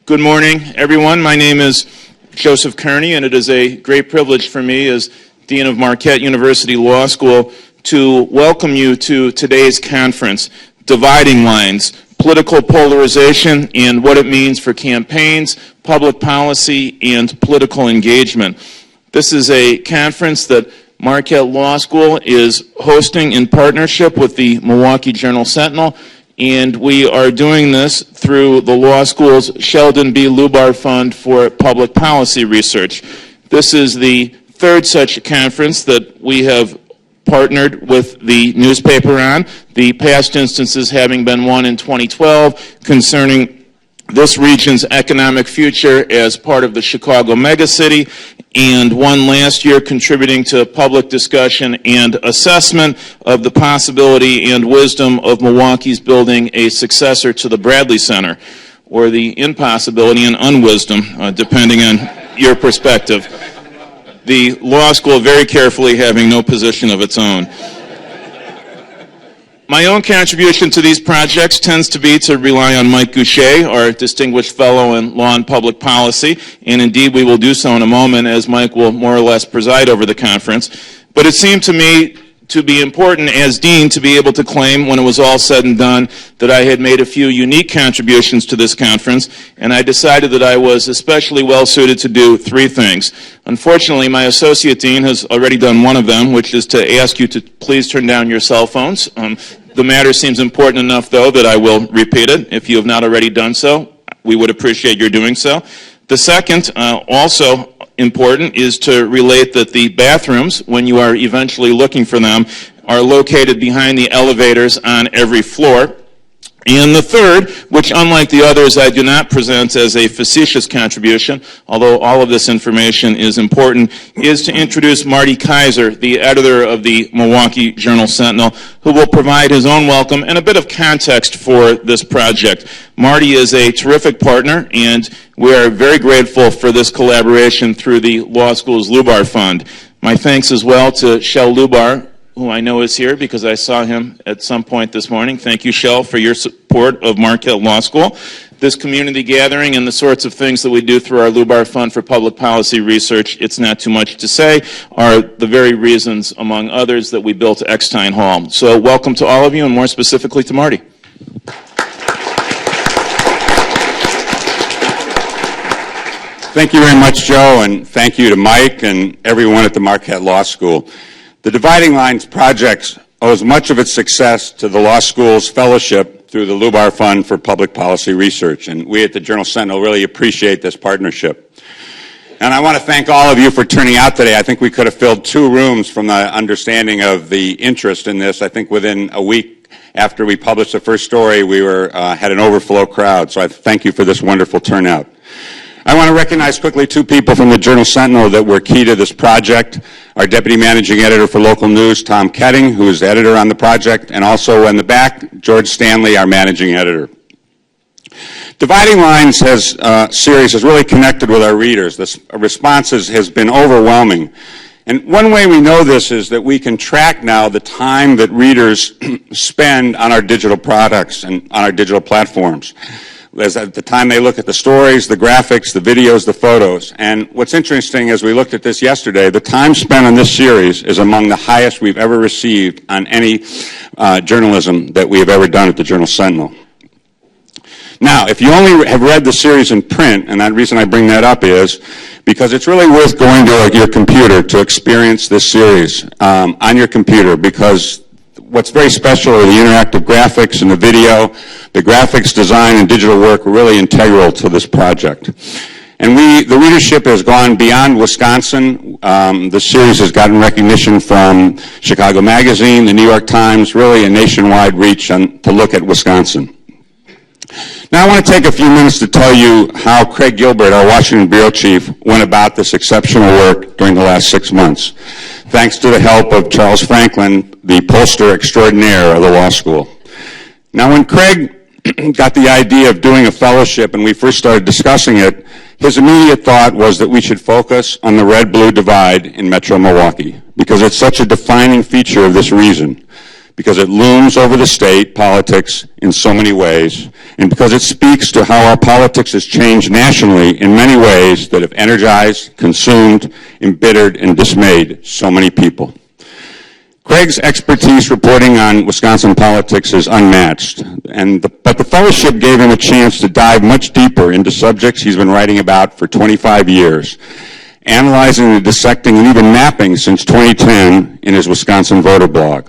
Good morning, everyone. My name is Joseph Kearney, and it is a great privilege for me as Dean of Marquette University Law School to welcome you to today's conference, Dividing Lines, Political Polarization and What It Means for Campaigns, Public Policy, and Political Engagement. This is a conference that Marquette Law School is hosting in partnership with the Milwaukee Journal-Sentinel, and we are doing this through the law school's Sheldon B. Lubar Fund for Public Policy Research. This is the third such conference that we have partnered with the newspaper on, the past instances having been one in 2012 concerning this region's economic future as part of the Chicago megacity, and one last year contributing to public discussion and assessment of the possibility and wisdom of Milwaukee's building a successor to the Bradley Center, or the impossibility and unwisdom, depending on your perspective. The law school very carefully having no position of its own. My own contribution to these projects tends to be to rely on Mike Goucher, our distinguished fellow in law and public policy, and indeed we will do so in a moment as Mike will more or less preside over the conference. But it seemed to me to be important as dean to be able to claim, when it was all said and done, that I had made a few unique contributions to this conference, and I decided that I was especially well suited to do three things. Unfortunately, my associate dean has already done one of them, which is to ask you to please turn down your cell phones. The matter seems important enough, though, that I will repeat it. If you have not already done so, we would appreciate your doing so. The second, also important, is to relate that the bathrooms, when you are eventually looking for them, are located behind the elevators on every floor. And the third, which unlike the others I do not present as a facetious contribution, although all of this information is important, is to introduce Marty Kaiser, the editor of the Milwaukee Journal-Sentinel, who will provide his own welcome and a bit of context for this project. Marty is a terrific partner, and we are very grateful for this collaboration through the law school's Lubar Fund. My thanks as well to Shel Lubar, who I know is here because I saw him at some point this morning. Thank you, Shel, for your support of Marquette Law School. This community gathering and the sorts of things that we do through our Lubar Fund for Public Policy Research, it's not too much to say, are the very reasons, among others, that we built Eckstein Hall. So welcome to all of you, and more specifically to Marty. Thank you very much, Joe, and thank you to Mike and everyone at the Marquette Law School. The Dividing Lines project owes much of its success to the law school's fellowship through the Lubar Fund for Public Policy Research, and we at the Journal-Sentinel really appreciate this partnership. And I want to thank all of you for turning out today. I think we could have filled 2 rooms from the understanding of the interest in this. I think within a week after we published the first story, we had an overflow crowd, so I thank you for this wonderful turnout. I want to recognize quickly 2 people from the Journal-Sentinel that were key to this project. Our Deputy Managing Editor for Local News, Tom Ketting, who is the editor on the project, and also in the back, George Stanley, our Managing Editor. Dividing Lines series has really connected with our readers. The responses has been overwhelming. And one way we know this is that we can track now the time that readers spend on our digital products and on our digital platforms. As at the time they look at the stories, the graphics, the videos, the photos. And what's interesting, as we looked at this yesterday, the time spent on this series is among the highest we've ever received on any journalism that we have ever done at the Journal-Sentinel. Now, if you only have read the series in print, and the reason I bring that up is because it's really worth going to your computer to experience this series on your computer, because what's very special are the interactive graphics and the video. The graphics design and digital work are really integral to this project. And the readership has gone beyond Wisconsin. The series has gotten recognition from Chicago Magazine, the New York Times, really a nationwide reach to look at Wisconsin. Now I want to take a few minutes to tell you how Craig Gilbert, our Washington Bureau Chief, went about this exceptional work during the last 6 months, thanks to the help of Charles Franklin, the pollster extraordinaire of the law school. Now when Craig got the idea of doing a fellowship and we first started discussing it, his immediate thought was that we should focus on the red-blue divide in Metro Milwaukee, because it's such a defining feature of this region. because it looms over the state politics in so many ways, and because it speaks to how our politics has changed nationally in many ways that have energized, consumed, embittered, and dismayed so many people. Craig's expertise reporting on Wisconsin politics is unmatched, but the fellowship gave him a chance to dive much deeper into subjects he's been writing about for 25 years, analyzing and dissecting and even mapping since 2010 in his Wisconsin voter blog.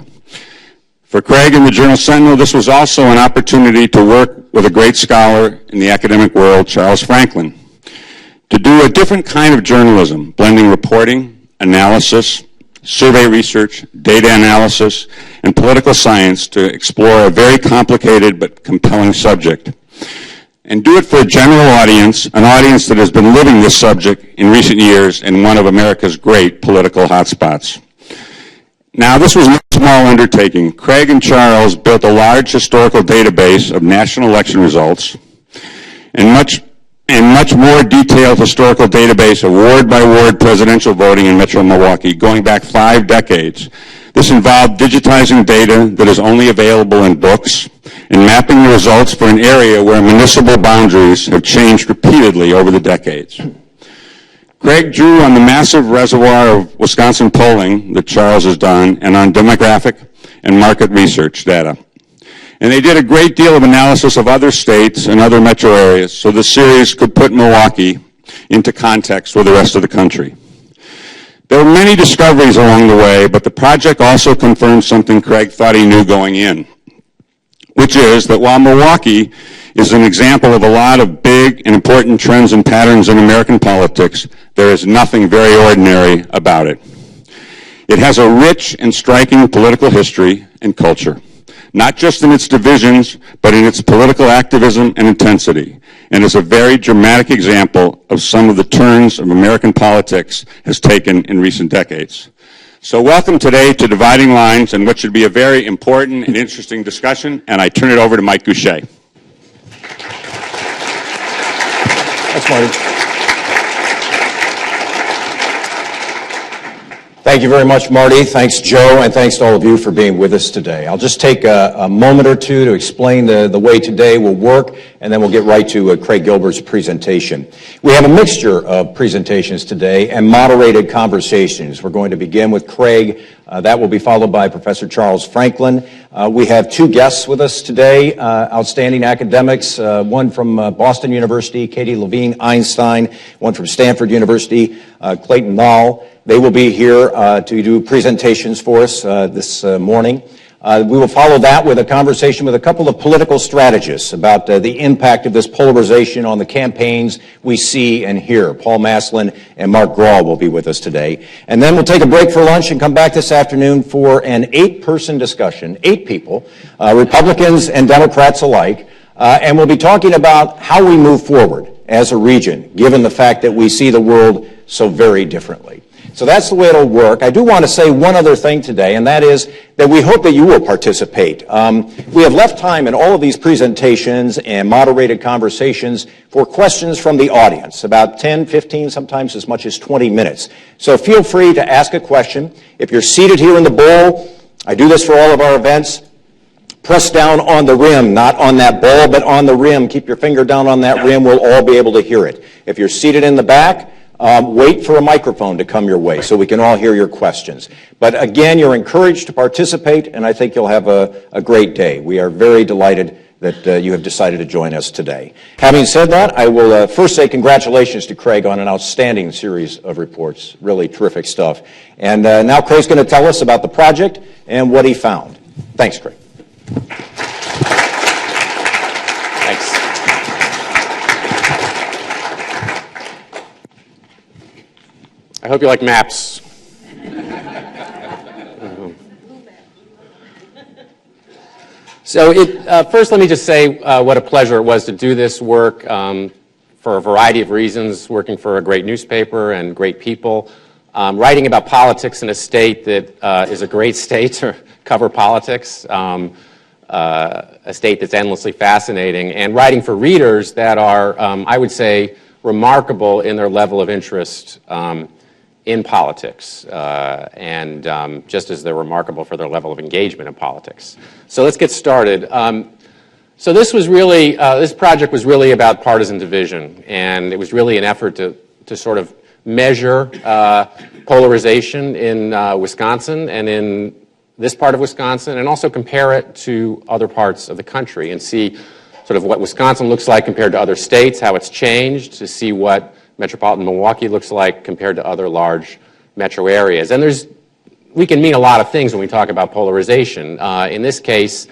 For Craig and the Journal Sentinel, this was also an opportunity to work with a great scholar in the academic world, Charles Franklin, to do a different kind of journalism, blending reporting, analysis, survey research, data analysis, and political science to explore a very complicated but compelling subject. And do it for a general audience, an audience that has been living this subject in recent years in one of America's great political hotspots. Now, this was no small undertaking. Craig and Charles built a large historical database of national election results and much more detailed historical database of ward-by-ward presidential voting in Metro Milwaukee going back 5 decades. This involved digitizing data that is only available in books and mapping the results for an area where municipal boundaries have changed repeatedly over the decades. Craig drew on the massive reservoir of Wisconsin polling that Charles has done and on demographic and market research data. And they did a great deal of analysis of other states and other metro areas so the series could put Milwaukee into context with the rest of the country. There were many discoveries along the way, but the project also confirmed something Craig thought he knew going in, which is that while Milwaukee is an example of a lot of big and important trends and patterns in American politics, there is nothing very ordinary about it. It has a rich and striking political history and culture, not just in its divisions, but in its political activism and intensity, and is a very dramatic example of some of the turns of American politics has taken in recent decades. So welcome today to Dividing Lines and what should be a very important and interesting discussion, and I turn it over to Mike Goucher. Thanks, Marty. Thank you very much, Marty. Thanks, Joe, and thanks to all of you for being with us today. I'll just take a moment or two to explain the way today will work, and then we'll get right to Craig Gilbert's presentation. We have a mixture of presentations today and moderated conversations. We're going to begin with Craig. That will be followed by Professor Charles Franklin. We have 2 guests with us today, outstanding academics, one from Boston University, Katie Levine Einstein, one from Stanford University, Clayton Nall. They will be here to do presentations for us this morning. We will follow that with a conversation with a couple of political strategists about the impact of this polarization on the campaigns we see and hear. Paul Maslin and Mark Graw will be with us today. And then we'll take a break for lunch and come back this afternoon for an 8-person discussion, 8 people, Republicans and Democrats alike, and we'll be talking about how we move forward as a region, given the fact that we see the world so very differently. So that's the way it'll work. I do want to say one other thing today, and that is that we hope that you will participate. We have left time in all of these presentations and moderated conversations for questions from the audience, about 10, 15, sometimes as much as 20 minutes. So feel free to ask a question. If you're seated here in the bowl, I do this for all of our events, press down on the rim, not on that ball, but on the rim. Keep your finger down on that rim. We'll all be able to hear it. If you're seated in the back, wait for a microphone to come your way so we can all hear your questions. But again, you're encouraged to participate, and I think you'll have a great day. We are very delighted that you have decided to join us today. Having said that, I will first say congratulations to Craig on an outstanding series of reports. Really terrific stuff. And now Craig's going to tell us about the project and what he found. Thanks, Craig. Thanks. I hope you like maps. So first let me just say what a pleasure it was to do this work for a variety of reasons, working for a great newspaper and great people, writing about politics in a state that is a great state to cover politics, a state that's endlessly fascinating, and writing for readers that are, I would say, remarkable in their level of interest in politics, and just as they're remarkable for their level of engagement in politics. So let's get started. So this was really, this project was really about partisan division, and it was really an effort to sort of measure polarization in Wisconsin and in this part of Wisconsin, and also compare it to other parts of the country and see sort of what Wisconsin looks like compared to other states, how it's changed, to see what metropolitan Milwaukee looks like compared to other large metro areas. And we can mean a lot of things when we talk about polarization. In this case,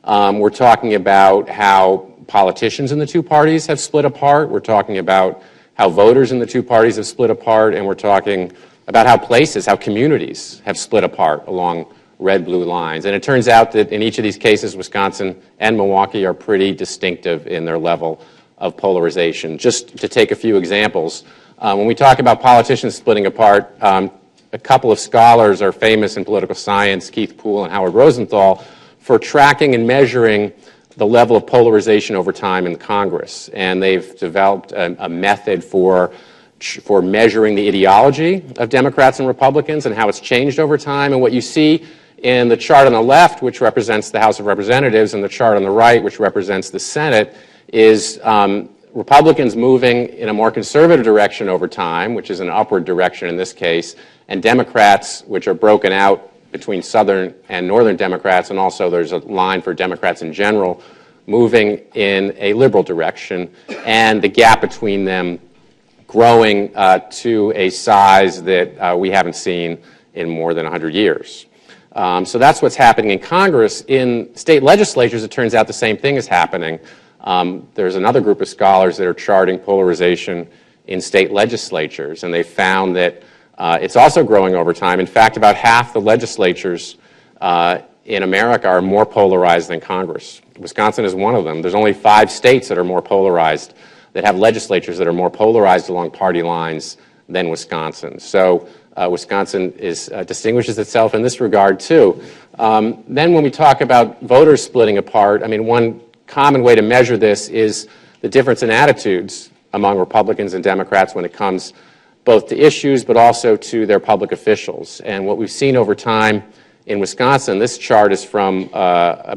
we're talking about how politicians in the two parties have split apart. We're talking about how voters in the two parties have split apart. And we're talking about how places, how communities have split apart along red-blue lines. And it turns out that in each of these cases, Wisconsin and Milwaukee are pretty distinctive in their level of polarization. Just to take a few examples, when we talk about politicians splitting apart, a couple of scholars are famous in political science, Keith Poole and Howard Rosenthal, for tracking and measuring the level of polarization over time in Congress. And they've developed a method for measuring the ideology of Democrats and Republicans and how it's changed over time. And what you see in the chart on the left, which represents the House of Representatives, and the chart on the right, which represents the Senate, is Republicans moving in a more conservative direction over time, which is an upward direction in this case, and Democrats, which are broken out between Southern and Northern Democrats, and also there's a line for Democrats in general, moving in a liberal direction, and the gap between them growing to a size that we haven't seen in more than 100 years. So that's what's happening in Congress. In state legislatures, it turns out the same thing is happening. There's another group of scholars that are charting polarization in state legislatures, and they found that it's also growing over time. In fact, about half the legislatures in America are more polarized than Congress. Wisconsin is one of them. There's only 5 states that are more polarized, that have legislatures that are more polarized along party lines than Wisconsin. So Wisconsin distinguishes itself in this regard, too. Then when we talk about voters splitting apart, I mean, one common way to measure this is the difference in attitudes among Republicans and Democrats when it comes both to issues but also to their public officials. And what we've seen over time in Wisconsin, this chart is from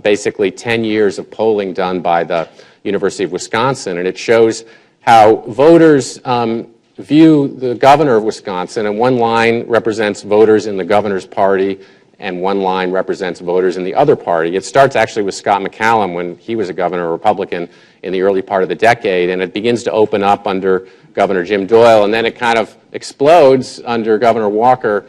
basically 10 years of polling done by the University of Wisconsin, and it shows how voters view the governor of Wisconsin, and one line represents voters in the governor's party, and one line represents voters in the other party. It starts actually with Scott McCallum when he was a governor, a Republican, in the early part of the decade, and it begins to open up under Governor Jim Doyle, and then it kind of explodes under Governor Walker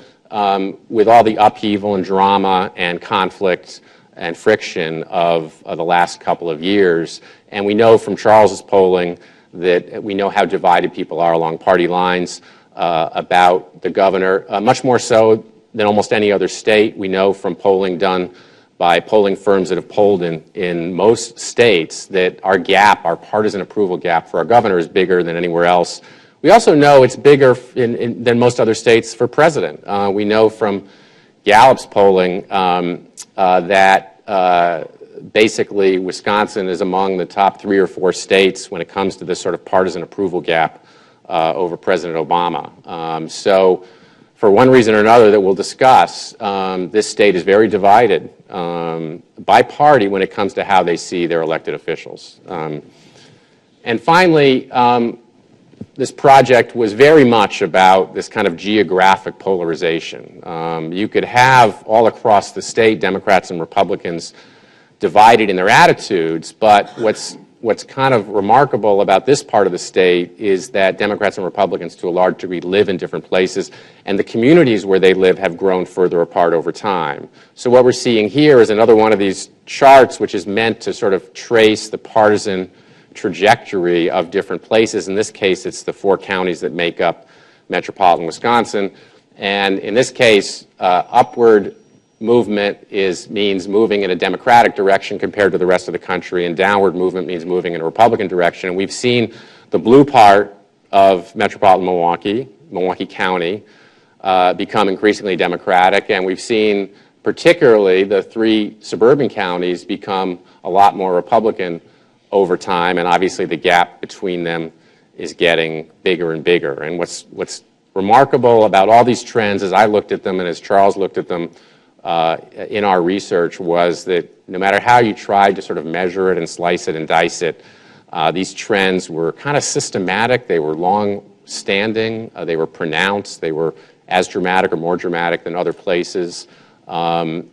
with all the upheaval and drama and conflict and friction of the last couple of years. And we know from Charles's polling that we know how divided people are along party lines about the governor, much more so than almost any other state. We know from polling done by polling firms that have polled in most states that our gap, our partisan approval gap for our governor is bigger than anywhere else. We also know it's bigger than most other states for president. We know from Gallup's polling that basically Wisconsin is among the top 3 or 4 states when it comes to this sort of partisan approval gap over President Obama. So for one reason or another that we'll discuss, this state is very divided by party when it comes to how they see their elected officials. And finally, this project was very much about this kind of geographic polarization. You could have all across the state Democrats and Republicans divided in their attitudes, but what's kind of remarkable about this part of the state is that Democrats and Republicans to a large degree live in different places, and the communities where they live have grown further apart over time. So what we're seeing here is another one of these charts which is meant to sort of trace the partisan trajectory of different places. In this case, it's the 4 counties that make up metropolitan Wisconsin, and in this case, upward movement means moving in a Democratic direction compared to the rest of the country, and downward movement means moving in a Republican direction. And we've seen the blue part of metropolitan Milwaukee County, become increasingly Democratic, and we've seen particularly the 3 suburban counties become a lot more Republican over time, and obviously the gap between them is getting bigger and bigger. And what's remarkable about all these trends, as I looked at them and as Charles looked at them in our research, was that no matter how you tried to sort of measure it and slice it and dice it, these trends were kind of systematic. They were long-standing. They were pronounced. They were as dramatic or more dramatic than other places, and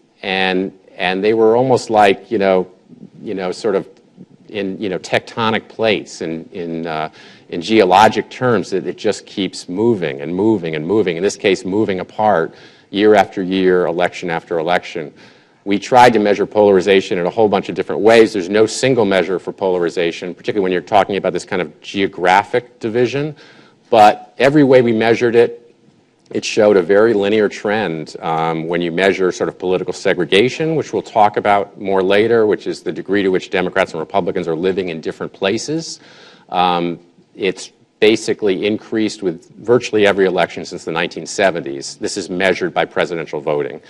they were almost like sort of in tectonic plates in geologic terms, that it just keeps moving and moving and moving. In this case, moving apart year after year, election after election. We tried to measure polarization in a whole bunch of different ways. There's no single measure for polarization, particularly when you're talking about this kind of geographic division. But every way we measured it, it showed a very linear trend when you measure sort of political segregation, which we'll talk about more later, which is the degree to which Democrats and Republicans are living in different places. It's basically increased with virtually every election since the 1970s. This is measured by presidential voting.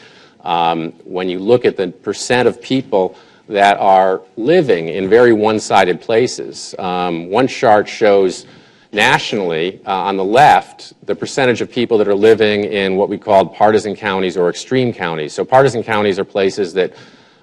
When you look at the percent of people that are living in very one-sided places, one chart shows nationally, on the left, the percentage of people that are living in what we called partisan counties or extreme counties. So partisan counties are places that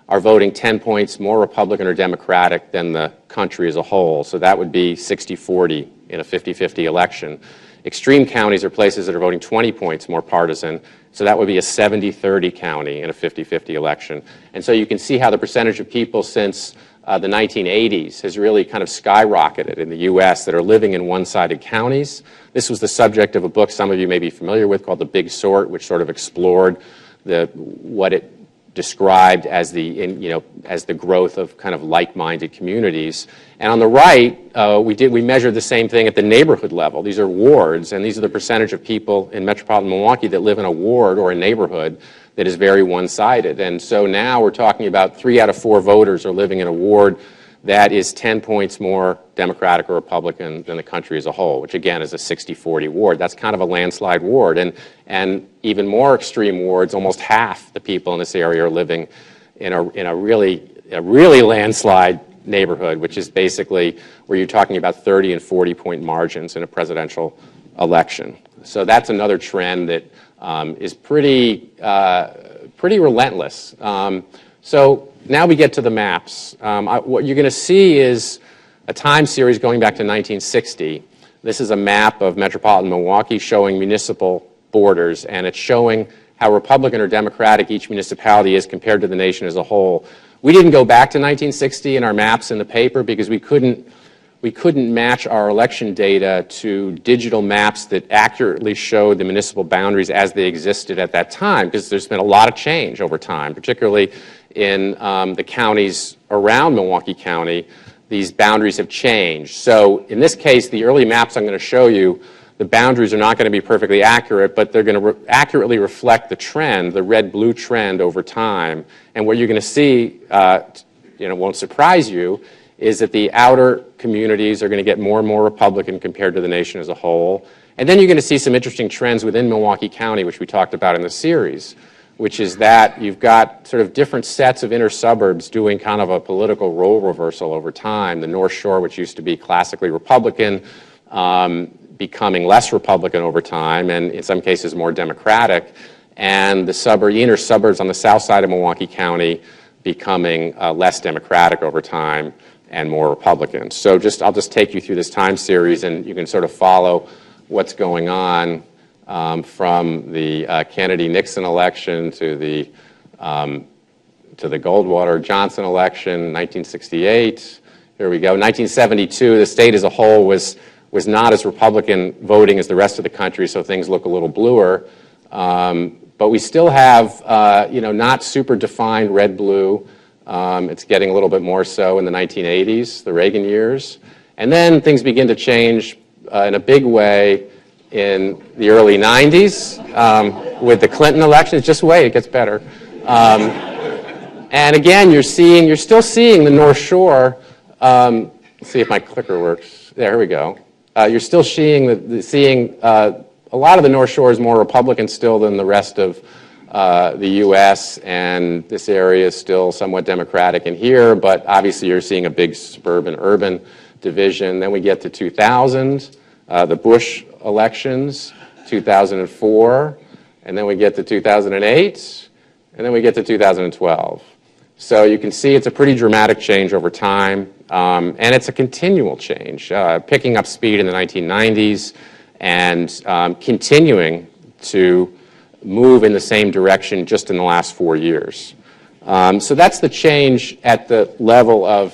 are voting 10 points more Republican or Democratic than the country as a whole. So that would be 60-40 in a 50-50 election. Extreme counties are places that are voting 20 points more partisan. So that would be a 70-30 county in a 50-50 election. And so you can see how the percentage of people since the 1980s has really kind of skyrocketed in the U.S. that are living in one-sided counties. This was the subject of a book some of you may be familiar with called The Big Sort, which sort of explored what it described as the growth of kind of like-minded communities. And on the right, we measured the same thing at the neighborhood level. These are wards, and these are the percentage of people in metropolitan Milwaukee that live in a ward or a neighborhood that is very one-sided. And so now we're talking about 3 out of 4 voters are living in a ward that is 10 points more Democratic or Republican than the country as a whole, which again is a 60-40 ward. That's kind of a landslide ward. And even more extreme wards, almost half the people in this area are living in a really landslide neighborhood, which is basically where you're talking about 30 and 40 point margins in a presidential election. So that's another trend that is pretty relentless. So now we get to the maps. What you're going to see is a time series going back to 1960. This is a map of metropolitan Milwaukee showing municipal borders, and it's showing how Republican or Democratic each municipality is compared to the nation as a whole. We didn't go back to 1960 in our maps in the paper because we couldn't match our election data to digital maps that accurately showed the municipal boundaries as they existed at that time, because there's been a lot of change over time, particularly in the counties around Milwaukee County. These boundaries have changed. So in this case, the early maps I'm going to show you, the boundaries are not going to be perfectly accurate, but they're going to accurately reflect the trend, the red-blue trend over time. And what you're going to see, won't surprise you, is that the outer communities are going to get more and more Republican compared to the nation as a whole. And then you're going to see some interesting trends within Milwaukee County, which we talked about in the series, which is that you've got sort of different sets of inner suburbs doing kind of a political role reversal over time. The North Shore, which used to be classically Republican, becoming less Republican over time, and in some cases more Democratic, and the inner suburbs on the south side of Milwaukee County becoming less Democratic over time and more Republican. So I'll just take you through this time series, and you can sort of follow what's going on from the Kennedy-Nixon election to the Goldwater-Johnson election, 1968. Here we go. 1972, the state as a whole was not as Republican voting as the rest of the country, so things look a little bluer. But we still have, not super defined red-blue. It's getting a little bit more so in the 1980s, the Reagan years. And then things begin to change in a big way in the early 90s with the Clinton election. Just wait, it gets better. And again, you're still seeing the North Shore. Let's see if my clicker works. There we go. You're still seeing a lot of the North Shore is more Republican still than the rest of the U.S., and this area is still somewhat Democratic in here, but obviously you're seeing a big suburban-urban division. Then we get to 2000, the Bush elections, 2004, and then we get to 2008, and then we get to 2012. So you can see it's a pretty dramatic change over time, and it's a continual change, picking up speed in the 1990s and continuing to move in the same direction just in the last 4 years. So that's the change at the level of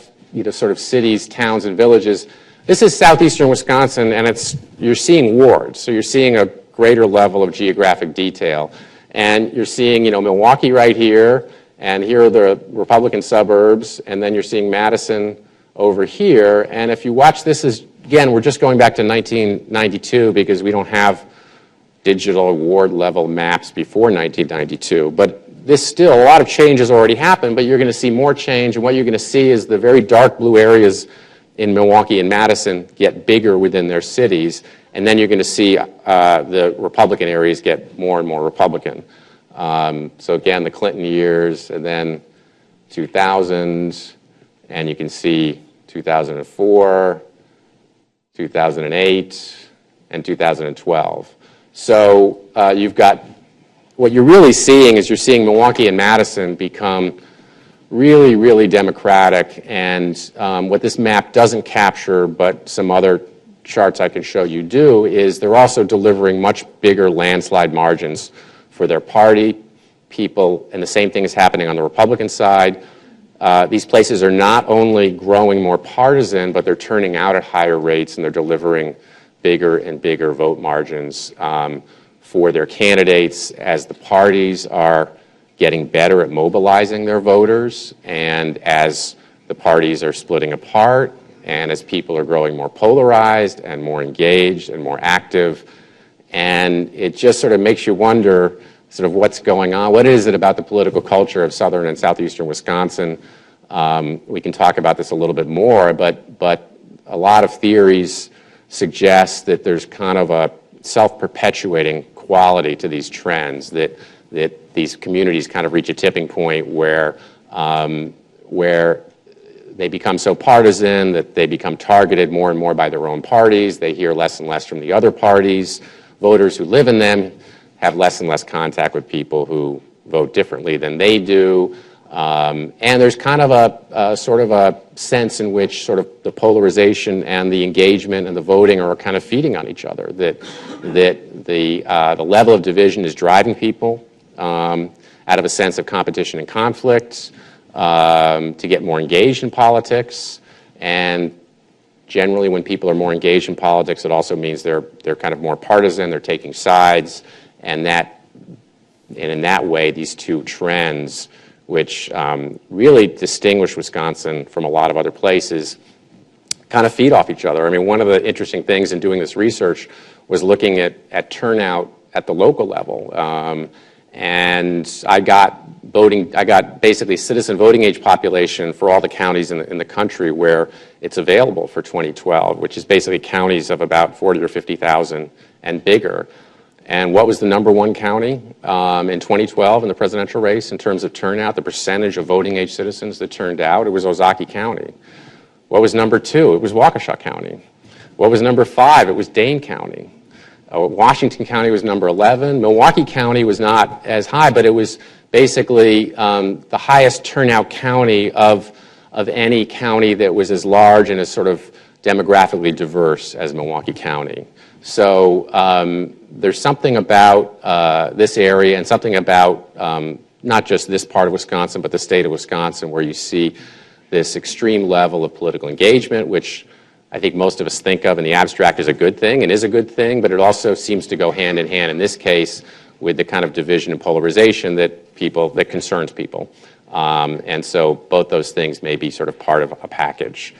sort of cities, towns, and villages. This is southeastern Wisconsin, and you're seeing wards, so you're seeing a greater level of geographic detail. And you're seeing, Milwaukee right here, and here are the Republican suburbs, and then you're seeing Madison over here. And if you watch this, again, we're just going back to 1992 because we don't have digital ward-level maps before 1992. But a lot of change has already happened, but you're going to see more change, and what you're going to see is the very dark blue areas in Milwaukee and Madison get bigger within their cities, and then you're going to see the Republican areas get more and more Republican. So again, the Clinton years, and then 2000, and you can see 2004, 2008, and 2012. So what you're really seeing is you're seeing Milwaukee and Madison become really, really democratic, and what this map doesn't capture, but some other charts I can show you do, is they're also delivering much bigger landslide margins for their party, people, and the same thing is happening on the Republican side. These places are not only growing more partisan, but they're turning out at higher rates, and they're delivering bigger and bigger vote margins for their candidates as the parties are getting better at mobilizing their voters, and as the parties are splitting apart, and as people are growing more polarized and more engaged and more active. And it just sort of makes you wonder sort of what's going on. What is it about the political culture of southern and southeastern Wisconsin? We can talk about this a little bit more, but a lot of theories suggest that there's kind of a self-perpetuating quality to these trends, that these communities kind of reach a tipping point where they become so partisan that they become targeted more and more by their own parties. They hear less and less from the other parties. Voters who live in them have less and less contact with people who vote differently than they do. And there's kind of a sort of a sense in which sort of the polarization and the engagement and the voting are kind of feeding on each other, that the level of division is driving people out of a sense of competition and conflict, to get more engaged in politics. And generally when people are more engaged in politics, it also means they're kind of more partisan, they're taking sides, and in that way, these two trends, which really distinguish Wisconsin from a lot of other places, kind of feed off each other. I mean, one of the interesting things in doing this research was looking at turnout at the local level. And I got basically citizen voting age population for all the counties in the country where it's available for 2012, which is basically counties of about 40 or 50,000 and bigger. And what was the number one county in 2012 in the presidential race in terms of turnout, the percentage of voting age citizens that turned out? It was Ozaukee County. What was number two? It was Waukesha County. What was number five? It was Dane County. Washington County was number 11. Milwaukee County was not as high, but it was basically the highest turnout county of any county that was as large and as sort of demographically diverse as Milwaukee County. So there's something about this area and something about not just this part of Wisconsin, but the state of Wisconsin, where you see this extreme level of political engagement, which I think most of us think of in the abstract as a good thing, and is a good thing, but it also seems to go hand in hand in this case with the kind of division and polarization that concerns people. And so both those things may be sort of part of a package.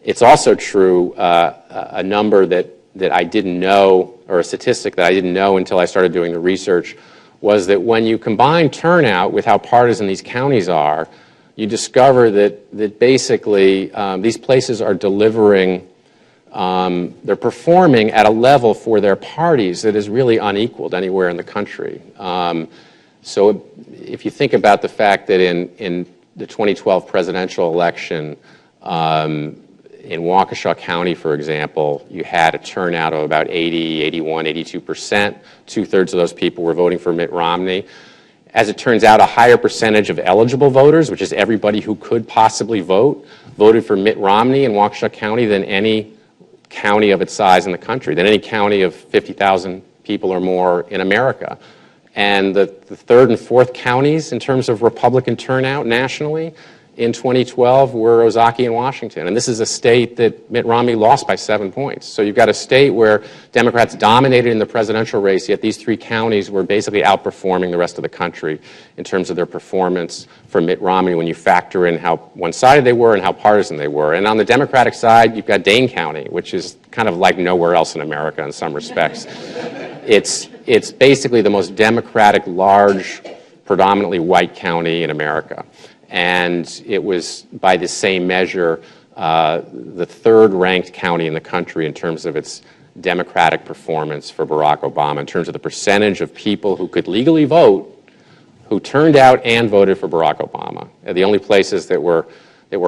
It's also true, a number that I didn't know, or a statistic that I didn't know until I started doing the research, was that when you combine turnout with how partisan these counties are, you discover that basically these places are delivering, they're performing at a level for their parties that is really unequaled anywhere in the country. So if you think about the fact that in the 2012 presidential election, In Waukesha County, for example, you had a turnout of about 80, 81, 82%. Two-thirds of those people were voting for Mitt Romney. As it turns out, a higher percentage of eligible voters, which is everybody who could possibly vote, voted for Mitt Romney in Waukesha County than any county of its size in the country, than any county of 50,000 people or more in America. And the third and fourth counties in terms of Republican turnout nationally in 2012 were Ozaukee and Washington. And this is a state that Mitt Romney lost by 7 points. So you've got a state where Democrats dominated in the presidential race, yet these three counties were basically outperforming the rest of the country in terms of their performance for Mitt Romney when you factor in how one-sided they were and how partisan they were. And on the Democratic side, you've got Dane County, which is kind of like nowhere else in America in some respects. It's basically the most Democratic, large, predominantly white county in America. And it was, by the same measure, the third-ranked county in the country in terms of its Democratic performance for Barack Obama, in terms of the percentage of people who could legally vote, who turned out and voted for Barack Obama. And the only places that were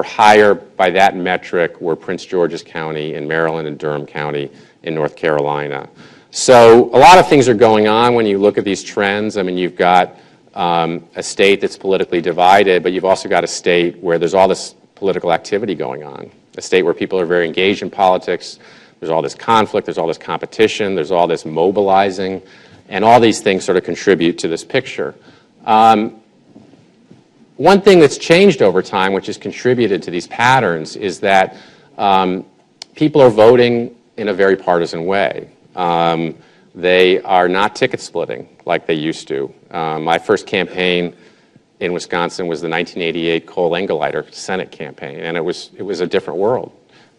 higher by that metric were Prince George's County in Maryland and Durham County in North Carolina. So a lot of things are going on when you look at these trends. I mean, you've got a state that's politically divided, but you've also got a state where there's all this political activity going on, a state where people are very engaged in politics, there's all this conflict, there's all this competition, there's all this mobilizing, and all these things sort of contribute to this picture. One thing that's changed over time, which has contributed to these patterns, is that people are voting in a very partisan way. They are not ticket splitting like they used to. My first campaign in Wisconsin was the 1988 Cole Engelleiter Senate campaign, and it was a different world.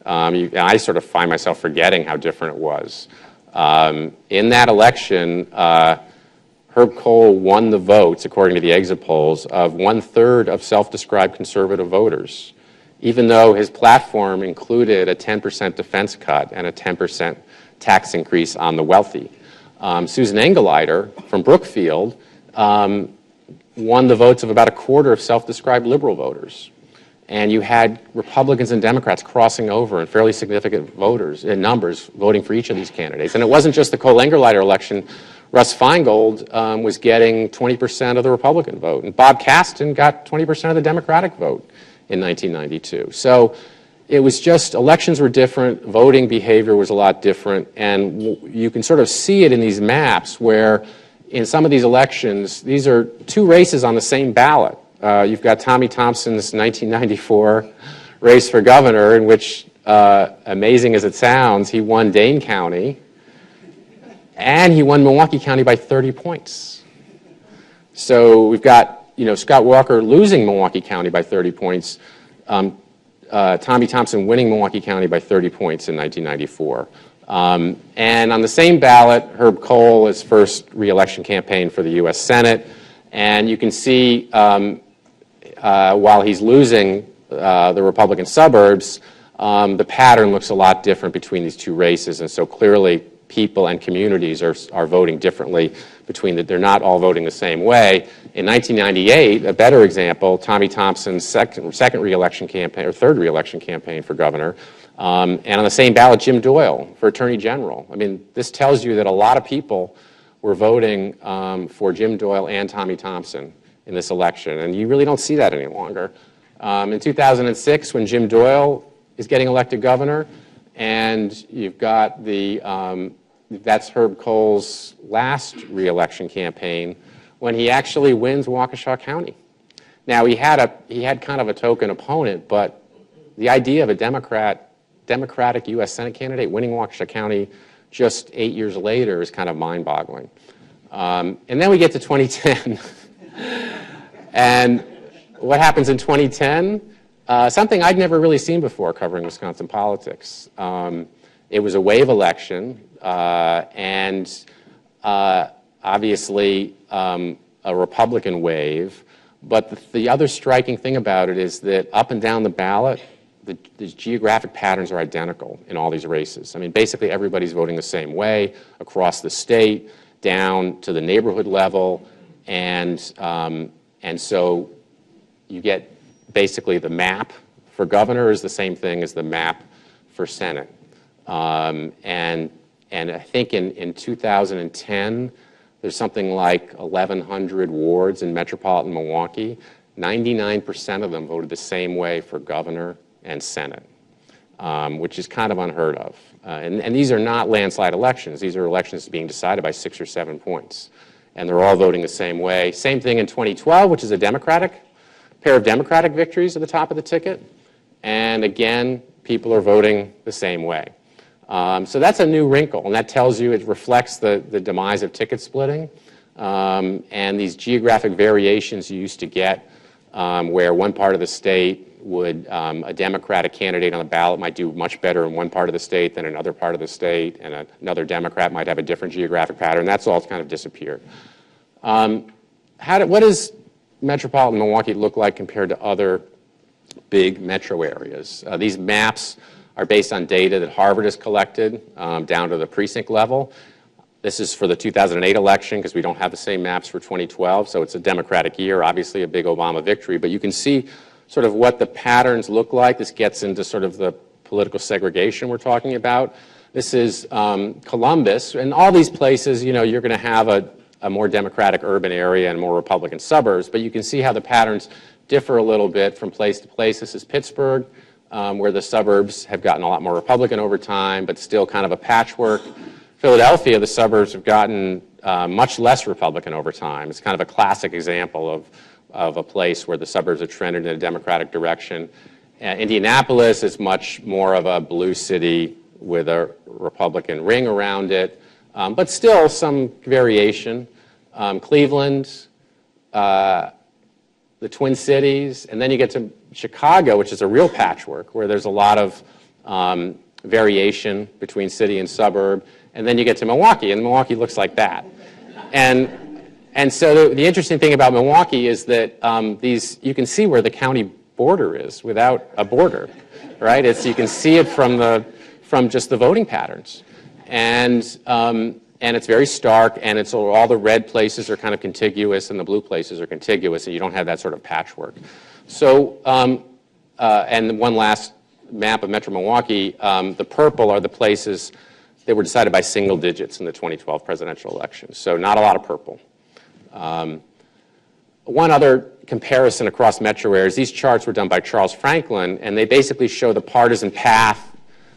I sort of find myself forgetting how different it was. In that election, Herb Kohl won the votes, according to the exit polls, of 1/3 of self-described conservative voters, even though his platform included a 10% defense cut and a 10% tax increase on the wealthy. Susan Engelleiter from Brookfield won the votes of about 1/4 of self-described liberal voters. And you had Republicans and Democrats crossing over in fairly significant voters in numbers voting for each of these candidates. And it wasn't just the Cole Engelleiter election. Russ Feingold was getting 20% of the Republican vote, and Bob Kasten got 20% of the Democratic vote in 1992. So it was just, elections were different, voting behavior was a lot different, and you can sort of see it in these maps where in some of these elections, these are two races on the same ballot. You've got Tommy Thompson's 1994 race for governor, in which, amazing as it sounds, he won Dane County, and he won Milwaukee County by 30 points. So we've got, Scott Walker losing Milwaukee County by 30 points, Tommy Thompson winning Milwaukee County by 30 points in 1994. And on the same ballot, Herb Kohl, his first re-election campaign for the U.S. Senate, and you can see while he's losing the Republican suburbs, the pattern looks a lot different between these two races, and so clearly people and communities are voting differently they're not all voting the same way. In 1998, a better example, Tommy Thompson's second re-election campaign, or third re-election campaign for governor, and on the same ballot, Jim Doyle for Attorney General. I mean, this tells you that a lot of people were voting for Jim Doyle and Tommy Thompson in this election, and you really don't see that any longer. In 2006, when Jim Doyle is getting elected governor, and you've got that's Herb Kohl's last re-election campaign, when he actually wins Waukesha County. Now, he had kind of a token opponent, but the idea of a Democratic U.S. Senate candidate winning Waukesha County just 8 years later is kind of mind-boggling. And then we get to 2010. And what happens in 2010? Something I'd never really seen before covering Wisconsin politics. It was a wave election, and obviously a Republican wave. But the other striking thing about it is that up and down the ballot, the geographic patterns are identical in all these races. I mean, basically everybody's voting the same way across the state, down to the neighborhood level, and so you get basically the map for governor is the same thing as the map for Senate. And I think in 2010, there's something like 1,100 wards in metropolitan Milwaukee. 99% of them voted the same way for governor and Senate, which is kind of unheard of. And these are not landslide elections. These are elections being decided by 6 or 7 points. And they're all voting the same way. Same thing in 2012, which is a pair of Democratic victories at the top of the ticket. And again, people are voting the same way. So that's a new wrinkle, and that tells you, it reflects the demise of ticket splitting and these geographic variations you used to get where one part of the state would, a Democratic candidate on the ballot might do much better in one part of the state than another part of the state, and another Democrat might have a different geographic pattern. That's all kind of disappeared. What does metropolitan Milwaukee look like compared to other big metro areas? These maps are based on data that Harvard has collected down to the precinct level. This is for the 2008 election because we don't have the same maps for 2012, so it's a Democratic year, obviously a big Obama victory. But you can see sort of what the patterns look like. This gets into sort of the political segregation we're talking about. This is Columbus, and all these places, you know, you're going to have a more Democratic urban area and more Republican suburbs, but you can see how the patterns differ a little bit from place to place. This is Pittsburgh, where the suburbs have gotten a lot more Republican over time, but still kind of a patchwork. Philadelphia, the suburbs have gotten much less Republican over time. It's kind of a classic example of a place where the suburbs have trended in a Democratic direction. Indianapolis is much more of a blue city with a Republican ring around it, but still some variation. Cleveland, the Twin Cities, and then you get to Chicago, which is a real patchwork, where there's a lot of variation between city and suburb. And then you get to Milwaukee, and Milwaukee looks like that. And so the interesting thing about Milwaukee is that you can see where the county border is without a border, right? You can see it from just the voting patterns. And it's very stark, and all the red places are kind of contiguous, and the blue places are contiguous, and you don't have that sort of patchwork. So, and one last map of Metro Milwaukee, the purple are the places that were decided by single digits in the 2012 presidential election. So not a lot of purple. One other comparison across metro areas, these charts were done by Charles Franklin, and they basically show the partisan path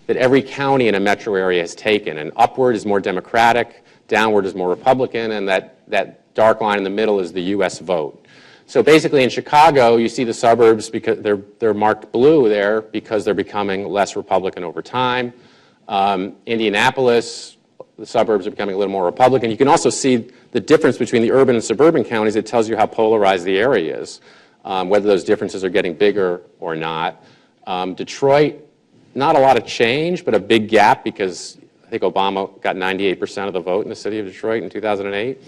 that every county in a metro area has taken. And upward is more Democratic, downward is more Republican, and that dark line in the middle is the U.S. vote. So basically in Chicago, you see the suburbs, because they're marked blue there because they're becoming less Republican over time. Indianapolis, the suburbs are becoming a little more Republican. You can also see the difference between the urban and suburban counties. It tells you how polarized the area is, whether those differences are getting bigger or not. Detroit, not a lot of change, but a big gap because I think Obama got 98% of the vote in the city of Detroit in 2008.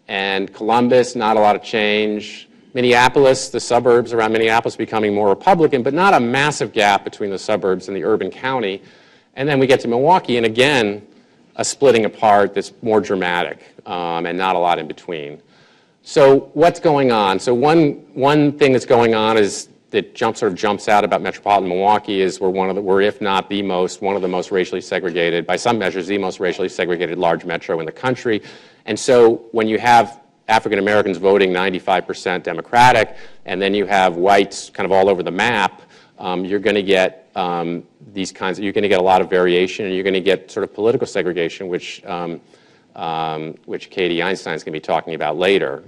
And Columbus, not a lot of change. Minneapolis, the suburbs around Minneapolis becoming more Republican, but not a massive gap between the suburbs and the urban county. And then we get to Milwaukee, and again, a splitting apart that's more dramatic, and not a lot in between. So what's going on? So one thing that's going on is that sort of jumps out about metropolitan Milwaukee is we're if not one of the most racially segregated, by some measures, the most racially segregated large metro in the country. And so when you have African Americans voting 95% Democratic, and then you have whites kind of all over the map, you're going to get you're going to get a lot of variation, and you're going to get sort of political segregation, which Katie Einstein's going to be talking about later.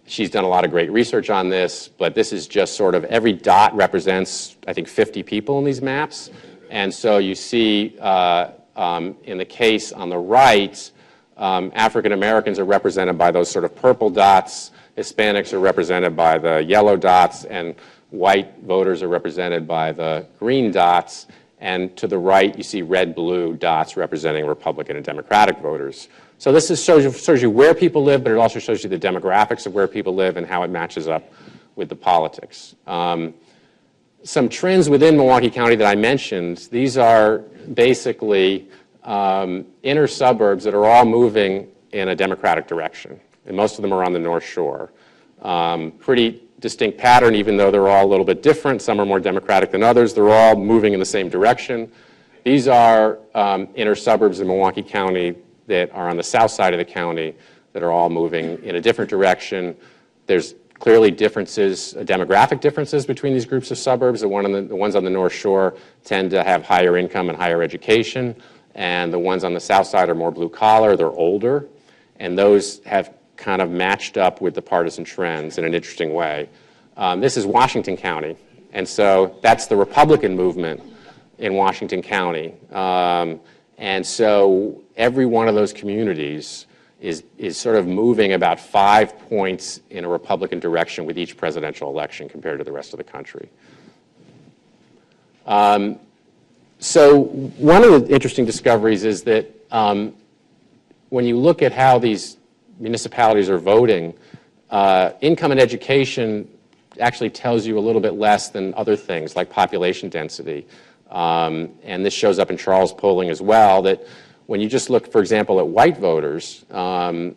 She's done a lot of great research on this, but this is just sort of every dot represents, I think, 50 people in these maps. And so you see in the case on the right, African Americans are represented by those sort of purple dots, Hispanics are represented by the yellow dots, and white voters are represented by the green dots. And to the right, you see red-blue dots representing Republican and Democratic voters. So this shows you where people live, but it also shows you the demographics of where people live and how it matches up with the politics. Some trends within Milwaukee County that I mentioned, these are basically inner suburbs that are all moving in a Democratic direction, and most of them are on the North Shore. Pretty distinct pattern, even though they're all a little bit different. Some are more Democratic than others. They're all moving in the same direction. These are inner suburbs in Milwaukee County that are on the south side of the county that are all moving in a different direction. There's clearly differences, demographic differences between these groups of suburbs. The ones on the North Shore tend to have higher income and higher education, and the ones on the south side are more blue collar, they're older, and those have kind of matched up with the partisan trends in an interesting way. This is Washington County, and so that's the Republican movement in Washington County. And so every one of those communities is sort of moving about 5 points in a Republican direction with each presidential election compared to the rest of the country. So one of the interesting discoveries is that when you look at how these municipalities are voting, income and education actually tells you a little bit less than other things like population density. And this shows up in Charles polling as well, that when you just look, for example, at white voters, the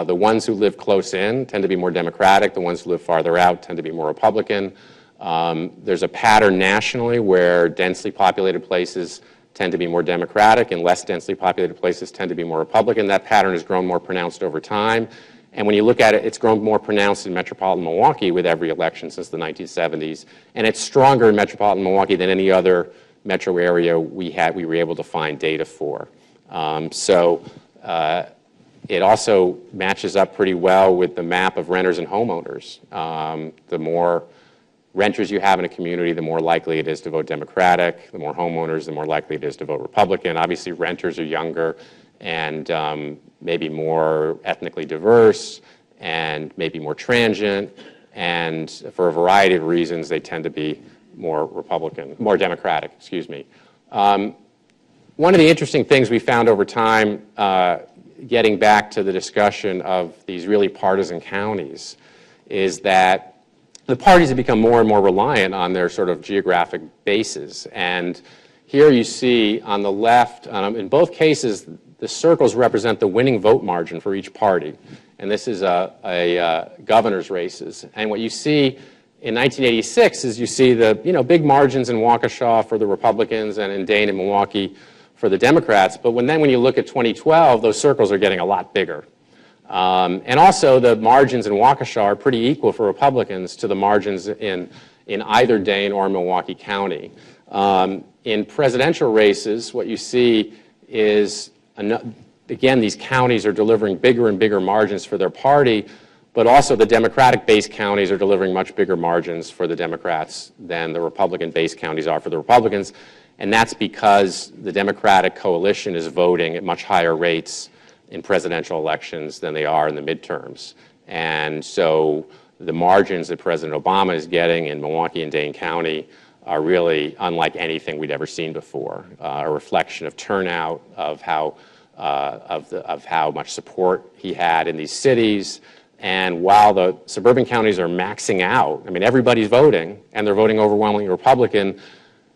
ones who live close in tend to be more Democratic. The ones who live farther out tend to be more Republican. There's a pattern nationally where densely populated places tend to be more Democratic and less densely populated places tend to be more Republican. That pattern has grown more pronounced over time. And when you look at it, it's grown more pronounced in metropolitan Milwaukee with every election since the 1970s. And it's stronger in metropolitan Milwaukee than any other metro area we were able to find data for. It also matches up pretty well with the map of renters and homeowners. The more renters you have in a community, the more likely it is to vote Democratic. The more homeowners, the more likely it is to vote Republican. Obviously, renters are younger and maybe more ethnically diverse and maybe more transient. And for a variety of reasons, they tend to be more Democratic, excuse me. One of the interesting things we found over time, getting back to the discussion of these really partisan counties, is that the parties have become more and more reliant on their sort of geographic bases. And here you see on the left, in both cases, the circles represent the winning vote margin for each party. And this is a governor's races. And what you see in 1986 is you see the big margins in Waukesha for the Republicans and in Dane and Milwaukee for the Democrats. But when you look at 2012, those circles are getting a lot bigger. And also the margins in Waukesha are pretty equal for Republicans to the margins in either Dane or Milwaukee County. In presidential races, what you see is, again, these counties are delivering bigger and bigger margins for their party, but also the Democratic-based counties are delivering much bigger margins for the Democrats than the Republican-based counties are for the Republicans. And that's because the Democratic coalition is voting at much higher rates in presidential elections than they are in the midterms. And so the margins that President Obama is getting in Milwaukee and Dane County are really unlike anything we'd ever seen before, a reflection of turnout, of how much support he had in these cities. And while the suburban counties are maxing out, I mean, everybody's voting, and they're voting overwhelmingly Republican,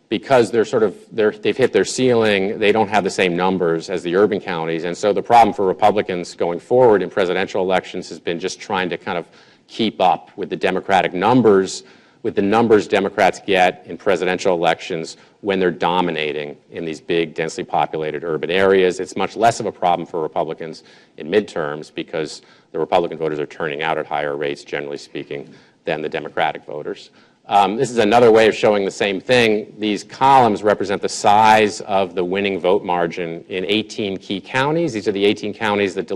because they've hit their ceiling, they don't have the same numbers as the urban counties. And so the problem for Republicans going forward in presidential elections has been just trying to kind of keep up with the Democratic numbers, with the numbers Democrats get in presidential elections when they're dominating in these big, densely populated urban areas. It's much less of a problem for Republicans in midterms because the Republican voters are turning out at higher rates, generally speaking, than the Democratic voters. This is another way of showing the same thing. These columns represent the size of the winning vote margin in 18 key counties. These are the 18 counties that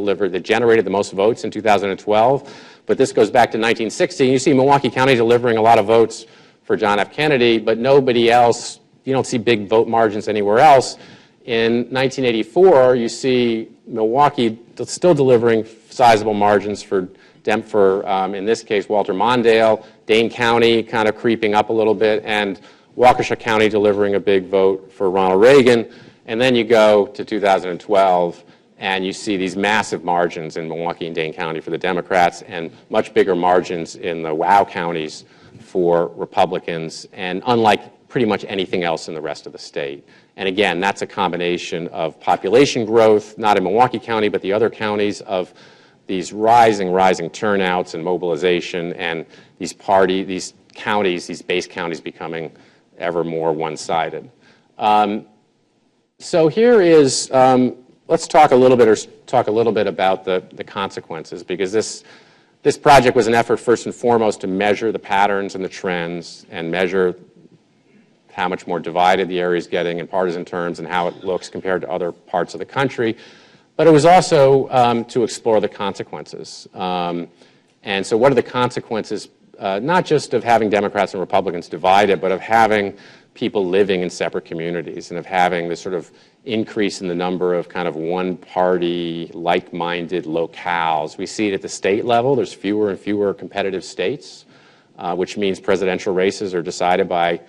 generated the most votes in 2012. But this goes back to 1960. You see Milwaukee County delivering a lot of votes for John F. Kennedy, but nobody else, you don't see big vote margins anywhere else. In 1984, you see Milwaukee still delivering sizable margins for in this case, Walter Mondale, Dane County kind of creeping up a little bit, and Waukesha County delivering a big vote for Ronald Reagan. And then you go to 2012, and you see these massive margins in Milwaukee and Dane County for the Democrats, and much bigger margins in the WOW counties for Republicans, and unlike pretty much anything else in the rest of the state. And again, that's a combination of population growth, not in Milwaukee County, but the other counties, of these rising turnouts and mobilization, and these counties, these base counties becoming ever more one-sided. So here is, let's talk a little bit about the consequences, because this project was an effort first and foremost to measure the patterns and the trends and measure how much more divided the area is getting in partisan terms and how it looks compared to other parts of the country. But it was also to explore the consequences. And so what are the consequences, not just of having Democrats and Republicans divided, but of having people living in separate communities and of having this sort of increase in the number of kind of one-party, like-minded locales. We see it at the state level. There's fewer and fewer competitive states, which means presidential races are decided by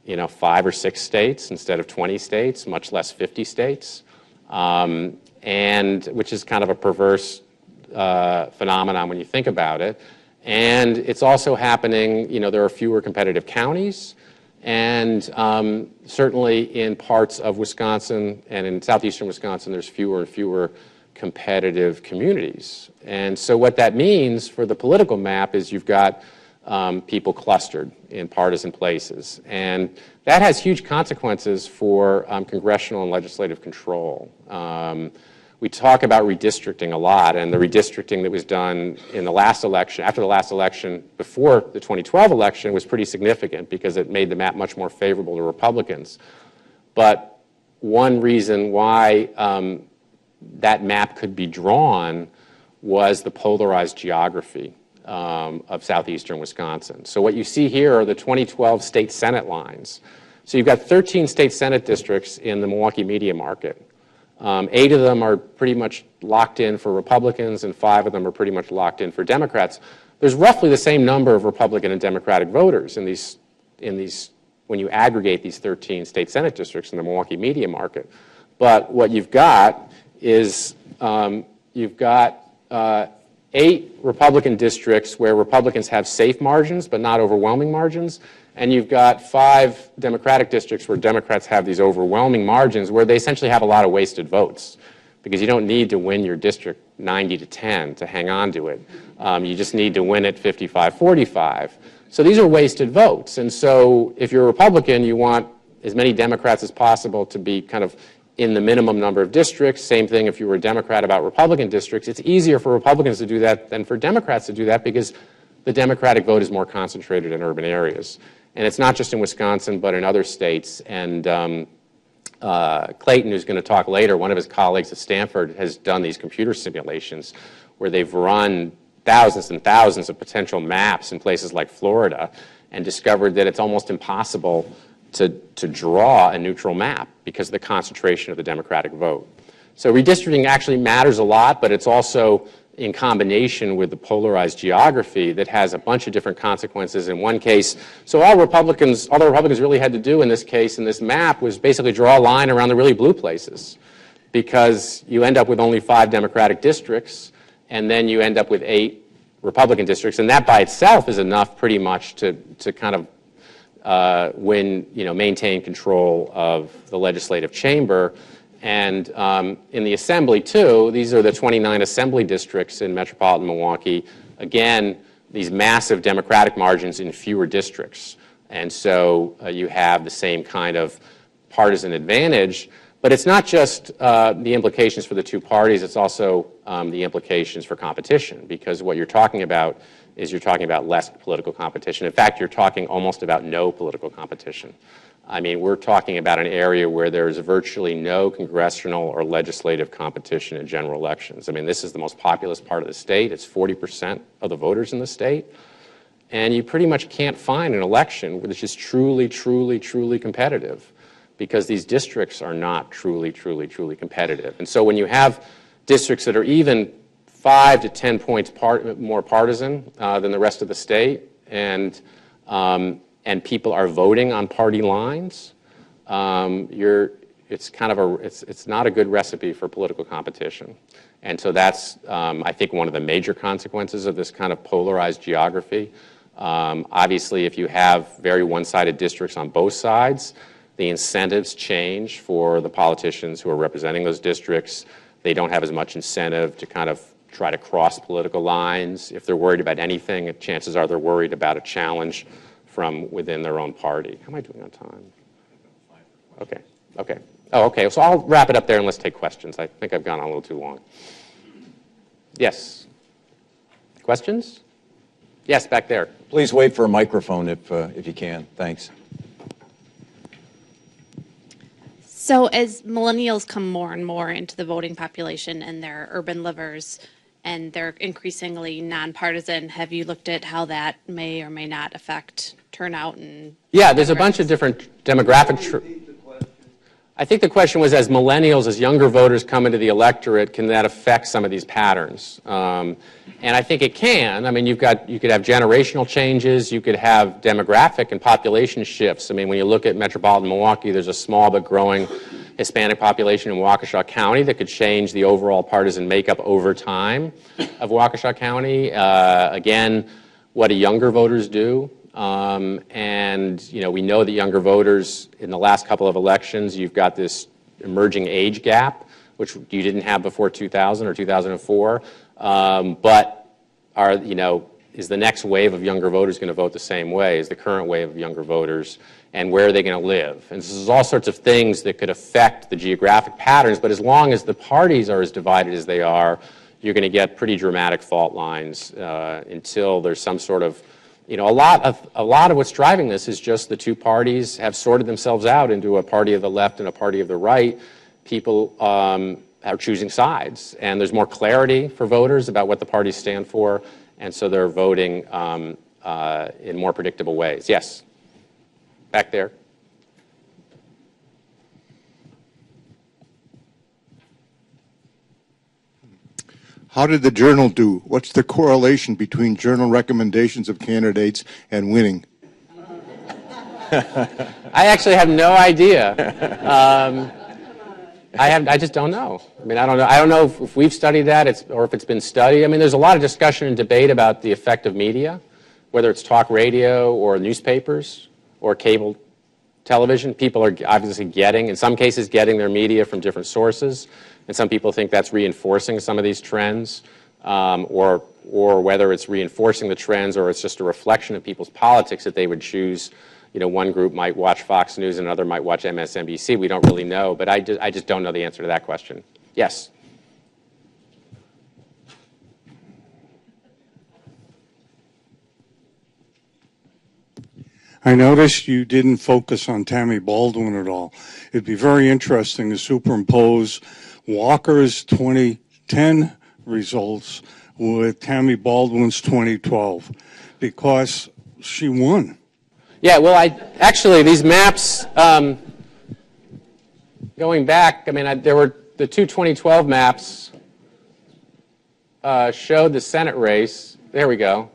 5 or 6 states instead of 20 states, much less 50 states, and which is kind of a perverse phenomenon when you think about it. And it's also happening, there are fewer competitive counties, and certainly in parts of Wisconsin and in southeastern Wisconsin, there's fewer and fewer competitive communities. And so what that means for the political map is you've got people clustered in partisan places. And that has huge consequences for congressional and legislative control. We talk about redistricting a lot, and the redistricting that was done in the last election, after the last election, before the 2012 election, was pretty significant because it made the map much more favorable to Republicans. But one reason why that map could be drawn was the polarized geography of southeastern Wisconsin. So what you see here are the 2012 state Senate lines. So you've got 13 state Senate districts in the Milwaukee media market. 8 of them are pretty much locked in for Republicans, and 5 of them are pretty much locked in for Democrats. There's roughly the same number of Republican and Democratic voters in these when you aggregate these 13 state Senate districts in the Milwaukee media market. But what you've got is you've got 8 Republican districts where Republicans have safe margins but not overwhelming margins, and you've got 5 Democratic districts where Democrats have these overwhelming margins where they essentially have a lot of wasted votes, because you don't need to win your district 90-10 to hang on to it. You just need to win it 55-45. So these are wasted votes. And so if you're a Republican, you want as many Democrats as possible to be kind of in the minimum number of districts. Same thing if you were a Democrat about Republican districts. It's easier for Republicans to do that than for Democrats to do that because the Democratic vote is more concentrated in urban areas. And it's not just in Wisconsin, but in other states. And Clayton, who's going to talk later, one of his colleagues at Stanford, has done these computer simulations where they've run thousands and thousands of potential maps in places like Florida and discovered that it's almost impossible to draw a neutral map because of the concentration of the Democratic vote. So redistricting actually matters a lot, but it's also in combination with the polarized geography that has a bunch of different consequences. In one case, so all the Republicans really had to do in this case, in this map, was basically draw a line around the really blue places, because you end up with only 5 Democratic districts, and then you end up with 8 Republican districts, and that by itself is enough pretty much to kind of maintain control of the legislative chamber. And in the assembly, too, these are the 29 assembly districts in metropolitan Milwaukee. Again, these massive Democratic margins in fewer districts. And so you have the same kind of partisan advantage. But it's not just the implications for the two parties, it's also the implications for competition, because what you're talking about is you're talking about less political competition. In fact, you're talking almost about no political competition. I mean, we're talking about an area where there's virtually no congressional or legislative competition in general elections. I mean, this is the most populous part of the state. It's 40% of the voters in the state. And you pretty much can't find an election which is truly, truly, truly competitive, because these districts are not truly, truly, truly competitive. And so when you have districts that are even 5 to 10 points more partisan than the rest of the state, and people are voting on party lines, it's not a good recipe for political competition. And so that's, I think, one of the major consequences of this kind of polarized geography. Obviously, if you have very one-sided districts on both sides, the incentives change for the politicians who are representing those districts. They don't have as much incentive to kind of try to cross political lines. If they're worried about anything, chances are they're worried about a challenge from within their own party. How am I doing on time? Okay. Okay. Oh, okay. So I'll wrap it up there and let's take questions. I think I've gone on a little too long. Yes. Questions? Yes, back there. Please wait for a microphone if you can. Thanks. So as millennials come more and more into the voting population and they're urban livers and they're increasingly nonpartisan, have you looked at how that may or may not affect turnout? And yeah, there's a bunch of different demographic. I think the question was, as millennials, as younger voters come into the electorate, can that affect some of these patterns? And I think it can. I mean, you could have generational changes. You could have demographic and population shifts. I mean, when you look at metropolitan Milwaukee, there's a small but growing Hispanic population in Waukesha County that could change the overall partisan makeup over time of Waukesha County. Again, what do younger voters do? And, you know, we know that younger voters in the last couple of elections, you've got this emerging age gap, which you didn't have before 2000 or 2004. But is the next wave of younger voters going to vote the same way as the current wave of younger voters? And where are they going to live? And this is all sorts of things that could affect the geographic patterns. But as long as the parties are as divided as they are, you're going to get pretty dramatic fault lines until there's some sort of, a lot of what's driving this is just the two parties have sorted themselves out into a party of the left and a party of the right. People are choosing sides, and there's more clarity for voters about what the parties stand for, and so they're voting in more predictable ways. Yes, back there. How did the journal do? What's the correlation between journal recommendations of candidates and winning? I actually have no idea. I just don't know. I mean, I don't know. I don't know if we've studied that or if it's been studied. I mean, there's a lot of discussion and debate about the effect of media, whether it's talk radio or newspapers or cable television. People are obviously in some cases, getting their media from different sources. And some people think that's reinforcing some of these trends, or whether it's reinforcing the trends or it's just a reflection of people's politics that they would choose. One group might watch Fox News and another might watch MSNBC. We don't really know, but I just don't know the answer to that question. Yes? I noticed you didn't focus on Tammy Baldwin at all. It'd be very interesting to superimpose Walker's 2010 results with Tammy Baldwin's 2012, because she won. Yeah, well, actually, these maps, going back, I mean, there were the two 2012 maps showed the Senate race. There we go.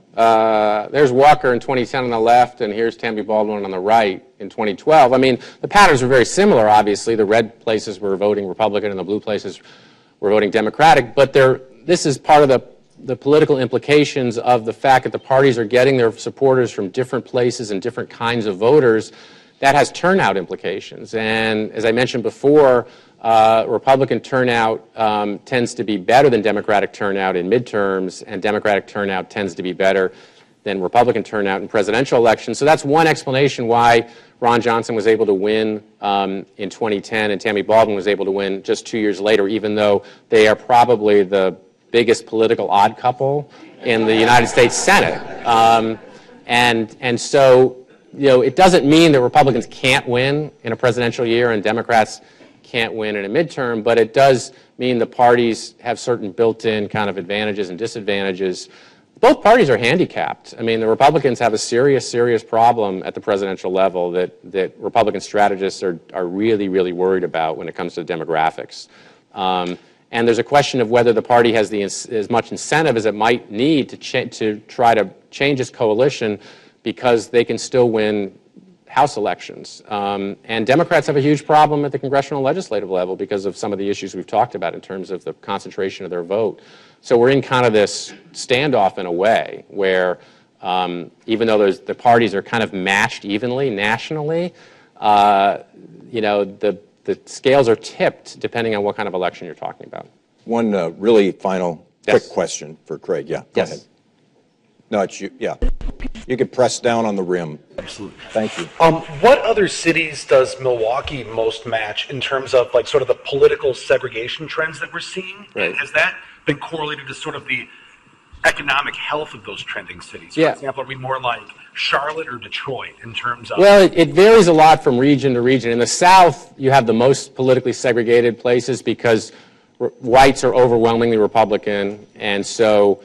There's Walker in 2010 on the left, and here's Tammy Baldwin on the right in 2012. I mean, the patterns were very similar, obviously. The red places were voting Republican, and the blue places were voting Democratic. But this is part of the political implications of the fact that the parties are getting their supporters from different places and different kinds of voters. That has turnout implications. And as I mentioned before, Republican turnout tends to be better than Democratic turnout in midterms, and Democratic turnout tends to be better than Republican turnout in presidential elections. So that's one explanation why Ron Johnson was able to win in 2010 and Tammy Baldwin was able to win just 2 years later, even though they are probably the biggest political odd couple in the United States Senate. And so, it doesn't mean that Republicans can't win in a presidential year and Democrats can't win in a midterm, but it does mean the parties have certain built-in kind of advantages and disadvantages. Both parties are handicapped. I mean, the Republicans have a serious, serious problem at the presidential level that Republican strategists are really, really worried about when it comes to demographics. And there's a question of whether the party has as much incentive as it might need to try to change its coalition, because they can still win House elections. And Democrats have a huge problem at the congressional legislative level because of some of the issues we've talked about in terms of the concentration of their vote. So we're in kind of this standoff in a way where even though the parties are kind of matched evenly nationally, the scales are tipped depending on what kind of election you're talking about. One really final quick question for Craig. Yeah, go ahead. No, it's you. Yeah. You could press down on the rim. Absolutely. Thank you. What other cities does Milwaukee most match in terms of like sort of the political segregation trends that we're seeing? Right. And has that been correlated to sort of the economic health of those trending cities? For Yeah. example, are we more like Charlotte or Detroit in terms of? Well, it varies a lot from region to region. In the South, you have the most politically segregated places because whites are overwhelmingly Republican, and so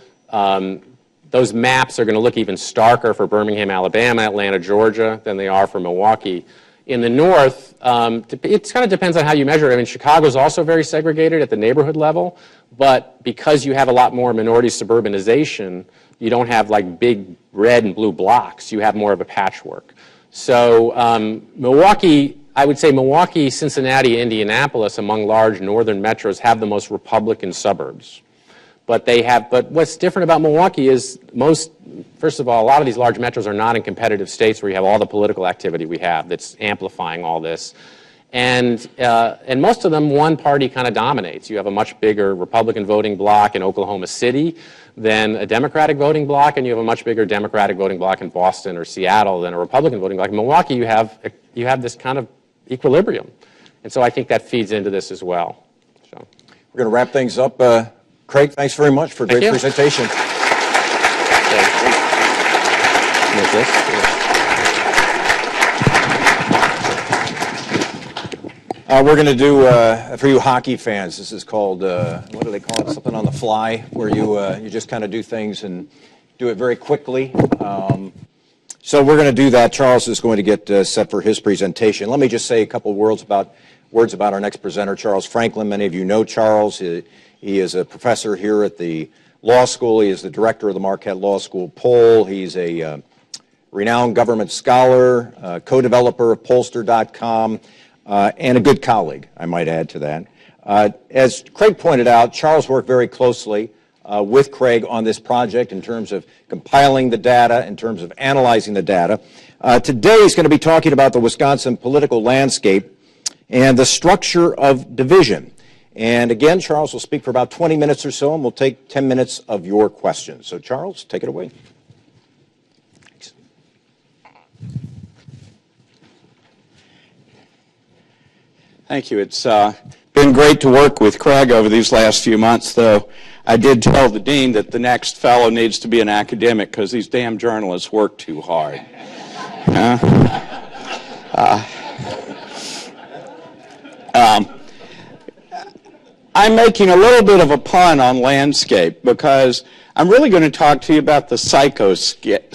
those maps are going to look even starker for Birmingham, Alabama, Atlanta, Georgia, than they are for Milwaukee. In the North, it kind of depends on how you measure it. I mean, Chicago is also very segregated at the neighborhood level, but because you have a lot more minority suburbanization, you don't have like big red and blue blocks. You have more of a patchwork. So Milwaukee, I would say Milwaukee, Cincinnati, Indianapolis, among large northern metros, have the most Republican suburbs. But what's different about Milwaukee is first of all, a lot of these large metros are not in competitive states where you have all the political activity we have that's amplifying all this. And most of them, one party kind of dominates. You have a much bigger Republican voting bloc in Oklahoma City than a Democratic voting bloc, and you have a much bigger Democratic voting bloc in Boston or Seattle than a Republican voting bloc. In Milwaukee, you have this kind of equilibrium. And so I think that feeds into this as well. So We're going to wrap things up. Craig, thanks very much for a great presentation. We're going to do, for you hockey fans, this is called, what do they call it, something on the fly, where you just kind of do things and do it very quickly. So we're going to do that. Charles is going to get set for his presentation. Let me just say a couple words about our next presenter, Charles Franklin. Many of you know Charles. He is a professor here at the law school. He is the director of the Marquette Law School poll. He's a renowned government scholar, co-developer of pollster.com, and a good colleague, I might add to that. As Craig pointed out, Charles worked very closely with Craig on this project in terms of compiling the data, in terms of analyzing the data. Today he's going to be talking about the Wisconsin political landscape and the structure of division. And again, Charles will speak for about 20 minutes or so, and we'll take 10 minutes of your questions. So Charles, take it away. Thanks. Thank you. It's been great to work with Craig over these last few months, though I did tell the dean that the next fellow needs to be an academic because these damn journalists work too hard. I'm making a little bit of a pun on landscape because I'm really going to talk to you about the psychoscape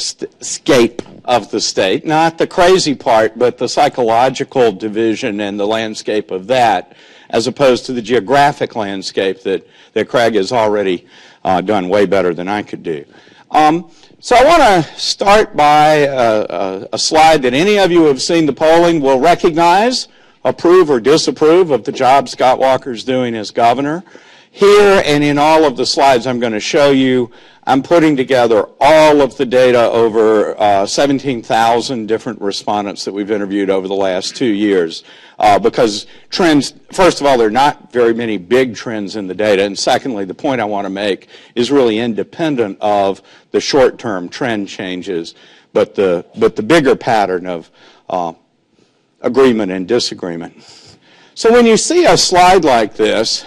of the state, not the crazy part, but the psychological division and the landscape of that, as opposed to the geographic landscape that Craig has already done way better than I could do. So I want to start by a slide that any of you who have seen the polling will recognize, approve or disapprove of the job Scott Walker's doing as governor. Here and in all of the slides I'm going to show you, I'm putting together all of the data over 17,000 different respondents that we've interviewed over the last 2 years. Because trends, first of all, there are not very many big trends in the data, and secondly, the point I want to make is really independent of the short-term trend changes, but the bigger pattern of agreement and disagreement. So when you see a slide like this,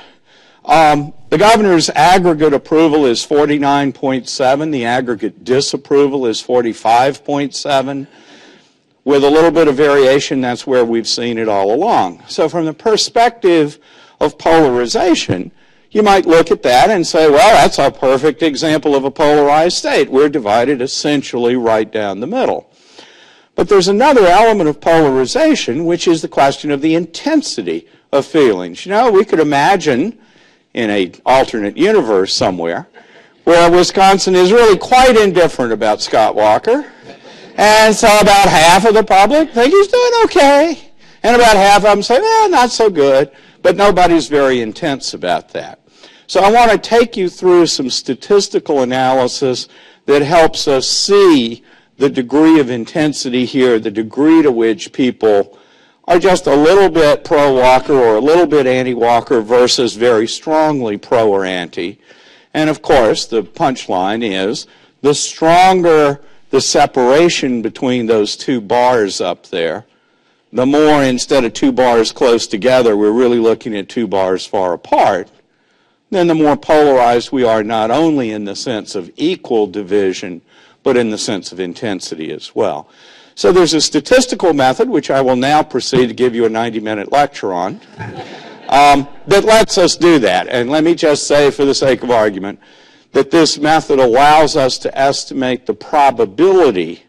the governor's aggregate approval is 49.7. The aggregate disapproval is 45.7. With a little bit of variation, that's where we've seen it all along. So from the perspective of polarization, you might look at that and say, well, that's a perfect example of a polarized state. We're divided essentially right down the middle. But there's another element of polarization, which is the question of the intensity of feelings. You know, we could imagine in an alternate universe somewhere where Wisconsin is really quite indifferent about Scott Walker. And so about half of the public think he's doing okay. And about half of them say, well, not so good. But nobody's very intense about that. So I want to take you through some statistical analysis that helps us see the degree of intensity here, the degree to which people are just a little bit pro-Walker or a little bit anti-Walker versus very strongly pro or anti. And of course, the punchline is the stronger the separation between those two bars up there, the more, instead of two bars close together, we're really looking at two bars far apart, then the more polarized we are, not only in the sense of equal division, but in the sense of intensity as well. So there's a statistical method, which I will now proceed to give you a 90-minute lecture on, that lets us do that. And let me just say, for the sake of argument, that this method allows us to estimate the probability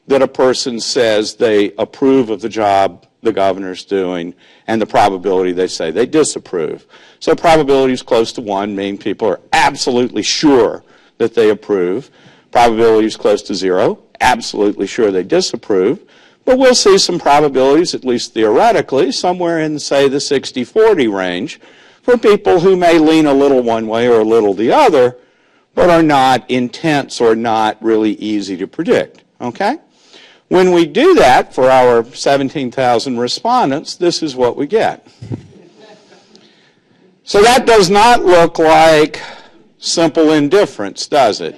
that a person says they approve of the job the governor's doing, and the probability they say they disapprove. So probabilities close to 1 mean people are absolutely sure that they approve. Probabilities close to 0, absolutely sure they disapprove. But we'll see some probabilities, at least theoretically, somewhere in, say, the 60-40 range for people who may lean a little one way or a little the other, but are not intense or not really easy to predict. Okay? When we do that for our 17,000 respondents, this is what we get. So that does not look like simple indifference, does it?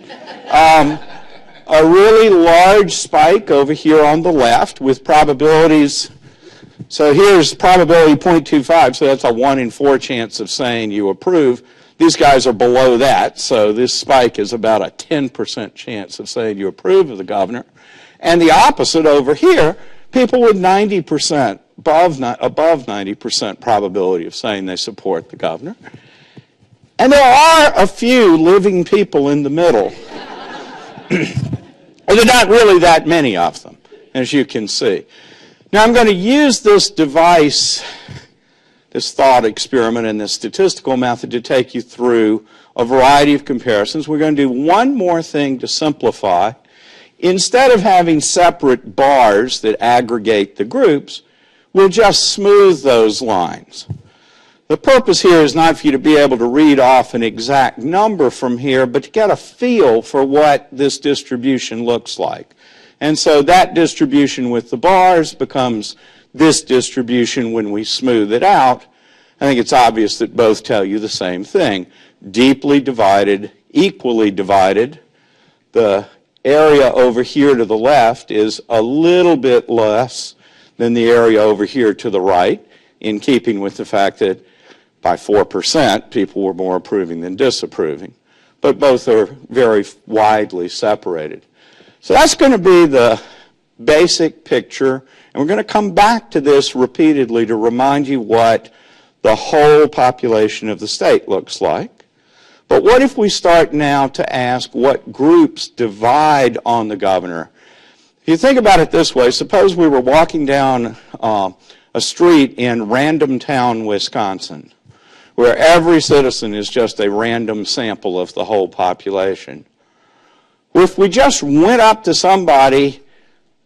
A really large spike over here on the left with probabilities. So here's probability 0.25, so that's a 1 in 4 chance of saying you approve. These guys are below that, so this spike is about a 10% chance of saying you approve of the governor. And the opposite over here, people with 90%, above 90% probability of saying they support the governor. And there are a few living people in the middle. And there are not really that many of them, as you can see. Now I'm going to use this device, this thought experiment and this statistical method to take you through a variety of comparisons. We're going to do one more thing to simplify. Instead of having separate bars that aggregate the groups, we'll just smooth those lines. The purpose here is not for you to be able to read off an exact number from here, but to get a feel for what this distribution looks like. And so that distribution with the bars becomes this distribution when we smooth it out. I think it's obvious that both tell you the same thing. Deeply divided, equally divided. The area over here to the left is a little bit less than the area over here to the right, in keeping with the fact that by 4% people were more approving than disapproving. But both are very widely separated. So that's going to be the basic picture, and we're going to come back to this repeatedly to remind you what the whole population of the state looks like. But what if we start now to ask what groups divide on the governor? If you think about it this way, suppose we were walking down a street in Random Town, Wisconsin, where every citizen is just a random sample of the whole population. If we just went up to somebody,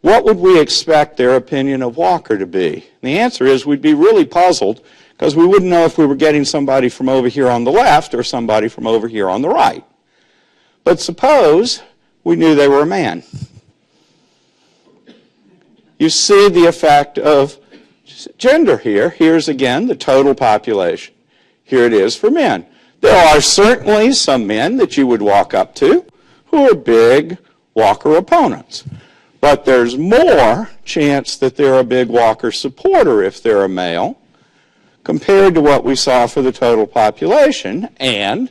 what would we expect their opinion of Walker to be? And the answer is we'd be really puzzled, because we wouldn't know if we were getting somebody from over here on the left or somebody from over here on the right. But suppose we knew they were a man. You see the effect of gender here. Here's again the total population. Here it is for men. There are certainly some men that you would walk up to who are big Walker opponents. But there's more chance that they're a big Walker supporter if they're a male, compared to what we saw for the total population. And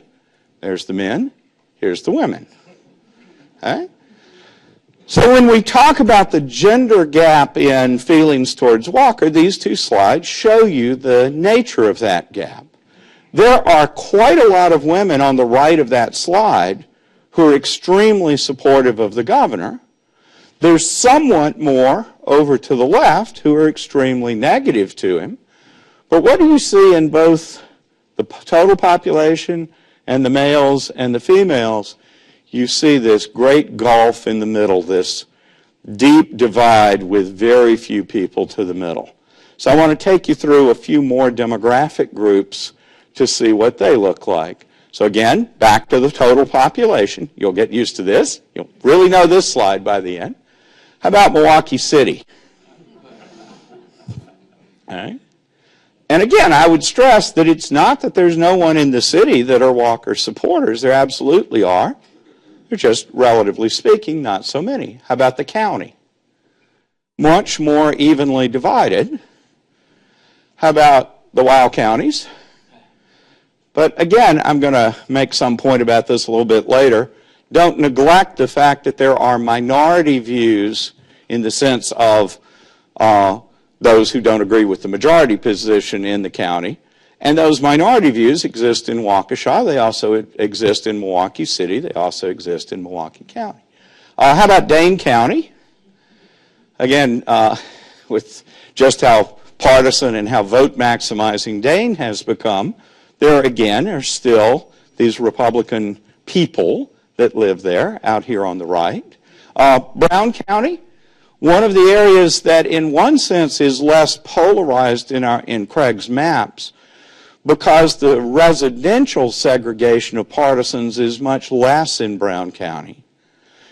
there's the men, here's the women. Okay? So when we talk about the gender gap in feelings towards Walker, these two slides show you the nature of that gap. There are quite a lot of women on the right of that slide who are extremely supportive of the governor. There's somewhat more over to the left who are extremely negative to him. But what do you see in both the total population and the males and the females? You see this great gulf in the middle, this deep divide with very few people to the middle. So I want to take you through a few more demographic groups to see what they look like. So again, back to the total population. You'll get used to this. You'll really know this slide by the end. How about Milwaukee City? All right. And again, I would stress that it's not that there's no one in the city that are Walker supporters. There absolutely are. They're just, relatively speaking, not so many. How about the county? Much more evenly divided. How about the wild counties? But again, I'm going to make some point about this a little bit later. Don't neglect the fact that there are minority views in the sense of those who don't agree with the majority position in the county. And those minority views exist in Waukesha. They also exist in Milwaukee City. They also exist in Milwaukee County. How about Dane County? Again, with just how partisan and how vote maximizing Dane has become, there again are still these Republican people that live there out here on the right. Brown County, one of the areas that in one sense is less polarized in Craig's maps because the residential segregation of partisans is much less in Brown County.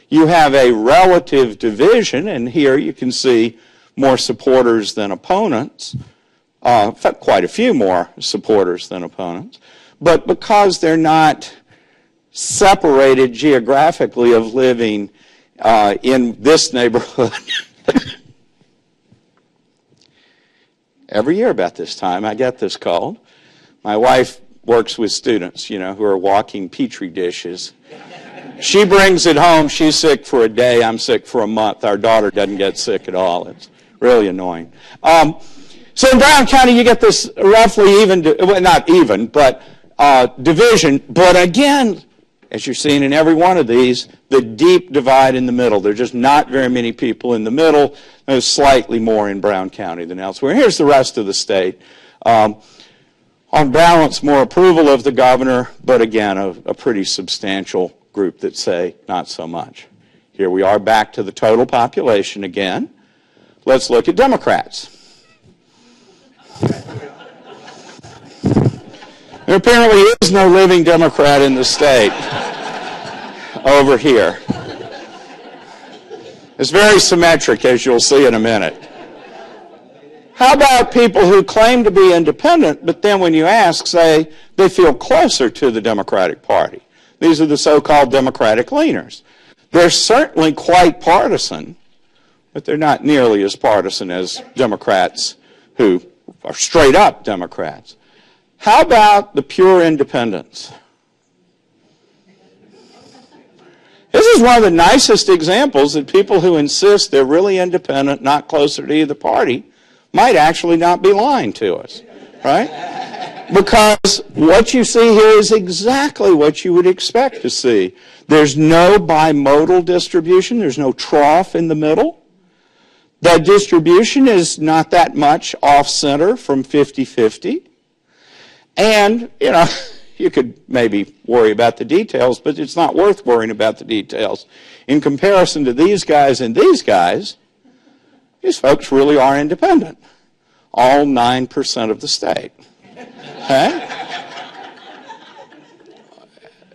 You have a relative division, and here you can see more supporters than opponents, quite a few more supporters than opponents, but because they're not separated geographically of living in this neighborhood. Every year about this time, I get this called. My wife works with students, who are walking petri dishes. She brings it home. She's sick for a day. I'm sick for a month. Our daughter doesn't get sick at all. It's really annoying. So in Brown County, you get this roughly even, well, not even, but division. But again, as you're seeing in every one of these, the deep divide in the middle. There are just not very many people in the middle. There's slightly more in Brown County than elsewhere. Here's the rest of the state. On balance, more approval of the governor, but again, a pretty substantial group that say not so much. Here we are back to the total population again. Let's look at Democrats. There apparently is no living Democrat in the state over here. It's very symmetric, as you'll see in a minute. How about people who claim to be independent, but then when you ask, say they feel closer to the Democratic Party? These are the so-called Democratic leaners. They're certainly quite partisan, but they're not nearly as partisan as Democrats who are straight-up Democrats. How about the pure independents? This is one of the nicest examples that people who insist they're really independent, not closer to either party, might actually not be lying to us, right? Because what you see here is exactly what you would expect to see. There's no bimodal distribution. There's no trough in the middle. The distribution is not that much off-center from 50-50. And, you could maybe worry about the details, but it's not worth worrying about the details. In comparison to these guys and these guys, these folks really are independent. All 9% of the state. Okay?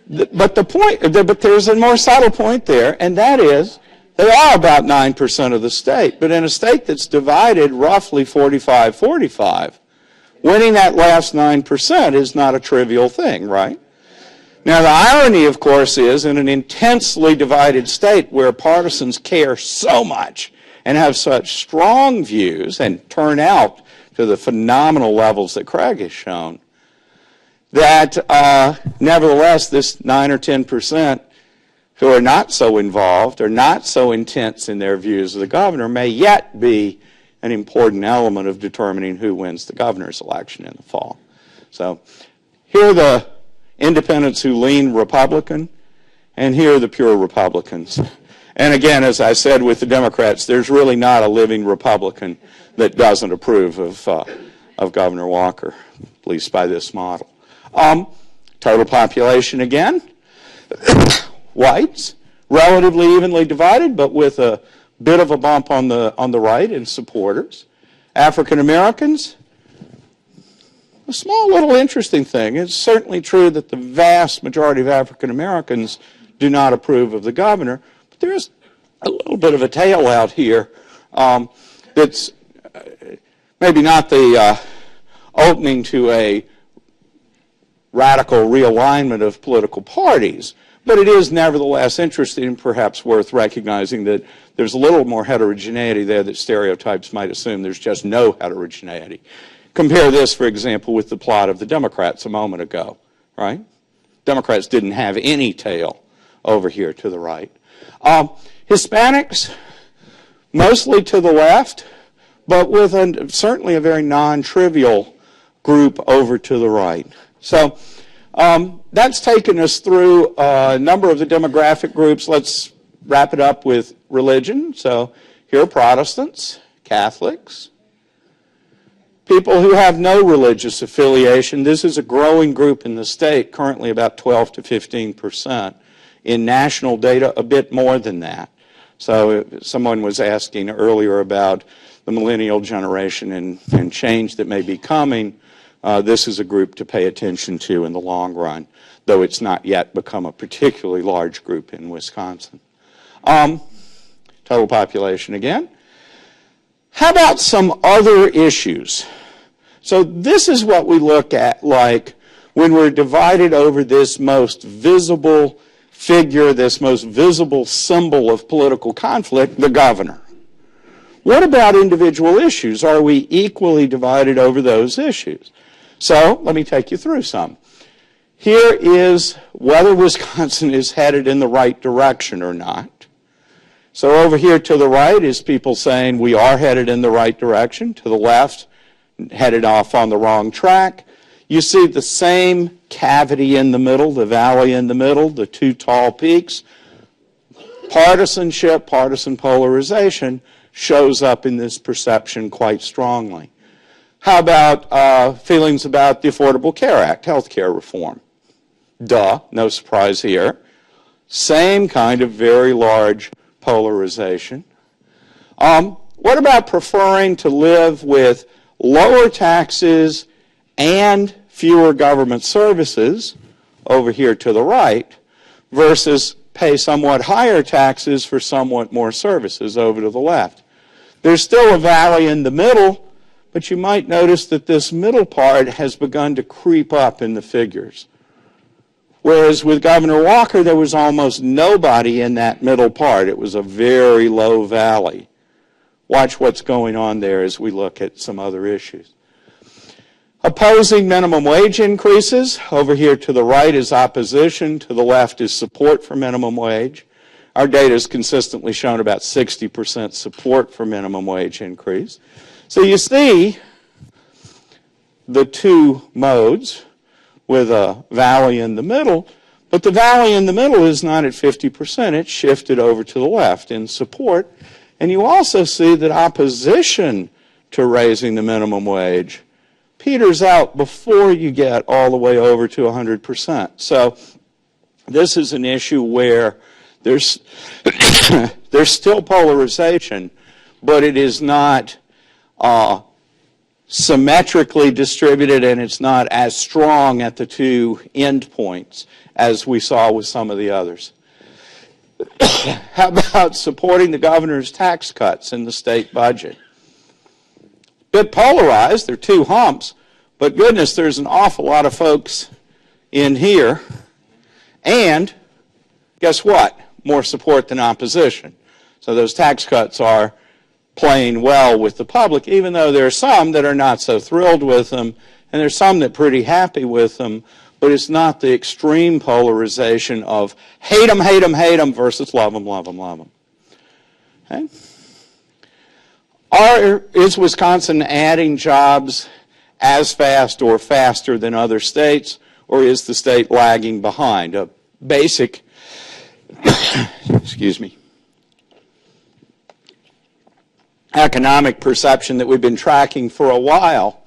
But there's a more subtle point there, and that is they are about 9% of the state. But in a state that's divided roughly 45-45, winning that last 9% is not a trivial thing, right? Now, the irony, of course, is in an intensely divided state where partisans care so much and have such strong views and turn out to the phenomenal levels that Craig has shown, that nevertheless this 9 or 10% who are not so involved or not so intense in their views of the governor may yet be an important element of determining who wins the governor's election in the fall. So here are the independents who lean Republican, and here are the pure Republicans. And again, as I said with the Democrats, there's really not a living Republican that doesn't approve of Governor Walker, at least by this model. Total population again, whites, relatively evenly divided, but with a bit of a bump on the right in supporters. African Americans, a small little interesting thing. It's certainly true that the vast majority of African Americans do not approve of the governor, but there's a little bit of a tail out here that's maybe not the opening to a radical realignment of political parties. But it is nevertheless interesting and perhaps worth recognizing that there's a little more heterogeneity there that stereotypes might assume. There's just no heterogeneity. Compare this, for example, with the plot of the Democrats a moment ago, right? Democrats didn't have any tail over here to the right. Hispanics, mostly to the left, but with certainly a very non-trivial group over to the right. So that's taken us through a number of the demographic groups. Let's wrap it up with religion. So here are Protestants, Catholics, people who have no religious affiliation. This is a growing group in the state, currently about 12 to 15%. In national data, a bit more than that. So someone was asking earlier about the millennial generation and change that may be coming. This is a group to pay attention to in the long run, though it's not yet become a particularly large group in Wisconsin. Total population again. How about some other issues? So this is what we look at like when we're divided over this most visible figure, this most visible symbol of political conflict, the governor. What about individual issues? Are we equally divided over those issues? So let me take you through some. Here is whether Wisconsin is headed in the right direction or not. So over here to the right is people saying we are headed in the right direction. To the left, headed off on the wrong track. You see the same cavity in the middle, the valley in the middle, the two tall peaks. Partisanship, partisan polarization shows up in this perception quite strongly. How about feelings about the Affordable Care Act, health care reform? Duh, no surprise here. Same kind of very large polarization. What about preferring to live with lower taxes and fewer government services over here to the right versus pay somewhat higher taxes for somewhat more services over to the left? There's still a valley in the middle, but you might notice that this middle part has begun to creep up in the figures. Whereas with Governor Walker, there was almost nobody in that middle part. It was a very low valley. Watch what's going on there as we look at some other issues. Opposing minimum wage increases. Over here to the right is opposition. To the left is support for minimum wage. Our data has consistently shown about 60% support for minimum wage increase. So you see the two modes with a valley in the middle, but the valley in the middle is not at 50%. It's shifted over to the left in support. And you also see that opposition to raising the minimum wage peters out before you get all the way over to 100%. So this is an issue where there's still polarization, but it is not symmetrically distributed, and it's not as strong at the two end points as we saw with some of the others. How about supporting the governor's tax cuts in the state budget? Bit polarized, there are two humps, but goodness, there's an awful lot of folks in here, and guess what? More support than opposition. So those tax cuts are playing well with the public, even though there are some that are not so thrilled with them, and there's some that are pretty happy with them, but it's not the extreme polarization of hate them, hate them, hate them versus love them, love them, love them. Okay? Is Wisconsin adding jobs as fast or faster than other states, or is the state lagging behind? A basic, excuse me, economic perception that we've been tracking for a while.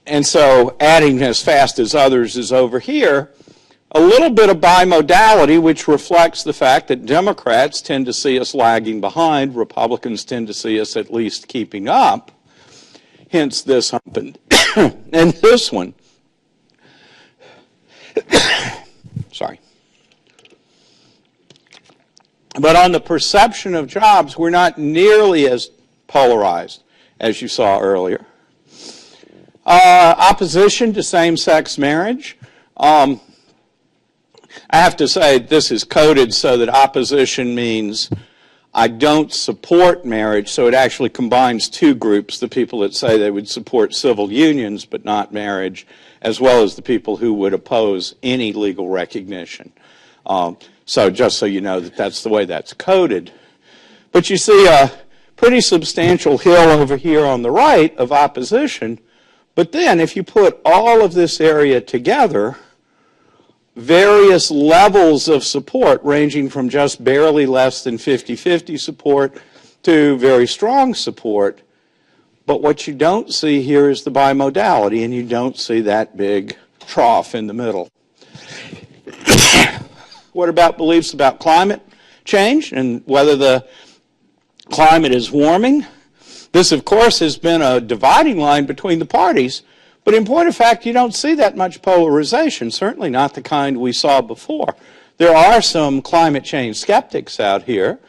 And so adding as fast as others is over here. A little bit of bimodality, which reflects the fact that Democrats tend to see us lagging behind, Republicans tend to see us at least keeping up, hence this hump and this one. Sorry. But on the perception of jobs, we're not nearly as polarized as you saw earlier. Opposition to same-sex marriage. I have to say this is coded so that opposition means I don't support marriage, so it actually combines two groups, the people that say they would support civil unions but not marriage, as well as the people who would oppose any legal recognition. So just so you know that that's the way that's coded. But you see a pretty substantial hill over here on the right of opposition, but then if you put all of this area together, various levels of support ranging from just barely less than 50-50 support to very strong support. But what you don't see here is the bimodality, and you don't see that big trough in the middle. What about beliefs about climate change and whether the climate is warming? This, of course, has been a dividing line between the parties, but in point of fact, you don't see that much polarization, certainly not the kind we saw before. There are some climate change skeptics out here,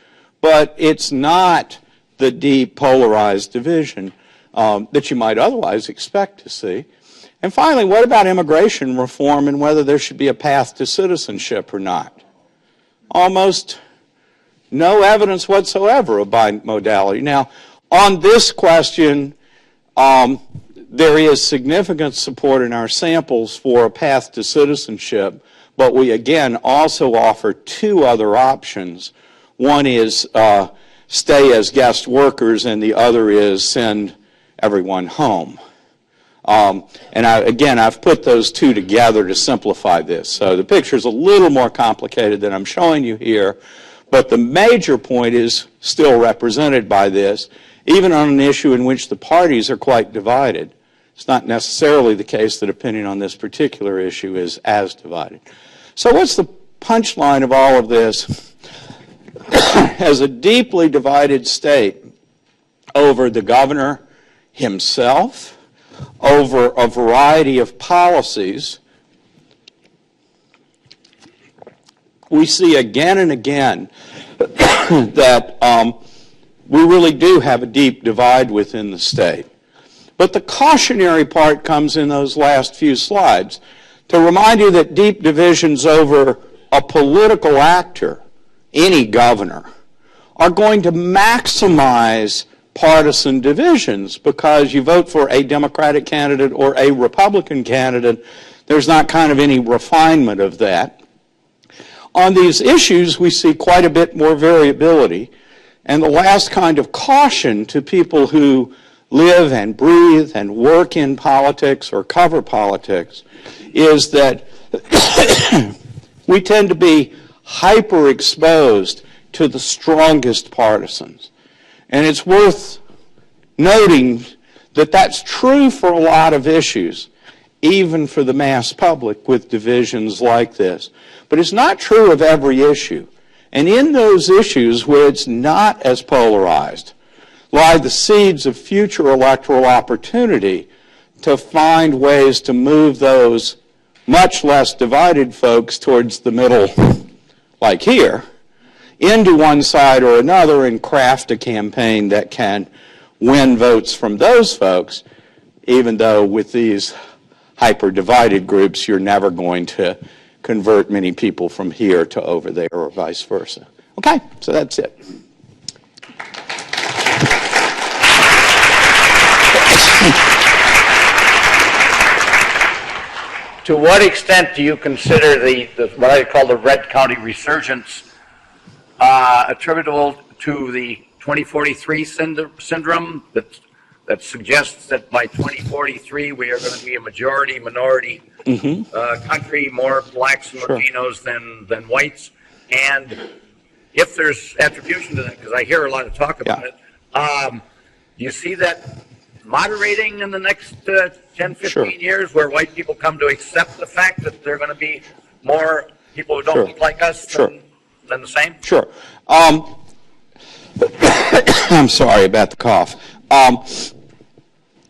but it's not the deep polarized division that you might otherwise expect to see. And finally, what about immigration reform and whether there should be a path to citizenship or not? Almost no evidence whatsoever of bimodality. Now, on this question, there is significant support in our samples for a path to citizenship, but we again also offer two other options. One is stay as guest workers, and the other is send everyone home. And I've put those two together to simplify this. So the picture's a little more complicated than I'm showing you here, but the major point is still represented by this, even on an issue in which the parties are quite divided. It's not necessarily the case that opinion on this particular issue is as divided. So what's the punchline of all of this? As a deeply divided state over the governor himself, over a variety of policies, we see again and again that we really do have a deep divide within the state. But the cautionary part comes in those last few slides to remind you that deep divisions over a political actor, any governor, are going to maximize partisan divisions because you vote for a Democratic candidate or a Republican candidate. There's not kind of any refinement of that. On these issues, we see quite a bit more variability. And the last kind of caution to people who live and breathe and work in politics or cover politics is that we tend to be hyper-exposed to the strongest partisans. And it's worth noting that that's true for a lot of issues, even for the mass public with divisions like this. But it's not true of every issue. And in those issues where it's not as polarized lie the seeds of future electoral opportunity to find ways to move those much less divided folks towards the middle, like here, into one side or another and craft a campaign that can win votes from those folks, even though with these hyper-divided groups, you're never going to convert many people from here to over there or vice versa. Okay, so that's it. To what extent do you consider the what I call the Red County resurgence attributable to the 2043 syndrome that suggests that by 2043 we are going to be a majority-minority country, more blacks and Latinos than whites? And if there's attribution to that, because I hear a lot of talk about it, do you see that moderating in the next 10, 15 years, where white people come to accept the fact that there are going to be more people who don't look like us than the same? Sure. I'm sorry about the cough.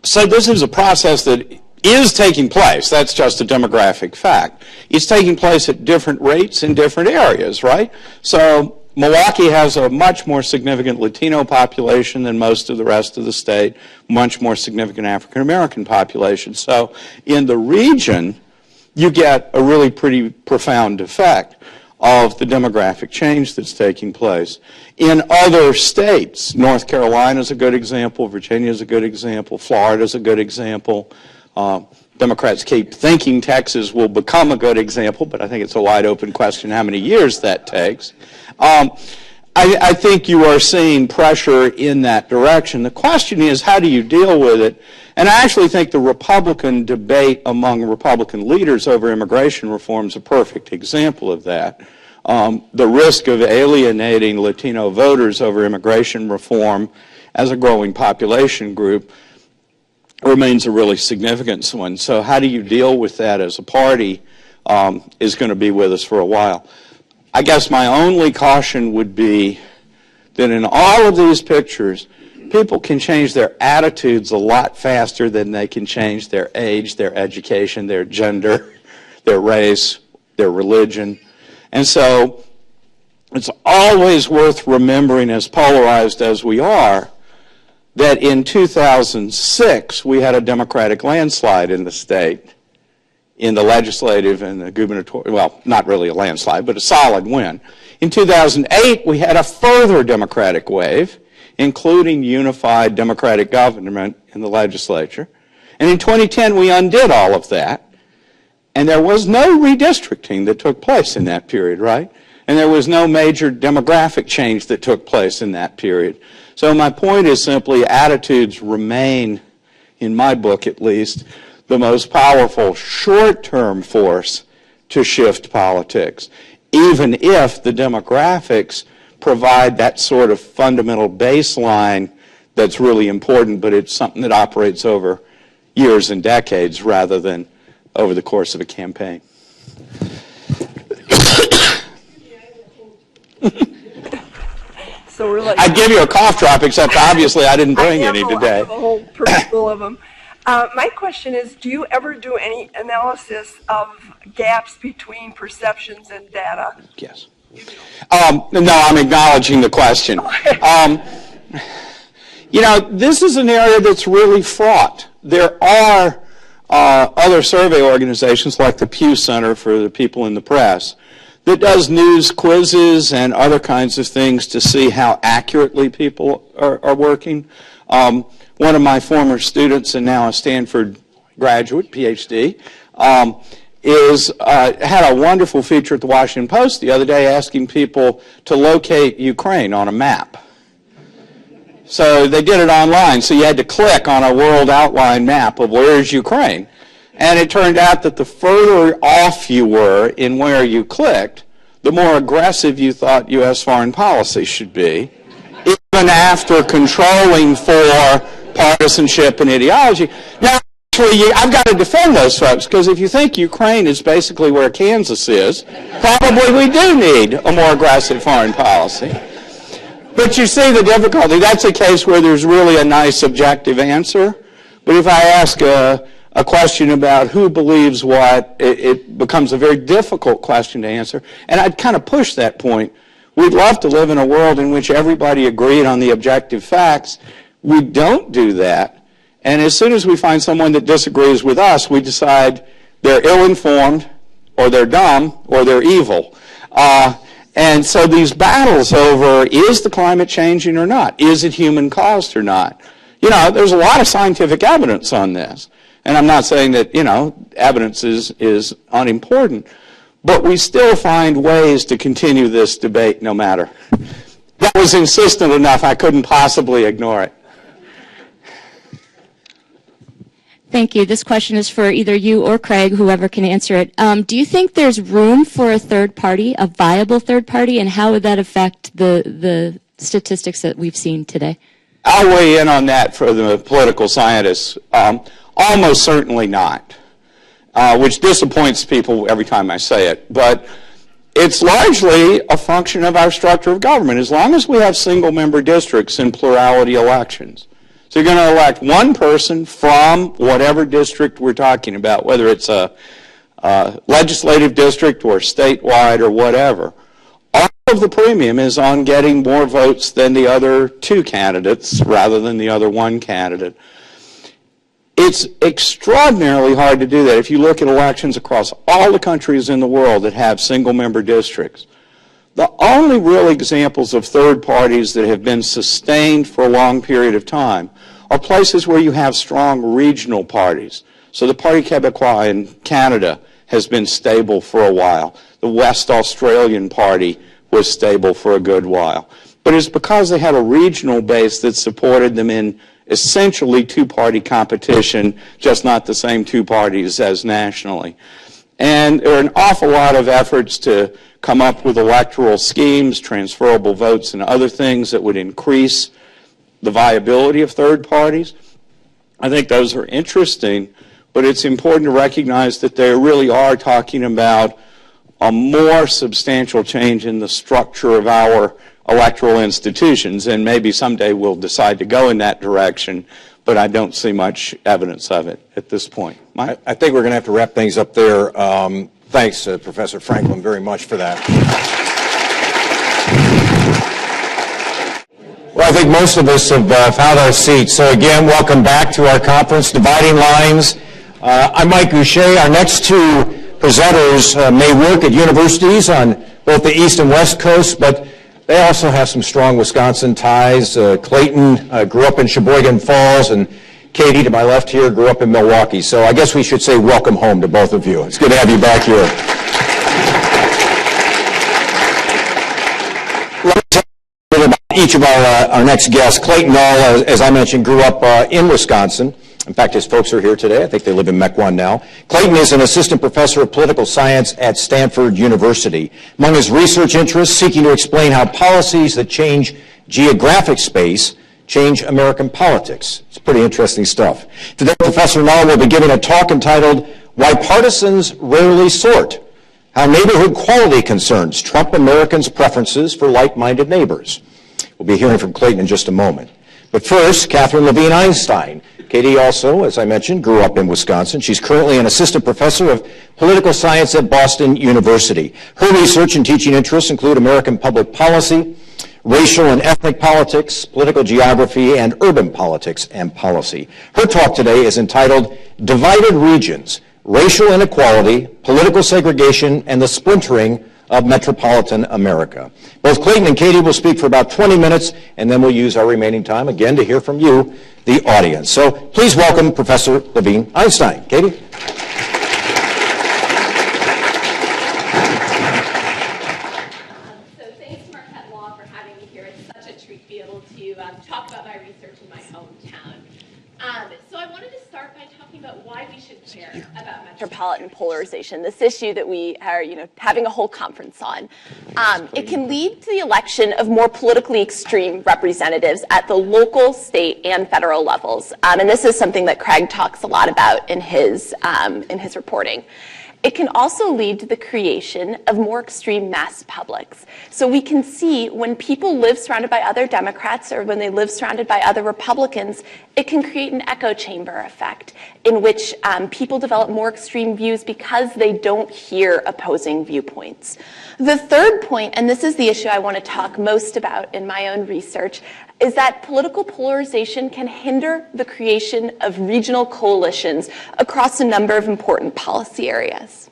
So this is a process that is taking place. That's just a demographic fact. It's taking place at different rates in different areas, right? So Milwaukee has a much more significant Latino population than most of the rest of the state, much more significant African American population. So in the region, you get a really pretty profound effect of the demographic change that's taking place. In other states, North Carolina is a good example, Virginia is a good example, Florida is a good example. Democrats keep thinking Texas will become a good example, but I think it's a wide open question how many years that takes. I think you are seeing pressure in that direction. The question is, how do you deal with it? And I actually think the Republican debate among Republican leaders over immigration reform is a perfect example of that. The risk of alienating Latino voters over immigration reform as a growing population group remains a really significant one. So how do you deal with that as a party is going to be with us for a while. I guess my only caution would be that in all of these pictures, people can change their attitudes a lot faster than they can change their age, their education, their gender, their race, their religion. And so it's always worth remembering, as polarized as we are, that in 2006 we had a Democratic landslide in the state, in the legislative and the gubernatorial, well, not really a landslide, but a solid win. In 2008, we had a further Democratic wave, including unified Democratic government in the legislature. And in 2010, we undid all of that. And there was no redistricting that took place in that period, right? And there was no major demographic change that took place in that period. So my point is simply attitudes remain, in my book at least, the most powerful short-term force to shift politics, even if the demographics provide that sort of fundamental baseline that's really important, but it's something that operates over years and decades rather than over the course of a campaign. So we're like, I'd give you a cough drop, except obviously I didn't bring any today. I have a whole purse full of them. My question is, do you ever do any analysis of gaps between perceptions and data? Yes. No, I'm acknowledging the question. You know, this is an area that's really fraught. There are other survey organizations like the Pew Center for the People in the Press that does news quizzes and other kinds of things to see how accurately people are working. One of my former students and now a Stanford graduate, PhD, had a wonderful feature at the Washington Post the other day asking people to locate Ukraine on a map. So they did it online, so you had to click on a world outline map of where is Ukraine. And it turned out that the further off you were in where you clicked, the more aggressive you thought U.S. foreign policy should be, even after controlling for partisanship and ideology. Now, actually, I've got to defend those folks, because if you think Ukraine is basically where Kansas is, probably we do need a more aggressive foreign policy. But you see the difficulty. That's a case where there's really a nice objective answer. But if I ask a question about who believes what, it becomes a very difficult question to answer. And I'd kind of push that point. We'd love to live in a world in which everybody agreed on the objective facts. We don't do that. And as soon as we find someone that disagrees with us, we decide they're ill-informed, or they're dumb, or they're evil. And so these battles over, is the climate changing or not? Is it human-caused or not? You know, there's a lot of scientific evidence on this. And I'm not saying that, you know, evidence is unimportant. But we still find ways to continue this debate no matter. That was insistent enough, I couldn't possibly ignore it. Thank you. This question is for either you or Craig, whoever can answer it. Do you think there's room for a third party, a viable third party, and how would that affect the statistics that we've seen today? I'll weigh in on that for the political scientists. Almost certainly not, which disappoints people every time I say it. But it's largely a function of our structure of government, as long as we have single-member districts in plurality elections. So you're going to elect one person from whatever district we're talking about, whether it's a legislative district or statewide or whatever. Our of the premium is on getting more votes than the other two candidates rather than the other one candidate. It's extraordinarily hard to do that if you look at elections across all the countries in the world that have single-member districts. The only real examples of third parties that have been sustained for a long period of time are places where you have strong regional parties. So the Parti Québécois in Canada has been stable for a while. The West Australian Party was stable for a good while. But it's because they had a regional base that supported them in essentially two-party competition, just not the same two parties as nationally. And there are an awful lot of efforts to come up with electoral schemes, transferable votes, and other things that would increase the viability of third parties. I think those are interesting, but it's important to recognize that they really are talking about a more substantial change in the structure of our electoral institutions, and maybe someday we'll decide to go in that direction, but I don't see much evidence of it at this point. Mike? I think we're going to have to wrap things up there. Thanks, Professor Franklin, very much for that. Well, I think most of us have found our seats. So again, welcome back to our conference, Dividing Lines. I'm Mike Goucher. Our next two presenters may work at universities on both the East and West Coast, but they also have some strong Wisconsin ties. Clayton grew up in Sheboygan Falls, and Katie, to my left here, grew up in Milwaukee. So I guess we should say welcome home to both of you. It's good to have you back here. Let me tell you about each of our next guests. Clayton Nall, as I mentioned, grew up in Wisconsin. In fact, his folks are here today. I think they live in Mequon now. Clayton is an assistant professor of political science at Stanford University. Among his research interests, seeking to explain how policies that change geographic space change American politics. It's pretty interesting stuff. Today, Professor Nall will be giving a talk entitled, Why Partisans Rarely Sort, How Neighborhood Quality Concerns Trump Americans' Preferences for Like-Minded Neighbors. We'll be hearing from Clayton in just a moment. But first, Catherine Levine Einstein. Katie also, as I mentioned, grew up in Wisconsin. She's currently an assistant professor of political science at Boston University. Her research and teaching interests include American public policy, racial and ethnic politics, political geography, and urban politics and policy. Her talk today is entitled Divided Regions, Racial Inequality, Political Segregation, and the Splintering of Metropolitan America. Both Clayton and Katie will speak for about 20 minutes, and then we'll use our remaining time again to hear from you, the audience. So please welcome Professor Levine Einstein. Katie? So thanks to Marquette Law for having me here. It's such a treat to be able to talk about my research in my hometown. So I wanted to start by talking about why we should care about metropolitan polarization, this issue that we are, having a whole conference on. It can lead to the election of more politically extreme representatives at the local, state, and federal levels. And this is something that Craig talks a lot about in his reporting. It can also lead to the creation of more extreme mass publics. So we can see when people live surrounded by other Democrats or when they live surrounded by other Republicans, it can create an echo chamber effect in which people develop more extreme views because they don't hear opposing viewpoints. The third point, and this is the issue I want to talk most about in my own research, is that political polarization can hinder the creation of regional coalitions across a number of important policy areas.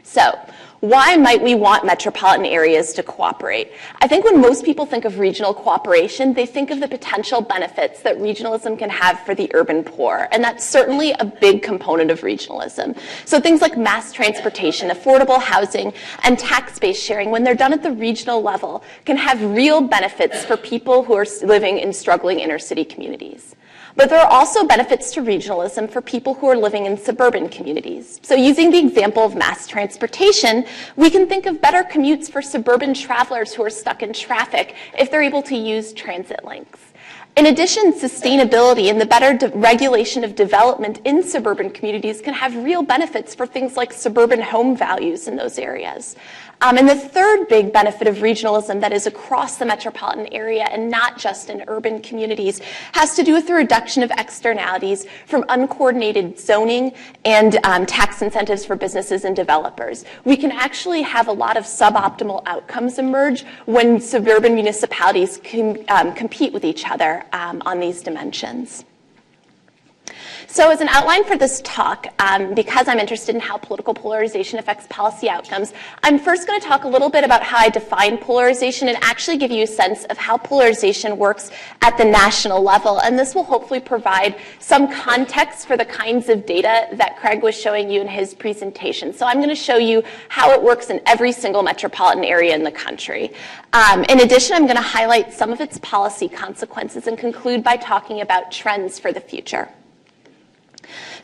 So, why might we want metropolitan areas to cooperate? I think when most people think of regional cooperation, they think of the potential benefits that regionalism can have for the urban poor, and that's certainly a big component of regionalism. So things like mass transportation, affordable housing, and tax-based sharing, when they're done at the regional level, can have real benefits for people who are living in struggling inner-city communities. But there are also benefits to regionalism for people who are living in suburban communities. So using the example of mass transportation, we can think of better commutes for suburban travelers who are stuck in traffic if they're able to use transit links. In addition, sustainability and the better regulation of development in suburban communities can have real benefits for things like suburban home values in those areas. And the third big benefit of regionalism that is across the metropolitan area and not just in urban communities has to do with the reduction of externalities from uncoordinated zoning and tax incentives for businesses and developers. We can actually have a lot of suboptimal outcomes emerge when suburban municipalities can compete with each other on these dimensions. So as an outline for this talk, because I'm interested in how political polarization affects policy outcomes, I'm first going to talk a little bit about how I define polarization and actually give you a sense of how polarization works at the national level. And this will hopefully provide some context for the kinds of data that Craig was showing you in his presentation. So I'm going to show you how it works in every single metropolitan area in the country. In addition, I'm going to highlight some of its policy consequences and conclude by talking about trends for the future.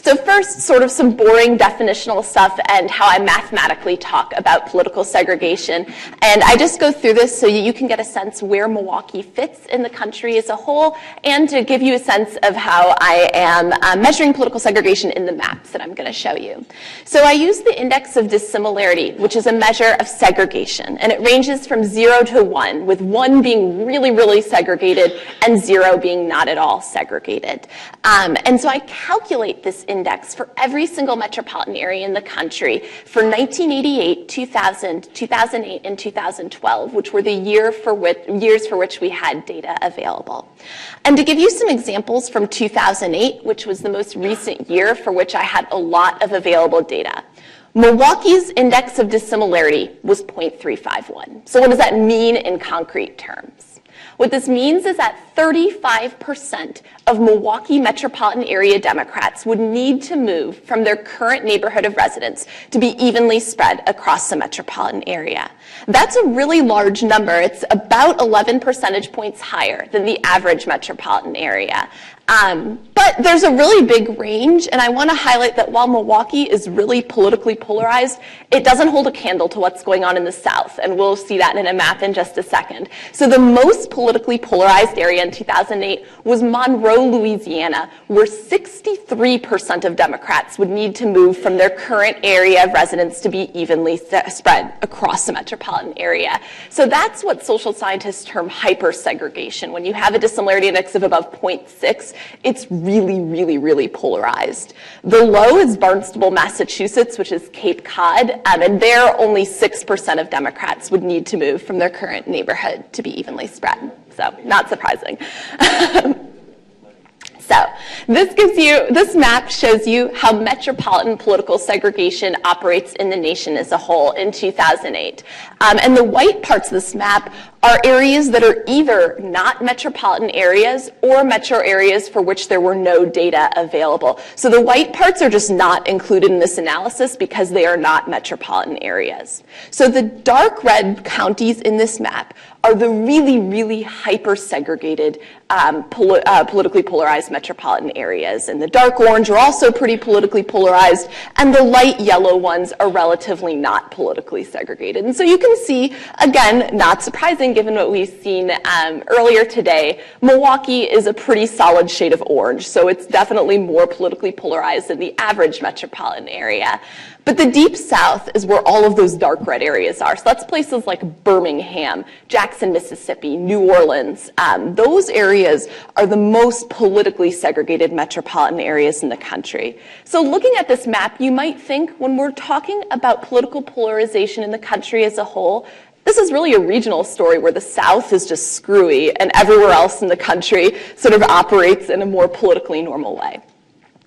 So first, sort of some boring definitional stuff and how I mathematically talk about political segregation. And I just go through this so you can get a sense where Milwaukee fits in the country as a whole and to give you a sense of how I am measuring political segregation in the maps that I'm going to show you. So I use the index of dissimilarity, which is a measure of segregation. And it ranges from 0 to 1, with 1 being really, really segregated and 0 being not at all segregated. And so I calculate this index for every single metropolitan area in the country for 1988, 2000, 2008, and 2012, which were the years for which we had data available. And to give you some examples from 2008, which was the most recent year for which I had a lot of available data, Milwaukee's index of dissimilarity was 0.351. So what does that mean in concrete terms? What this means is that 35% of Milwaukee metropolitan area Democrats would need to move from their current neighborhood of residence to be evenly spread across the metropolitan area. That's a really large number. It's about 11 percentage points higher than the average metropolitan area. But there's a really big range, and I want to highlight that while Milwaukee is really politically polarized, it doesn't hold a candle to what's going on in the South, and we'll see that in a map in just a second. So the most politically polarized area in 2008 was Monroe, Louisiana, where 63% of Democrats would need to move from their current area of residence to be evenly spread across the metropolitan area. So that's what social scientists term hypersegregation. When you have a dissimilarity index of above 0.6, it's really, really, really polarized. The low is Barnstable, Massachusetts, which is Cape Cod, and there only 6% of Democrats would need to move from their current neighborhood to be evenly spread. So not surprising. So this map shows you how metropolitan political segregation operates in the nation as a whole in 2008. And the white parts of this map are areas that are either not metropolitan areas or metro areas for which there were no data available. So the white parts are just not included in this analysis because they are not metropolitan areas. So the dark red counties in this map are the really, really hyper-segregated, politically polarized metropolitan areas. And the dark orange are also pretty politically polarized, and the light yellow ones are relatively not politically segregated. And so you can see, again, not surprising given what we've seen earlier today, Milwaukee is a pretty solid shade of orange, so it's definitely more politically polarized than the average metropolitan area. But the Deep South is where all of those dark red areas are. So that's places like Birmingham, Jackson, Mississippi, New Orleans. Those areas are the most politically segregated metropolitan areas in the country. So looking at this map, you might think when we're talking about political polarization in the country as a whole, this is really a regional story where the South is just screwy and everywhere else in the country sort of operates in a more politically normal way.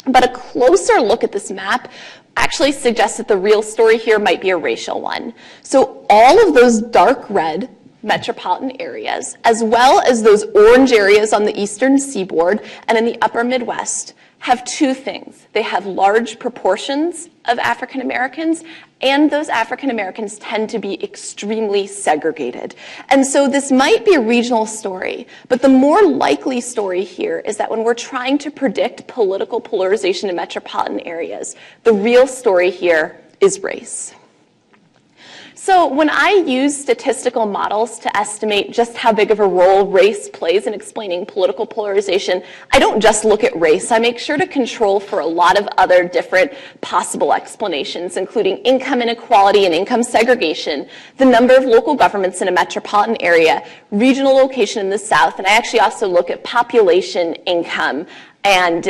But a closer look at this map actually suggests that the real story here might be a racial one. So all of those dark red metropolitan areas, as well as those orange areas on the eastern seaboard and in the upper Midwest, have two things. They have large proportions of African Americans, and those African Americans tend to be extremely segregated. And so this might be a regional story, but the more likely story here is that when we're trying to predict political polarization in metropolitan areas, the real story here is race. So when I use statistical models to estimate just how big of a role race plays in explaining political polarization, I don't just look at race. I make sure to control for a lot of other different possible explanations, including income inequality and income segregation, the number of local governments in a metropolitan area, regional location in the South, and I actually also look at population, income, and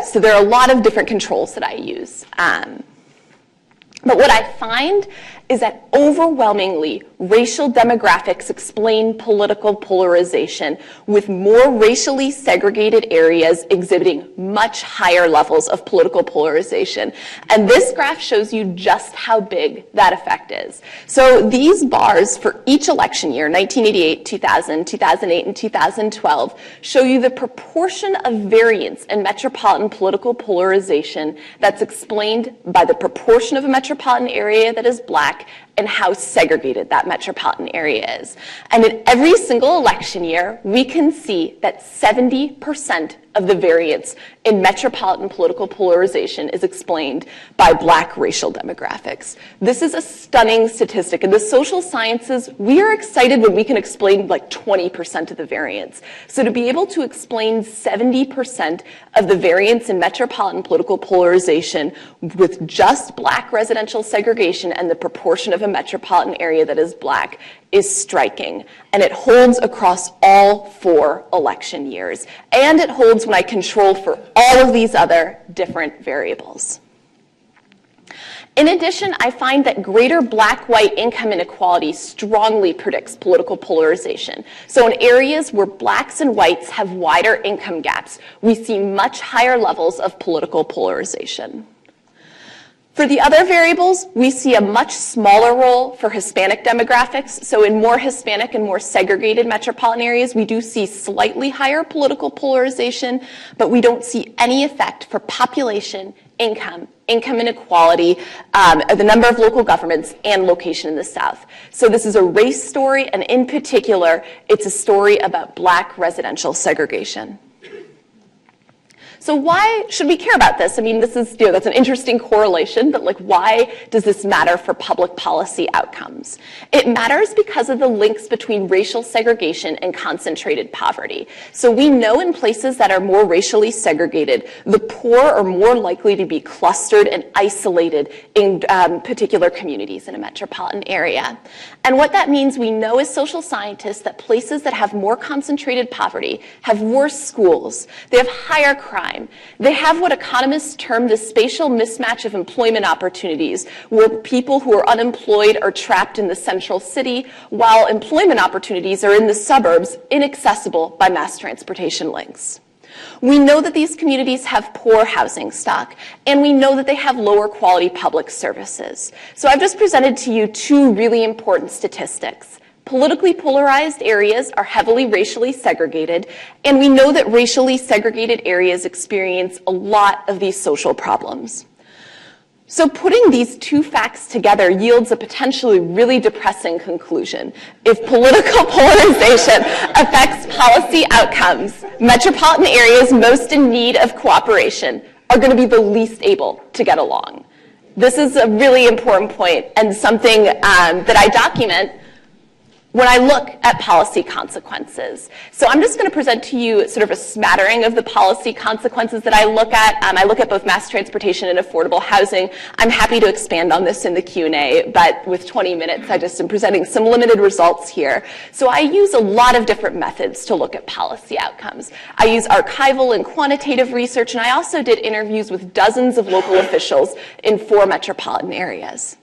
so there are a lot of different controls that I use. But what I find is that overwhelmingly racial demographics explain political polarization, with more racially segregated areas exhibiting much higher levels of political polarization. And this graph shows you just how big that effect is. So these bars for each election year, 1988, 2000, 2008, and 2012, show you the proportion of variance in metropolitan political polarization that's explained by the proportion of a metropolitan area that is black and how segregated that metropolitan area is. And in every single election year, we can see that 70% of the variance in metropolitan political polarization is explained by black racial demographics. This is a stunning statistic. In the social sciences, we are excited when we can explain like 20% of the variance. So to be able to explain 70% of the variance in metropolitan political polarization with just black residential segregation and the proportion of a metropolitan area that is black is striking, and it holds across all 4 election years, and it holds when I control for all of these other different variables. In addition, I find that greater black-white income inequality strongly predicts political polarization. So in areas where blacks and whites have wider income gaps, we see much higher levels of political polarization. For the other variables, we see a much smaller role for Hispanic demographics. So in more Hispanic and more segregated metropolitan areas, we do see slightly higher political polarization, but we don't see any effect for population, income inequality, the number of local governments, and location in the South. So this is a race story, and in particular, it's a story about black residential segregation. So why should we care about this? I mean, this is, that's an interesting correlation, but like, why does this matter for public policy outcomes? It matters because of the links between racial segregation and concentrated poverty. So we know in places that are more racially segregated, the poor are more likely to be clustered and isolated in particular communities in a metropolitan area. And what that means, we know as social scientists that places that have more concentrated poverty have worse schools, they have higher crime, they have what economists term the spatial mismatch of employment opportunities, where people who are unemployed are trapped in the central city, while employment opportunities are in the suburbs, inaccessible by mass transportation links. We know that these communities have poor housing stock, and we know that they have lower quality public services. So I've just presented to you 2 really important statistics. Politically polarized areas are heavily racially segregated, and we know that racially segregated areas experience a lot of these social problems. So putting these 2 facts together yields a potentially really depressing conclusion. If political polarization affects policy outcomes, metropolitan areas most in need of cooperation are going to be the least able to get along. This is a really important point and something that I document when I look at policy consequences. So I'm just going to present to you sort of a smattering of the policy consequences that I look at. I look at both mass transportation and affordable housing. I'm happy to expand on this in the Q&A, but with 20 minutes, I just am presenting some limited results here. So I use a lot of different methods to look at policy outcomes. I use archival and quantitative research, and I also did interviews with dozens of local officials in 4 metropolitan areas.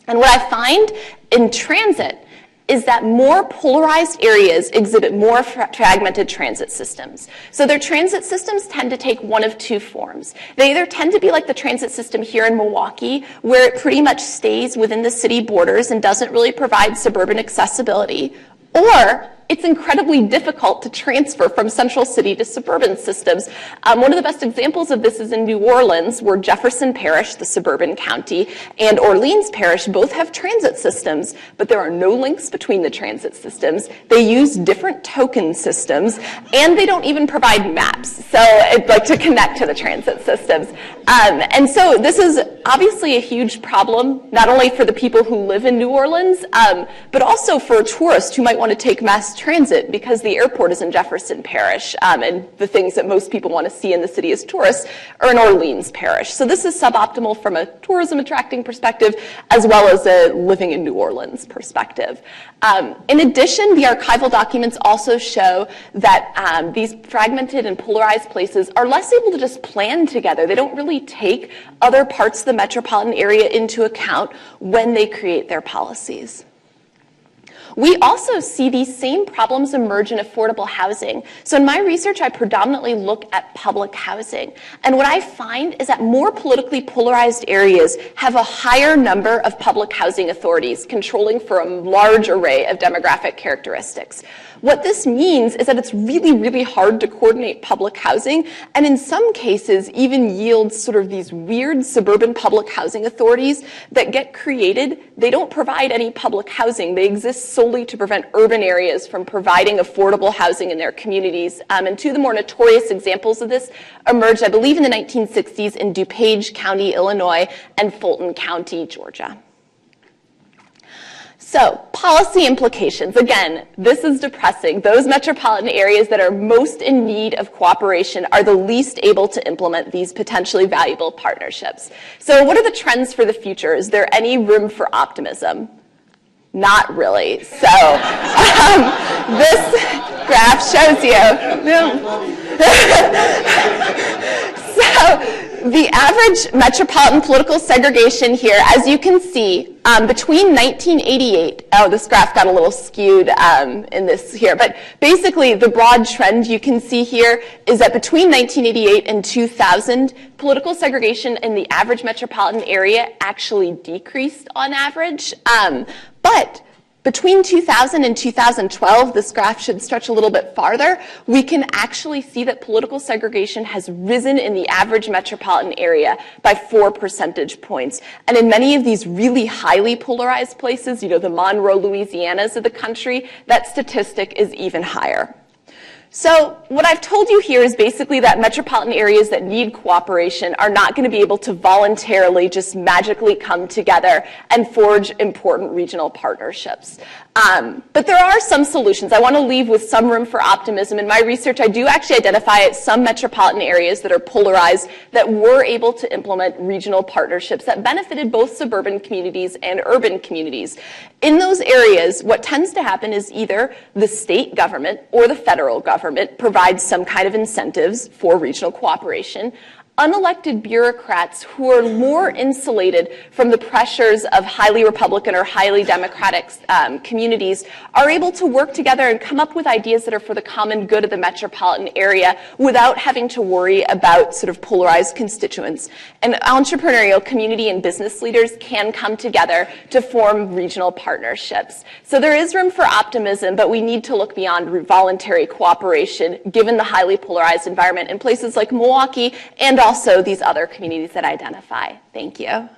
And what I find in transit is that more polarized areas exhibit more fragmented transit systems. So their transit systems tend to take one of 2 forms. They either tend to be like the transit system here in Milwaukee, where it pretty much stays within the city borders and doesn't really provide suburban accessibility, or it's incredibly difficult to transfer from central city to suburban systems. One of the best examples of this is in New Orleans, where Jefferson Parish, the suburban county, and Orleans Parish both have transit systems, but there are no links between the transit systems. They use different token systems, and they don't even provide maps, so like to connect to the transit systems. And so this is obviously a huge problem, not only for the people who live in New Orleans, but also for tourists who might want to take mass transit because the airport is in Jefferson Parish, and the things that most people want to see in the city as tourists are in Orleans Parish. So this is suboptimal from a tourism attracting perspective, as well as a living in New Orleans perspective. In addition, the archival documents also show that these fragmented and polarized places are less able to just plan together. They don't really take other parts of the metropolitan area into account when they create their policies. We also see these same problems emerge in affordable housing. So in my research, I predominantly look at public housing. And what I find is that more politically polarized areas have a higher number of public housing authorities controlling for a large array of demographic characteristics. What this means is that it's really, really hard to coordinate public housing, and in some cases even yields sort of these weird suburban public housing authorities that get created. They don't provide any public housing. They exist solely to prevent urban areas from providing affordable housing in their communities. And two of the more notorious examples of this emerged, I believe, in the 1960s in DuPage County, Illinois, and Fulton County, Georgia. So, policy implications. Again, this is depressing. Those metropolitan areas that are most in need of cooperation are the least able to implement these potentially valuable partnerships. So what are the trends for the future? Is there any room for optimism? Not really. So this graph shows you. So the average metropolitan political segregation here, as you can see, between 1988, this graph got a little skewed in this here, but basically the broad trend you can see here is that between 1988 and 2000, political segregation in the average metropolitan area actually decreased on average. But between 2000 and 2012, this graph should stretch a little bit farther, we can actually see that political segregation has risen in the average metropolitan area by 4 percentage points. And in many of these really highly polarized places, you know, the Monroe, Louisianas of the country, that statistic is even higher. So what I've told you here is basically that metropolitan areas that need cooperation are not going to be able to voluntarily just magically come together and forge important regional partnerships. But there are some solutions. I want to leave with some room for optimism. In my research, I do actually identify some metropolitan areas that are polarized that were able to implement regional partnerships that benefited both suburban communities and urban communities. In those areas, what tends to happen is either the state government or the federal government provides some kind of incentives for regional cooperation. Unelected bureaucrats who are more insulated from the pressures of highly Republican or highly Democratic communities are able to work together and come up with ideas that are for the common good of the metropolitan area without having to worry about sort of polarized constituents. And entrepreneurial community and business leaders can come together to form regional partnerships. So there is room for optimism, but we need to look beyond voluntary cooperation given the highly polarized environment in places like Milwaukee and also these other communities that I identify. Thank you.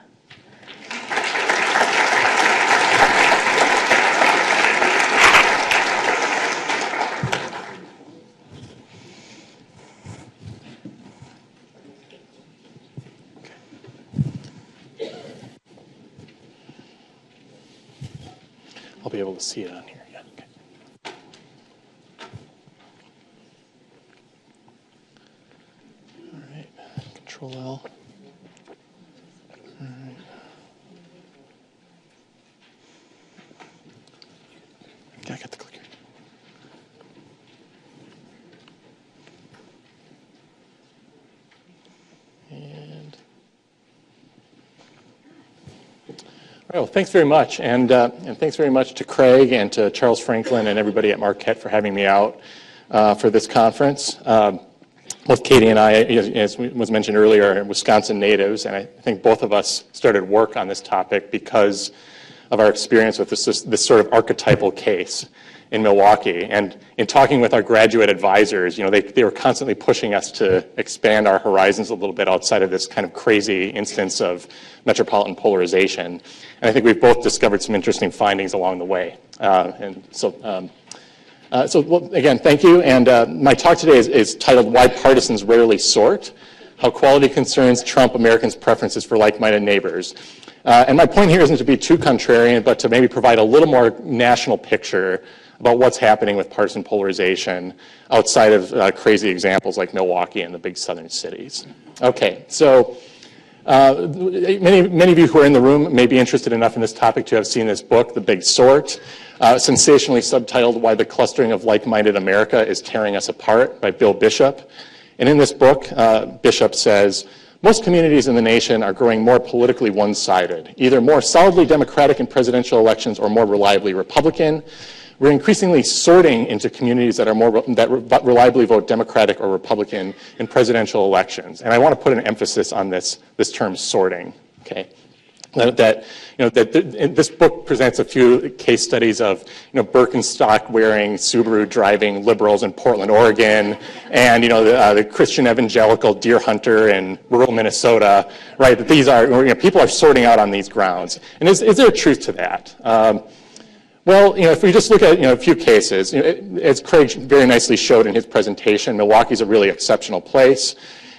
I'll be able to see it on here. Yeah. Okay. All right. Control L. All right. Okay, I got the clicker. And all right, well, thanks very much, and thanks very much to Craig and to Charles Franklin and everybody at Marquette for having me out for this conference. Both Katie and I, as was mentioned earlier, are Wisconsin natives, and I think both of us started work on this topic because of our experience with this sort of archetypal case. in Milwaukee. And in talking with our graduate advisors, they were constantly pushing us to expand our horizons a little bit outside of this kind of crazy instance of metropolitan polarization. And I think we've both discovered some interesting findings along the way. Well, again, thank you. And my talk today is titled Why Partisans Rarely Sort, How Quality Concerns Trump Americans' Preferences for Like-Minded Neighbors. And my point here isn't to be too contrarian, but to maybe provide a little more national picture about what's happening with partisan polarization outside of crazy examples like Milwaukee and the big southern cities. Okay, so many of you who are in the room may be interested enough in this topic to have seen this book, The Big Sort, sensationally subtitled Why the Clustering of Like-Minded America is Tearing Us Apart by Bill Bishop. And in this book, Bishop says, most communities in the nation are growing more politically one-sided, either more solidly Democratic in presidential elections or more reliably Republican. We're increasingly sorting into communities that reliably vote Democratic or Republican in presidential elections. And I want to put an emphasis on this term sorting. Okay, this book presents a few case studies of Birkenstock-wearing, Subaru-driving liberals in Portland, Oregon, and the Christian evangelical deer hunter in rural Minnesota. Right, that these are people are sorting out on these grounds. And is there a truth to that? Well, if we just look at a few cases, as Craig very nicely showed in his presentation, Milwaukee's a really exceptional place.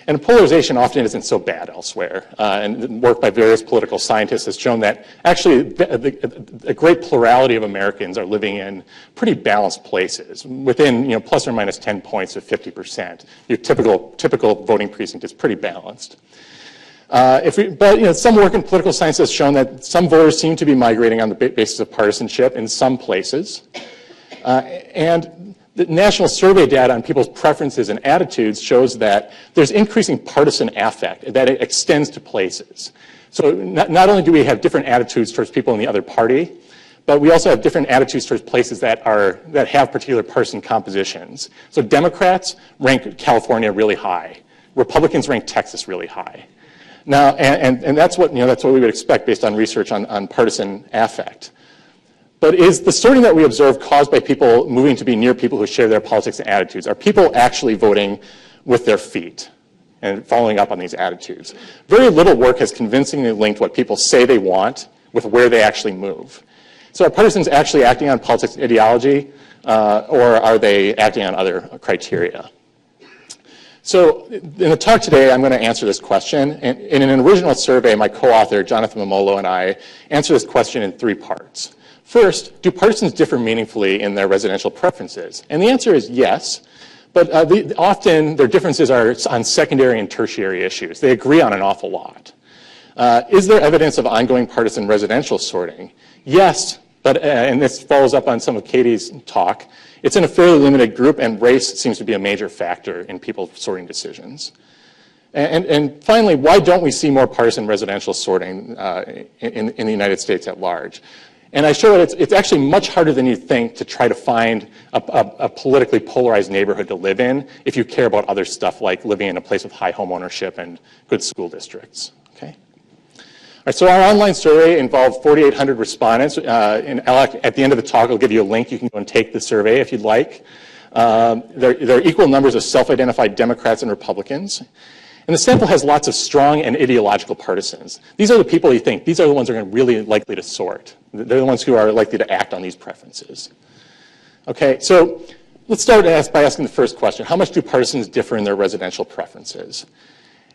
And polarization often isn't so bad elsewhere. And work by various political scientists has shown that actually a great plurality of Americans are living in pretty balanced places, within plus or minus 10 points of 50%. Your typical voting precinct is pretty balanced. But some work in political science has shown that some voters seem to be migrating on the basis of partisanship in some places. And the national survey data on people's preferences and attitudes shows that there's increasing partisan affect, that it extends to places. So not only do we have different attitudes towards people in the other party, but we also have different attitudes towards places that have particular partisan compositions. So Democrats rank California really high. Republicans rank Texas really high. Now, and that's what we would expect based on research on partisan affect. But is the sorting that we observe caused by people moving to be near people who share their politics and attitudes? Are people actually voting with their feet and following up on these attitudes? Very little work has convincingly linked what people say they want with where they actually move. So are partisans actually acting on politics and ideology, or are they acting on other criteria? So in the talk today, I'm going to answer this question. And in an original survey, my co-author, Jonathan Mamolo, and I answer this question in 3 parts. First, do partisans differ meaningfully in their residential preferences? And the answer is yes, but often their differences are on secondary and tertiary issues. They agree on an awful lot. Is there evidence of ongoing partisan residential sorting? Yes, but, and this follows up on some of Katie's talk, it's in a fairly limited group, and race seems to be a major factor in people sorting decisions. And finally, why don't we see more partisan residential sorting in the United States at large? And I show that it's actually much harder than you think to try to find a politically polarized neighborhood to live in if you care about other stuff like living in a place with high home ownership and good school districts. Okay. All right, so our online survey involved 4,800 respondents. And at the end of the talk, I'll give you a link. You can go and take the survey if you'd like. There are equal numbers of self-identified Democrats and Republicans. And the sample has lots of strong and ideological partisans. These are the people you think, these are the ones who are really likely to sort. They're the ones who are likely to act on these preferences. Okay, so let's start by asking the first question. How much do partisans differ in their residential preferences?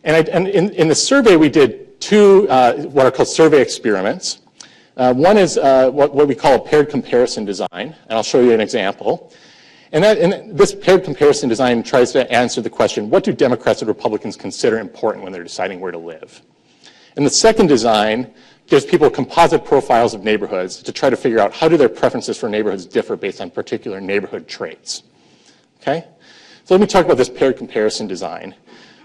And in the survey, we did 2 what are called survey experiments. One is what we call a paired comparison design, and I'll show you an example. And this paired comparison design tries to answer the question, what do Democrats and Republicans consider important when they're deciding where to live? And the second design gives people composite profiles of neighborhoods to try to figure out how do their preferences for neighborhoods differ based on particular neighborhood traits. Okay? So let me talk about this paired comparison design.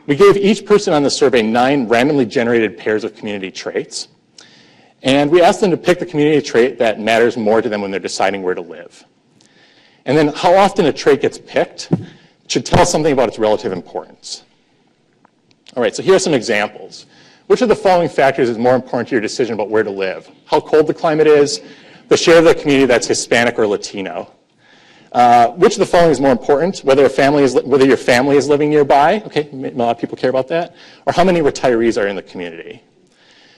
We gave each person on the survey 9 randomly generated pairs of community traits. And we asked them to pick the community trait that matters more to them when they're deciding where to live. And then how often a trait gets picked should tell us something about its relative importance. All right, so here are some examples. Which of the following factors is more important to your decision about where to live? How cold the climate is, the share of the community that's Hispanic or Latino, Which of the following is more important? Whether your family is living nearby, okay, a lot of people care about that, or how many retirees are in the community.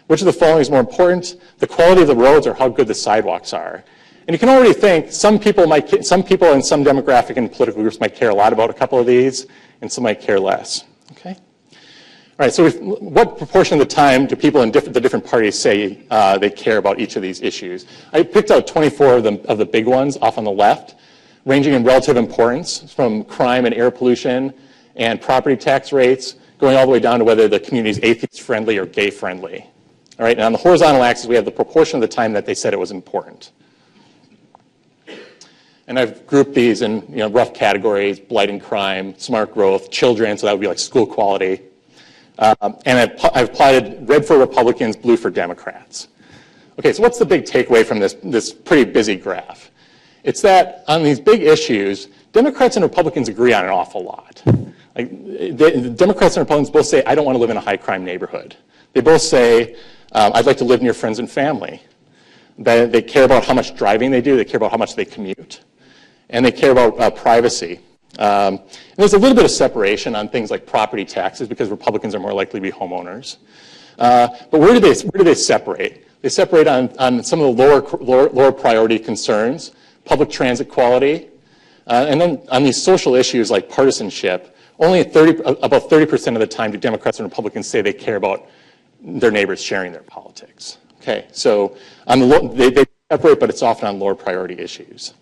Which of the following is more important? The quality of the roads or how good the sidewalks are. And you can already think some people in some demographic and political groups might care a lot about a couple of these, and some might care less. Okay. All right. So, what proportion of the time do people in the different parties say they care about each of these issues? I picked out 24 of the big ones off on the left, ranging in relative importance from crime and air pollution and property tax rates, going all the way down to whether the community is atheist-friendly or gay-friendly. All right, and on the horizontal axis, we have the proportion of the time that they said it was important. And I've grouped these in rough categories: blighting crime, smart growth, children, so that would be like school quality. And I've plotted red for Republicans, blue for Democrats. Okay, so what's the big takeaway from this pretty busy graph? It's that on these big issues, Democrats and Republicans agree on an awful lot. Like, the Democrats and Republicans both say, I don't want to live in a high crime neighborhood. They both say, I'd like to live near friends and family. They care about how much driving they do. They care about how much they commute. And they care about privacy. And there's a little bit of separation on things like property taxes because Republicans are more likely to be homeowners. But where do they separate? They separate on some of the lower priority concerns, public transit quality, and then on these social issues like partisanship. Only about 30% of the time do Democrats and Republicans say they care about their neighbors sharing their politics. Okay, so they separate, but it's often on lower priority issues.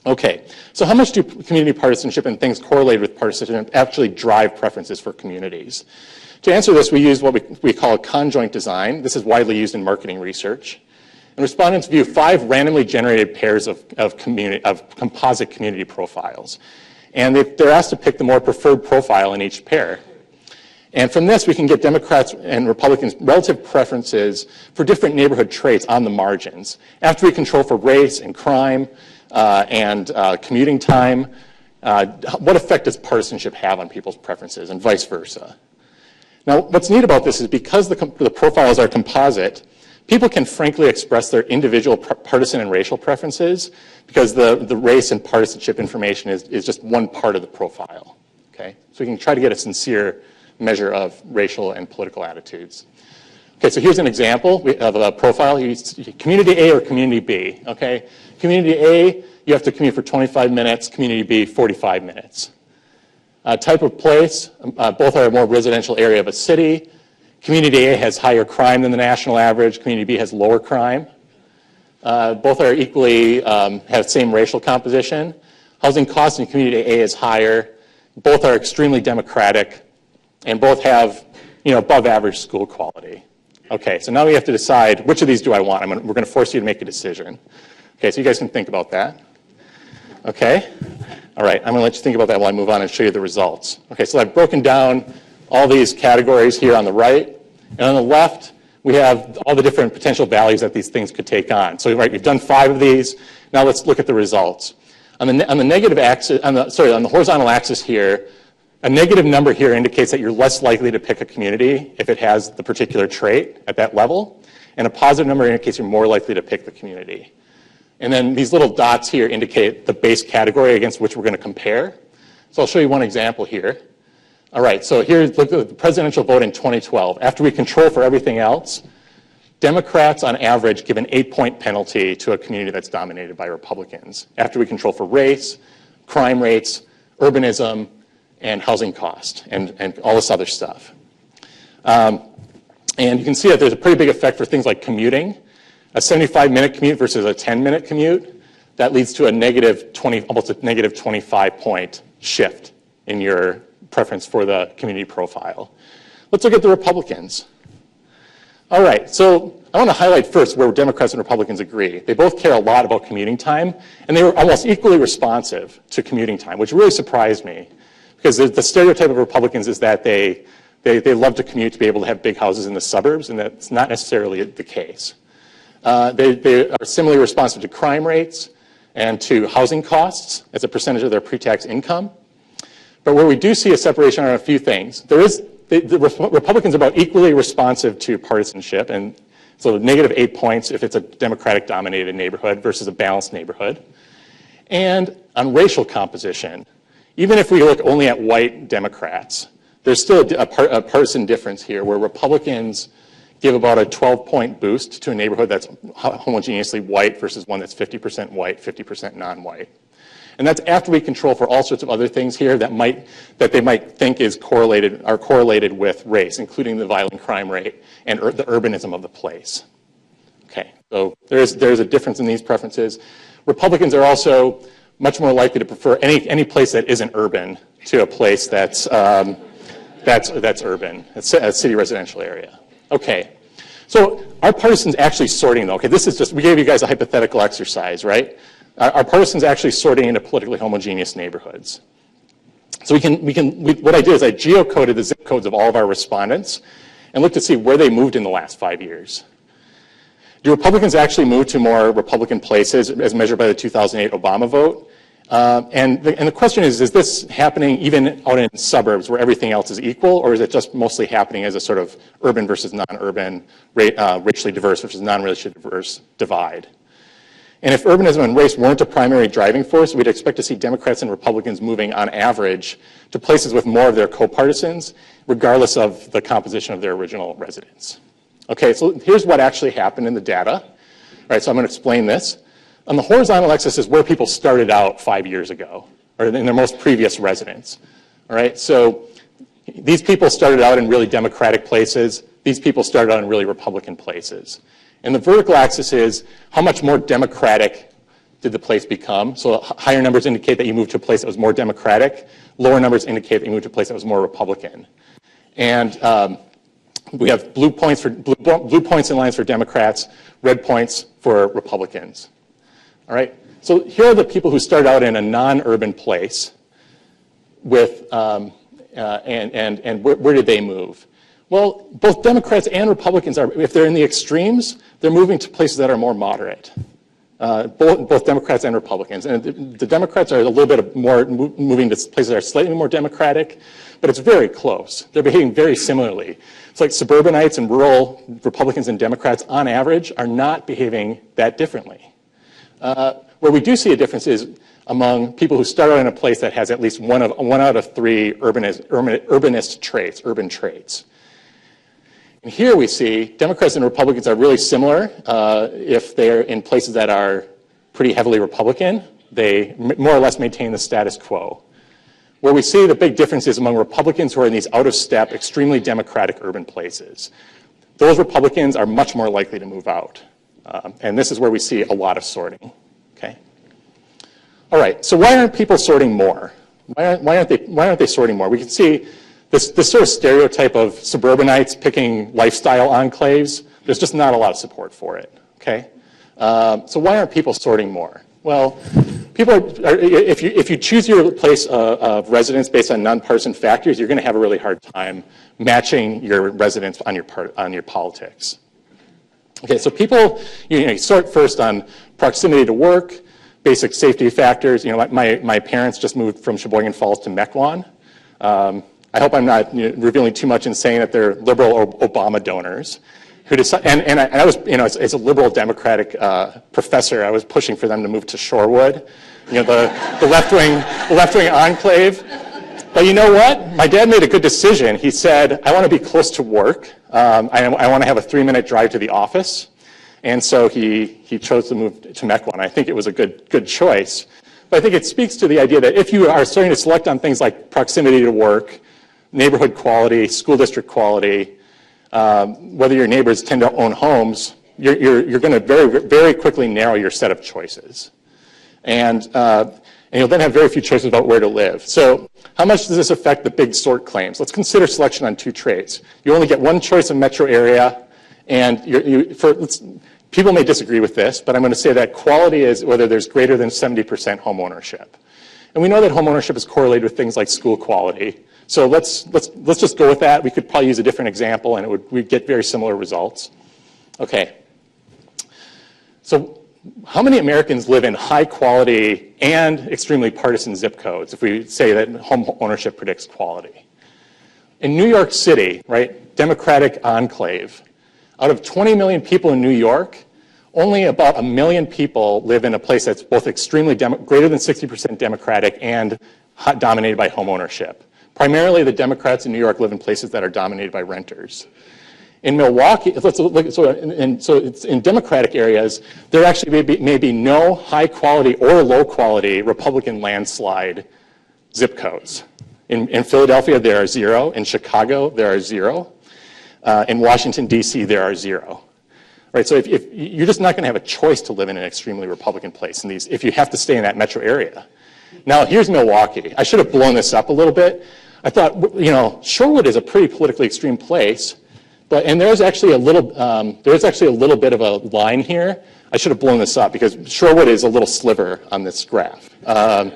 Okay, so how much do community partisanship and things correlated with partisanship actually drive preferences for communities? To answer this, we use what we call a conjoint design. This is widely used in marketing research. And respondents view 5 randomly generated pairs of composite community profiles. And they're asked to pick the more preferred profile in each pair. And from this, we can get Democrats and Republicans' relative preferences for different neighborhood traits on the margins. After we control for race and crime and commuting time, what effect does partisanship have on people's preferences and vice versa? Now, what's neat about this is because the profiles are composite, people can frankly express their individual partisan and racial preferences because the race and partisanship information is just one part of the profile. Okay? So we can try to get a sincere measure of racial and political attitudes. Okay, so here's an example of a profile. Community A or Community B. Okay, Community A, you have to commute for 25 minutes. Community B, 45 minutes. Type of place, both are a more residential area of a city. Community A has higher crime than the national average. Community B has lower crime. Both are equally, have same racial composition. Housing costs in Community A is higher. Both are extremely democratic. And both have, above average school quality. Okay, so now we have to decide which of these do I want. We're going to force you to make a decision. Okay, so you guys can think about that. Okay, all right, I'm going to let you think about that while I move on and show you the results. Okay, so I've broken down all these categories here on the right, and on the left, we have all the different potential values that these things could take on. So right, we've done 5 of these. Now let's look at the results. On the negative axis, on the horizontal axis here, a negative number here indicates that you're less likely to pick a community if it has the particular trait at that level, and a positive number indicates you're more likely to pick the community. And then these little dots here indicate the base category against which we're going to compare. So I'll show you one example here. All right, so here's look at the presidential vote in 2012. After we control for everything else, Democrats on average give an 8-point penalty to a community that's dominated by Republicans. After we control for race, crime rates, urbanism, and housing cost, and all this other stuff. And you can see that there's a pretty big effect for things like commuting. A 75-minute commute versus a 10-minute commute, that leads to almost a negative 25-point shift in your preference for the community profile. Let's look at the Republicans. All right, so I want to highlight first where Democrats and Republicans agree. They both care a lot about commuting time, and they were almost equally responsive to commuting time, which really surprised me. Because the stereotype of Republicans is that they love to commute to be able to have big houses in the suburbs, and that's not necessarily the case. They are similarly responsive to crime rates and to housing costs as a percentage of their pre-tax income. But where we do see a separation are a few things. The Republicans are about equally responsive to partisanship, and so -8 points if it's a Democratic-dominated neighborhood versus a balanced neighborhood. And on racial composition, even if we look only at white Democrats, there's still a partisan difference here where Republicans give about a 12-point boost to a neighborhood that's homogeneously white versus one that's 50% white, 50% non-white. And that's after we control for all sorts of other things here that they might think are correlated with race, including the violent crime rate and the urbanism of the place. Okay, so there's a difference in these preferences. Republicans are also much more likely to prefer any place that isn't urban to a place that's urban, a city residential area. Okay, so our partisans actually sorting though. Okay, this is just, we gave you guys a hypothetical exercise, right? Our partisans actually sorting into politically homogeneous neighborhoods. So what I did is I geocoded the zip codes of all of our respondents and looked to see where they moved in the last 5 years. Do Republicans actually move to more Republican places as measured by the 2008 Obama vote? And the question is this happening even out in suburbs where everything else is equal, or is it just mostly happening as a sort of urban versus non-urban, racially diverse versus non-racially diverse divide? And if urbanism and race weren't a primary driving force, we'd expect to see Democrats and Republicans moving on average to places with more of their co-partisans, regardless of the composition of their original residents. Okay, so here's what actually happened in the data. All right, so I'm going to explain this. On the horizontal axis is where people started out 5 years ago, or in their most previous residence. All right, so these people started out in really Democratic places. These people started out in really Republican places. And the vertical axis is how much more Democratic did the place become. So higher numbers indicate that you moved to a place that was more Democratic. Lower numbers indicate that you moved to a place that was more Republican. And we have blue points and lines for Democrats, red points for Republicans. All right. So here are the people who started out in a non-urban place with, and where did they move? Well, both Democrats and Republicans are, if they're in the extremes, they're moving to places that are more moderate. Both Democrats and Republicans. And the Democrats are a little bit more moving to places that are slightly more Democratic, but it's very close. They're behaving very similarly. It's like suburbanites and rural Republicans and Democrats, on average, are not behaving that differently. Where we do see a difference is among people who start out in a place that has at least one out of three urbanist traits, urban traits. And here we see Democrats and Republicans are really similar. If they're in places that are pretty heavily Republican, they more or less maintain the status quo. Where we see the big difference is among Republicans who are in these out-of-step, extremely Democratic urban places. Those Republicans are much more likely to move out. And this is where we see a lot of sorting. Okay. All right. So why aren't people sorting more? Why aren't they sorting more? We can see this sort of stereotype of suburbanites picking lifestyle enclaves. There's just not a lot of support for it. Okay. So why aren't people sorting more? Well, if you choose your place of residence based on nonpartisan factors, you're going to have a really hard time matching your residence on your politics. Okay, so people, you sort first on proximity to work, basic safety factors. My parents just moved from Sheboygan Falls to Mequon. I hope I'm not revealing too much in saying that they're liberal or Obama donors. Who decide, and I was, as a liberal Democratic professor, I was pushing for them to move to Shorewood, the left-wing enclave. But you know what? My dad made a good decision. He said, I want to be close to work. I want to have a 3-minute drive to the office. And so he chose to move to Mequon. I think it was a good choice. But I think it speaks to the idea that if you are starting to select on things like proximity to work, neighborhood quality, school district quality, whether your neighbors tend to own homes, you're going to very, very quickly narrow your set of choices. And you'll then have very few choices about where to live. So how much does this affect the big sort claims? Let's consider selection on 2 traits. You only get one choice in metro area, and people may disagree with this, but I'm going to say that quality is whether there's greater than 70% home ownership. And we know that home ownership is correlated with things like school quality. So let's just go with that. We could probably use a different example, and we'd get very similar results. Okay. So how many Americans live in high quality and extremely partisan zip codes if we say that home ownership predicts quality? In New York City, right, Democratic enclave, out of 20 million people in New York, only about 1 million people live in a place that's both extremely greater than 60% Democratic and dominated by home ownership. Primarily, the Democrats in New York live in places that are dominated by renters. In Milwaukee, let's look. So it's in Democratic areas, there actually may be no high quality or low quality Republican landslide zip codes. In Philadelphia, there are 0. In Chicago, there are 0. In Washington, D.C., there are 0. Right, so if you're just not going to have a choice to live in an extremely Republican place in these, if you have to stay in that metro area. Now, here's Milwaukee. I should have blown this up a little bit. I thought, Shorewood is a pretty politically extreme place, and there's actually a little bit of a line here. I should have blown this up because Shorewood is a little sliver on this graph. So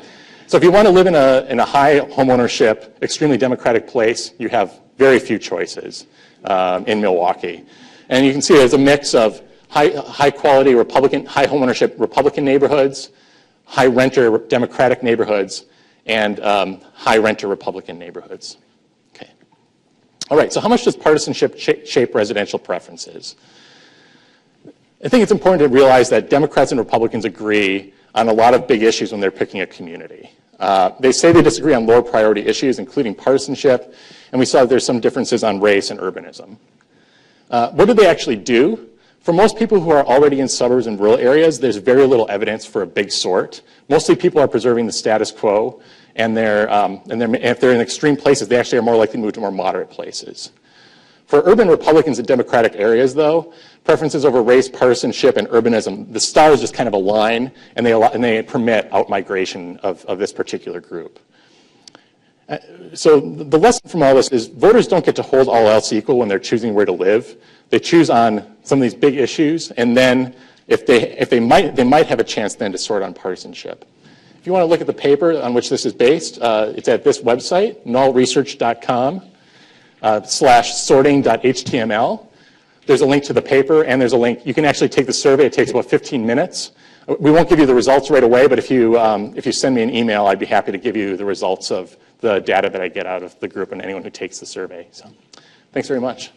if you want to live in a high homeownership, extremely Democratic place, you have very few choices in Milwaukee. And you can see there's a mix of high quality Republican, high homeownership Republican neighborhoods, high renter Democratic neighborhoods, and high renter Republican neighborhoods. Okay. All right, so how much does partisanship shape residential preferences? I think it's important to realize that Democrats and Republicans agree on a lot of big issues when they're picking a community. They say they disagree on lower priority issues, including partisanship, and we saw that there's some differences on race and urbanism. What do they actually do? For most people who are already in suburbs and rural areas, there's very little evidence for a big sort. Mostly people are preserving the status quo, and if they're in extreme places, they actually are more likely to move to more moderate places. For urban Republicans in Democratic areas, though, preferences over race, partisanship, and urbanism, the stars just kind of align, and they permit outmigration of this particular group. So the lesson from all this is voters don't get to hold all else equal when they're choosing where to live. They choose on some of these big issues, and then if they might have a chance then to sort on partisanship. If you want to look at the paper on which this is based, it's at this website, nullresearch.com/sorting.html. There's a link to the paper, and there's a link. You can actually take the survey. It takes about 15 minutes. We won't give you the results right away, but if you send me an email, I'd be happy to give you the results of the data that I get out of the group and anyone who takes the survey. So, thanks very much.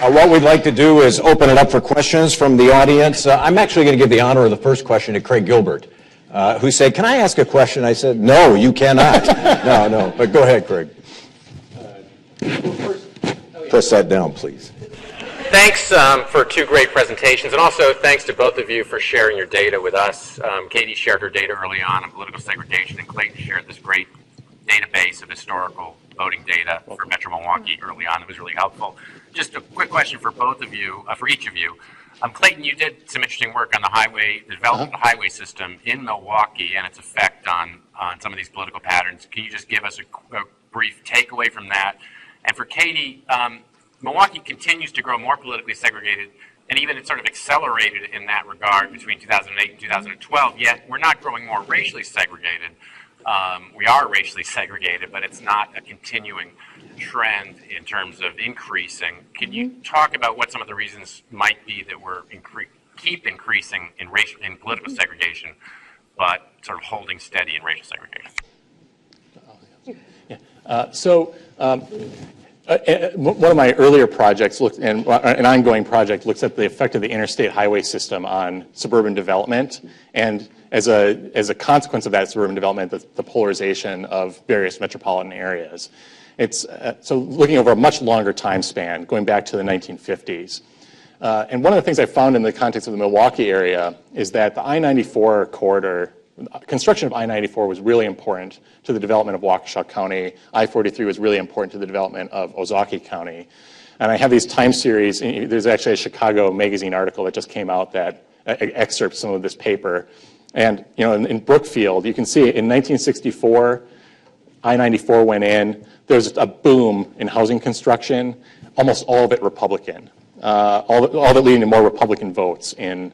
What we'd like to do is open it up for questions from the audience. I'm actually going to give the honor of the first question to Craig Gilbert, who said, "Can I ask a question?" I said, "No, you cannot." No, but go ahead, Craig. Press that down, please. Thanks for 2 great presentations, and also thanks to both of you for sharing your data with us. Katie shared her data early on political segregation, and Clayton shared this great database of historical voting data for Metro Milwaukee early on. It was really helpful. Just a quick question for both of you, for each of you. Clayton, you did some interesting work on the development of the highway system in Milwaukee and its effect on some of these political patterns. Can you just give us a brief takeaway from that? And for Katie, Milwaukee continues to grow more politically segregated, and even it's sort of accelerated in that regard between 2008 and 2012, yet we're not growing more racially segregated. We are racially segregated, but it's not a continuing trend in terms of increasing. Can you talk about what some of the reasons might be that we're keep increasing in political segregation, but sort of holding steady in racial segregation? One of my earlier projects and an ongoing project looks at the effect of the interstate highway system on suburban development, and as a consequence of that suburban development, the polarization of various metropolitan areas. It's so looking over a much longer time span, going back to the 1950s. And one of the things I found in the context of the Milwaukee area is that the I-94 corridor, construction of I-94 was really important to the development of Waukesha County. I-43 was really important to the development of Ozaukee County. And I have these time series. There's actually a Chicago Magazine article that just came out that excerpts some of this paper. And in Brookfield, you can see in 1964, I-94 went in. There was a boom in housing construction, almost all of it Republican, all of it leading to more Republican votes in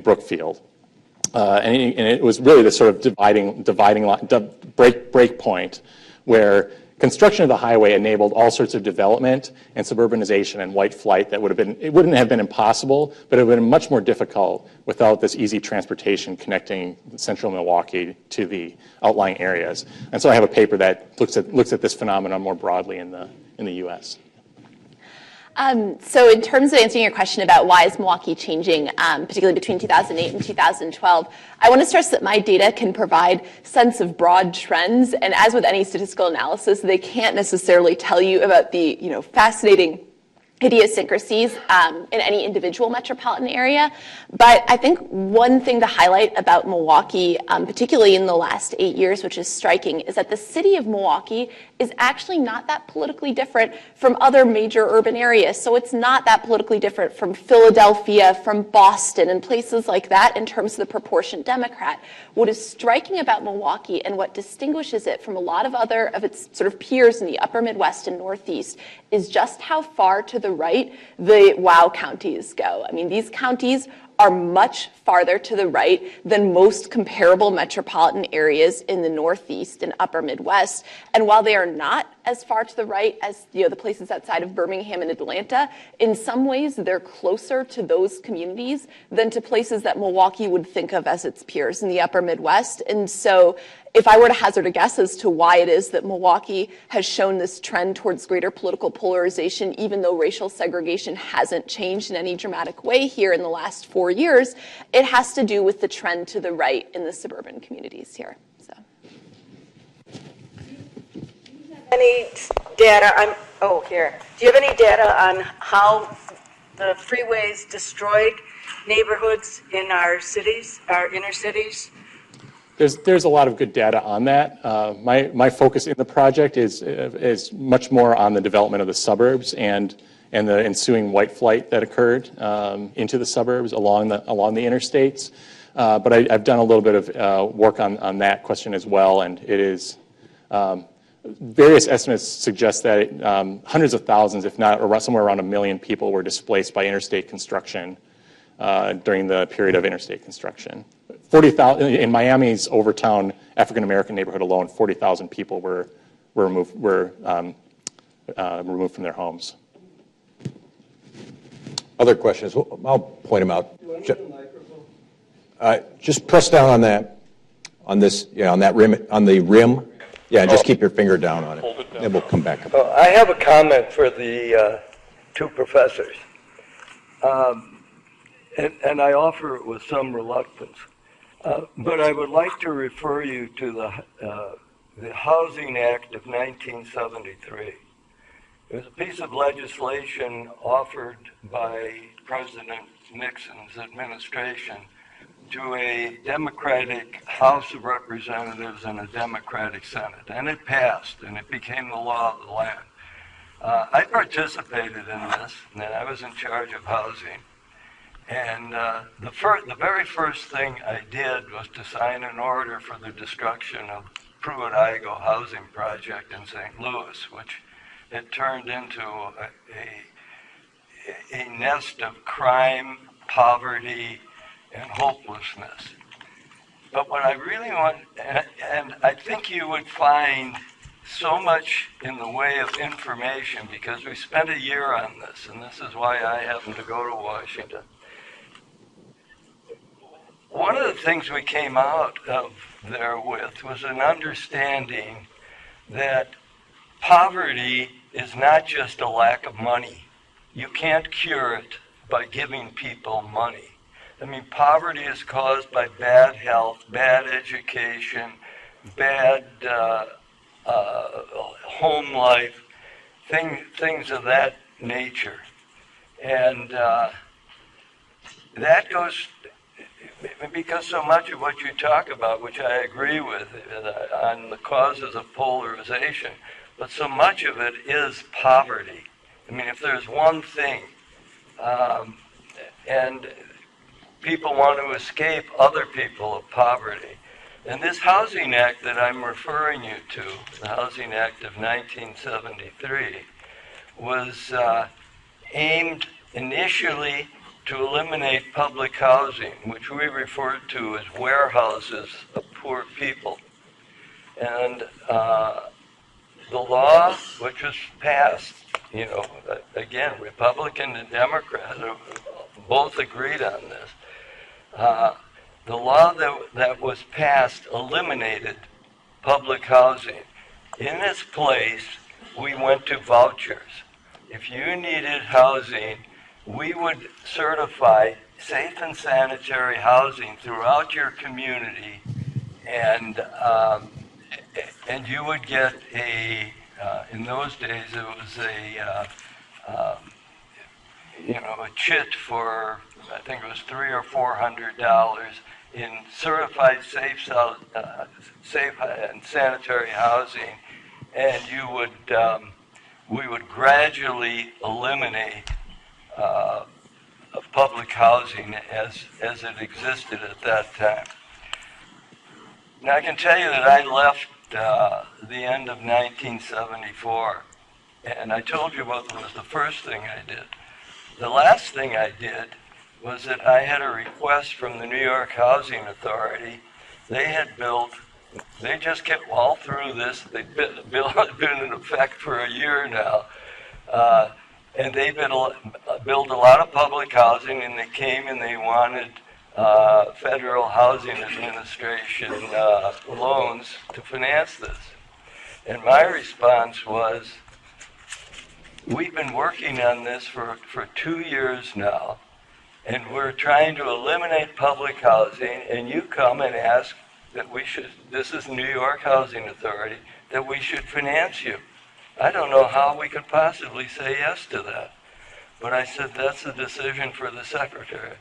Brookfield. And it was really the sort of dividing line, break point where construction of the highway enabled all sorts of development and suburbanization and white flight that it wouldn't have been impossible, but it would have been much more difficult without this easy transportation connecting central Milwaukee to the outlying areas. And so I have a paper that looks at this phenomenon more broadly in the U.S. So in terms of answering your question about why is Milwaukee changing, particularly between 2008 and 2012, I want to stress that my data can provide sense of broad trends, and as with any statistical analysis, they can't necessarily tell you about the fascinating idiosyncrasies in any individual metropolitan area. But I think one thing to highlight about Milwaukee, particularly in the last 8 years, which is striking, is that the city of Milwaukee is actually not that politically different from other major urban areas. So it's not that politically different from Philadelphia, from Boston, and places like that in terms of the proportion Democrat. What is striking about Milwaukee and what distinguishes it from a lot of other of its sort of peers in the upper Midwest and Northeast is just how far to the right the WOW counties go. I mean, these counties are much farther to the right than most comparable metropolitan areas in the Northeast and upper Midwest. And while they are not as far to the right as the places outside of Birmingham and Atlanta, in some ways they're closer to those communities than to places that Milwaukee would think of as its peers in the upper Midwest. And so if I were to hazard a guess as to why it is that Milwaukee has shown this trend towards greater political polarization, even though racial segregation hasn't changed in any dramatic way here in the last 4 years, it has to do with the trend to the right in the suburban communities here. So. Any data? Do you have any data on how the freeways destroyed neighborhoods in our cities, our inner cities? There's a lot of good data on that. My focus in the project is much more on the development of the suburbs and the ensuing white flight that occurred into the suburbs along the interstates. But I've done a little bit of work on that question as well, and it is various estimates suggest that hundreds of thousands, if not somewhere around 1 million people, were displaced by interstate construction during the period of interstate construction. 40,000 in Miami's Overtown African American neighborhood alone. 40,000 people were removed from their homes. Other questions? I'll point them out. Just press down on that, on that rim, on the rim. Yeah, just keep your finger down on it, and we'll come back. I have a comment for the two professors, and I offer it with some reluctance. But I would like to refer you to the Housing Act of 1973. It was a piece of legislation offered by President Nixon's administration to a Democratic House of Representatives and a Democratic Senate. And it passed, and it became the law of the land. I participated in this, and I was in charge of housing. And the very first thing I did was to sign an order for the destruction of Pruitt-Igoe housing project in St. Louis, which had turned into a nest of crime, poverty, and hopelessness. But what I really want, and I think you would find so much in the way of information, because we spent a year on this, and this is why I happened to go to Washington. One of the things we came out of there with was an understanding that poverty is not just a lack of money. You can't cure it by giving people money. I mean, poverty is caused by bad health, bad education, bad home life, things of that nature. And that goes, because so much of what you talk about, which I agree with, on the causes of polarization, but so much of it is poverty. I mean, if there's one thing, and people want to escape other people of poverty. And this Housing Act that I'm referring you to, the Housing Act of 1973, was aimed initially to eliminate public housing, which we referred to as warehouses of poor people. And the law which was passed, again, Republican and Democrat both agreed on this. The law that was passed eliminated public housing. In its place, we went to vouchers. If you needed housing, we would certify safe and sanitary housing throughout your community, and you would get in those days it was a chit for, I think it was $300 or $400 in certified safe and sanitary housing, and we would gradually eliminate public housing as it existed at that time. Now I can tell you that I left the end of 1974, and I told you what was the first thing I did. The last thing I did was that I had a request from the New York Housing Authority. They just kept all through this. They've been in effect for a year now. And they built a lot of public housing, and they came and they wanted Federal Housing Administration loans to finance this. And my response was, we've been working on this for 2 years now, and we're trying to eliminate public housing, and you come and ask that this is New York Housing Authority, that we should finance you. I don't know how we could possibly say yes to that. But I said, that's a decision for the secretary.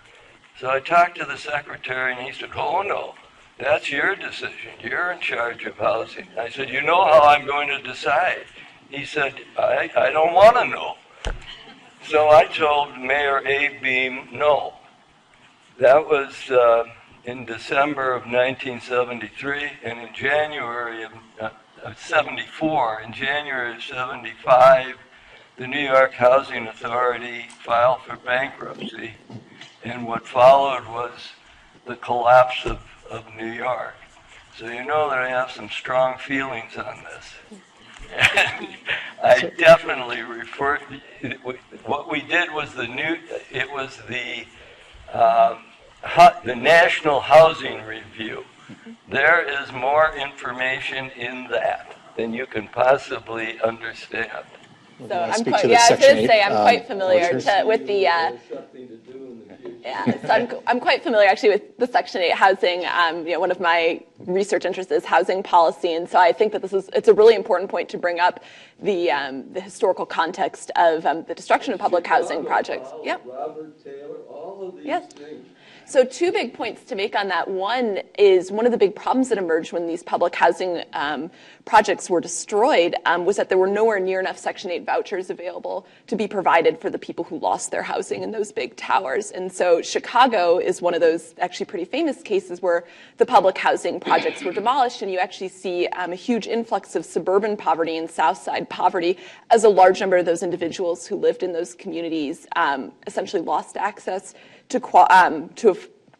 So I talked to the secretary, and he said, oh no, that's your decision. You're in charge of housing. I said, you know how I'm going to decide? He said, I don't want to know. So I told Mayor Abe Beam no. That was in December of 1973, and in January of 74, in January of 75, the New York Housing Authority filed for bankruptcy, and what followed was the collapse of New York. So you know that I have some strong feelings on this. And I definitely refer. What we did was the National Housing Review. There is more information in that than you can possibly understand. So I'm quite familiar with the. I'm quite familiar actually with the Section 8 housing. One of my research interests is housing policy, and so I think that it's a really important point to bring up the historical context of the destruction of public housing projects. Yep. Robert Taylor, all of these things. So 2 big points to make on that. One is one of the big problems that emerged when these public housing projects were destroyed was that there were nowhere near enough Section 8 vouchers available to be provided for the people who lost their housing in those big towers. And so Chicago is one of those actually pretty famous cases where the public housing projects were demolished, and you actually see a huge influx of suburban poverty and South Side poverty as a large number of those individuals who lived in those communities essentially lost access to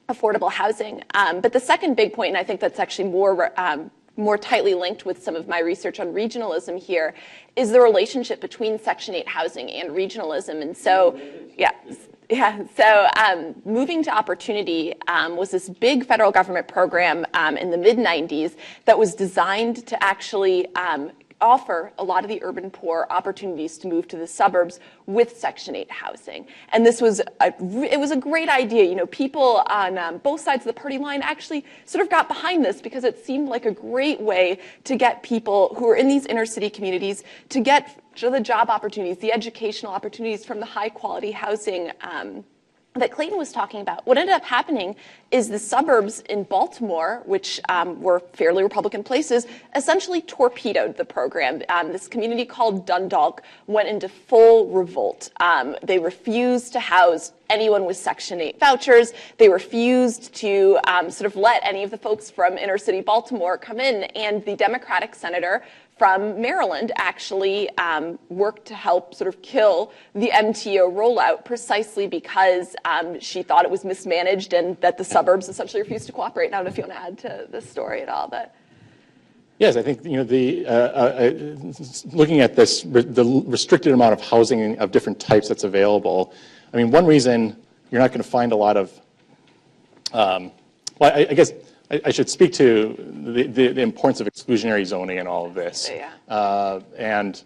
affordable housing. But the second big point, and I think that's actually more tightly linked with some of my research on regionalism here, is the relationship between Section 8 housing and regionalism. And so, Moving to Opportunity was this big federal government program in the mid-90s that was designed to actually offer a lot of the urban poor opportunities to move to the suburbs with Section 8 housing. And this was a great idea. People on both sides of the party line actually sort of got behind this because it seemed like a great way to get people who are in these inner city communities to get the job opportunities, the educational opportunities from the high quality housing that Clayton was talking about. What ended up happening is the suburbs in Baltimore, which were fairly Republican places, essentially torpedoed the program. This community called Dundalk went into full revolt. They refused to house anyone with Section 8 vouchers. They refused to sort of let any of the folks from inner city Baltimore come in, and the Democratic senator from Maryland actually worked to help sort of kill the MTO rollout precisely because she thought it was mismanaged and that the suburbs essentially refused to cooperate. I don't know if you want to add to this story at all, but. Yes, I think looking at this, the restricted amount of housing of different types that's available. I mean, one reason you're not going to find a lot of, well, I guess I should speak to the importance of exclusionary zoning in all of this. And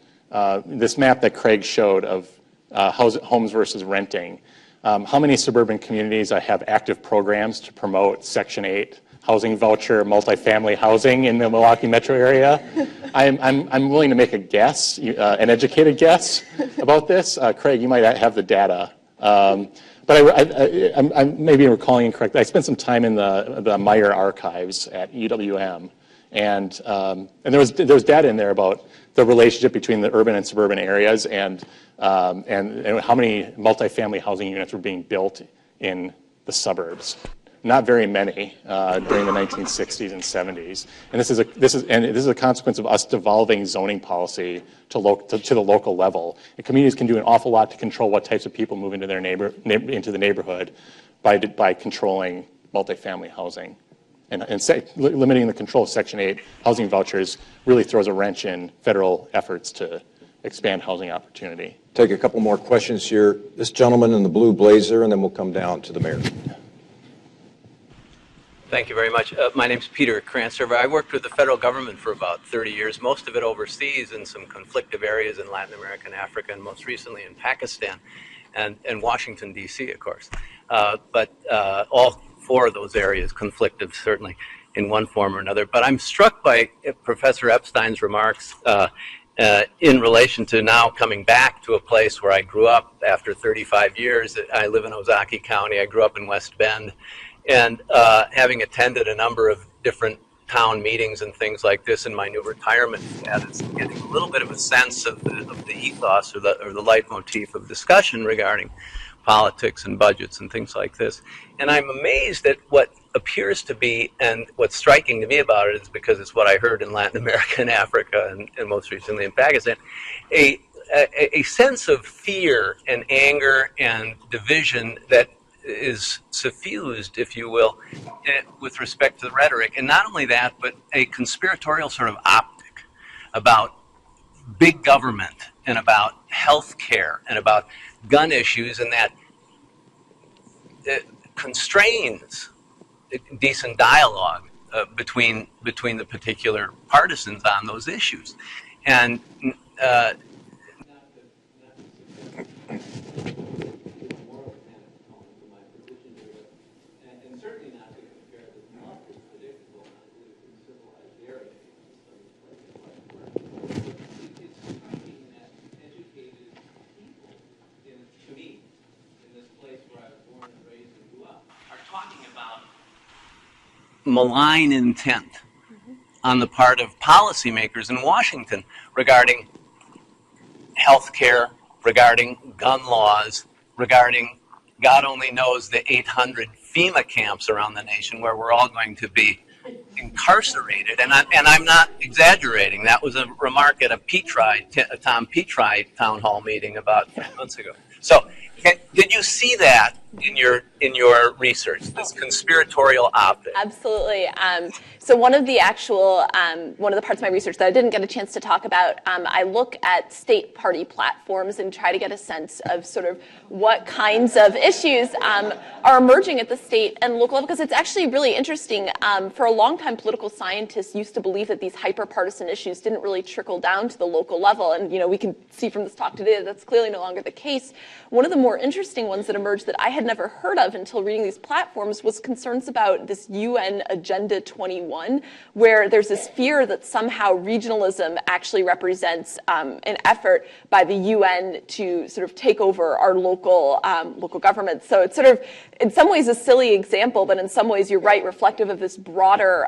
this map that Craig showed of homes versus renting. How many suburban communities have active programs to promote Section 8 housing voucher, multifamily housing in the Milwaukee metro area? I'm willing to make a guess, an educated guess about this. Craig, you might have the data. But I'm maybe recalling incorrectly. I spent some time in the Meyer archives at UWM, and there was data in there about the relationship between the urban and suburban areas and how many multifamily housing units were being built in the suburbs. Not very many during the 1960s and 70s, and this is a consequence of us devolving zoning policy to the local level. And communities can do an awful lot to control what types of people move into their into the neighborhood by controlling multifamily housing, and limiting the control of Section 8 housing vouchers really throws a wrench in federal efforts to expand housing opportunity. Take a couple more questions here. This gentleman in the blue blazer, and then we'll come down to the mayor. Thank you very much. My name's Peter Kranserver. I worked with the federal government for about 30 years, most of it overseas in some conflictive areas in Latin America and Africa, and most recently in Pakistan and Washington, D.C., of course. But all four of those areas conflictive, certainly, in one form or another. But I'm struck by Professor Epstein's remarks in relation to now coming back to a place where I grew up after 35 years. I live in Ozaukee County. I grew up in West Bend. And having attended a number of different town meetings and things like this in my new retirement status, getting a little bit of a sense of the ethos or the leitmotif of discussion regarding politics and budgets and things like this. And I'm amazed at what appears to be, and what's striking to me about it is because it's what I heard in Latin America and Africa and most recently in Pakistan, a sense of fear and anger and division that is suffused, if you will, with respect to the rhetoric. And not only that, but a conspiratorial sort of optic about big government and about health care and about gun issues, and that it constrains decent dialogue between the particular partisans on those issues. And malign intent on the part of policymakers in Washington regarding health care, regarding gun laws, regarding God only knows the 800 FEMA camps around the nation where we're all going to be incarcerated. And I'm not exaggerating. That was a remark at a Tom Petri town hall meeting about 3 months ago. So did you see that in your research, this conspiratorial optic? Absolutely. So one of the parts of my research that I didn't get a chance to talk about, I look at state party platforms and try to get a sense of sort of what kinds of issues are emerging at the state and local level, because it's actually really interesting. For a long time, political scientists used to believe that these hyper-partisan issues didn't really trickle down to the local level, and we can see from this talk today that that's clearly no longer the case. One of the more interesting ones that emerged that I had never heard of until reading these platforms was concerns about this UN Agenda 21, where there's this fear that somehow regionalism actually represents an effort by the UN to sort of take over our local government. So it's sort of, in some ways, a silly example, but in some ways, you're right, reflective of this broader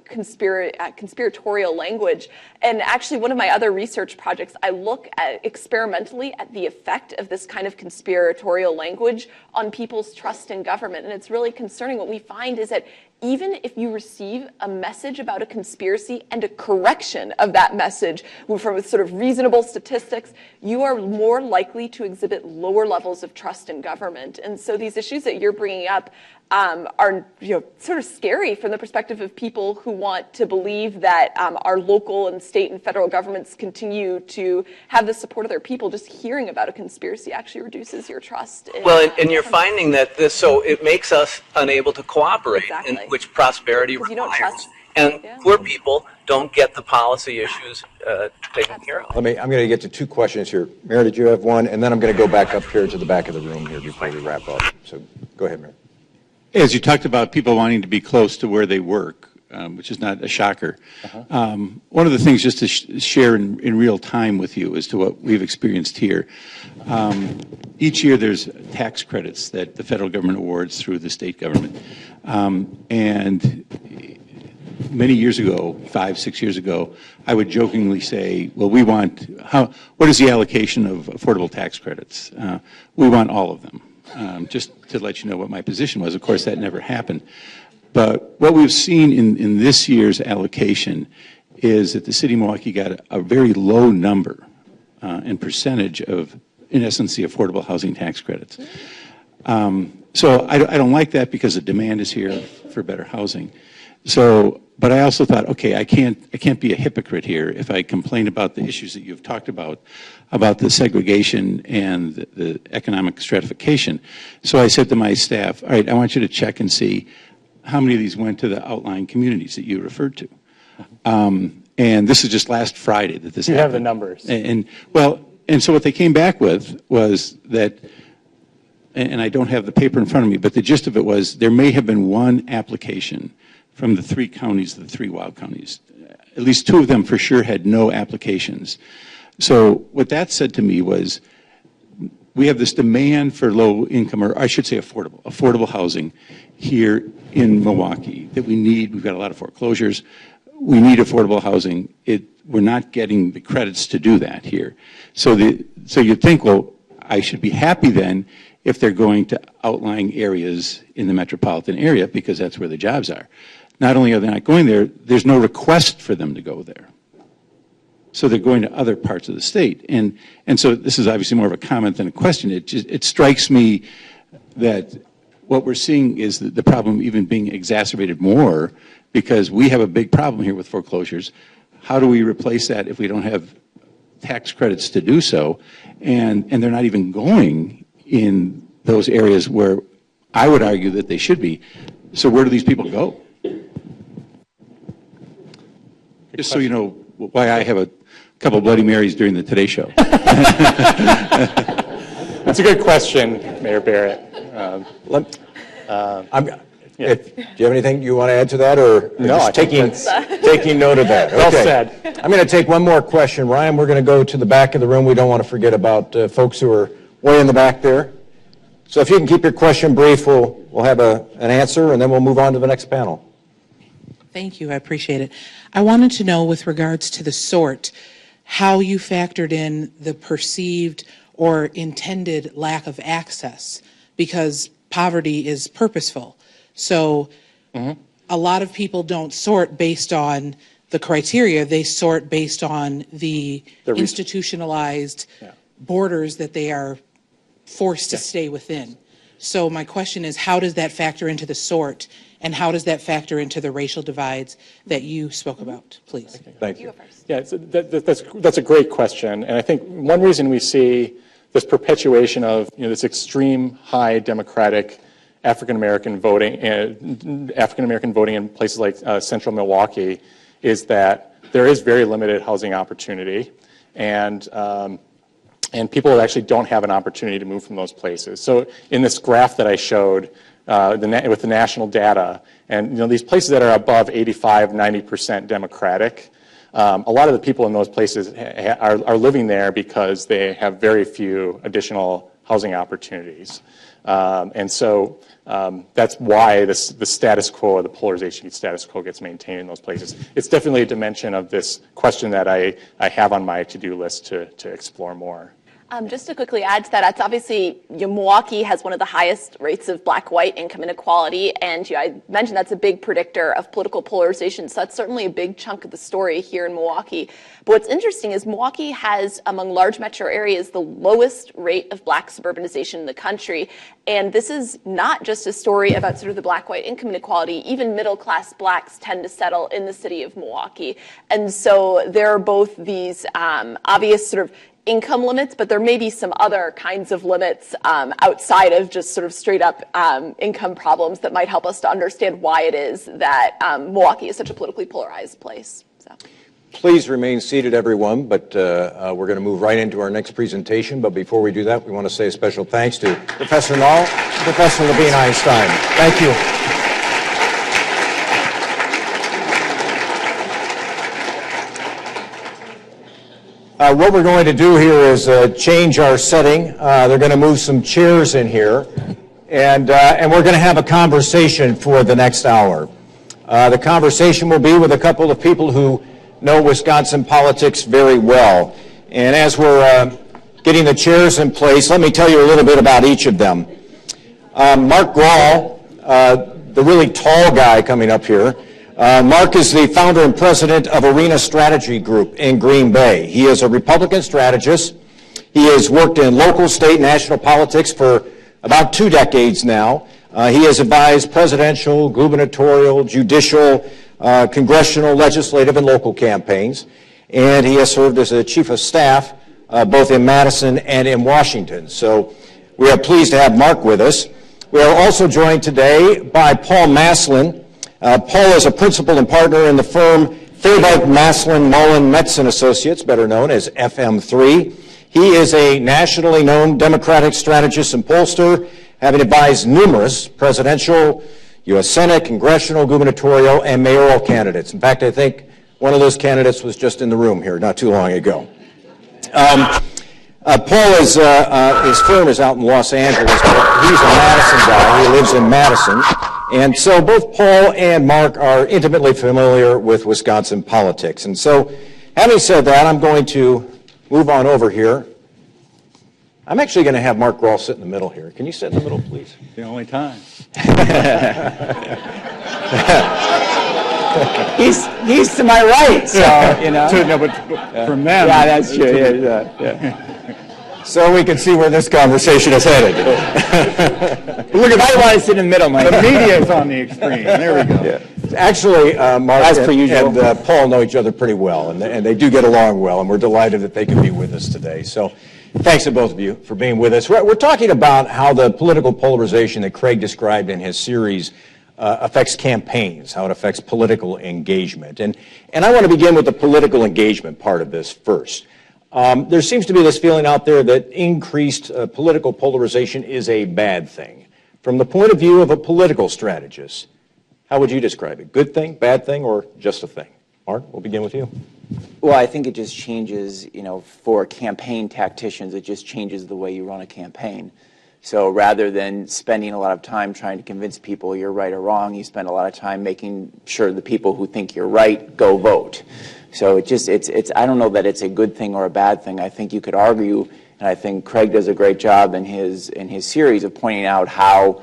conspiratorial language. And actually, one of my other research projects, I look at experimentally at the effect of this kind of conspiratorial language on people's trust in government. And it's really concerning. What we find is that even if you receive a message about a conspiracy and a correction of that message from sort of reasonable statistics, you are more likely to exhibit lower levels of trust in government. And so these issues that you're bringing up, are sort of scary from the perspective of people who want to believe that our local and state and federal governments continue to have the support of their people. Just hearing about a conspiracy actually reduces your trust. And you're finding that so it makes us unable to cooperate, Exactly. in which prosperity Because you don't requires. trust. And poor people don't get the policy issues taken care of. I'm going to get to two questions here. Mary, did you have one? And then I'm going to go back up here to the back of the room here before we wrap up. So go ahead, Mary. As you talked about people wanting to be close to where they work, which is not a shocker. One of the things just to share in real time with you as to what we've experienced here. Each year there's tax credits that the federal government awards through the state government. And many years ago, 5-6 years ago, I would jokingly say, well, what is the allocation of affordable tax credits? We want all of them. Just to let you know what my position was. Of course, that never happened. But what we've seen in this year's allocation is that the city of Milwaukee got a very low number and percentage of, in essence, the affordable housing tax credits. So I don't like that because the demand is here for better housing. But I also thought, okay, I can't be a hypocrite here if I complain about the issues that you've talked about the segregation and the economic stratification. So I said to my staff, all right, I want you to check and see how many of these went to the outlying communities that you referred to. And this is just last Friday that this happened. You have the numbers. And so what they came back with was that, and I don't have the paper in front of me, but the gist of it was there may have been one application from the three counties, the three wild counties. At least two of them for sure had no applications. So what that said to me was we have this demand for low income, or I should say affordable housing here in Milwaukee that we need. We've got a lot of foreclosures. We need affordable housing. We're not getting the credits to do that here. So you think, well, I should be happy then if they're going to outlying areas in the metropolitan area because that's where the jobs are. Not only are they not going there, there's no request for them to go there. So they're going to other parts of the state. And so this is obviously more of a comment than a question. It strikes me that what we're seeing is the problem even being exacerbated more because we have a big problem here with foreclosures. How do we replace that if we don't have tax credits to do so? And they're not even going in those areas where I would argue that they should be. So where do these people go? Just so you know why I have a couple Bloody Marys during the Today Show. That's a good question, Mayor Barrett. Do you have anything you want to add to that, or no? Just taking note of that. Okay. Well said. I'm going to take one more question, Ryan. We're going to go to the back of the room. We don't want to forget about folks who are way in the back there. So if you can keep your question brief, we'll have an answer, and then we'll move on to the next panel. Thank you. I appreciate it. I wanted to know, with regards to the sort, how you factored in the perceived or intended lack of access, because poverty is purposeful. So a lot of people don't sort based on the criteria. They sort based on the institutionalized borders that they are forced to stay within. So my question is, how does that factor into the sort, and how does that factor into the racial divides that you spoke about, please? Thank you. Yeah, that's a great question, and I think one reason we see this perpetuation of this extreme high democratic African American voting in places like central Milwaukee is that there is very limited housing opportunity, and people actually don't have an opportunity to move from those places. So in this graph that I showed with the national data, and these places that are above 85, 90% Democratic, a lot of the people in those places are living there because they have very few additional housing opportunities. And so that's why the status quo, the polarization status quo, gets maintained in those places. It's definitely a dimension of this question that I have on my to-do list to explore more. Just to quickly add to that, it's obviously Milwaukee has one of the highest rates of black-white income inequality, and I mentioned that's a big predictor of political polarization, so that's certainly a big chunk of the story here in Milwaukee. But what's interesting is Milwaukee has, among large metro areas, the lowest rate of black suburbanization in the country, and this is not just a story about sort of the black-white income inequality. Even middle-class blacks tend to settle in the city of Milwaukee, and so there are both these obvious sort of income limits, but there may be some other kinds of limits outside of just sort of straight up income problems that might help us to understand why it is that Milwaukee is such a politically polarized place. So. Please remain seated, everyone, but we're going to move right into our next presentation. But before we do that, we want to say a special thanks to Professor Nall, Professor Levine Einstein. Thank you. What we're going to do here is change our setting. They're going to move some chairs in here, and we're going to have a conversation for the next hour. The conversation will be with a couple of people who know Wisconsin politics very well. And as we're getting the chairs in place, let me tell you a little bit about each of them. Mark Grahl, the really tall guy coming up here. Mark is the founder and president of Arena Strategy Group in Green Bay. He is a Republican strategist. He has worked in local, state, national politics for about 2 decades now. He has advised presidential, gubernatorial, judicial, congressional, legislative, and local campaigns. And he has served as a chief of staff both in Madison and in Washington. So we are pleased to have Mark with us. We are also joined today by Paul Maslin. Paul is a principal and partner in the firm Fairbank, Maslin, Mullen, Metz & Associates, better known as FM3. He is a nationally known Democratic strategist and pollster, having advised numerous presidential, U.S. Senate, congressional, gubernatorial, and mayoral candidates. In fact, I think one of those candidates was just in the room here not too long ago. Paul is, his firm is out in Los Angeles, but he's a Madison guy. He lives in Madison. And so both Paul and Mark are intimately familiar with Wisconsin politics. And so, having said that, I'm going to move on over here. I'm actually going to have Mark Grahl sit in the middle here. Can you sit in the middle, please? The only time. he's to my right, so, you know. No, but from them. Yeah, that's true. Yeah. So we can see where this conversation is headed. Look, if I want to sit in the middle, Mike. The media is on the extreme. There we go. Yeah. Actually, Mark and Paul know each other pretty well, and they do get along well, and we're delighted that they can be with us today. So thanks to both of you for being with us. We're talking about how the political polarization that Craig described in his series affects campaigns, how it affects political engagement. And I want to begin with the political engagement part of this first. There seems to be this feeling out there that increased political polarization is a bad thing. From the point of view of a political strategist, how would you describe it? Good thing, bad thing, or just a thing? Mark, we'll begin with you. Well, I think it just changes, for campaign tacticians, it just changes the way you run a campaign. So rather than spending a lot of time trying to convince people you're right or wrong, you spend a lot of time making sure the people who think you're right go vote. So it's I don't know that it's a good thing or a bad thing. I think you could argue, and I think Craig does a great job in his series of pointing out how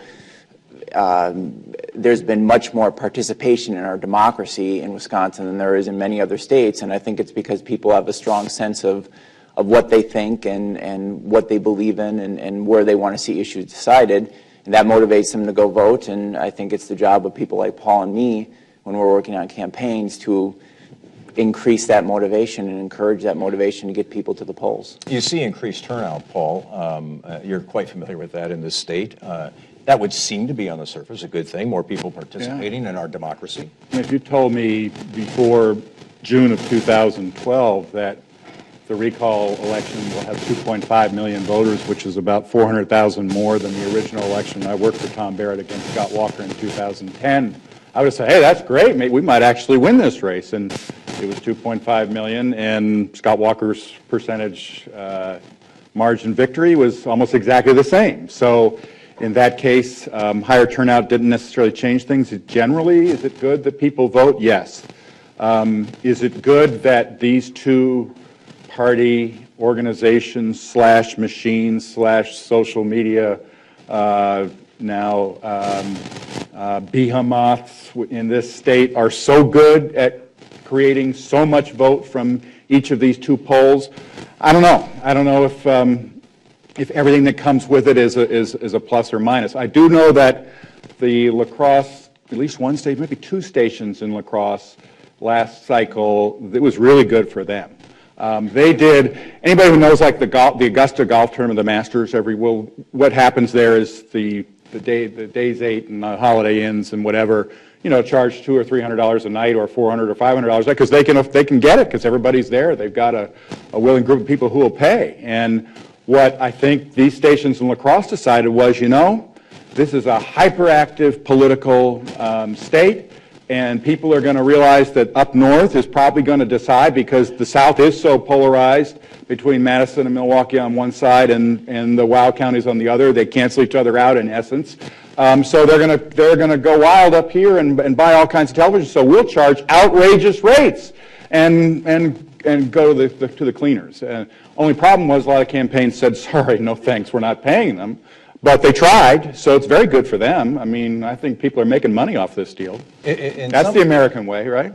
there's been much more participation in our democracy in Wisconsin than there is in many other states, and I think it's because people have a strong sense of what they think and what they believe in and where they want to see issues decided, and that motivates them to go vote. And I think it's the job of people like Paul and me, when we're working on campaigns, to increase that motivation and encourage that motivation to get people to the polls. You see increased turnout, Paul. You're quite familiar with that in this state. That would seem to be on the surface a good thing, more people participating in our democracy. If you told me before June of 2012 that the recall election will have 2.5 million voters, which is about 400,000 more than the original election. I worked for Tom Barrett against Scott Walker in 2010. I would say, hey, that's great. We might actually win this race. And it was 2.5 million, and Scott Walker's percentage margin victory was almost exactly the same. So in that case, higher turnout didn't necessarily change things. Generally, is it good that people vote? Yes. Is it good that these two party organizations / machines / social media behemoths in this state are so good at creating so much vote from each of these two polls. I don't know. I don't know if everything that comes with it is a plus or minus. I do know that the La Crosse, at least one station, maybe two stations in La Crosse last cycle, it was really good for them. They did, anybody who knows like the Augusta golf tournament, the Masters, what happens there is the days 8 and the Holiday Inns and whatever, charge $200 or $300 a night or $400 or $500 because they can get it because everybody's there. They've got a willing group of people who will pay. And what I think these stations in La Crosse decided was, this is a hyperactive political state, and people are going to realize that up north is probably going to decide because the South is so polarized between Madison and Milwaukee on one side and the Wow counties on the other. They cancel each other out in essence. So they're going to go wild up here and buy all kinds of television. So we'll charge outrageous rates and go to the cleaners. Only problem was a lot of campaigns said, sorry, no thanks, we're not paying them. But they tried, so it's very good for them. I mean, I think people are making money off this deal. That's the American way, right?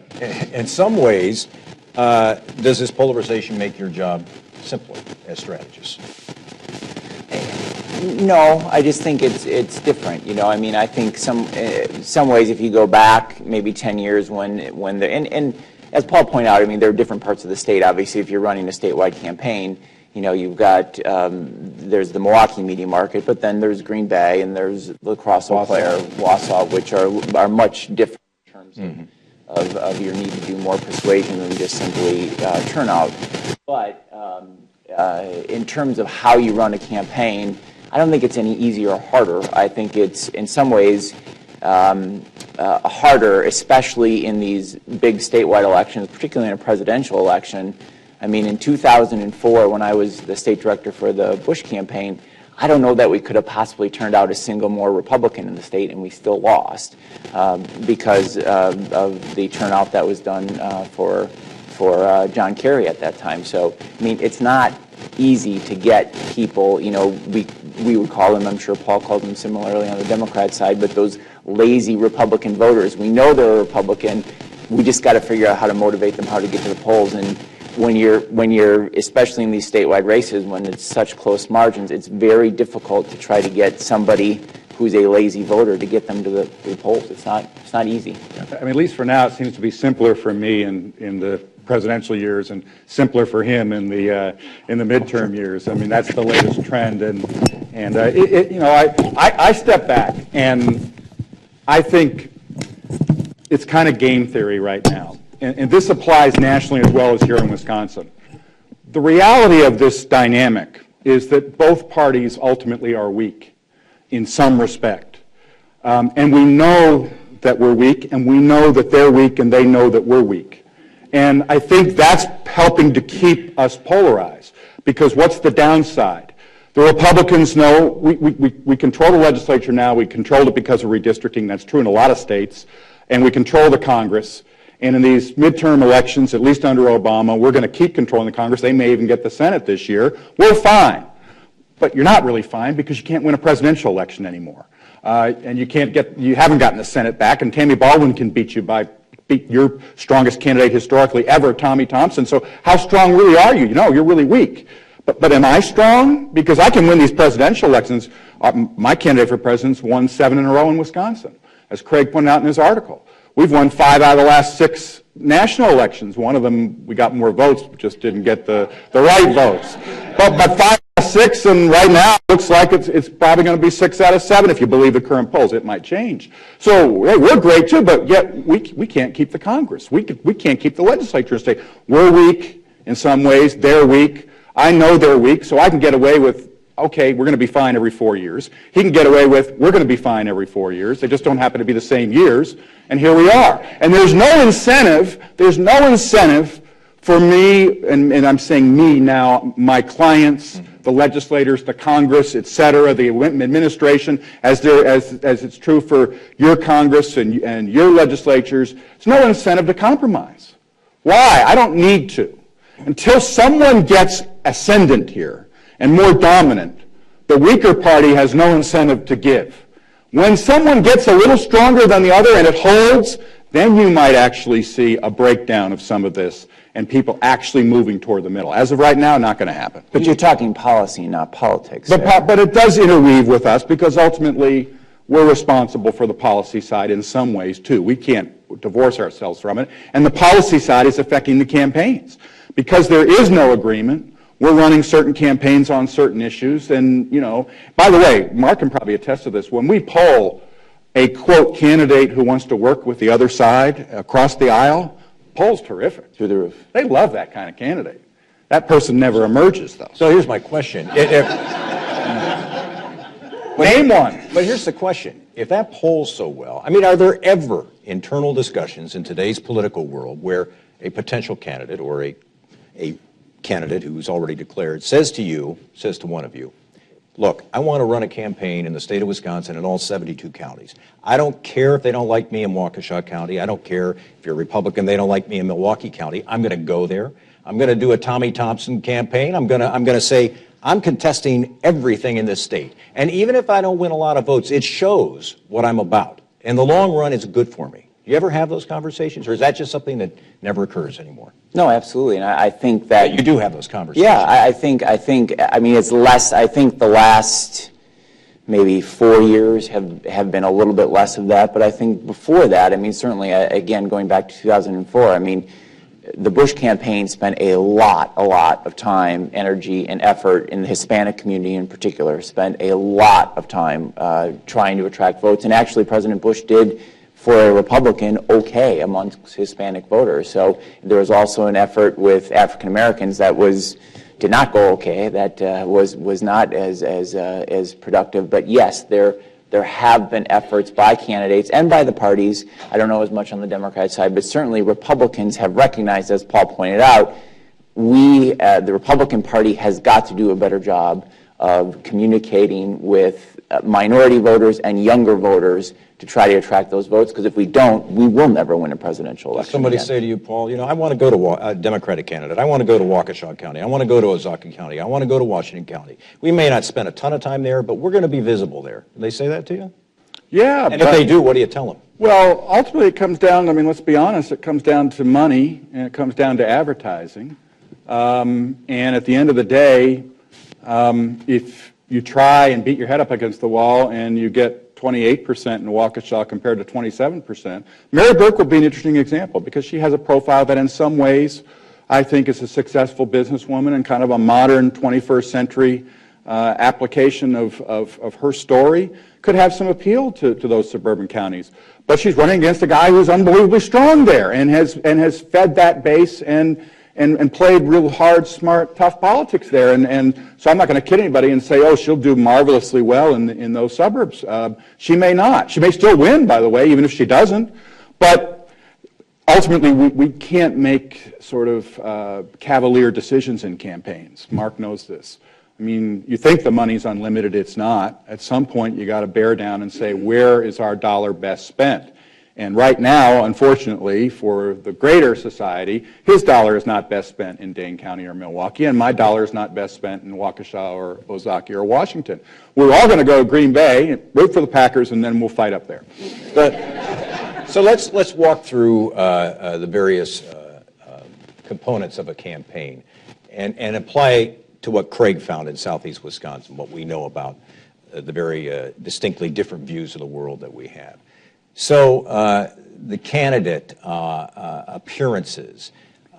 In some ways, does this polarization make your job simpler as strategists? No, I just think it's different. I mean, I think some ways, if you go back maybe 10 years when and as Paul pointed out, I mean, there are different parts of the state. Obviously, if you're running a statewide campaign, you've got, there's the Milwaukee media market, but then there's Green Bay and there's La Crosse, Eau Claire, Wausau, which are much different in terms of your need to do more persuasion than just simply turnout. But in terms of how you run a campaign, I don't think it's any easier or harder. I think it's, in some ways, harder, especially in these big statewide elections, particularly in a presidential election. I mean, in 2004, when I was the state director for the Bush campaign, I don't know that we could have possibly turned out a single more Republican in the state, and we still lost because of the turnout that was done for John Kerry at that time. So, I mean, it's not easy to get people, we would call them, I'm sure Paul called them similarly on the Democrat side, but those lazy Republican voters. We know they're a Republican. We just got to figure out how to motivate them, how to get to the polls. And when you're, especially in these statewide races, when it's such close margins, it's very difficult to try to get somebody who's a lazy voter to get them to the polls. It's not easy. I mean, at least for now, it seems to be simpler for me in the presidential years and simpler for him in the midterm years. I mean, that's the latest trend. And I step back, and I think it's kind of game theory right now. And this applies nationally as well as here in Wisconsin. The reality of this dynamic is that both parties ultimately are weak in some respect. And we know that we're weak, and we know that they're weak, and they know that we're weak. And I think that's helping to keep us polarized, because what's the downside? The Republicans know we control the legislature now. We control it because of redistricting. That's true in a lot of states. And we control the Congress. And in these midterm elections, at least under Obama, we're going to keep controlling the Congress. They may even get the Senate this year. We're fine. But you're not really fine because you can't win a presidential election anymore. And you haven't gotten the Senate back, and Tammy Baldwin can beat your strongest candidate historically ever, Tommy Thompson. So how strong really are you? You're really weak. But am I strong? Because I can win these presidential elections. My candidate for president's won 7 in a row in Wisconsin, as Craig pointed out in his article. We've won 5 out of the last 6 national elections. One of them, we got more votes, just didn't get the right votes. But 5 out of 6, and right now it looks like it's probably going to be 6 out of 7 if you believe the current polls. It might change. So, hey, we're great too, but yet we can't keep the Congress. We can't keep the legislature and state. We're weak in some ways. They're weak. I know they're weak, so I can get away with, okay, we're going to be fine every 4 years. He can get away with, we're going to be fine every 4 years. They just don't happen to be the same years. And here we are. And there's no incentive for me, and I'm saying me now, my clients, the legislators, the Congress, et cetera, the administration, as it's true for your Congress and your legislatures, there's no incentive to compromise. Why? I don't need to. Until someone gets ascendant here and more dominant, the weaker party has no incentive to give. When someone gets a little stronger than the other and it holds, then you might actually see a breakdown of some of this and people actually moving toward the middle. As of right now, not going to happen. But you're talking policy, not politics. But it does interweave with us because ultimately we're responsible for the policy side in some ways too. We can't divorce ourselves from it. And the policy side is affecting the campaigns. Because there is no agreement, we're running certain campaigns on certain issues. And, you know, by the way, Mark can probably attest to this. When we poll a, quote, candidate who wants to work with the other side across the aisle, poll's terrific. Through the roof. They love that kind of candidate. That person never emerges, though. So here's my question. Name one. But here's the question. If that polls so well, I mean, are there ever internal discussions in today's political world where a potential candidate or a candidate who's already declared says to one of you, look, I want to run a campaign in the state of Wisconsin in all 72 counties. I don't care if they don't like me in Waukesha County. I don't care if you're a Republican, they don't like me in Milwaukee County. I'm going to go there. I'm going to do a Tommy Thompson campaign. I'm going to say, I'm contesting everything in this state. And even if I don't win a lot of votes, it shows what I'm about. In the long run, it's good for me. Do you ever have those conversations, or is that just something that never occurs anymore? No, absolutely, and I think that... But you do have those conversations. Yeah, I mean, it's less, I think the last maybe 4 years have been a little bit less of that, but I think before that, I mean, certainly, again, going back to 2004, I mean, the Bush campaign spent a lot of time, energy, and effort in the Hispanic community in particular, spent a lot of time trying to attract votes, and actually President Bush did, for a Republican, okay amongst Hispanic voters. So there was also an effort with African Americans that did not go okay, that was not as productive. But yes, there have been efforts by candidates and by the parties. I don't know as much on the Democrat side, but certainly Republicans have recognized, as Paul pointed out, the Republican Party has got to do a better job of communicating with minority voters and younger voters to try to attract those votes, because if we don't, we will never win a presidential election. Somebody again. say to you, Paul, you know, I want to go to a Democratic candidate. I want to go to Waukesha County. I want to go to Ozaukee County. I want to go to Washington County. We may not spend a ton of time there, but we're going to be visible there. Do they say that to you? Yeah. And if they do, what do you tell them? Well, ultimately it comes down, I mean, let's be honest, it comes down to money and it comes down to advertising. And at the end of the day, if you try and beat your head up against the wall and you get 28% in Waukesha compared to 27%. Mary Burke would be an interesting example because she has a profile that in some ways I think is a successful businesswoman and kind of a modern 21st century application of her story could have some appeal to those suburban counties. But she's running against a guy who's unbelievably strong there and has fed that base and played real hard, smart, tough politics there. And so I'm not going to kid anybody and say, oh, she'll do marvelously well in those suburbs. She may not. She may still win, by the way, even if she doesn't. But ultimately, we can't make sort of cavalier decisions in campaigns. Mark knows this. I mean, you think the money's unlimited. It's not. At some point, you got to bear down and say, where is our dollar best spent? And right now, unfortunately, for the greater society, his dollar is not best spent in Dane County or Milwaukee, and my dollar is not best spent in Waukesha or Ozaukee or Washington. We're all going to go to Green Bay, root for the Packers, and then we'll fight up there. So let's walk through the various components of a campaign and apply to what Craig found in southeast Wisconsin, what we know about the very distinctly different views of the world that we have. So the candidate appearances,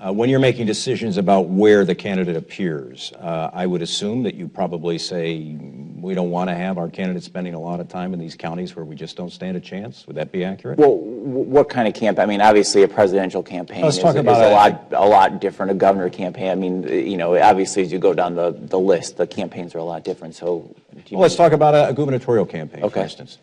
when you're making decisions about where the candidate appears, I would assume that you probably say we don't want to have our candidate spending a lot of time in these counties where we just don't stand a chance. Would that be accurate? Well, what kind of campaign? I mean, obviously a presidential campaign is a lot different. A governor campaign, I mean, you know, obviously as you go down the list, the campaigns are a lot different. So, well, let's talk about a gubernatorial campaign, for instance.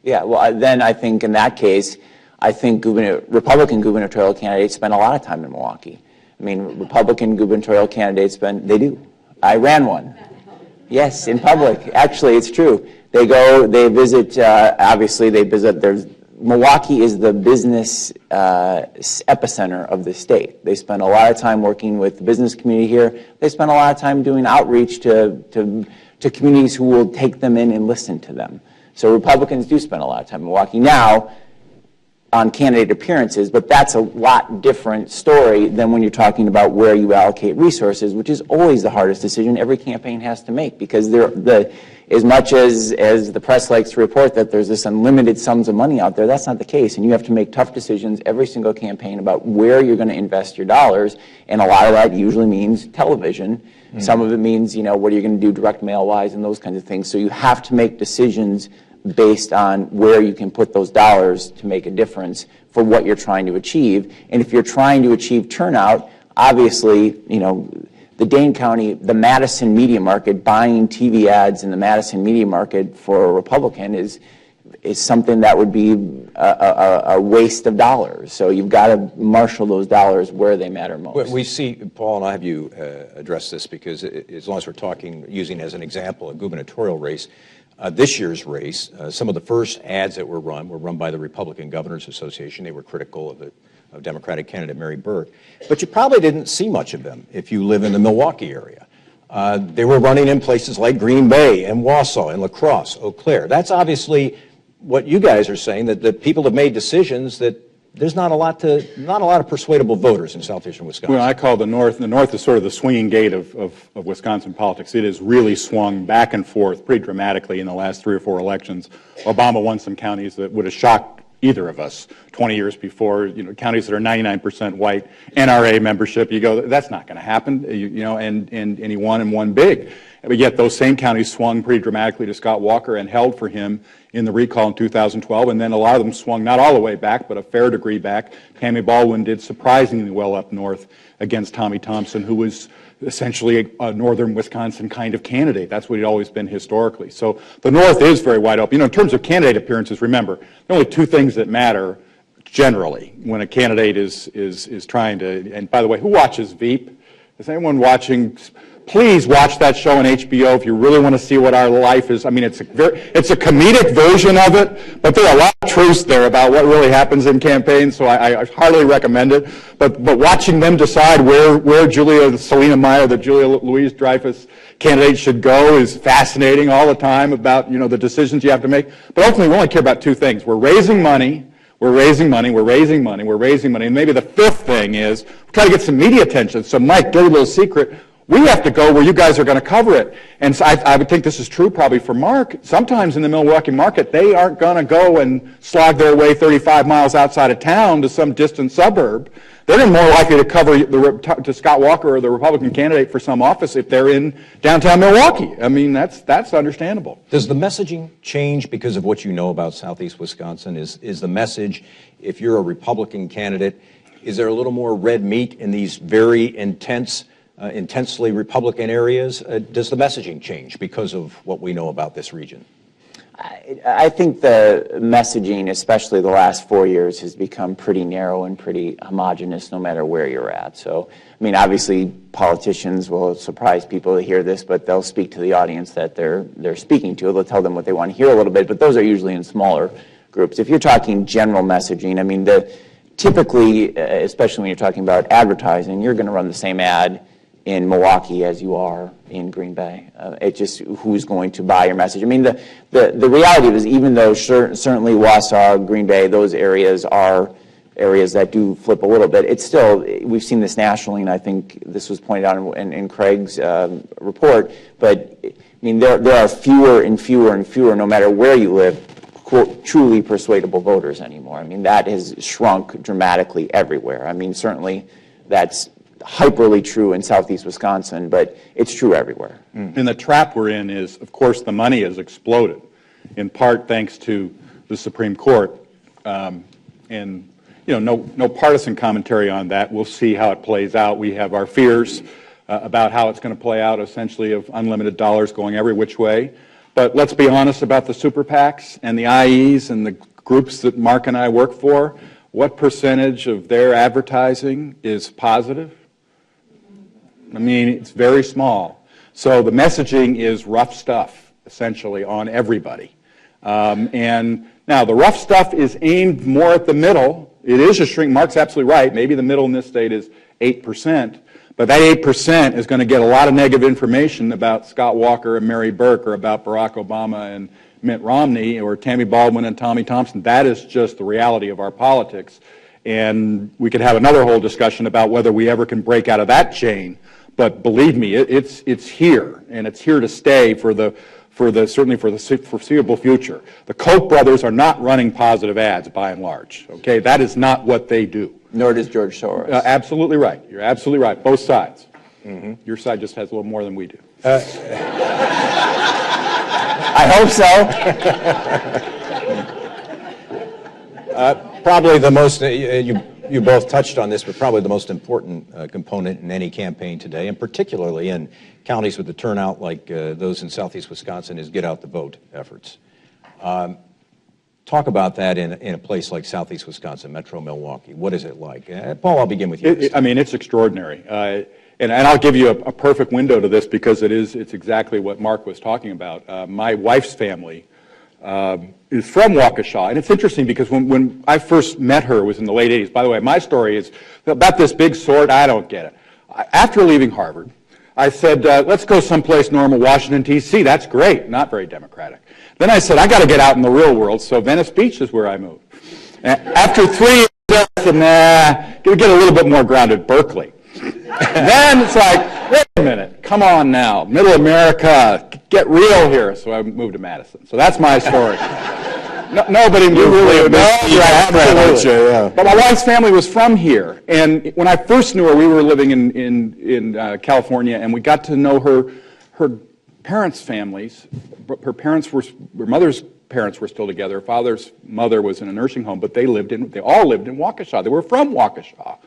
Yeah, well, then I think in that case, I think Republican gubernatorial candidates spend a lot of time in Milwaukee. I mean, Republican gubernatorial candidates they do. I ran one. Yes, in public. Actually, it's true. They go, they visit, obviously they visit, there's Milwaukee is the business epicenter of the state. They spend a lot of time working with the business community here. They spend a lot of time doing outreach to communities who will take them in and listen to them. So Republicans do spend a lot of time in Milwaukee now on candidate appearances, but that's a lot different story than when you're talking about where you allocate resources, which is always the hardest decision every campaign has to make, because as much as the press likes to report that there's this unlimited sums of money out there, that's not the case, and you have to make tough decisions every single campaign about where you're going to invest your dollars, and a lot of that usually means television. Mm-hmm. Some of it means, what are you going to do direct mail-wise and those kinds of things. So you have to make decisions based on where you can put those dollars to make a difference for what you're trying to achieve. And if you're trying to achieve turnout, obviously, the Dane County, the Madison media market, buying TV ads in the Madison media market for a Republican is something that would be a waste of dollars. So you've got to marshal those dollars where they matter most. We see, Paul, and I'll have you address this, because as long as we're talking, using as an example a gubernatorial race, this year's race, some of the first ads that were run by the Republican Governors Association. They were critical of Democratic candidate Mary Burke, but you probably didn't see much of them if you live in the Milwaukee area. They were running in places like Green Bay and Wausau and La Crosse, Eau Claire. That's obviously what you guys are saying, that the people have made decisions that there's not a lot of persuadable voters in southeastern Wisconsin. Well, I call the North is sort of the swinging gate of Wisconsin politics. It has really swung back and forth pretty dramatically in the last 3 or 4 elections. Obama won some counties that would have shocked either of us 20 years before, counties that are 99% white, NRA membership. You go, that's not going to happen, and he won and won big. But yet those same counties swung pretty dramatically to Scott Walker and held for him in the recall in 2012, and then a lot of them swung not all the way back, but a fair degree back. Tammy Baldwin did surprisingly well up north against Tommy Thompson, who was essentially a northern Wisconsin kind of candidate. That's what he'd always been historically. So the North is very wide open. In terms of candidate appearances, remember, there are only 2 things that matter generally when a candidate is trying to, and by the way, who watches Veep? Is anyone watching? Please watch that show on HBO if you really want to see what our life is. I mean, it's a comedic version of it, but there are a lot of truths there about what really happens in campaigns, so I heartily recommend it. But watching them decide where Selena Meyer, the Julia Louis-Dreyfus candidate, should go is fascinating all the time about, the decisions you have to make. But ultimately, we only care about 2 things. We're raising money. We're raising money, we're raising money, we're raising money. And maybe the 5th thing is we're trying to get some media attention. So Mike, dirty little secret, we have to go where you guys are going to cover it. And so I would think this is true probably for Mark. Sometimes in the Milwaukee market, they aren't going to go and slog their way 35 miles outside of town to some distant suburb. They're more likely to cover to Scott Walker or the Republican candidate for some office if they're in downtown Milwaukee. I mean, that's understandable. Does the messaging change because of what you know about southeast Wisconsin? Is the message, if you're a Republican candidate, is there a little more red meat in these very intensely Republican areas? Does the messaging change because of what we know about this region? I think the messaging, especially the last 4 years, has become pretty narrow and pretty homogenous no matter where you're at. So, I mean, obviously politicians will surprise people to hear this, but they'll speak to the audience that they're speaking to. They'll tell them what they want to hear a little bit, but those are usually in smaller groups. If you're talking general messaging, I mean, typically, especially when you're talking about advertising, you're going to run the same ad in Milwaukee as you are in Green Bay. It's just who's going to buy your message. I mean, the reality is, even though certainly Wausau, Green Bay, those areas are areas that do flip a little bit, it's still, we've seen this nationally, and I think this was pointed out in Craig's report, but I mean, there are fewer and fewer and fewer, no matter where you live, quote, truly persuadable voters anymore. I mean, that has shrunk dramatically everywhere. I mean, certainly that's hyperly true in southeast Wisconsin, but it's true everywhere. And the trap we're in is, of course, the money has exploded, in part thanks to the Supreme Court. And no partisan commentary on that. We'll see how it plays out. We have our fears about how it's going to play out, essentially, of unlimited dollars going every which way. But let's be honest about the super PACs and the IEs and the groups that Mark and I work for. What percentage of their advertising is positive? I mean, it's very small. So the messaging is rough stuff, essentially, on everybody. And now the rough stuff is aimed more at the middle. It is a shrink. Mark's absolutely right. Maybe the middle in this state is 8%. But that 8% is going to get a lot of negative information about Scott Walker and Mary Burke, or about Barack Obama and Mitt Romney, or Tammy Baldwin and Tommy Thompson. That is just the reality of our politics. And we could have another whole discussion about whether we ever can break out of that chain. But believe me, it's here, and it's here to stay certainly for the foreseeable future. The Koch brothers are not running positive ads, by and large. Okay, that is not what they do. Nor does George Soros. Absolutely right. You're absolutely right. Both sides. Mm-hmm. Your side just has a little more than we do. I hope so. Probably the most, you both touched on this, but probably the most important component in any campaign today, and particularly in counties with the turnout like those in southeast Wisconsin, is get out the vote efforts. Talk about that in a place like southeast Wisconsin, Metro Milwaukee. What is it like? Paul, I'll begin with you. I mean, it's extraordinary. And I'll give you a perfect window to this, because it's exactly what Mark was talking about. My wife's family is from Waukesha. And it's interesting because when I first met her, it was in the late 80s. By the way, my story is about this big sort. I don't get it. After leaving Harvard, I said, let's go someplace normal, Washington, D.C. That's great. Not very democratic. Then I said, I got to get out in the real world, so Venice Beach is where I moved. After 3 years, I said, nah, get a little bit more grounded, Berkeley. Then it's like, wait a minute, come on now, Middle America, get real here. So I moved to Madison. So that's my story. Nobody knew really. But my wife's family was from here, and when I first knew her, we were living in California, and we got to know her parents' families. Her mother's parents were still together. Her father's mother was in a nursing home, but they all lived in Waukesha. They were from Waukesha.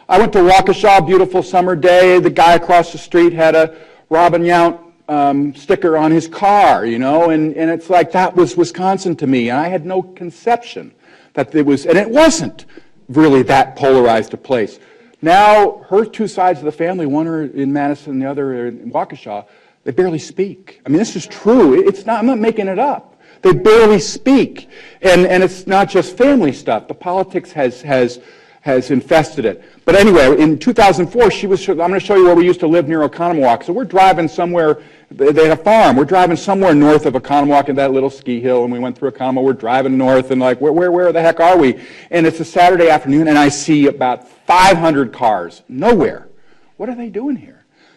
I went to Waukesha, beautiful summer day. The guy across the street had a Robin Yount sticker on his car, and it's like, that was Wisconsin to me. And I had no conception that it was, and it wasn't really that polarized a place. Now, her two sides of the family, one are in Madison, the other in Waukesha, they barely speak. I mean, this is true. I'm not making it up. They barely speak. And it's not just family stuff. The politics has infested it. But anyway, in 2004, I'm going to show you where we used to live near Oconomowoc. So we're driving somewhere, they had a farm. We're driving somewhere north of Oconomowoc, and that little ski hill, and we went through Oconomowoc. We're driving north, and like, where the heck are we? And it's a Saturday afternoon, and I see about 500 cars, nowhere. What are they doing here?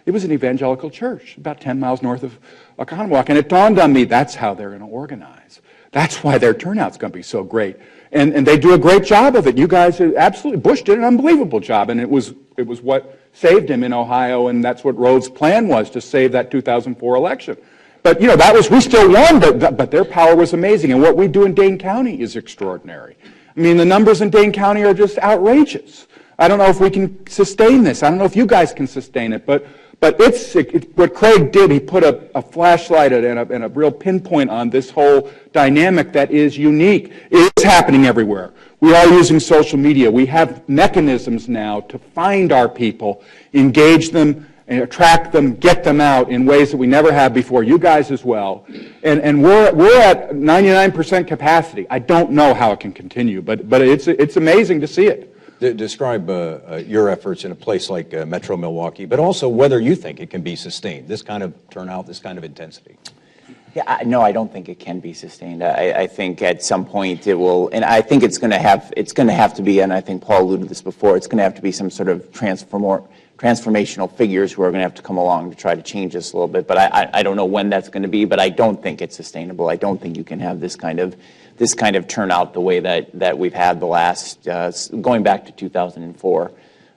It was an evangelical church about 10 miles north of Oconomowoc, and it dawned on me, that's how they're going to organize. That's why their turnout's going to be so great. And they do a great job of it. You guys, absolutely, Bush did an unbelievable job, and it was what saved him in Ohio, and that's what Rhodes' plan was, to save that 2004 election. But, we still won, but their power was amazing, and what we do in Dane County is extraordinary. I mean, the numbers in Dane County are just outrageous. I don't know if we can sustain this. I don't know if you guys can sustain it, but what Craig did, he put a flashlight and a real pinpoint on this whole dynamic that is unique. It is happening everywhere. We are using social media. We have mechanisms now to find our people, engage them, and attract them, get them out in ways that we never have before. You guys as well. And we're at 99% capacity. I don't know how it can continue, but it's amazing to see it. Describe your efforts in a place like Metro Milwaukee, but also whether you think it can be sustained, this kind of turnout, this kind of intensity. Yeah, no, I don't think it can be sustained. I think at some point it will, and I think it's going to have to be, and I think Paul alluded to this before, it's going to have to be some sort of transformational figures who are going to have to come along to try to change this a little bit. But I don't know when that's going to be, but I don't think it's sustainable. I don't think you can have this kind of turnout the way that we've had the last, going back to 2004,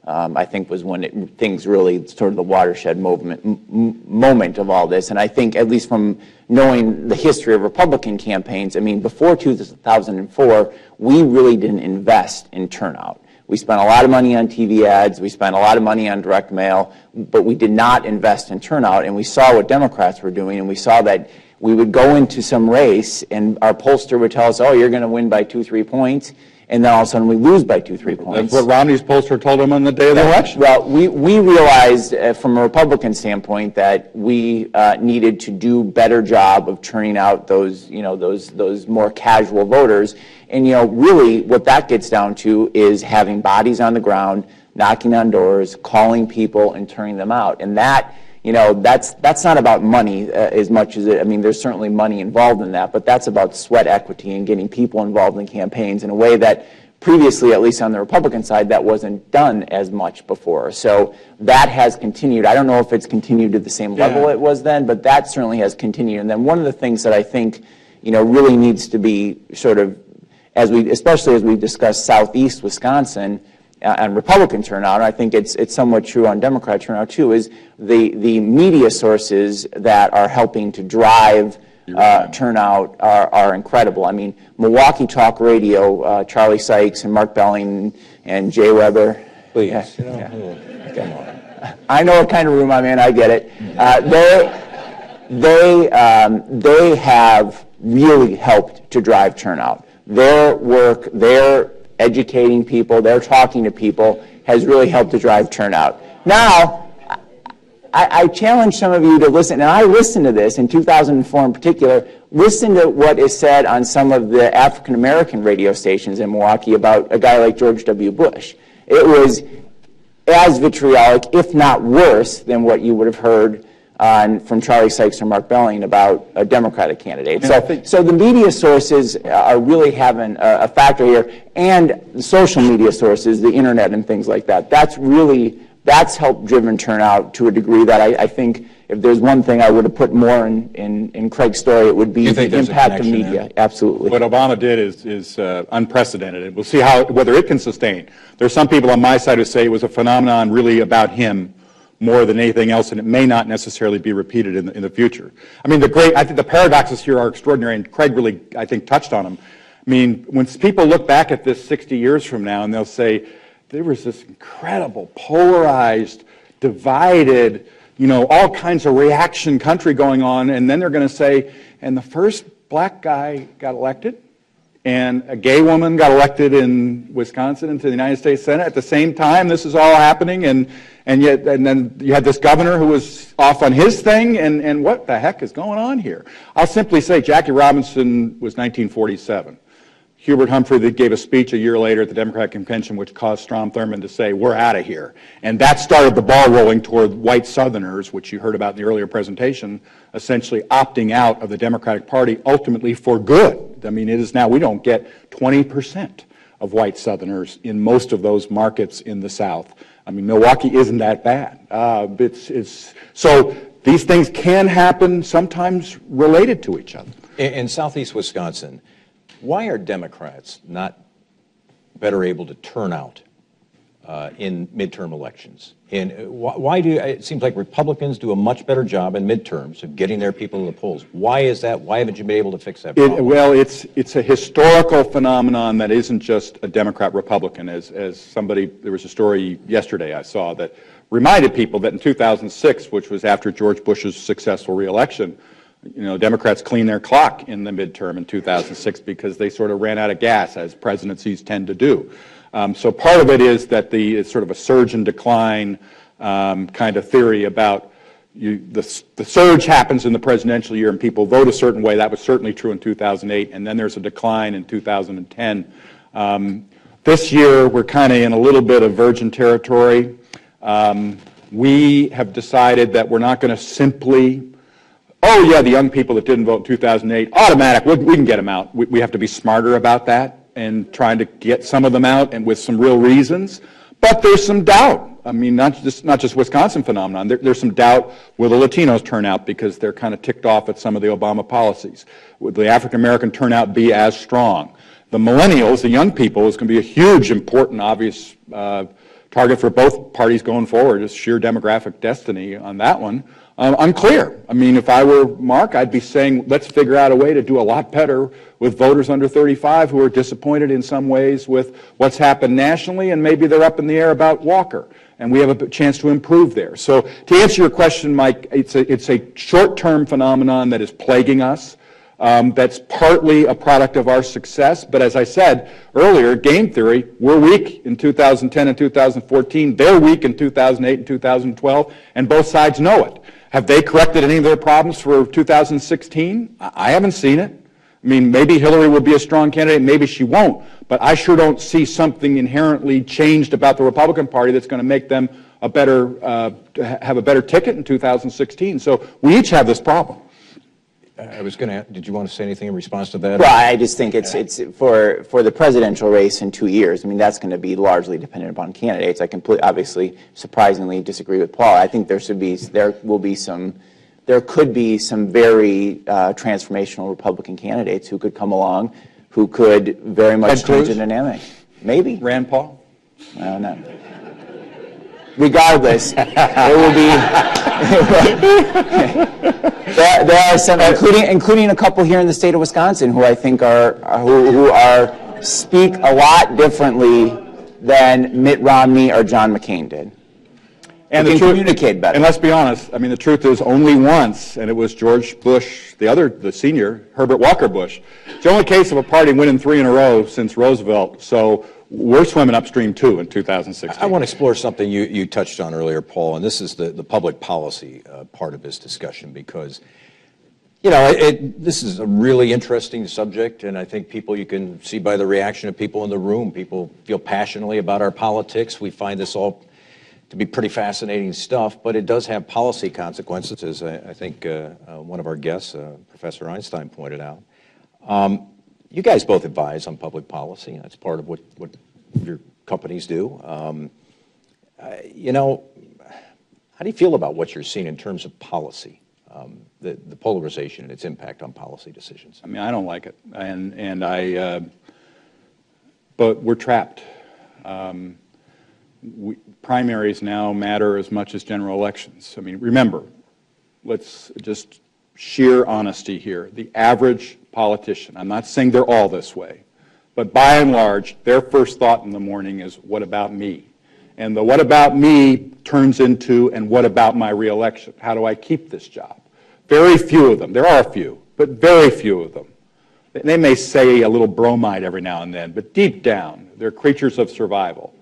I think was when things really sort of the watershed moment of all this. And I think, at least from knowing the history of Republican campaigns, I mean, before 2004, we really didn't invest in turnout. We spent a lot of money on TV ads, we spent a lot of money on direct mail, but we did not invest in turnout, and we saw what Democrats were doing, and we saw that we would go into some race, and our pollster would tell us, oh, you're going to win by 2-3 points, and then all of a sudden we lose by 2-3 points. That's what Romney's pollster told him on the day of the election. Well, we realized from a Republican standpoint that we needed to do better job of turning out those, those more casual voters. And, really what that gets down to is having bodies on the ground, knocking on doors, calling people and turning them out. And that, that's not about money as much as there's certainly money involved in that, but that's about sweat equity and getting people involved in campaigns in a way that previously, at least on the Republican side, that wasn't done as much before. So that has continued. I don't know if it's continued to the same level it was then, but that certainly has continued. And then one of the things that I think, really needs to be sort of, especially as we discuss Southeast Wisconsin, on Republican turnout, and I think it's somewhat true on Democrat turnout too, is the media sources that are helping to drive turnout are incredible. Milwaukee Talk Radio, Charlie Sykes and Mark Belling and Jay Weber. Please, come on. I know what kind of room I'm in. I get it. They have really helped to drive turnout. Their work, their educating people, they're talking to people, has really helped to drive turnout. Now, I challenge some of you to listen, and I listened to this in 2004 in particular, listen to what is said on some of the African-American radio stations in Milwaukee about a guy like George W. Bush. It was as vitriolic, if not worse, than what you would have heard from Charlie Sykes or Mark Belling about a Democratic candidate. So the media sources are really having a factor here, and the social media sources, the internet and things like that. That's helped driven turnout to a degree that I think if there's one thing I would have put more in Craig's story, it would be the impact of media. Absolutely. What Obama did is unprecedented, and we'll see whether it can sustain. There's some people on my side who say it was a phenomenon really about him more than anything else, and it may not necessarily be repeated in the future. I think the paradoxes here are extraordinary, and Craig really, I think, touched on them. When people look back at this 60 years from now, and they'll say, there was this incredible, polarized, divided, all kinds of reaction country going on, and then they're going to say, and the first black guy got elected, and a gay woman got elected in Wisconsin into the United States Senate at the same time this is all happening, and then you had this governor who was off on his thing, and what the heck is going on here? I'll simply say Jackie Robinson was 1947. Hubert Humphrey that gave a speech a year later at the Democratic Convention which caused Strom Thurmond to say, we're out of here. And that started the ball rolling toward white Southerners, which you heard about in the earlier presentation, essentially opting out of the Democratic Party ultimately for good. It is now, we don't get 20% of white Southerners in most of those markets in the South. Milwaukee isn't that bad. So these things can happen, sometimes related to each other. In Southeast Wisconsin, why are Democrats not better able to turn out in midterm elections? And it seems like Republicans do a much better job in midterms of getting their people to the polls. Why is that? Why haven't you been able to fix that problem? It's a historical phenomenon that isn't just a Democrat-Republican. There was a story yesterday I saw that reminded people that in 2006, which was after George Bush's successful reelection, Democrats cleaned their clock in the midterm in 2006 because they sort of ran out of gas, as presidencies tend to do. So part of it is that it's sort of a surge and decline kind of theory about the surge happens in the presidential year and people vote a certain way. That was certainly true in 2008, and then there's a decline in 2010. This year, we're kind of in a little bit of virgin territory. We have decided that we're not going to simply the young people that didn't vote in 2008, automatic, we can get them out. We have to be smarter about that and trying to get some of them out and with some real reasons. But there's some doubt. Not just Wisconsin phenomenon. There's some doubt will the Latinos turn out because they're kind of ticked off at some of the Obama policies. Would the African-American turnout be as strong? The millennials, the young people, is going to be a huge, important, obvious target for both parties going forward. It's sheer demographic destiny on that one. Unclear. If I were Mark, I'd be saying, let's figure out a way to do a lot better with voters under 35 who are disappointed in some ways with what's happened nationally, and maybe they're up in the air about Walker, and we have a chance to improve there. So to answer your question, Mike, it's a short-term phenomenon that is plaguing us. that's partly a product of our success. But as I said earlier, game theory, we're weak in 2010 and 2014. They're weak in 2008 and 2012, and both sides know it. Have they corrected any of their problems for 2016? I haven't seen it. I mean, maybe Hillary will be a strong candidate, maybe she won't, but I sure don't see something inherently changed about the Republican Party that's going to make them a better, have a better ticket in 2016. So we each have this problem. I was going to. Did you want to say anything in response to that? Well, I just think it's for the presidential race in 2 years. I mean, that's going to be largely dependent upon candidates. I obviously, surprisingly, disagree with Paul. I think there could be some very transformational Republican candidates who could come along, who could very much change the dynamic. Maybe Rand Paul. I don't know. Regardless, there will be. there are some, including a couple here in the state of Wisconsin, who I think speak a lot differently than Mitt Romney or John McCain did. And they can communicate better. And let's be honest. I mean, the truth is, only once, and it was George Bush, the senior, Herbert Walker Bush. It's the only case of a party winning 3 in a row since Roosevelt. So we're swimming upstream too in 2016. I want to explore something you touched on earlier, Paul, and this is the public policy part of this discussion, because, you know, this is a really interesting subject, and I think you can see by the reaction of people in the room, people feel passionately about our politics. We find this all to be pretty fascinating stuff, but it does have policy consequences, as I think one of our guests, Professor Einstein, pointed out. You guys both advise on public policy. That's part of what your companies do. You know, how do you feel about what you're seeing in terms of policy, the polarization and its impact on policy decisions? I mean, I don't like it, but we're trapped. Primaries now matter as much as general elections. I mean, remember, let's just sheer honesty here. The average politician, I'm not saying they're all this way, but by and large, their first thought in the morning is, what about me? And the what about me turns into, and what about my reelection? How do I keep this job? Very few of them, there are a few, but very few of them. They may say a little bromide every now and then, but deep down, they're creatures of survival.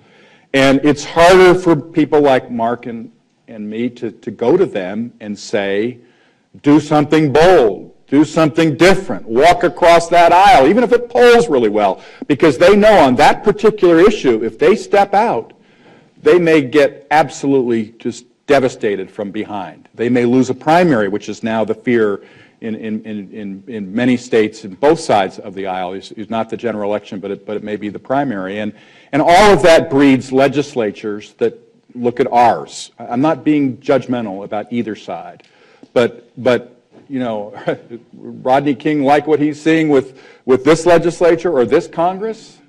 And it's harder for people like Mark and me to go to them and say, do something bold. Do something different. Walk across that aisle, even if it polls really well, because they know on that particular issue, if they step out, they may get absolutely just devastated from behind. They may lose a primary, which is now the fear in many states, in both sides of the aisle, is not the general election, but it may be the primary. And all of that breeds legislatures that look at ours. I'm not being judgmental about either side, but you know, Rodney King like what he's seeing with this legislature or this Congress?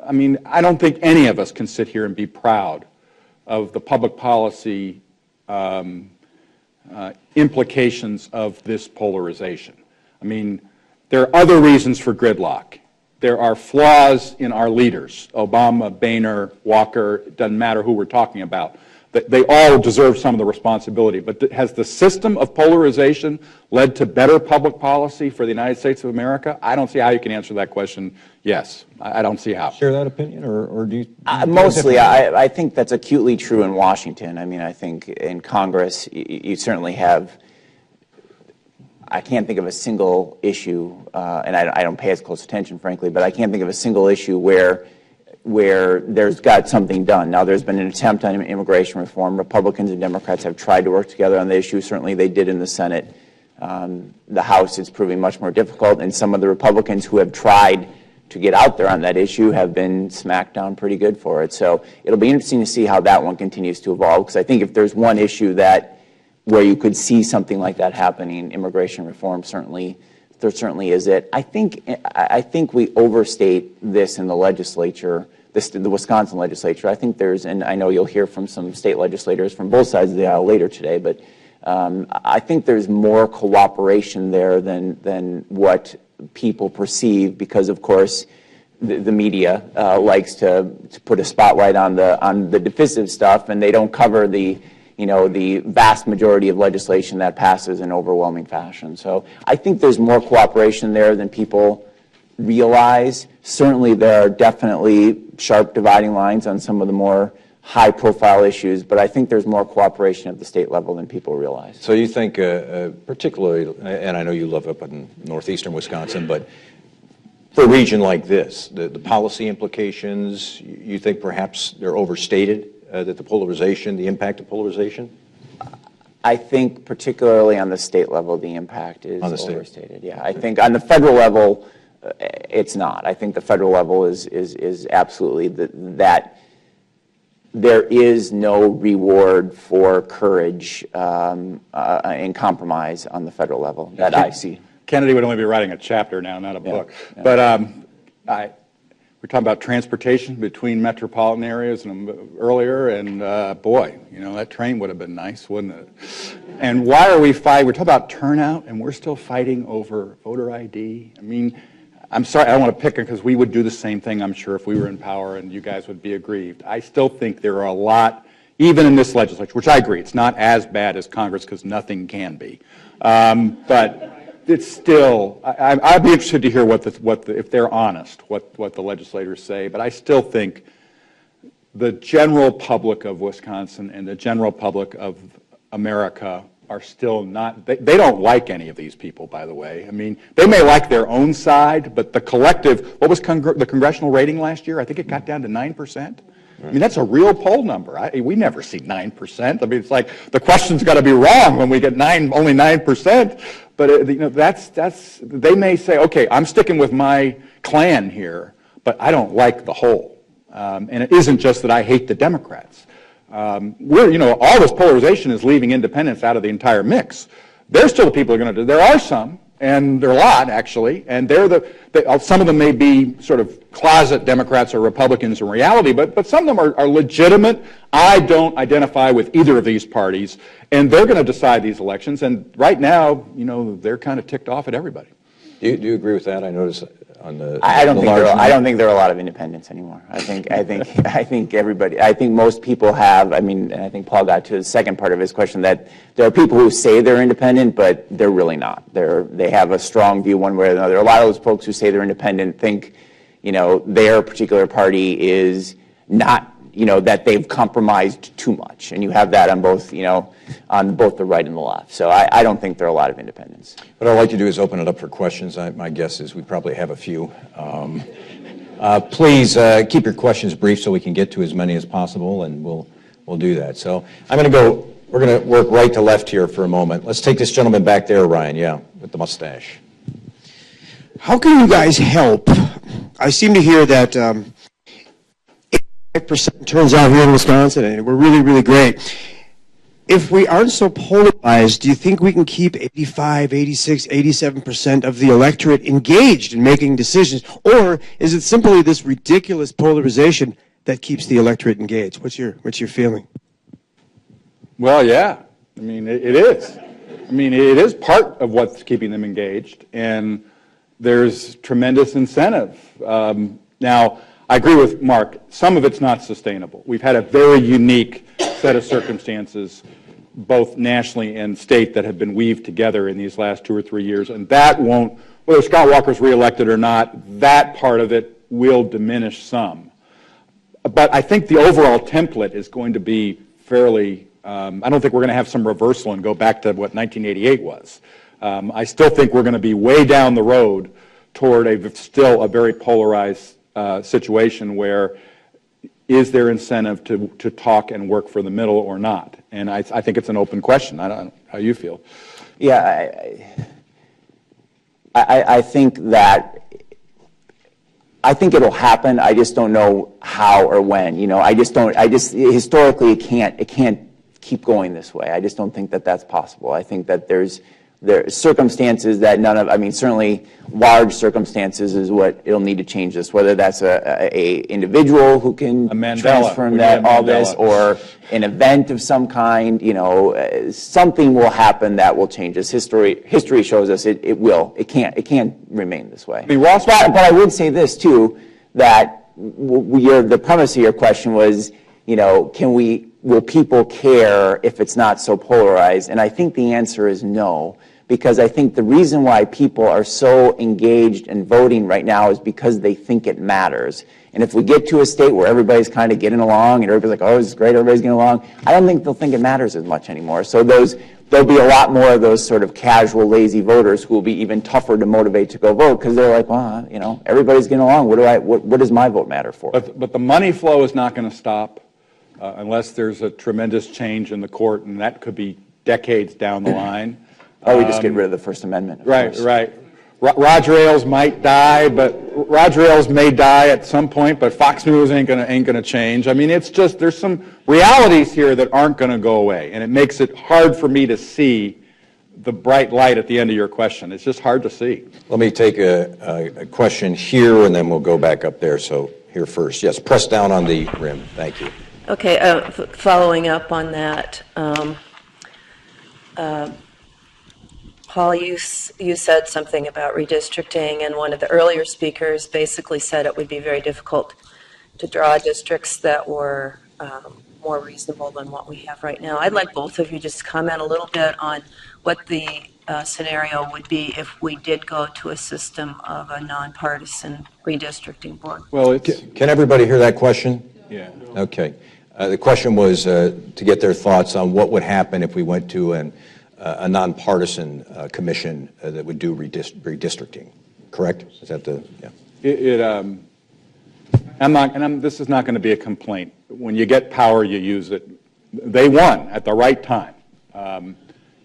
I mean, I don't think any of us can sit here and be proud of the public policy implications of this polarization. I mean, there are other reasons for gridlock. There are flaws in our leaders, Obama, Boehner, Walker, it doesn't matter who we're talking about. They all deserve some of the responsibility, but has the system of polarization led to better public policy for the United States of America? I don't see how you can answer that question yes. I don't see how. Share that opinion, or do you? Mostly, I think that's acutely true in Washington. I mean, I think in Congress, you certainly have, I can't think of a single issue, and I don't pay as close attention, frankly, but I can't think of a single issue where there's got something done. Now, there's been an attempt on immigration reform. Republicans and Democrats have tried to work together on the issue. Certainly they did in the Senate. The House is proving much more difficult, and some of the Republicans who have tried to get out there on that issue have been smacked down pretty good for it. So it'll be interesting to see how that one continues to evolve, because I think if there's one issue where you could see something like that happening, immigration reform there certainly is it. I think we overstate this in the legislature, the Wisconsin legislature. I think and I know you'll hear from some state legislators from both sides of the aisle later today, but I think there's more cooperation there than what people perceive, because of course the media likes to put a spotlight on the divisive stuff, and they don't cover the the vast majority of legislation that passes in overwhelming fashion. So I think there's more cooperation there than people realize. Certainly there are definitely sharp dividing lines on some of the more high-profile issues, but I think there's more cooperation at the state level than people realize. So you think, particularly, and I know you live up in northeastern Wisconsin, but for a region like this, the policy implications, you think perhaps they're overstated, that the polarization, the impact of polarization? I think particularly on the state level, the impact is overstated. Yeah, I think on the federal level, it's not. I think the federal level is absolutely that there is no reward for courage and compromise on the federal level that I see. Kennedy would only be writing a chapter now, not a book. Yeah. But we're talking about transportation between metropolitan areas earlier, and boy, that train would have been nice, wouldn't it? And why are we fighting? We're talking about turnout, and we're still fighting over voter ID. I mean, I'm sorry, I don't want to pick it because we would do the same thing, I'm sure, if we were in power and you guys would be aggrieved. I still think there are a lot, even in this legislature, which I agree, it's not as bad as Congress because nothing can be. But it's still, I'd be interested to hear if they're honest, what the legislators say. But I still think the general public of Wisconsin and the general public of America are still not, they don't like any of these people, by the way. I mean, they may like their own side, but the collective, what was the congressional rating last year? I think it got down to 9%. I mean, that's a real poll number. We never see 9%. I mean, it's like the question's got to be wrong when we get only 9%. But they may say, okay, I'm sticking with my clan here, but I don't like the whole. And it isn't just that I hate the Democrats. All this polarization is leaving independents out of the entire mix. They're still the people who are going to do. There are some, and there are a lot actually, and some of them may be sort of closet Democrats or Republicans in reality, but some of them are legitimate. I don't identify with either of these parties, and they're going to decide these elections. And right now, they're kind of ticked off at everybody. Do you agree with that? I notice on the. I don't think there are a lot of independents anymore. I think everybody. I think most people have. I mean, and I think Paul got to the second part of his question that there are people who say they're independent, but they're really not. They have a strong view one way or another. A lot of those folks who say they're independent think, their particular party is not. That they've compromised too much, and you have that on both, on both the right and the left. So I don't think there are a lot of independents. What I'd like to do is open it up for questions. My guess is we probably have a few. Please keep your questions brief so we can get to as many as possible, and we'll do that. So we're going to work right to left here for a moment. Let's take this gentleman back there, Ryan, with the mustache. How can you guys help? I seem to hear that 85% turns out here in Wisconsin, and we're really, really great. If we aren't so polarized, do you think we can keep 85, 86, 87% of the electorate engaged in making decisions? Or is it simply this ridiculous polarization that keeps the electorate engaged? What's your feeling? Well, yeah. I mean, it is. I mean, it is part of what's keeping them engaged, and there's tremendous incentive. Now, I agree with Mark. Some of it's not sustainable. We've had a very unique set of circumstances, both nationally and state, that have been weaved together in these last 2 or 3 years, and that won't, whether Scott Walker's reelected or not, that part of it will diminish some. But I think the overall template is going to be fairly, I don't think we're going to have some reversal and go back to what 1988 was. I still think we're going to be way down the road toward still a very polarized situation where is there incentive to talk and work for the middle or not? And I think it's an open question. I don't know how you feel. Yeah, I think it'll happen. I just don't know how or when. Historically it can't keep going this way. I just don't think that that's possible. I think that there are circumstances that certainly large circumstances is what it'll need to change this, whether that's a individual who can transform all this, or an event of some kind. Something will happen that will change this. History shows us it will. It can't remain this way. But I would say this too, that the premise of your question was, can we will people care if it's not so polarized? And I think the answer is no, because I think the reason why people are so engaged in voting right now is because they think it matters. And if we get to a state where everybody's kind of getting along and everybody's like, oh, this is great, everybody's getting along, I don't think they'll think it matters as much anymore. So there'll be a lot more of those sort of casual, lazy voters who will be even tougher to motivate to go vote because they're like, well, you know, everybody's getting along. What does my vote matter for? But the money flow is not going to stop unless there's a tremendous change in the court, and that could be decades down the line. We just get rid of the First Amendment. Right, right. Roger Ailes might die, but Roger Ailes may die at some point, but Fox News ain't gonna change. I mean, it's just, there's some realities here that aren't gonna go away, and it makes it hard for me to see the bright light at the end of your question. It's just hard to see. Let me take a question here, and then we'll go back up there. So here first. Yes, press down on the rim. Thank you. Okay, following up on that, Paul, you said something about redistricting, and one of the earlier speakers basically said it would be very difficult to draw districts that were more reasonable than what we have right now. I'd like both of you just to comment a little bit on what the scenario would be if we did go to a system of a nonpartisan redistricting board. Well, can everybody hear that question? Yeah. Okay. The question was to get their thoughts on what would happen if we went to a nonpartisan commission that would do redistricting. Correct? Is that the? Yeah. This is not going to be a complaint. When you get power, you use it. They won at the right time,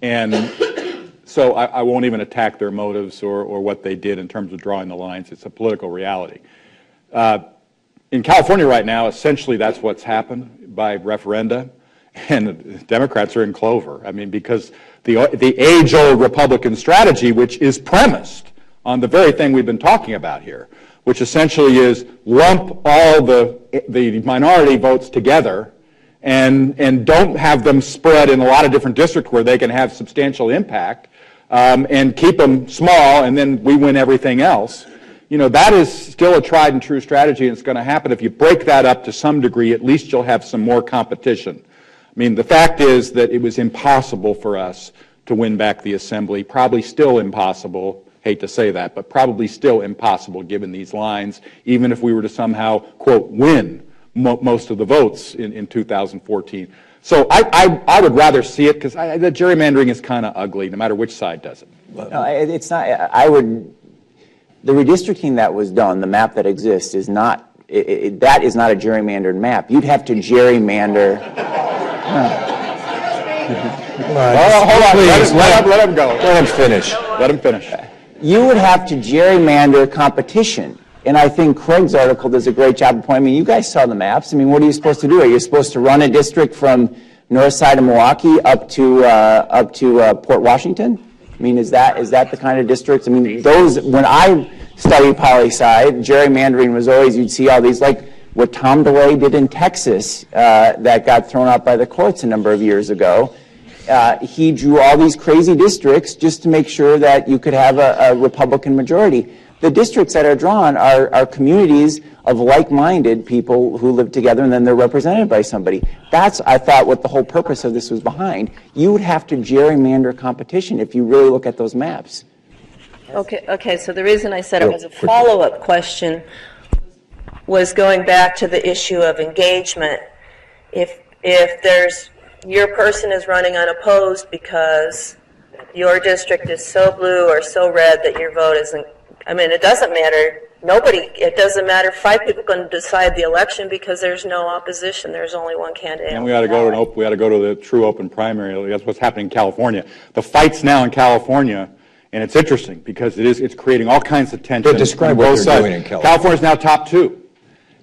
and so I won't even attack their motives or what they did in terms of drawing the lines. It's a political reality. In California right now, essentially that's what's happened by referenda, and the Democrats are in clover. I mean, because the age-old Republican strategy, which is premised on the very thing we've been talking about here, which essentially is lump all the minority votes together and don't have them spread in a lot of different districts where they can have substantial impact, and keep them small, and then we win everything else. You know, that is still a tried and true strategy, and it's going to happen. If you break that up to some degree, at least you'll have some more competition. I mean, the fact is that it was impossible for us to win back the assembly, probably still impossible, hate to say that, but probably still impossible given these lines, even if we were to somehow, quote, win most of the votes in 2014. So I would rather see it, because the gerrymandering is kind of ugly, no matter which side does it. No, it's not. The redistricting that was done, the map that exists, is not. That is not a gerrymandered map. You'd have to gerrymander. Hold on, please. Let him go. Let him finish. Let him finish. You would have to gerrymander competition. And I think Craig's article does a great job of pointing. I mean, you guys saw the maps. I mean, what are you supposed to do? Are you supposed to run a district from north side of Milwaukee up to Port Washington? I mean, is that the kind of districts? I mean, those, when I studied poli-sci, gerrymandering was always, you'd see all these, like what Tom DeLay did in Texas that got thrown out by the courts a number of years ago. He drew all these crazy districts just to make sure that you could have a Republican majority. The districts that are drawn are communities of like-minded people who live together, and then they're represented by somebody. That's, I thought, what the whole purpose of this was behind. You would have to gerrymander competition if you really look at those maps. Okay. So the reason I said it was a follow-up question was going back to the issue of engagement. If there's your person is running unopposed because your district is so blue or so red that your vote isn't. I mean, it doesn't matter. It doesn't matter. 5 people can decide the election because there's no opposition. There's only one candidate. And we ought to go to the true open primary. That's what's happening in California. The fight's now in California, and it's interesting because it's creating all kinds of tension. But describe what they're doing in California. California's now top 2.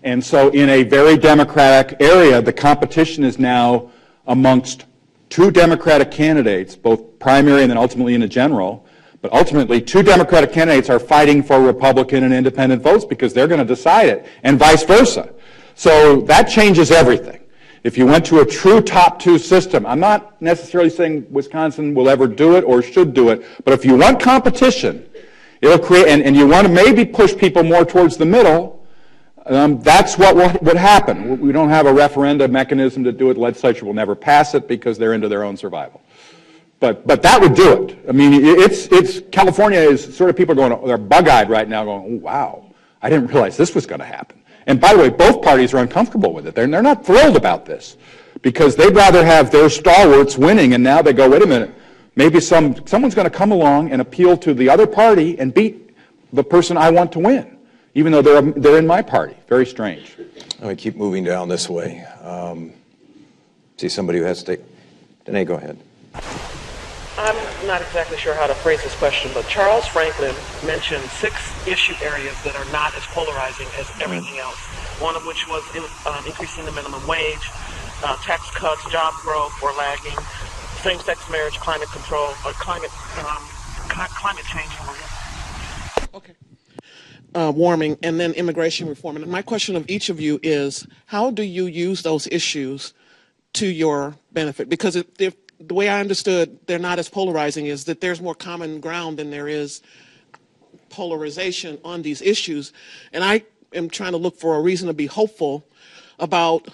And so in a very Democratic area, the competition is now amongst 2 Democratic candidates, both primary and then ultimately in a general. But ultimately, 2 Democratic candidates are fighting for Republican and independent votes because they're going to decide it, and vice versa. So that changes everything. If you went to a true top 2 system, I'm not necessarily saying Wisconsin will ever do it or should do it, but if you want competition, it'll create, and you want to maybe push people more towards the middle, That's what would happen. We don't have a referenda mechanism to do it. The legislature will never pass it because they're into their own survival. But that would do it. I mean, it's California is sort of people are going, they're bug-eyed right now going, oh, wow, I didn't realize this was going to happen. And by the way, both parties are uncomfortable with it. They're not thrilled about this because they'd rather have their stalwarts winning, and now they go, wait a minute, maybe someone's going to come along and appeal to the other party and beat the person I want to win, even though they're in my party. Very strange. Let me keep moving down this way. See somebody who has to take. Danae, go ahead. I'm not exactly sure how to phrase this question, but Charles Franklin mentioned 6 issue areas that are not as polarizing as everything else, one of which was increasing the minimum wage, tax cuts, job growth or lagging, same-sex marriage, climate control, or climate change. Okay. Warming, and then immigration reform. And my question of each of you is, how do you use those issues to your benefit? Because if the way I understood they're not as polarizing is that there's more common ground than there is polarization on these issues. And I am trying to look for a reason to be hopeful about,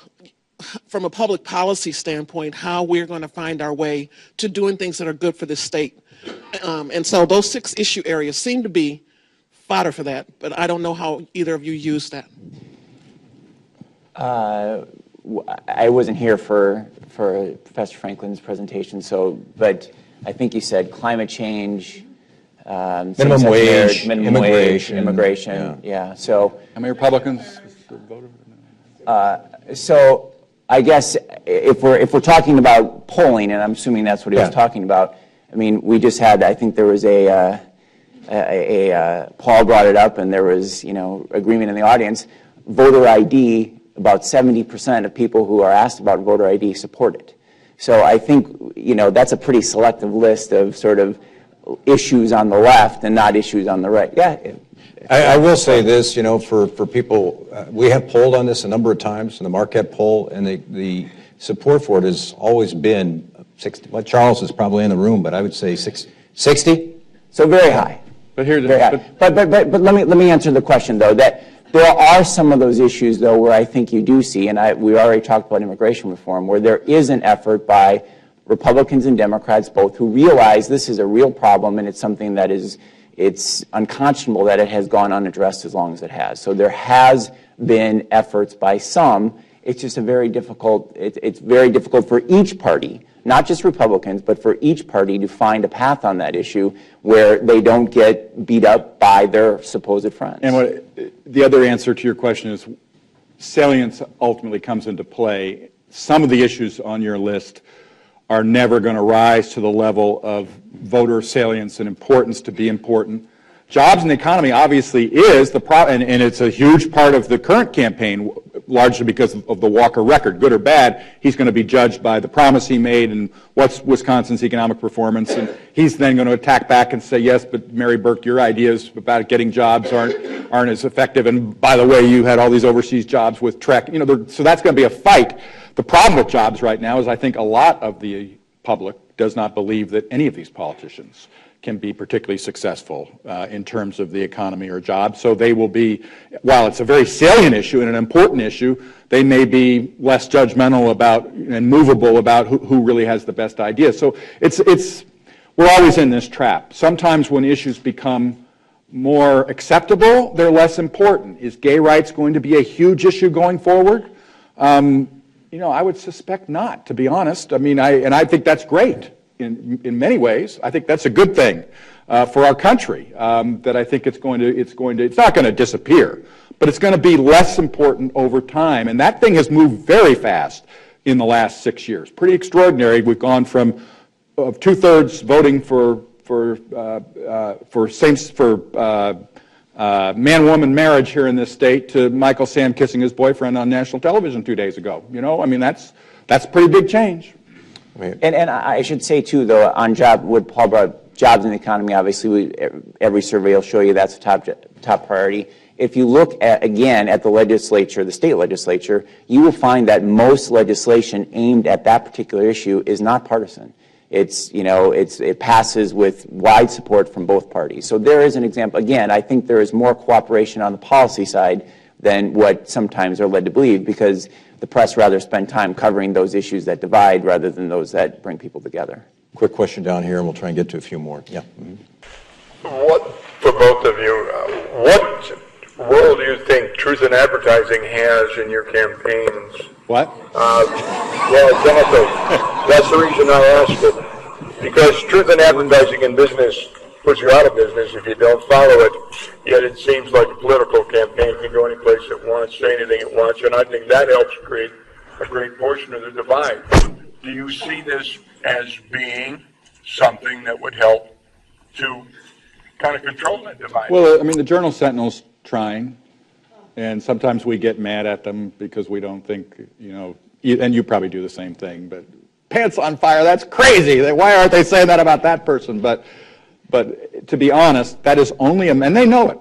from a public policy standpoint, how we're going to find our way to doing things that are good for this state. And so those 6 issue areas seem to be fodder for that, but I don't know how either of you use that. I wasn't here for Professor Franklin's presentation, but I think you said climate change, minimum wage, immigration. Yeah. So how many Republicans voted? So I guess if we're talking about polling, and I'm assuming that's what he was talking about. I mean, we just had. I think there was Paul brought it up, and there was agreement in the audience. Voter ID. About 70% of people who are asked about voter ID support it. So I think, that's a pretty selective list of sort of issues on the left and not issues on the right. Yeah. I will say this, for people, we have polled on this a number of times in the Marquette poll, and the support for it has always been 60. Well, Charles is probably in the room, but I would say 60. So very high. But here's but let me answer the question though. That there are some of those issues, though, where I think you do see, and we already talked about immigration reform, where there is an effort by Republicans and Democrats both who realize this is a real problem and it's something that it's unconscionable that it has gone unaddressed as long as it has. So there has been efforts by some. It's just it's very difficult for each party, not just Republicans, but for each party to find a path on that issue where they don't get beat up by their supposed friends. And the other answer to your question is salience ultimately comes into play. Some of the issues on your list are never going to rise to the level of voter salience and importance to be important. Jobs and the economy obviously is the problem, and it's a huge part of the current campaign, largely because of the Walker record. Good or bad, he's going to be judged by the promise he made and what's Wisconsin's economic performance, and he's then going to attack back and say, yes, but Mary Burke, your ideas about getting jobs aren't as effective, and by the way, you had all these overseas jobs with Trek. So that's going to be a fight. The problem with jobs right now is I think a lot of the public does not believe that any of these politicians can be particularly successful in terms of the economy or jobs. So they will be, while it's a very salient issue and an important issue, they may be less judgmental about and movable about who really has the best ideas. So we're always in this trap. Sometimes when issues become more acceptable, they're less important. Is gay rights going to be a huge issue going forward? I would suspect not, to be honest. I mean, I think that's great. In many ways, I think that's a good thing for our country. That I think it's not going to disappear, but it's going to be less important over time. And that thing has moved very fast in the last 6 years. Pretty extraordinary. We've gone from 2/3 voting for man-woman marriage here in this state to Michael Sam kissing his boyfriend on national television 2 days ago. That's a pretty big change. And I should say, too, though, on what Paul brought up, jobs in the economy, obviously, every survey will show you that's a top priority. If you look again at the legislature, the state legislature, you will find that most legislation aimed at that particular issue is not partisan. It passes with wide support from both parties. So there is an example. Again, I think there is more cooperation on the policy side than what sometimes are led to believe, because the press rather spend time covering those issues that divide rather than those that bring people together. Quick question down here, and we'll try and get to a few more. Yeah. What, for both of you, what role do you think truth in advertising has in your campaigns? What? Well, exactly. That's the reason I asked it. Because truth in advertising in business puts you out of business if you don't follow it. Yet it seems like a political campaign can go any place it wants, say anything it wants, and I think that helps create a great portion of the divide. Do you see this as being something that would help to kind of control that divide? Well, I mean, the Journal Sentinel's trying, and sometimes we get mad at them because we don't think, and you probably do the same thing, but pants on fire, that's crazy. Why aren't they saying that about that person? But to be honest, that is only, and they know it,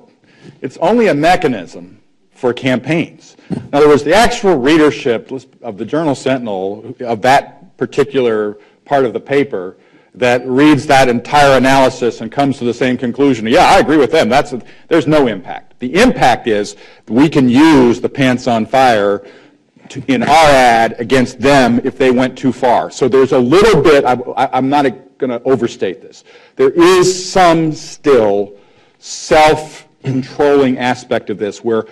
it's only a mechanism for campaigns. In other words, the actual readership of the Journal Sentinel, of that particular part of the paper, that reads that entire analysis and comes to the same conclusion, yeah, I agree with them, there's no impact. The impact is we can use the pants on fire in our ad against them if they went too far. So there's a little bit, I'm not going to overstate this, there is some still self-controlling aspect of this where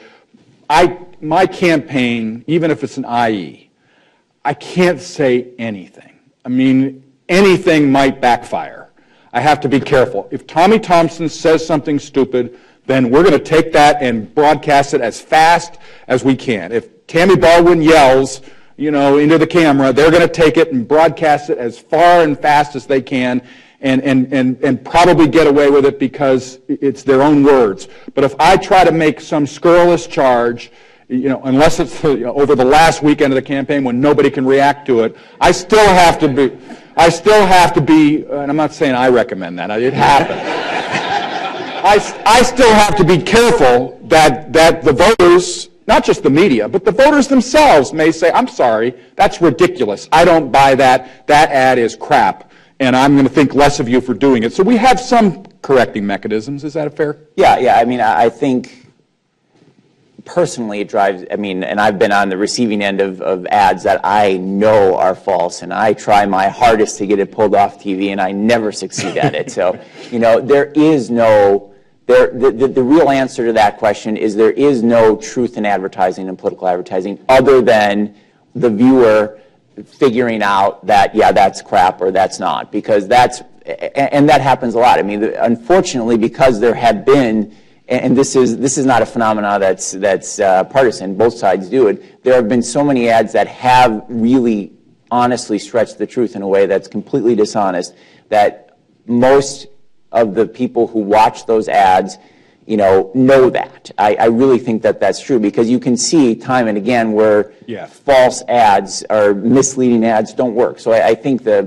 my campaign, even if it's an IE, I can't say anything. I mean, anything might backfire. I have to be careful. If Tommy Thompson says something stupid, then we're going to take that and broadcast it as fast as we can. If Tammy Baldwin yells, into the camera, they're going to take it and broadcast it as far and fast as they can and probably get away with it because it's their own words. But if I try to make some scurrilous charge, unless it's over the last weekend of the campaign when nobody can react to it, I still have to be, and I'm not saying I recommend that, it happened. I still have to be careful that the voters, not just the media, but the voters themselves may say, I'm sorry, that's ridiculous. I don't buy that. That ad is crap. And I'm going to think less of you for doing it. So we have some correcting mechanisms. Is that fair? Yeah. I mean, I think personally it drives, and I've been on the receiving end of ads that I know are false, and I try my hardest to get it pulled off TV, and I never succeed at it. So, there is no, the real answer to that question is there is no truth in advertising and political advertising other than the viewer figuring out that, yeah, that's crap or that's not, because and that happens a lot. I mean, unfortunately, because there have been, and this is not a phenomenon that's partisan, both sides do it, there have been so many ads that have really honestly stretched the truth in a way that's completely dishonest, that most of the people who watch those ads know that. I really think that that's true, because you can see time and again where false ads or misleading ads don't work. So I think that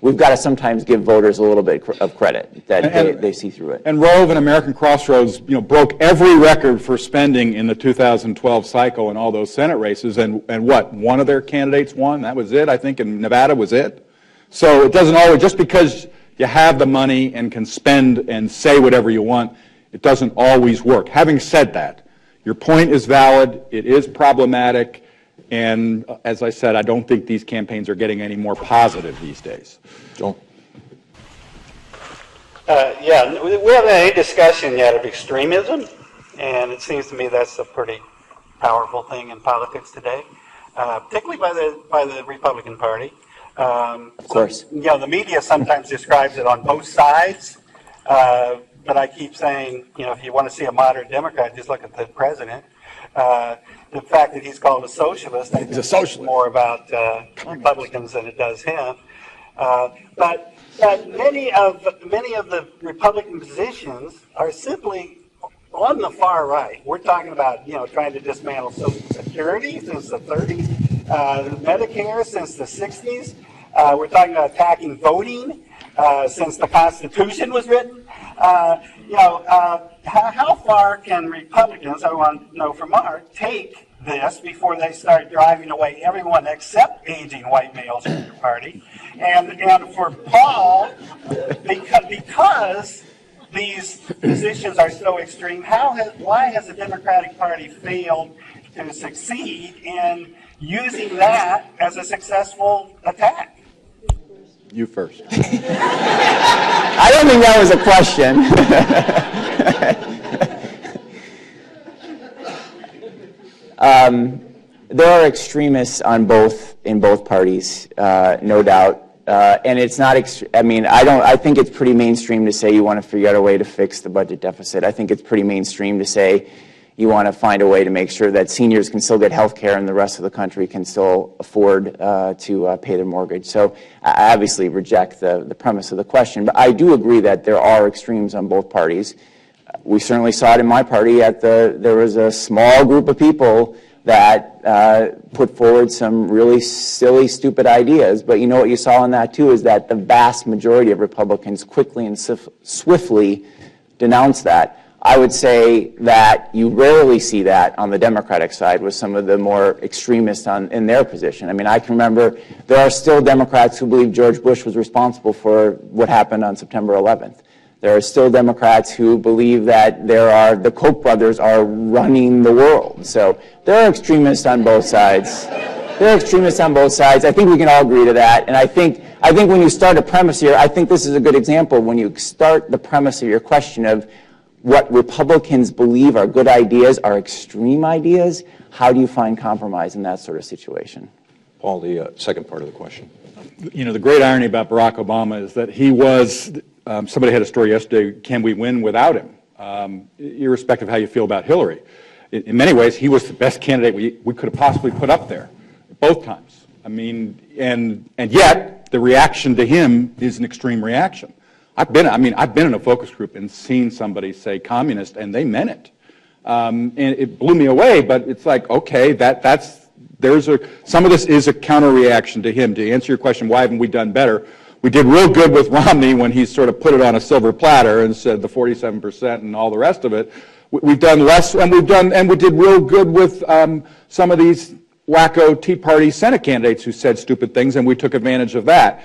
we've got to sometimes give voters a little bit of credit that they see through it. And Rove and American Crossroads, broke every record for spending in the 2012 cycle in all those Senate races, and what? One of their candidates won. That was it. I think in Nevada was it. So it doesn't always, just because you have the money and can spend and say whatever you want, it doesn't always work. Having said that, your point is valid. It is problematic. And as I said, I don't think these campaigns are getting any more positive these days. Joel? Yeah, we haven't had any discussion yet of extremism, and it seems to me that's a pretty powerful thing in politics today, particularly by the Republican Party. Of course. So, the media sometimes describes it on both sides, but I keep saying, if you want to see a moderate Democrat, just look at the president. The fact that he's called a socialist, I think it's more about Republicans than it does him. But many of the Republican positions are simply on the far right. We're talking about trying to dismantle Social Security since the 30s, Medicare since the 60s. We're talking about attacking voting since the Constitution was written. How far can Republicans, I want to know from Mark, take this before they start driving away everyone except aging white males from your party? And for Paul, because these positions are so extreme, why has the Democratic Party failed to succeed in using that as a successful attack? You first. I don't think that was a question. There are extremists in both parties, no doubt. And it's not, I think it's pretty mainstream to say you want to figure out a way to fix the budget deficit. I think it's pretty mainstream to say you want to find a way to make sure that seniors can still get health care and the rest of the country can still afford to pay their mortgage. So I obviously reject the premise of the question, but I do agree that there are extremes on both parties. We certainly saw it in my party. There was a small group of people that put forward some really silly, stupid ideas. But you know what you saw in that, too, is that the vast majority of Republicans quickly and swiftly denounced that. I would say that you rarely see that on the Democratic side with some of the more extremists in their position. I mean, I can remember there are still Democrats who believe George Bush was responsible for what happened on September 11th. There are still Democrats who believe that the Koch brothers are running the world. So there are extremists on both sides. I think we can all agree to that. And I think when you start a premise here, I think this is a good example. When you start the premise of your question of what Republicans believe are good ideas are extreme ideas, how do you find compromise in that sort of situation? Paul, the second part of the question. You know, the great irony about Barack Obama is that he was, somebody had a story yesterday, can we win without him? Irrespective of how you feel about Hillary. In many ways, he was the best candidate we could have possibly put up there, both times. I mean, and yet, the reaction to him is an extreme reaction. I've been in a focus group and seen somebody say communist, and they meant it. And it blew me away, but it's like, okay, some of this is a counter reaction to him. To answer your question, why haven't we done better? We did real good with Romney when he sort of put it on a silver platter and said the 47% and all the rest of it. We've done less, and we did real good with some of these wacko Tea Party Senate candidates who said stupid things, and we took advantage of that.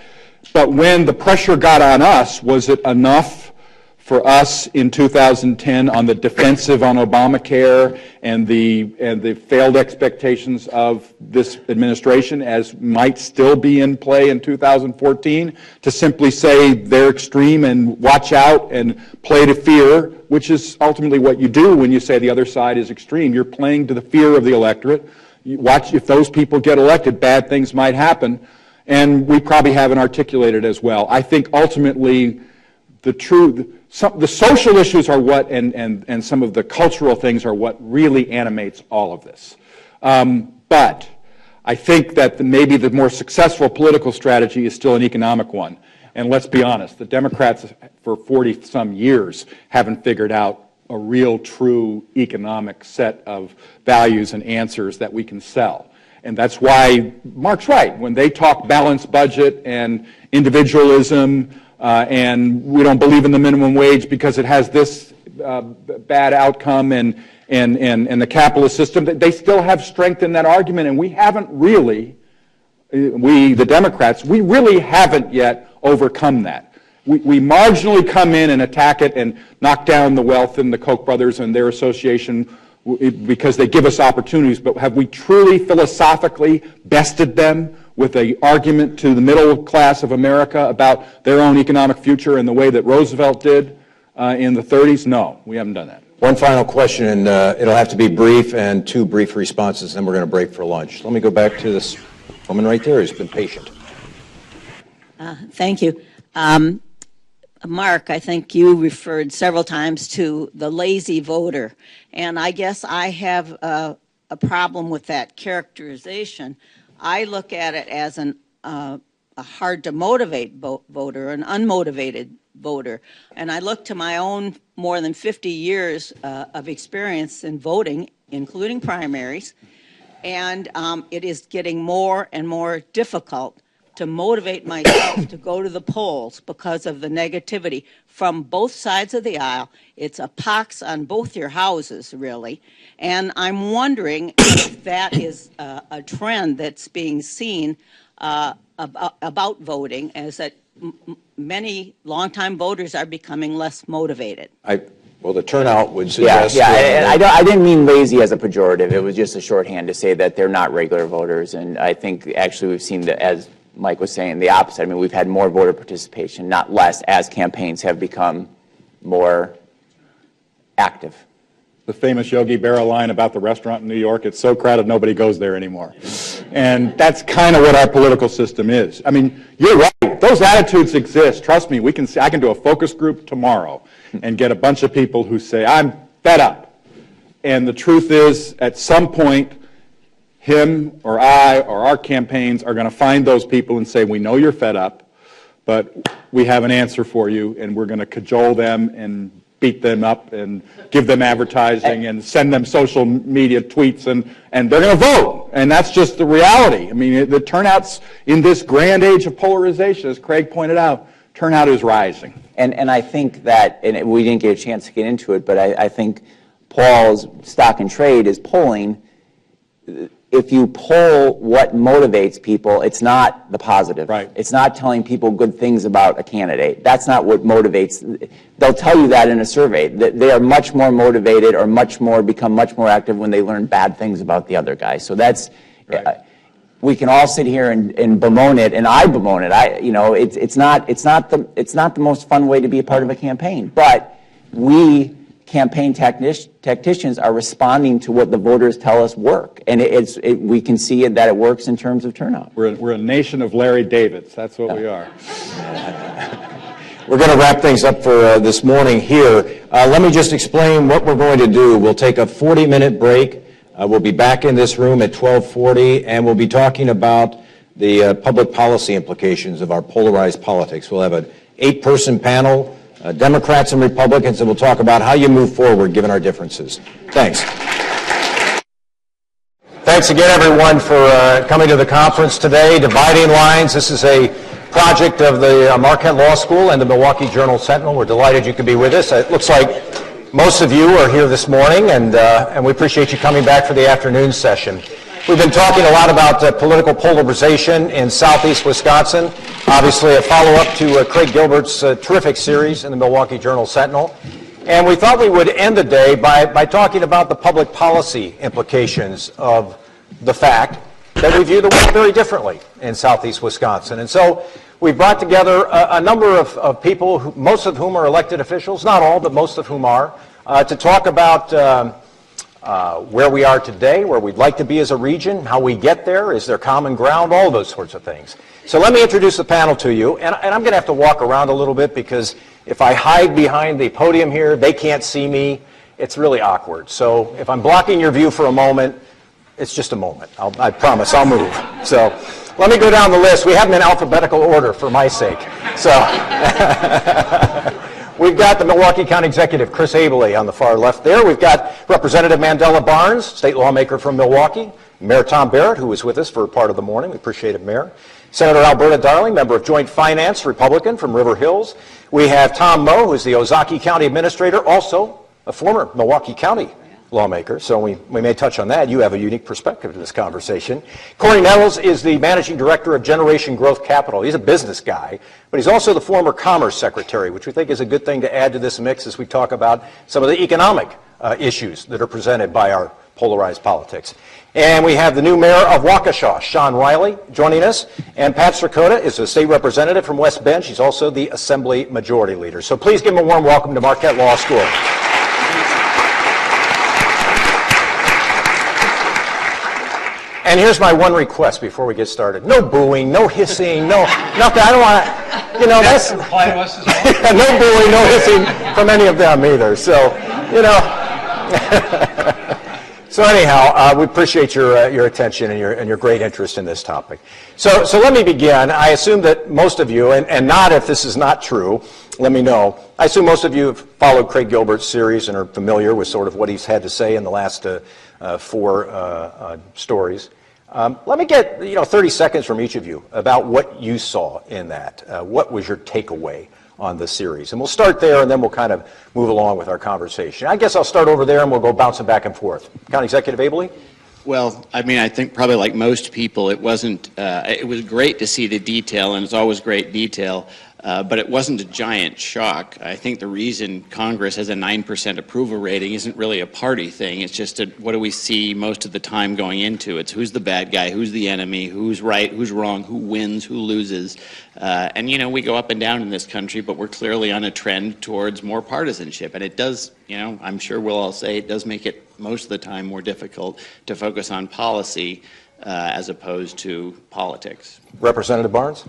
But when the pressure got on us, was it enough for us in 2010 on the defensive on Obamacare and the failed expectations of this administration, as might still be in play in 2014, to simply say they're extreme and watch out and play to fear, which is ultimately what you do when you say the other side is extreme. You're playing to the fear of the electorate. You watch, if those people get elected, bad things might happen. And we probably haven't articulated as well. I think ultimately the social issues are what, and some of the cultural things are what really animates all of this. But I think that maybe the more successful political strategy is still an economic one. And let's be honest, the Democrats for 40-some years haven't figured out a real, true economic set of values and answers that we can sell. And that's why Mark's right. When they talk balanced budget and individualism and we don't believe in the minimum wage because it has this bad outcome and the capitalist system, they still have strength in that argument. And we haven't really, the Democrats, we really haven't yet overcome that. We marginally come in and attack it and knock down the wealth and the Koch brothers and their association because they give us opportunities, but have we truly philosophically bested them with an argument to the middle class of America about their own economic future in the way that Roosevelt did in the 30s? No, we haven't done that. One final question, and it'll have to be brief, and 2 brief responses, then we're going to break for lunch. Let me go back to this woman right there who's been patient. Thank you. Mark, I think you referred several times to the lazy voter, and I guess I have a problem with that characterization. I look at it as a hard to motivate voter, an unmotivated voter, and I look to my own more than 50 years of experience in voting, including primaries, and it is getting more and more difficult to motivate myself to go to the polls because of the negativity from both sides of the aisle. It's a pox on both your houses, really. And I'm wondering if that is a trend that's being seen about voting, as that many longtime voters are becoming less motivated. Well, the turnout would suggest... Yeah, and I didn't mean lazy as a pejorative. It was just a shorthand to say that they're not regular voters. And I think actually we've seen, as Mike was saying, the opposite. I mean, we've had more voter participation, not less, as campaigns have become more active. The famous Yogi Berra line about the restaurant in New York, it's so crowded nobody goes there anymore. And that's kind of what our political system is. I mean, you're right. Those attitudes exist. Trust me, I can do a focus group tomorrow and get a bunch of people who say, I'm fed up. And the truth is, at some point, him or I or our campaigns are going to find those people and say, we know you're fed up, but we have an answer for you, and we're going to cajole them and beat them up and give them advertising and send them social media tweets, and they're going to vote. And that's just the reality. I mean, the turnouts in this grand age of polarization, as Craig pointed out, turnout is rising. And I think that, and we didn't get a chance to get into it, but I think Paul's stock and trade is polling. If you poll what motivates people, it's not the positive. Right. It's not telling people good things about a candidate. That's not what motivates. They'll tell you that in a survey. That they are much more motivated or become much more active when they learn bad things about the other guy. So that's, right. We can all sit here and bemoan it, and I bemoan it. It's not the most fun way to be a part of a campaign. But we campaign tacticians are responding to what the voters tell us work, and we can see that it works in terms of turnout. We're a nation of Larry Davids. That's what we are. We're going to wrap things up for this morning here. Let me just explain what we're going to do. We'll take a 40-minute break. We'll be back in this room at 12:40, and we'll be talking about the public policy implications of our polarized politics. We'll have an 8-person panel, Democrats and Republicans, and we'll talk about how you move forward given our differences. Thanks. Thanks again, everyone, for coming to the conference today. Dividing Lines, this is a project of the Marquette Law School and the Milwaukee Journal-Sentinel. We're delighted you could be with us. It looks like most of you are here this morning, and we appreciate you coming back for the afternoon session. We've been talking a lot about political polarization in southeast Wisconsin, obviously a follow-up to Craig Gilbert's terrific series in the Milwaukee Journal-Sentinel. And we thought we would end the day by talking about the public policy implications of the fact that we view the world very differently in southeast Wisconsin. And so we brought together a number of people, most of whom are elected officials, not all, but most of whom are, to talk about where we are today, where we'd like to be as a region, how we get there, is there common ground, all those sorts of things. So let me introduce the panel to you, and I'm going to have to walk around a little bit because if I hide behind the podium here, they can't see me. It's really awkward. So if I'm blocking your view for a moment, it's just a moment. I promise I'll move. So let me go down the list. We have them in alphabetical order for my sake. So we've got the Milwaukee County Executive, Chris Abele, on the far left there. We've got Representative Mandela Barnes, state lawmaker from Milwaukee. Mayor Tom Barrett, who was with us for part of the morning. We appreciate it, Mayor. Senator Alberta Darling, member of Joint Finance, Republican from River Hills. We have Tom Moe, who is the Ozaukee County Administrator, also a former Milwaukee County lawmaker, so we may touch on that. You have a unique perspective to this conversation. Corey Nettles is the Managing Director of Generation Growth Capital. He's a business guy, but he's also the former Commerce Secretary, which we think is a good thing to add to this mix as we talk about some of the economic issues that are presented by our polarized politics. And we have the new mayor of Waukesha, Sean Riley, joining us. And Pat Strakota is a state representative from West Bend. She's also the Assembly Majority Leader. So please give him a warm welcome to Marquette Law School. And here's my one request before we get started. No booing, no hissing, no nothing. I don't want to, that's apply to us as well. No booing, no hissing from any of them either. So, So anyhow, we appreciate your attention and your great interest in this topic. So let me begin. I assume that most of you, and not if this is not true, let me know. I assume most of you have followed Craig Gilbert's series and are familiar with sort of what he's had to say in the last 4 stories. Let me get 30 seconds from each of you about what you saw in that. What was your takeaway on the series? And we'll start there, and then we'll kind of move along with our conversation. I guess I'll start over there, and we'll go bouncing back and forth. County Executive Abele? Well, I mean, I think probably like most people, it was great to see the detail, and it's always great detail. But it wasn't a giant shock. I think the reason Congress has a 9% approval rating isn't really a party thing. It's just what do we see most of the time going into it. It's who's the bad guy, who's the enemy, who's right, who's wrong, who wins, who loses. And, you know, we go up and down in this country, but we're clearly on a trend towards more partisanship. And it does, you know, I'm sure we'll all say it does make it most of the time more difficult to focus on policy as opposed to politics. Representative Barnes?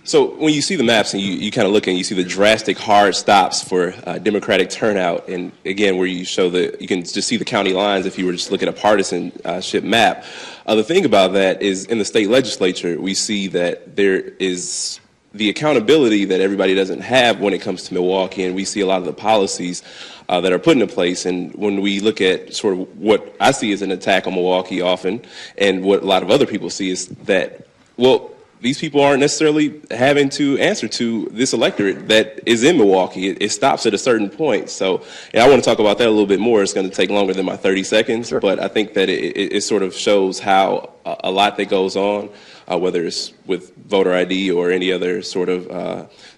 So when you see the maps and you kind of look and you see the drastic hard stops for Democratic turnout, and again where you show you can just see the county lines if you were just looking at a partisanship map. The thing about that is in the state legislature we see that there is the accountability that everybody doesn't have when it comes to Milwaukee, and we see a lot of the policies that are put into place. And when we look at sort of what I see as an attack on Milwaukee often, and what a lot of other people see is that, well, these people aren't necessarily having to answer to this electorate that is in Milwaukee. It stops at a certain point. So and I want to talk about that a little bit more. It's going to take longer than my 30 seconds, but I think that it sort of shows how a lot that goes on, whether it's with voter ID or any other sort of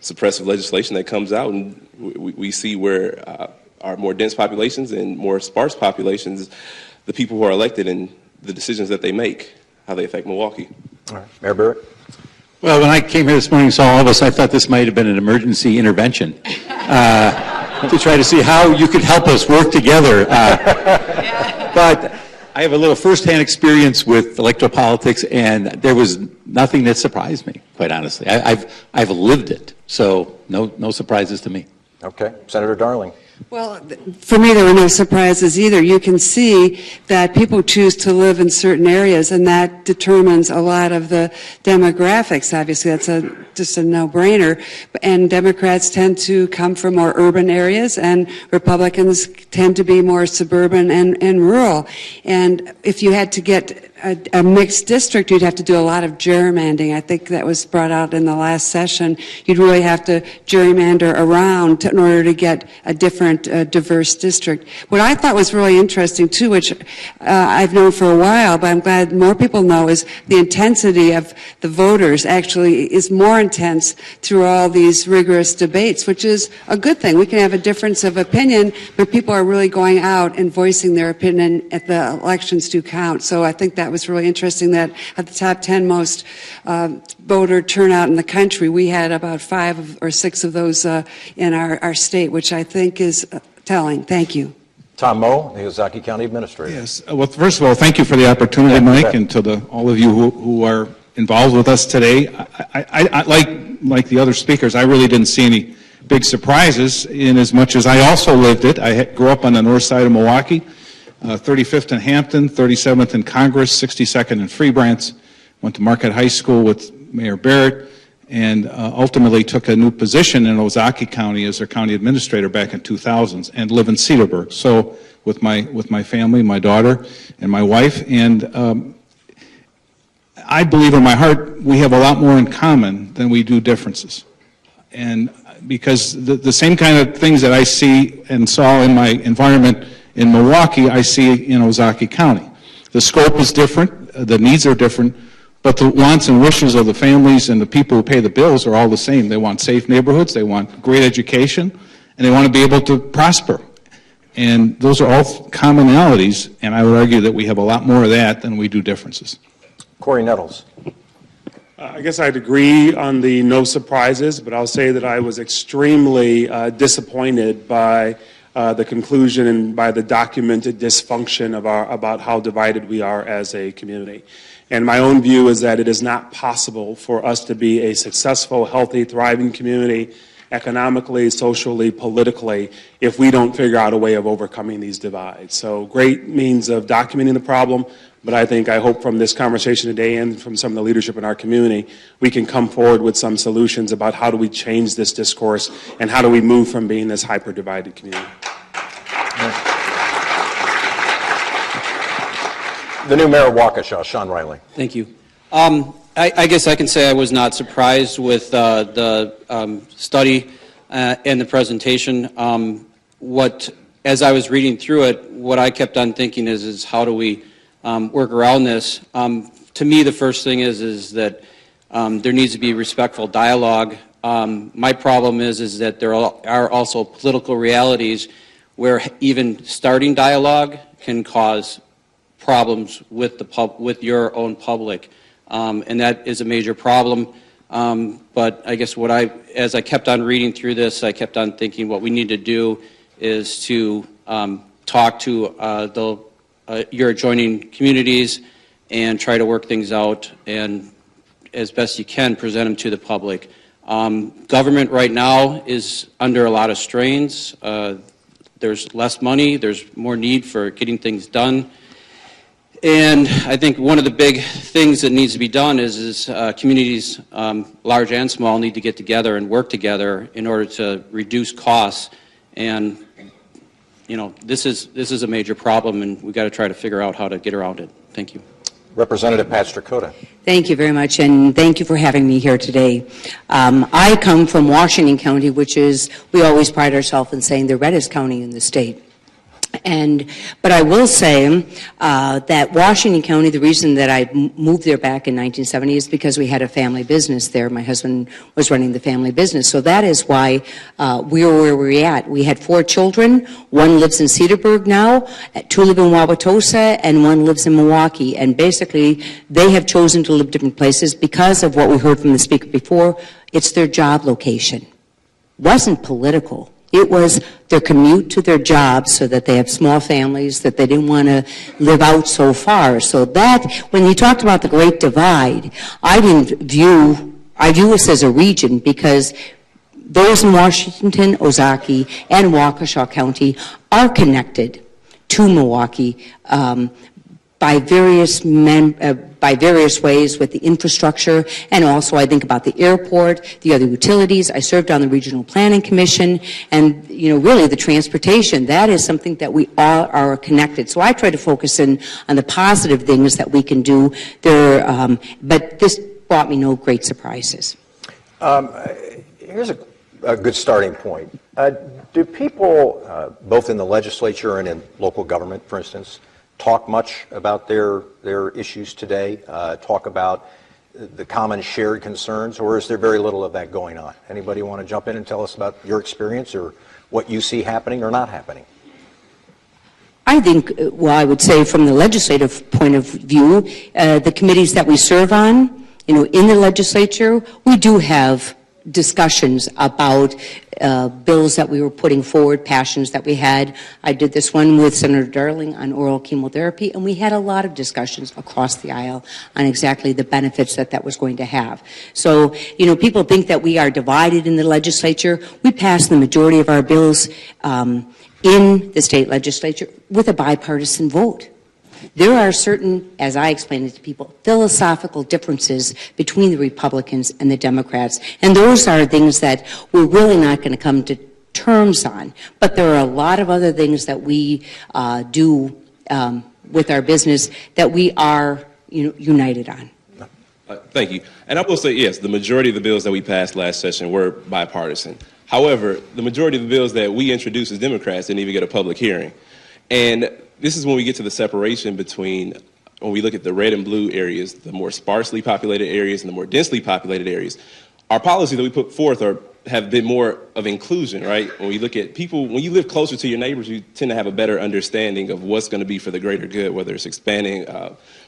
suppressive legislation that comes out. And we see where our more dense populations and more sparse populations, the people who are elected and the decisions that they make, how they affect Milwaukee. All right. Mayor Barrett? Well, when I came here this morning and saw all of us, I thought this might have been an emergency intervention to try to see how you could help us work together. But I have a little firsthand experience with electoral politics, and there was nothing that surprised me, quite honestly. I've lived it, so no surprises to me. Okay. Senator Darling. Well, for me, there were no surprises either. You can see that people choose to live in certain areas, and that determines a lot of the demographics. Obviously, that's just a no-brainer. And Democrats tend to come from more urban areas, and Republicans tend to be more suburban and rural. And if you had to get a mixed district, you'd have to do a lot of gerrymandering. I think that was brought out in the last session. You'd really have to gerrymander around in order to get a different diverse district. What I thought was really interesting too, which I've known for a while, but I'm glad more people know, is the intensity of the voters actually is more intense through all these rigorous debates, which is a good thing. We can have a difference of opinion, but people are really going out and voicing their opinion at the elections do count. So I think that was really interesting that at the top 10 most voter turnout in the country, we had about 5 or 6 of those in our state, which I think is telling. Thank you. Tom Moe, the Ozaukee County Administrator. Yes. Well, first of all, thank you for the opportunity, Mike, and to all of you who are involved with us today. I like the other speakers, I really didn't see any big surprises in as much as I also lived it. I grew up on the north side of Milwaukee. 35th in Hampton, 37th in Congress, 62nd in Freebrantz. Went to Marquette High School with Mayor Barrett, and ultimately took a new position in Ozaukee County as their county administrator back in 2000, and live in Cedarburg. So with my family, my daughter, and my wife, and I believe in my heart we have a lot more in common than we do differences. And because the same kind of things that I see and saw in my environment in Milwaukee, I see in Ozaukee County. The scope is different, the needs are different, but the wants and wishes of the families and the people who pay the bills are all the same. They want safe neighborhoods, they want great education, and they want to be able to prosper. And those are all commonalities, and I would argue that we have a lot more of that than we do differences. Corey Nettles. I guess I'd agree on the no surprises, but I'll say that I was extremely disappointed by the conclusion and by the documented dysfunction of about how divided we are as a community. And my own view is that it is not possible for us to be a successful, healthy, thriving community economically, socially, politically, if we don't figure out a way of overcoming these divides. So great means of documenting the problem, but I hope from this conversation today and from some of the leadership in our community, we can come forward with some solutions about how do we change this discourse and how do we move from being this hyper-divided community. The new mayor of Waukesha, Sean Riley. Thank you. I guess I can say I was not surprised with the study and the presentation. As I was reading through it, what I kept on thinking is how do we work around this? To me, the first thing is that There needs to be respectful dialogue. My problem is that there are also political realities where even starting dialogue can cause problems with with your own public, and that is a major problem. But I guess as I kept on reading through this, I kept on thinking what we need to do is to talk to your adjoining communities and try to work things out, and as best you can present them to the public. Government right now is under a lot of strains. There's less money, there's more need for getting things done. And I think one of the big things that needs to be done is communities, large and small, need to get together and work together in order to reduce costs. And this is a major problem, and we've got to try to figure out how to get around it. Thank you. Representative Pat Strakota. Thank you very much, and thank you for having me here today. I come from Washington County, which is, we always pride ourselves in saying, the reddest county in the state. But I will say that Washington County, the reason that I moved there back in 1970 is because we had a family business there. My husband was running the family business. So that is why we are where we're at. We had 4 children. 1 lives in Cedarburg now, 2 live in Wauwatosa, and 1 lives in Milwaukee. And basically, they have chosen to live different places because of what we heard from the speaker before. It's their job location. It wasn't political. It was their commute to their jobs so that they have small families, that they didn't want to live out so far. So that, when you talked about the Great Divide, I view this as a region because those in Washington, Ozaukee, and Waukesha County are connected to Milwaukee by various ways with the infrastructure, and also I think about the airport, the other utilities. I served on the Regional Planning Commission, and really the transportation. That is something that we all are connected. So I try to focus in on the positive things that we can do there, but this brought me no great surprises. Here's a good starting point. Do people, both in the legislature and in local government, for instance, talk much about their issues today, talk about the common shared concerns, or is there very little of that going on? Anybody want to jump in and tell us about your experience or what you see happening or not happening? I think, well, I would say from the legislative point of view, the committees that we serve on, in the legislature, we do have discussions about bills that we were putting forward, passions that we had. I did this one with Senator Darling on oral chemotherapy, and we had a lot of discussions across the aisle on exactly the benefits that was going to have. So, people think that we are divided in the legislature. We pass the majority of our bills in the state legislature with a bipartisan vote. There are certain, as I explained it to people, philosophical differences between the Republicans and the Democrats, and those are things that we're really not going to come to terms on. But there are a lot of other things that we do with our business that we are united on. Thank you. And I will say, yes, the majority of the bills that we passed last session were bipartisan. However, the majority of the bills that we introduced as Democrats didn't even get a public hearing. And this is when we get to the separation between, when we look at the red and blue areas, the more sparsely populated areas and the more densely populated areas. Our policies that we put forth have been more of inclusion, right? When we look at people, when you live closer to your neighbors, you tend to have a better understanding of what's going to be for the greater good, whether it's expanding,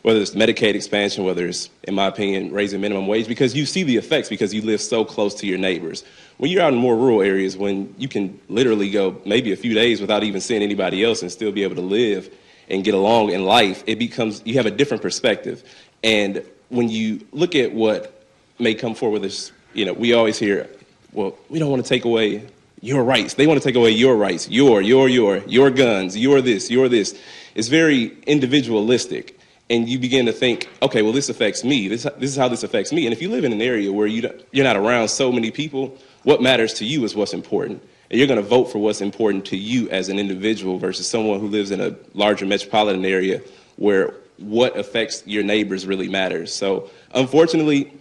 whether it's Medicaid expansion, whether it's, in my opinion, raising minimum wage, because you see the effects because you live so close to your neighbors. When you're out in more rural areas, when you can literally go maybe a few days without even seeing anybody else and still be able to live and get along in life, it becomes, you have a different perspective. And when you look at what may come forward with this, we always hear, well, we don't want to take away your rights. They want to take away your rights, your guns, your this. It's very individualistic. And you begin to think, okay, well, this affects me. This is how this affects me. And if you live in an area where you're not around so many people, what matters to you is what's important. And you're going to vote for what's important to you as an individual versus someone who lives in a larger metropolitan area where what affects your neighbors really matters. So unfortunately,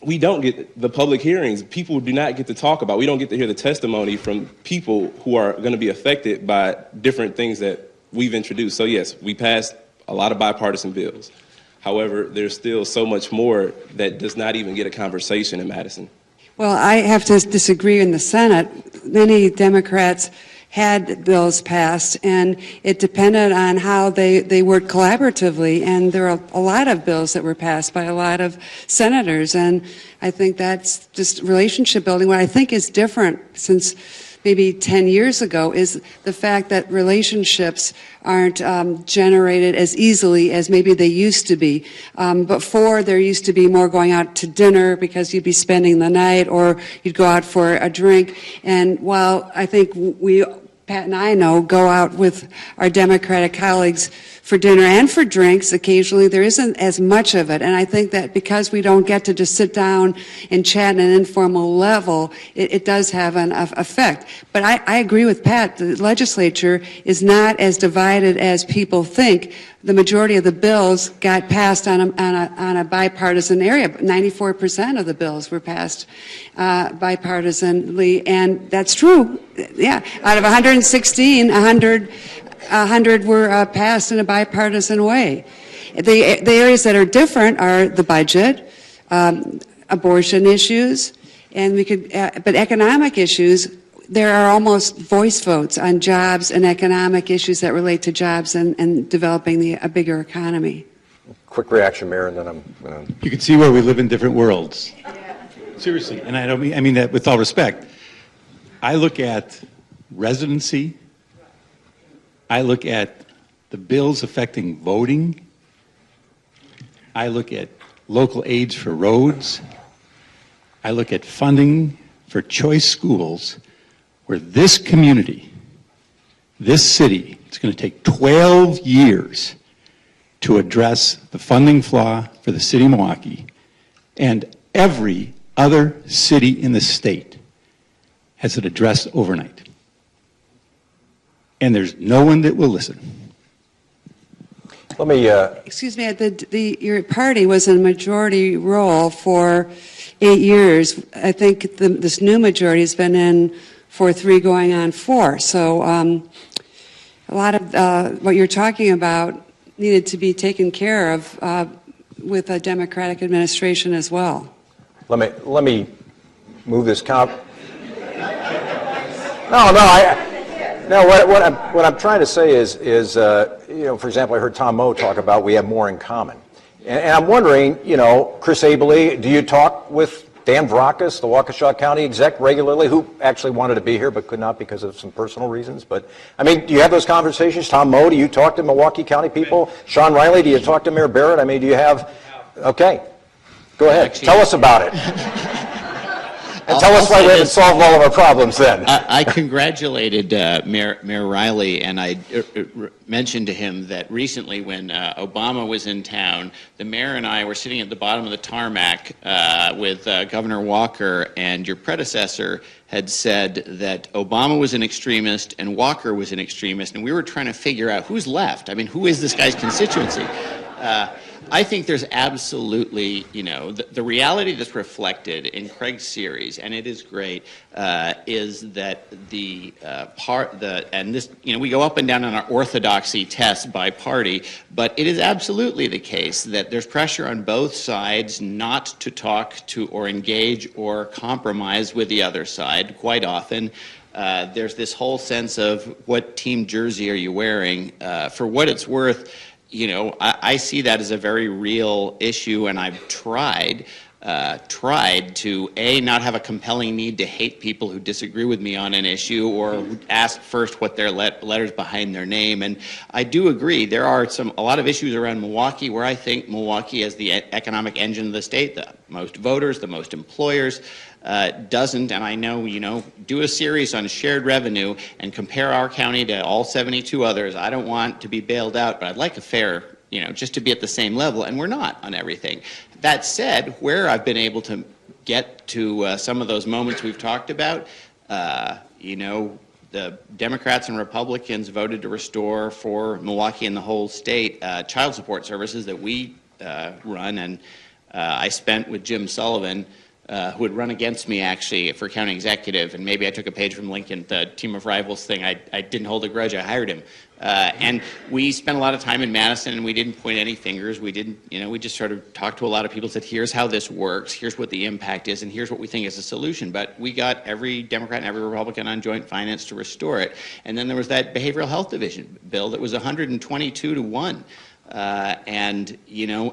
we don't get the public hearings. People do not get to talk about. We don't get to hear the testimony from people who are going to be affected by different things that we've introduced. So yes, we passed a lot of bipartisan bills. However, there's still so much more that does not even get a conversation in Madison. Well, I have to disagree in the Senate. Many Democrats had bills passed, and it depended on how they worked collaboratively. And there are a lot of bills that were passed by a lot of senators, and I think that's just relationship building. What I think is different since maybe 10 years ago is the fact that relationships aren't generated as easily as maybe they used to be. Before, there used to be more going out to dinner because you'd be spending the night, or you'd go out for a drink. And while I think Pat and I go out with our Democratic colleagues for dinner and for drinks occasionally, there isn't as much of it. And I think that because we don't get to just sit down and chat at an informal level, it does have an effect. But I agree with Pat. The legislature is not as divided as people think. The majority of the bills got passed on a bipartisan area. 94% of the bills were passed bipartisanly, and that's true. Yeah, out of 116, 100 were passed in a bipartisan way. The areas that are different are the budget, abortion issues, and but economic issues. There are almost voice votes on jobs and economic issues that relate to jobs and developing a bigger economy. Quick reaction, Mayor, and then I'm going to... You can see where we live in different worlds. Seriously, and I mean that with all respect. I look at residency. I look at the bills affecting voting. I look at local aids for roads. I look at funding for choice schools, where this community, this city, it's going to take 12 years to address the funding flaw for the city of Milwaukee, and every other city in the state has it addressed overnight. And there's no one that will listen. Let me... Excuse me, your party was in a majority role for 8 years. I think this new majority has been in for 3 going on 4. So a lot of what you're talking about needed to be taken care of with a Democratic administration as well. Let me move this No, what I'm trying to say is for example, I heard Tom Moe talk about we have more in common. And I'm wondering, Chris Abele, do you talk with Dan Vracas, the Waukesha County exec, regularly, who actually wanted to be here but could not because of some personal reasons? But, I mean, do you have those conversations? Tom Moe, do you talk to Milwaukee County people? Sean Riley, do you talk to Mayor Barrett? I mean, do you have... Okay. Go ahead. Actually, tell us about it. And tell us why we haven't solved all of our problems then. I congratulated Mayor Riley, and I mentioned to him that recently when Obama was in town, the mayor and I were sitting at the bottom of the tarmac with Governor Walker, and your predecessor had said that Obama was an extremist and Walker was an extremist, and we were trying to figure out who's left. I mean, who is this guy's constituency? I think there's absolutely, the reality that's reflected in Craig's series, and it is great, is that we go up and down on our orthodoxy test by party, but it is absolutely the case that there's pressure on both sides not to talk to or engage or compromise with the other side quite often. There's this whole sense of what team jersey are you wearing. For what it's worth, I see that as a very real issue, and I've tried to, A, not have a compelling need to hate people who disagree with me on an issue or ask first what their letters behind their name. And I do agree, there are a lot of issues around Milwaukee where I think Milwaukee as the economic engine of the state, the most voters, the most employers, doesn't, and I know, do a series on shared revenue and compare our county to all 72 others. I don't want to be bailed out, but I'd like a fair, just to be at the same level, and we're not on everything. That said, where I've been able to get to some of those moments we've talked about, the Democrats and Republicans voted to restore for Milwaukee and the whole state child support services that we run, and I spent with Jim Sullivan, who had run against me actually for county executive, and maybe I took a page from Lincoln, the team of rivals thing. I didn't hold a grudge. I hired him And we spent a lot of time in Madison, and we didn't point any fingers. We didn't, we just sort of talked to a lot of people, said, here's how this works, here's what the impact is, and here's what we think is a solution. But we got every Democrat and every Republican on joint finance to restore it. And then there was that behavioral health division bill that was 122 to 1. And,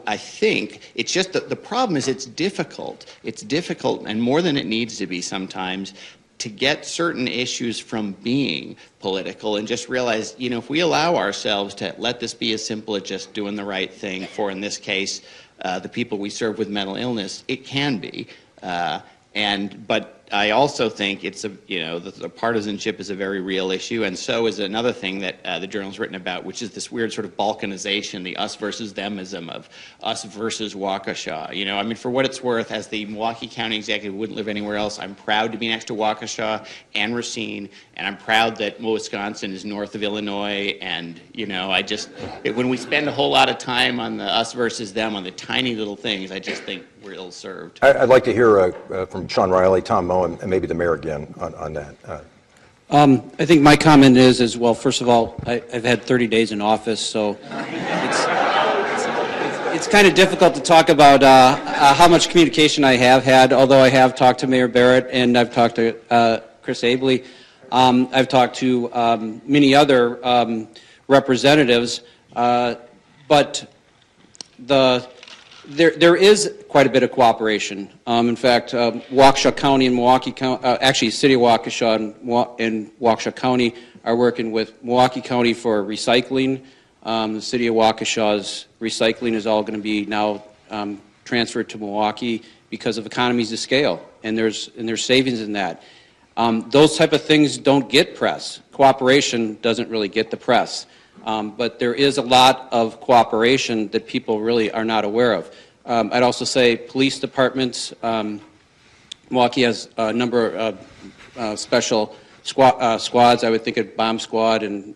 I think it's just that the problem is it's difficult. It's difficult, and more than it needs to be sometimes, to get certain issues from being political and just realize, if we allow ourselves to let this be as simple as just doing the right thing for, in this case, the people we serve with mental illness, it can be. But I also think it's the partisanship is a very real issue, and so is another thing that the journal's written about, which is this weird sort of balkanization, the us versus themism of us versus Waukesha. For what it's worth, as the Milwaukee County executive who wouldn't live anywhere else, I'm proud to be next to Waukesha and Racine, and I'm proud that Wisconsin is north of Illinois, and when we spend a whole lot of time on the us versus them, on the tiny little things, I just think we're ill-served. I'd like to hear from Sean Riley, Tom Moe, and maybe the mayor again on that. I think my comment is well, first of all, I've had 30 days in office, so it's kind of difficult to talk about how much communication I have had, although I have talked to Mayor Barrett and I've talked to Chris Abley. I've talked to many other representatives, but there is quite a bit of cooperation. In fact, Waukesha County and Milwaukee County, actually City of Waukesha and Waukesha County are working with Milwaukee County for recycling. The City of Waukesha's recycling is all going to be now transferred to Milwaukee because of economies of scale, and there's savings in that. Those type of things don't get press. Cooperation doesn't really get the press. But there is a lot of cooperation that people really are not aware of. I'd also say police departments. Milwaukee has a number of special squads. I would think of bomb squad and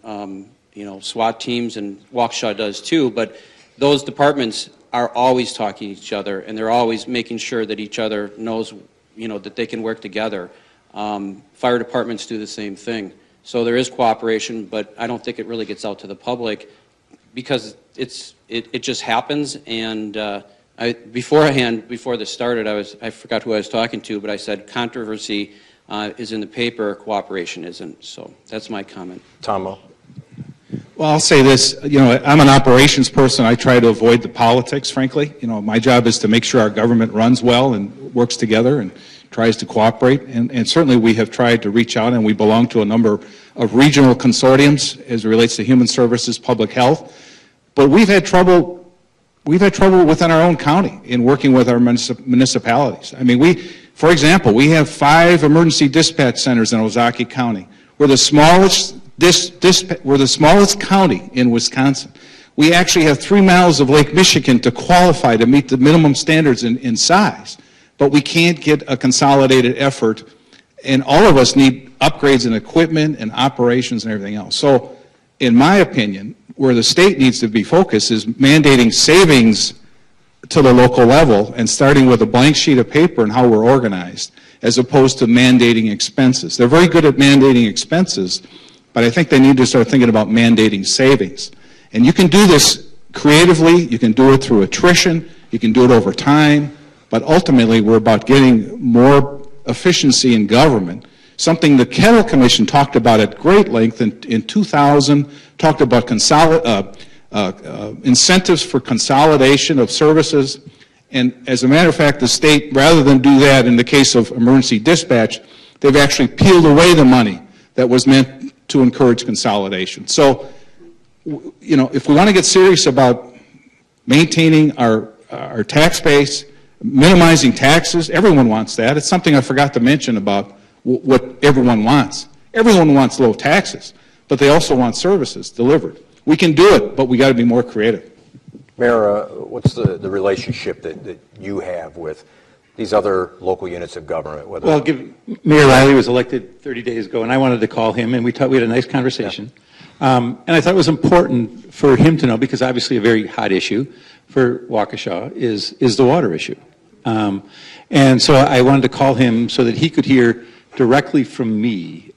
SWAT teams, and Waukesha does too. But those departments are always talking to each other, and they're always making sure that each other knows, that they can work together. Fire departments do the same thing. So there is cooperation, but I don't think it really gets out to the public because it just happens. And before this started, I forgot who I was talking to, but I said controversy is in the paper, cooperation isn't. So that's my comment. Tom Moe. Well, I'll say this. I'm an operations person. I try to avoid the politics, frankly. My job is to make sure our government runs well and works together and tries to cooperate, and certainly we have tried to reach out, and we belong to a number of regional consortiums as it relates to human services, public health. But we've had trouble within our own county in working with our municipalities. For example, we have 5 emergency dispatch centers in Ozaukee County. We're the smallest county in Wisconsin. We actually have 3 miles of Lake Michigan to qualify to meet the minimum standards in size. But we can't get a consolidated effort, and all of us need upgrades in equipment and operations and everything else. So, in my opinion, where the state needs to be focused is mandating savings to the local level and starting with a blank sheet of paper and how we're organized, as opposed to mandating expenses. They're very good at mandating expenses, but I think they need to start thinking about mandating savings. And you can do this creatively, you can do it through attrition, you can do it over time, but ultimately we're about getting more efficiency in government, something the Kettle Commission talked about at great length in 2000, talked about incentives for consolidation of services. And as a matter of fact, the state, rather than do that in the case of emergency dispatch, they've actually peeled away the money that was meant to encourage consolidation. So, if we want to get serious about maintaining our tax base, minimizing taxes, everyone wants that. It's something I forgot to mention about what everyone wants. Everyone wants low taxes, but they also want services delivered. We can do it, but we got to be more creative. Mayor, what's the relationship that you have with these other local units of government? Mayor Riley was elected 30 days ago, and I wanted to call him, and we had a nice conversation. Yeah. And I thought it was important for him to know, because obviously a very hot issue for Waukesha is the water issue. And so I wanted to call him so that he could hear directly from me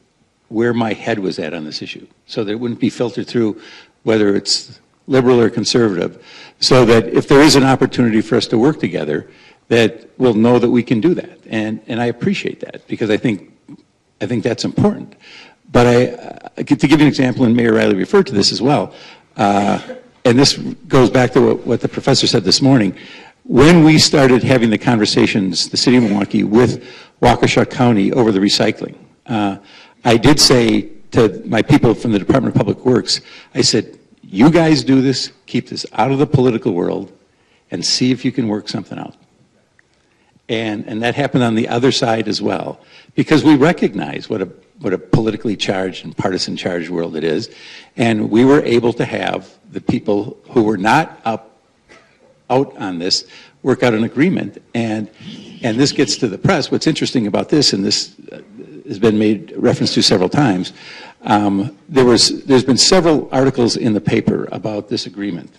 where my head was at on this issue, so that it wouldn't be filtered through whether it's liberal or conservative, so that if there is an opportunity for us to work together, that we'll know that we can do that. And I appreciate that, because I think that's important. But to give you an example, and Mayor Riley referred to this as well, and this goes back to what the professor said this morning. When we started having the conversations, the city of Milwaukee, with Waukesha County over the recycling, I did say to my people from the Department of Public Works, I said, you guys do this, keep this out of the political world, and see if you can work something out. And that happened on the other side as well, because we recognize what a politically charged and partisan charged world it is, and we were able to have the people who were not out on this work out an agreement, and this gets to the press. What's interesting about this, and this has been made reference to several times, there's been several articles in the paper about this agreement.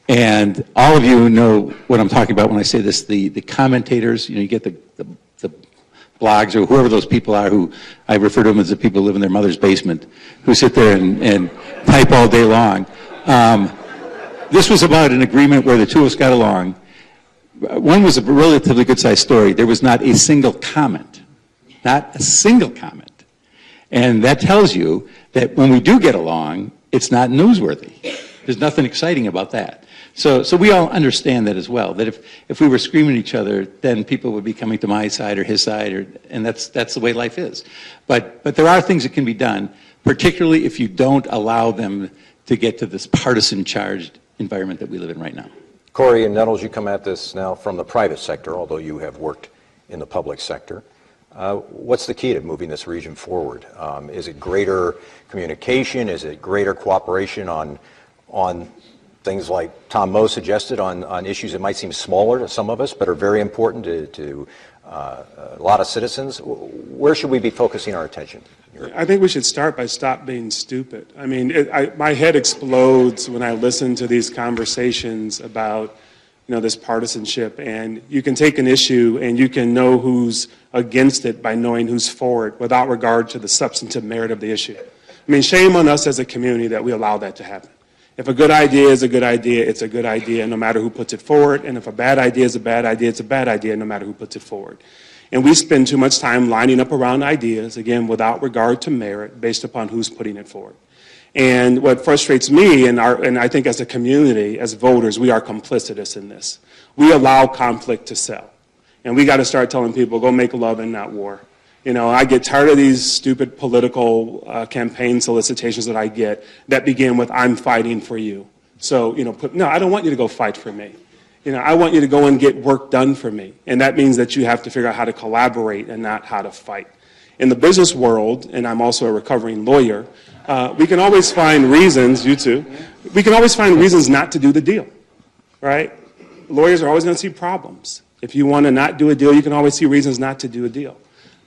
And all of you know what I'm talking about when I say this. The commentators, you get the blogs or whoever those people are, who I refer to them as the people who live in their mother's basement, who sit there and type all day long. This was about an agreement where the two of us got along. One was a relatively good-sized story. There was not a single comment. Not a single comment. And that tells you that when we do get along, it's not newsworthy. There's nothing exciting about that. So we all understand that as well, that if we were screaming at each other, then people would be coming to my side or his side, and that's the way life is. But there are things that can be done, particularly if you don't allow them to get to this partisan charged environment that we live in right now. Corey and Nettles, you come at this now from the private sector, although you have worked in the public sector. What's the key to moving this region forward? Is it greater communication? Is it greater cooperation on things like Tom Moe suggested, on issues that might seem smaller to some of us but are very important to a lot of citizens? Where should we be focusing our attention? I think we should start by stop being stupid. I mean, my head explodes when I listen to these conversations about this partisanship, and you can take an issue and you can know who's against it by knowing who's for it without regard to the substantive merit of the issue. I mean, shame on us as a community that we allow that to happen. If a good idea is a good idea, it's a good idea no matter who puts it forward, and if a bad idea is a bad idea, it's a bad idea no matter who puts it forward. And we spend too much time lining up around ideas, again, without regard to merit, based upon who's putting it forward. And what frustrates me, and I think as a community, as voters, we are complicitous in this. We allow conflict to sell. And we got to start telling people, go make love and not war. I get tired of these stupid political campaign solicitations that I get that begin with, I'm fighting for you. So, no, I don't want you to go fight for me. I want you to go and get work done for me. And that means that you have to figure out how to collaborate and not how to fight. In the business world, and I'm also a recovering lawyer, we can always find reasons, you too, we can always find reasons not to do the deal, right? Lawyers are always going to see problems. If you want to not do a deal, you can always see reasons not to do a deal.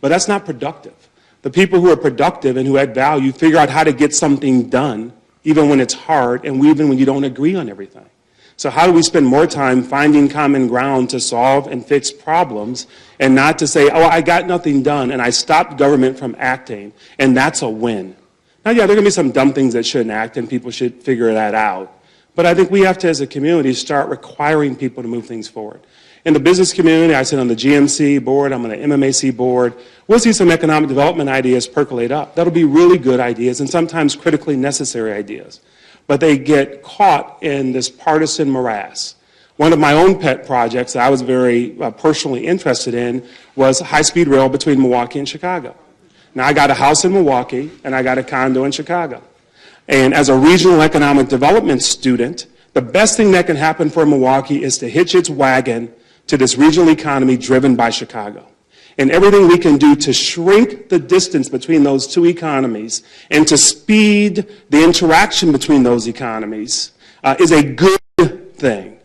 But that's not productive. The people who are productive and who add value figure out how to get something done, even when it's hard and even when you don't agree on everything. So how do we spend more time finding common ground to solve and fix problems, and not to say, oh, I got nothing done and I stopped government from acting, and that's a win. Now, yeah, there are going to be some dumb things that shouldn't act, and people should figure that out. But I think we have to, as a community, start requiring people to move things forward. In the business community, I sit on the GMC board, I'm on the MMAC board. We'll see some economic development ideas percolate up. That'll be really good ideas and sometimes critically necessary ideas. But they get caught in this partisan morass. One of my own pet projects that I was very personally interested in was high-speed rail between Milwaukee and Chicago. Now, I got a house in Milwaukee and I got a condo in Chicago. And as a regional economic development student, the best thing that can happen for Milwaukee is to hitch its wagon to this regional economy driven by Chicago. And everything we can do to shrink the distance between those two economies and to speed the interaction between those economies is a good thing.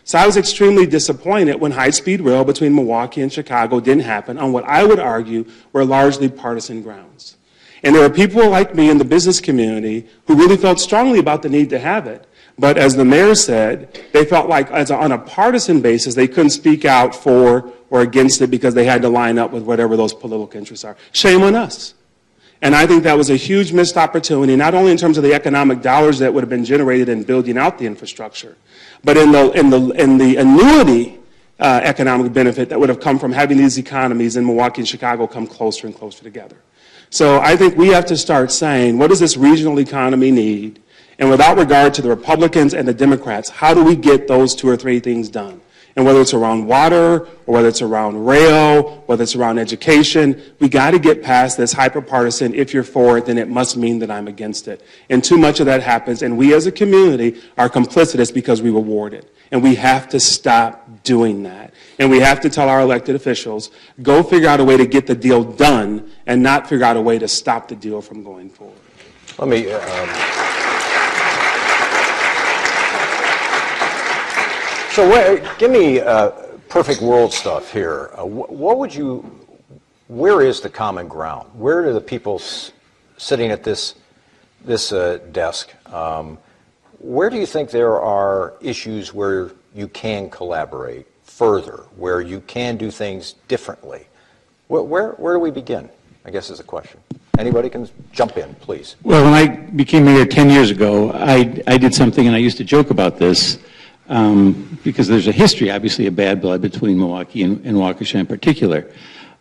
So I was extremely disappointed when high-speed rail between Milwaukee and Chicago didn't happen on what I would argue were largely partisan grounds. And there were people like me in the business community who really felt strongly about the need to have it. But as the mayor said, they felt like on a partisan basis, they couldn't speak out for or against it because they had to line up with whatever those political interests are. Shame on us. And I think that was a huge missed opportunity, not only in terms of the economic dollars that would have been generated in building out the infrastructure, but in the annuity economic benefit that would have come from having these economies in Milwaukee and Chicago come closer and closer together. So I think we have to start saying, what does this regional economy need? And without regard to the Republicans and the Democrats, how do we get those 2 or 3 things done? And whether it's around water, or whether it's around rail, whether it's around education, we got to get past this hyper-partisan, if you're for it, then it must mean that I'm against it. And too much of that happens, and we as a community are complicitous because we reward it. And we have to stop doing that. And we have to tell our elected officials, go figure out a way to get the deal done and not figure out a way to stop the deal from going forward. Let me... So give me perfect world stuff here. What would you, where is the common ground? Where do the people sitting at this desk, where do you think there are issues where you can collaborate further, where you can do things differently? Where do we begin, I guess is the question. Anybody can jump in, please. Well, when I became mayor 10 years ago, I did something, and I used to joke about this, because there's a history, obviously, of bad blood between Milwaukee and Waukesha in particular.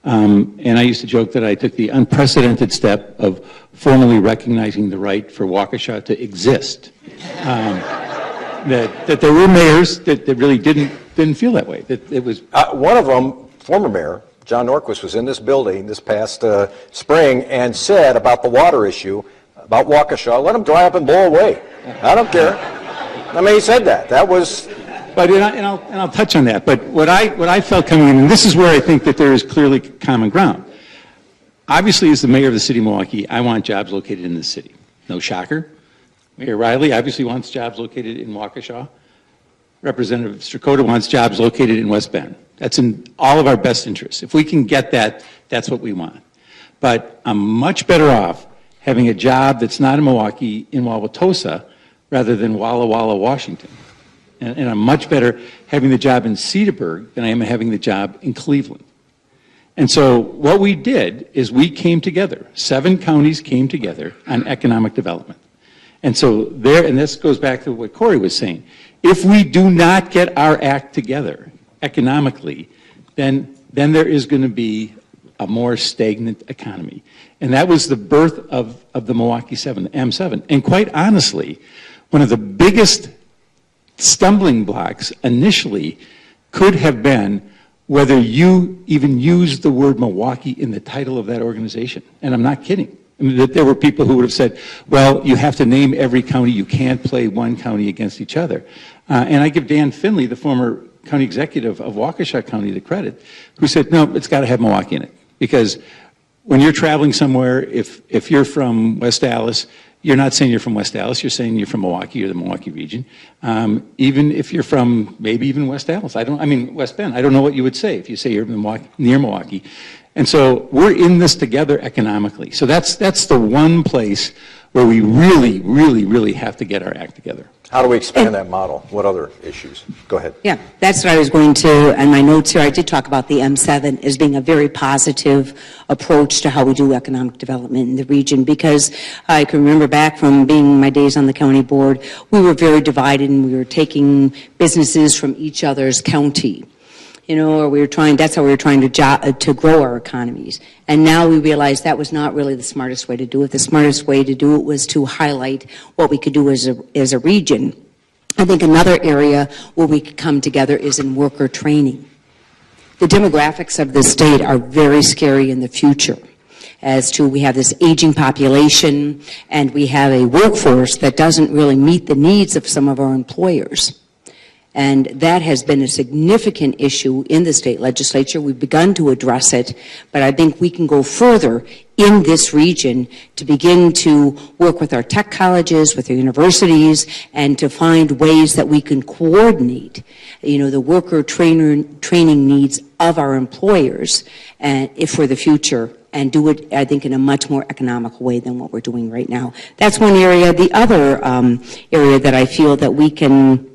And I used to joke that I took the unprecedented step of formally recognizing the right for Waukesha to exist. That there were mayors that really didn't feel that way. That it was one of them, former mayor John Norquist, was in this building this past spring and said about the water issue, about Waukesha, let them dry up and blow away. I don't care. I mean, he said that. That was. But I'll touch on that. But what I felt coming in, and this is where I think that there is clearly common ground. Obviously, as the mayor of the city of Milwaukee, I want jobs located in the city. No shocker. Mayor Riley obviously wants jobs located in Waukesha. Representative Strakota wants jobs located in West Bend. That's in all of our best interests. If we can get that, that's what we want. But I'm much better off having a job that's not in Milwaukee, in Wauwatosa, rather than Walla Walla, Washington. And I'm much better having the job in Cedarburg than I am having the job in Cleveland. And so what we did is we came together. 7 counties came together on economic development. And so there, and this goes back to what Corey was saying, if we do not get our act together economically, then there is going to be a more stagnant economy. And that was the birth of the Milwaukee 7, the M7. And quite honestly, one of the biggest stumbling blocks initially could have been whether you even used the word Milwaukee in the title of that organization. And I'm not kidding. I mean, that there were people who would have said, well, you have to name every county. You can't play one county against each other. And I give Dan Finley, the former county executive of Waukesha County, the credit, who said, no, it's got to have Milwaukee in it. Because when you're traveling somewhere, if you're from West Dallas, you're not saying you're from West Dallas, you're saying you're from Milwaukee or the Milwaukee region. Even if you're from maybe even West Dallas, West Bend, I don't know what you would say if you say you're near Milwaukee. And so we're in this together economically. So that's the one place where we really, really, really have to get our act together. How do we expand that model? What other issues? Go ahead. Yeah, that's what I was going to, and my notes here, I did talk about the M7 as being a very positive approach to how we do economic development in the region, because I can remember back from being my days on the county board, we were very divided and we were taking businesses from each other's county. You know, or that's how we were trying to grow our economies. And now we realize that was not really the smartest way to do it. The smartest way to do it was to highlight what we could do as a region. I think another area where we could come together is in worker training. The demographics of the state are very scary in the future. As to we have this aging population and we have a workforce that doesn't really meet the needs of some of our employers. And that has been a significant issue in the state legislature. We've begun to address it, but I think we can go further in this region to begin to work with our tech colleges, with our universities, and to find ways that we can coordinate, the worker training needs of our employers and for the future, and do it, I think, in a much more economical way than what we're doing right now. That's one area. The other area that I feel that we can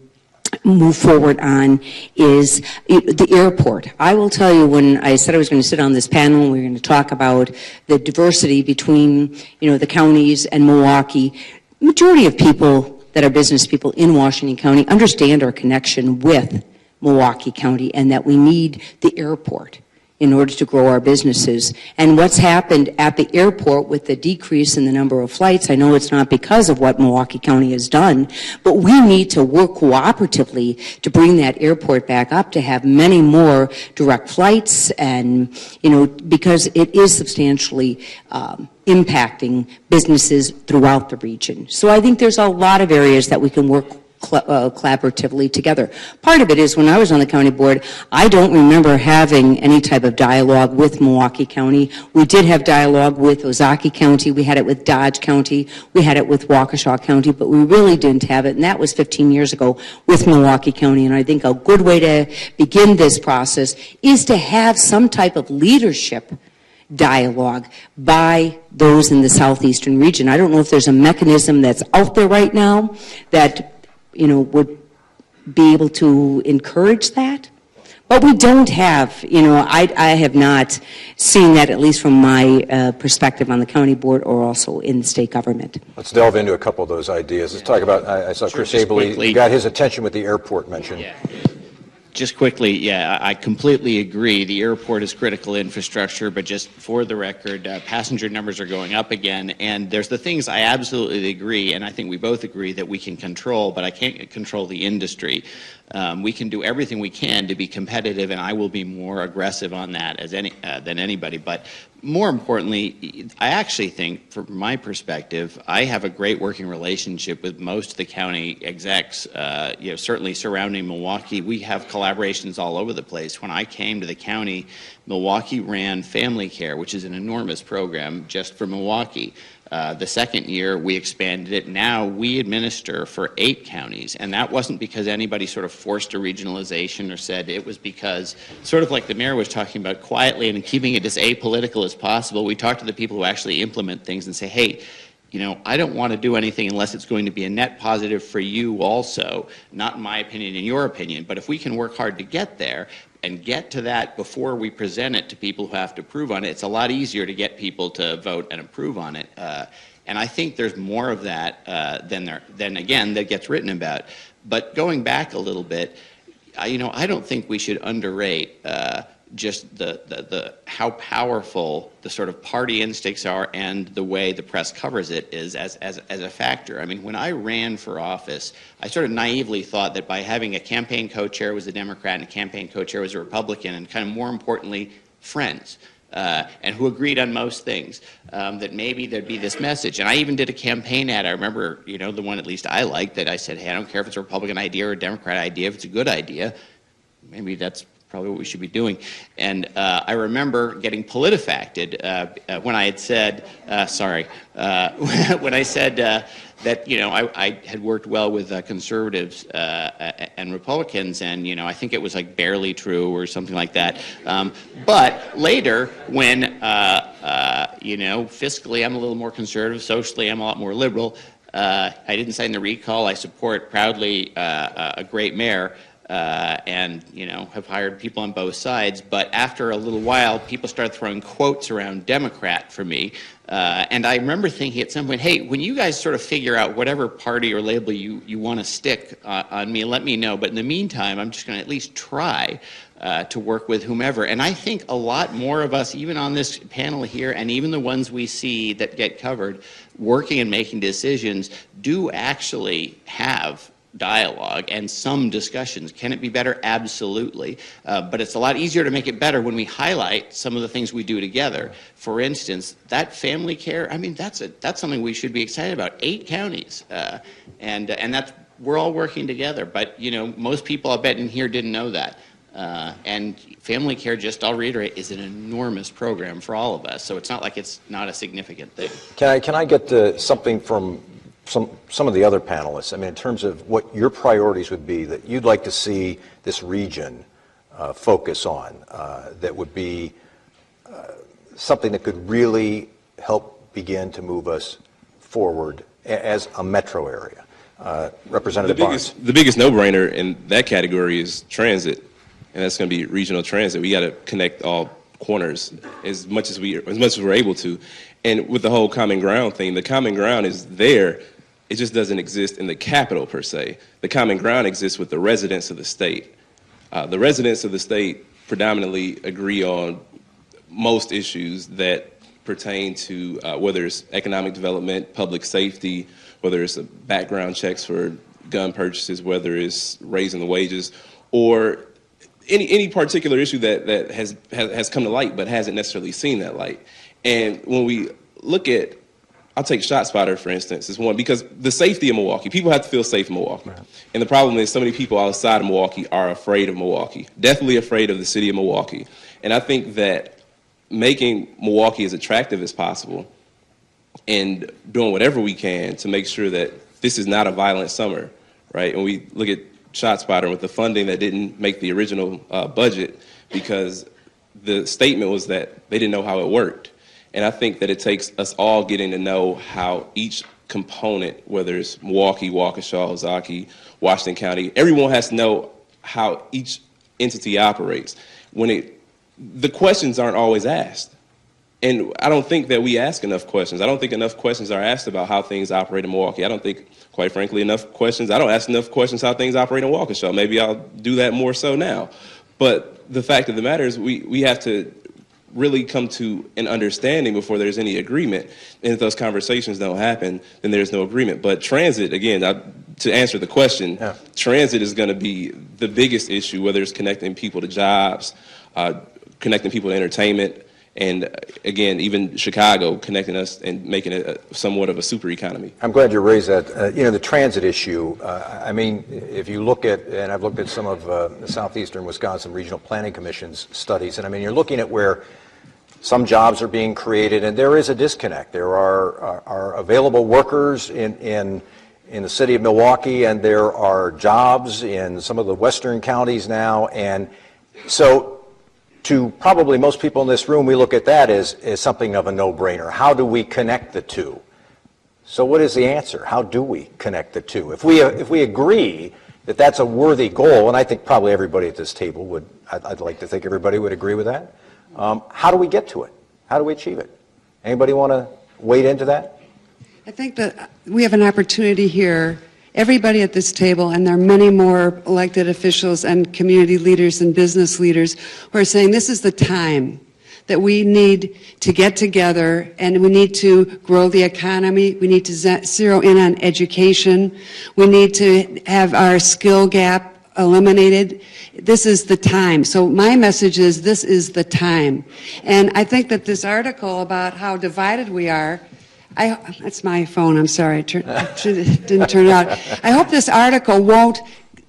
move forward on is the airport. I will tell you, when I said I was going to sit on this panel and we were going to talk about the diversity between, the counties and Milwaukee, majority of people that are business people in Washington County understand our connection with Milwaukee County and that we need the airport in order to grow our businesses. And what's happened at the airport with the decrease in the number of flights, I know it's not because of what Milwaukee County has done, but we need to work cooperatively to bring that airport back up, to have many more direct flights, and, because it is substantially impacting businesses throughout the region. So I think there's a lot of areas that we can work collaboratively together. Part of it is, when I was on the county board, I don't remember having any type of dialogue with Milwaukee County. We did have dialogue with Ozaukee County, we had it with Dodge County, we had it with Waukesha County, but we really didn't have it, and that was 15 years ago with Milwaukee County. And I think a good way to begin this process is to have some type of leadership dialogue by those in the southeastern region. I don't know if there's a mechanism that's out there right now that would be able to encourage that. But we don't have, I have not seen that, at least from my perspective on the county board or also in the state government. Let's delve into a couple of those ideas. Let's talk about, I saw Chris Abele got his attention with the airport mention. Yeah. Just quickly, yeah, I completely agree. The airport is critical infrastructure, but just for the record, passenger numbers are going up again, and there's the things I absolutely agree, and I think we both agree that we can control, but I can't control the industry. We can do everything we can to be competitive, and I will be more aggressive on that than anybody. But more importantly, I actually think, from my perspective, I have a great working relationship with most of the county execs. Certainly surrounding Milwaukee, we have collaborations all over the place. When I came to the county, Milwaukee ran family care, which is an enormous program just for Milwaukee. The second year, we expanded it. Now we administer for 8 counties, and that wasn't because anybody sort of forced a regionalization or said. It was because, sort of like the mayor was talking about, quietly and keeping it as apolitical as possible, we talk to the people who actually implement things and say, hey, I don't want to do anything unless it's going to be a net positive for you also, not in my opinion, in your opinion. But if we can work hard to get there and get to that before we present it to people who have to approve on it, it's a lot easier to get people to vote and approve on it. And I think there's more of that than again, that gets written about. But going back a little bit, I don't think we should underrate just the how powerful the sort of party instincts are and the way the press covers it is as a factor. I mean, when I ran for office, I sort of naively thought that by having a campaign co-chair was a Democrat and a campaign co-chair was a Republican, and kind of more importantly, friends. And who agreed on most things, that maybe there'd be this message. And I even did a campaign ad. I remember, the one at least I liked, that I said, hey, I don't care if it's a Republican idea or a Democrat idea. If it's a good idea, maybe that's probably what we should be doing. And I remember getting PolitiFacted when I had said, when I said that, I had worked well with conservatives and Republicans, and, I think it was like barely true or something like that. But later, when, fiscally I'm a little more conservative, socially I'm a lot more liberal, I didn't sign the recall. I support proudly a great mayor. And have hired people on both sides, but after a little while people started throwing quotes around Democrat for me, and I remember thinking at some point, hey, when you guys sort of figure out whatever party or label you want to stick on me, let me know, but in the meantime I'm just going to at least try to work with whomever. And I think a lot more of us, even on this panel here, and even the ones we see that get covered, working and making decisions, do actually have dialogue and some discussions. Can it be better? Absolutely. But it's a lot easier to make it better when we highlight some of the things we do together. For instance, that family care, I mean, that's something we should be excited about. 8 counties. And that's, we're all working together. But, most people I bet in here didn't know that. And family care, just I'll reiterate, is an enormous program for all of us. So it's not like it's not a significant thing. Can I get something from some of the other panelists? I mean, in terms of what your priorities would be that you'd like to see this region focus on, that would be something that could really help begin to move us forward as a metro area. Representative Barnes. The biggest no-brainer in that category is transit, and that's going to be regional transit. We got to connect all corners as much as we're able to. And with the whole common ground thing, the common ground is there. It just doesn't exist in the capital per se. The common ground exists with the residents of the state. The residents of the state predominantly agree on most issues that pertain to whether it's economic development, public safety, whether it's background checks for gun purchases, whether it's raising the wages, or any particular issue that has come to light but hasn't necessarily seen that light. And when we look at, I'll take ShotSpotter, for instance, as one, because the safety of Milwaukee, people have to feel safe in Milwaukee. Right. And the problem is so many people outside of Milwaukee are afraid of Milwaukee, definitely afraid of the city of Milwaukee. And I think that making Milwaukee as attractive as possible and doing whatever we can to make sure that this is not a violent summer, right? And we look at ShotSpotter with the funding that didn't make the original budget because the statement was that they didn't know how it worked. And I think that it takes us all getting to know how each component, whether it's Milwaukee, Waukesha, Ozaukee, Washington County, everyone has to know how each entity operates. The questions aren't always asked. And I don't think that we ask enough questions. I don't think enough questions are asked about how things operate in Milwaukee. I don't think, quite frankly, I don't ask enough questions how things operate in Waukesha. Maybe I'll do that more so now. But the fact of the matter is we have to really come to an understanding before there's any agreement. And if those conversations don't happen, then there's no agreement. But transit, again, to answer the question, transit is going to be the biggest issue, whether it's connecting people to jobs, connecting people to entertainment, and again, even Chicago connecting us and making it somewhat of a super economy. I'm glad you raised that. The transit issue, I mean, if you look at, and I've looked at some of the Southeastern Wisconsin Regional Planning Commission's studies, and I mean, you're looking at where some jobs are being created, and there is a disconnect. There are available workers in the city of Milwaukee, and there are jobs in some of the western counties now, and so to probably most people in this room, we look at that as something of a no-brainer. How do we connect the two? So what is the answer? How do we connect the two? If we agree that that's a worthy goal, and I think probably everybody at this table would, I'd like to think everybody would agree with that. How do we get to it? How do we achieve it? Anybody want to wade into that? I think that we have an opportunity here. Everybody at this table, and there are many more elected officials and community leaders and business leaders who are saying this is the time that we need to get together and we need to grow the economy. We need to zero in on education. We need to have our skill gap eliminated. This is the time. So my message is this is the time. And I think that this article about how divided we are, that's my phone, I'm sorry, didn't turn it out. I hope this article won't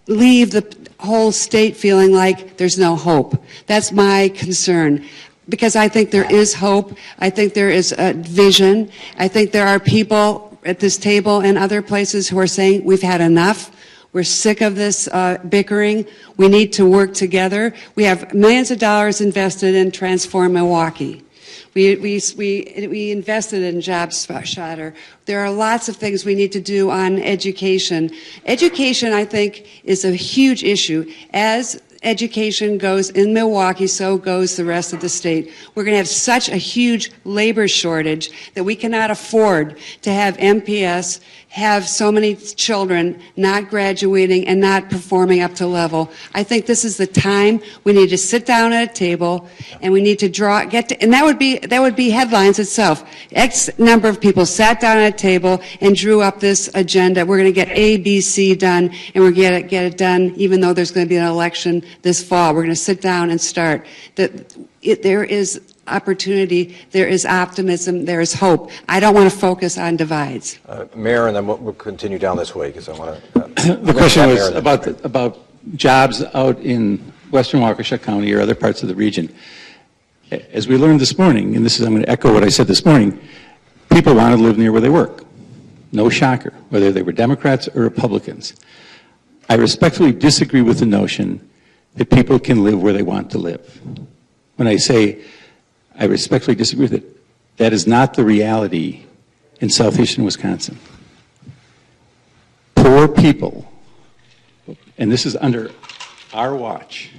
leave the whole state feeling like there's no hope. That's my concern. Because I think there is hope. I think there is a vision. I think there are people at this table and other places who are saying we've had enough. We're sick of this bickering. We need to work together. We have millions of dollars invested in Transform Milwaukee. We invested in JobSpotter. There are lots of things we need to do on education. Education, I think, is a huge issue. As education goes in Milwaukee, so goes the rest of the state. We're going to have such a huge labor shortage that we cannot afford to have MPS have so many children not graduating and not performing up to level. I think this is the time we need to sit down at a table and we need to and that would be headlines itself. X number of people sat down at a table and drew up this agenda. We're going to get A, B, C done, and we're going to get it done even though there's going to be an election this fall. We're going to sit down and start. There is opportunity, there is optimism, there is hope. I don't want to focus on divides. Mayor, and then we'll continue down this way because I want to... The question was about jobs out in western Waukesha County or other parts of the region. As we learned this morning, and I'm going to echo what I said this morning, people want to live near where they work. No shocker, whether they were Democrats or Republicans. I respectfully disagree with the notion that people can live where they want to live. When I say I respectfully disagree with it, that is not the reality in southeastern Wisconsin. Poor poor people, and this is under our watch,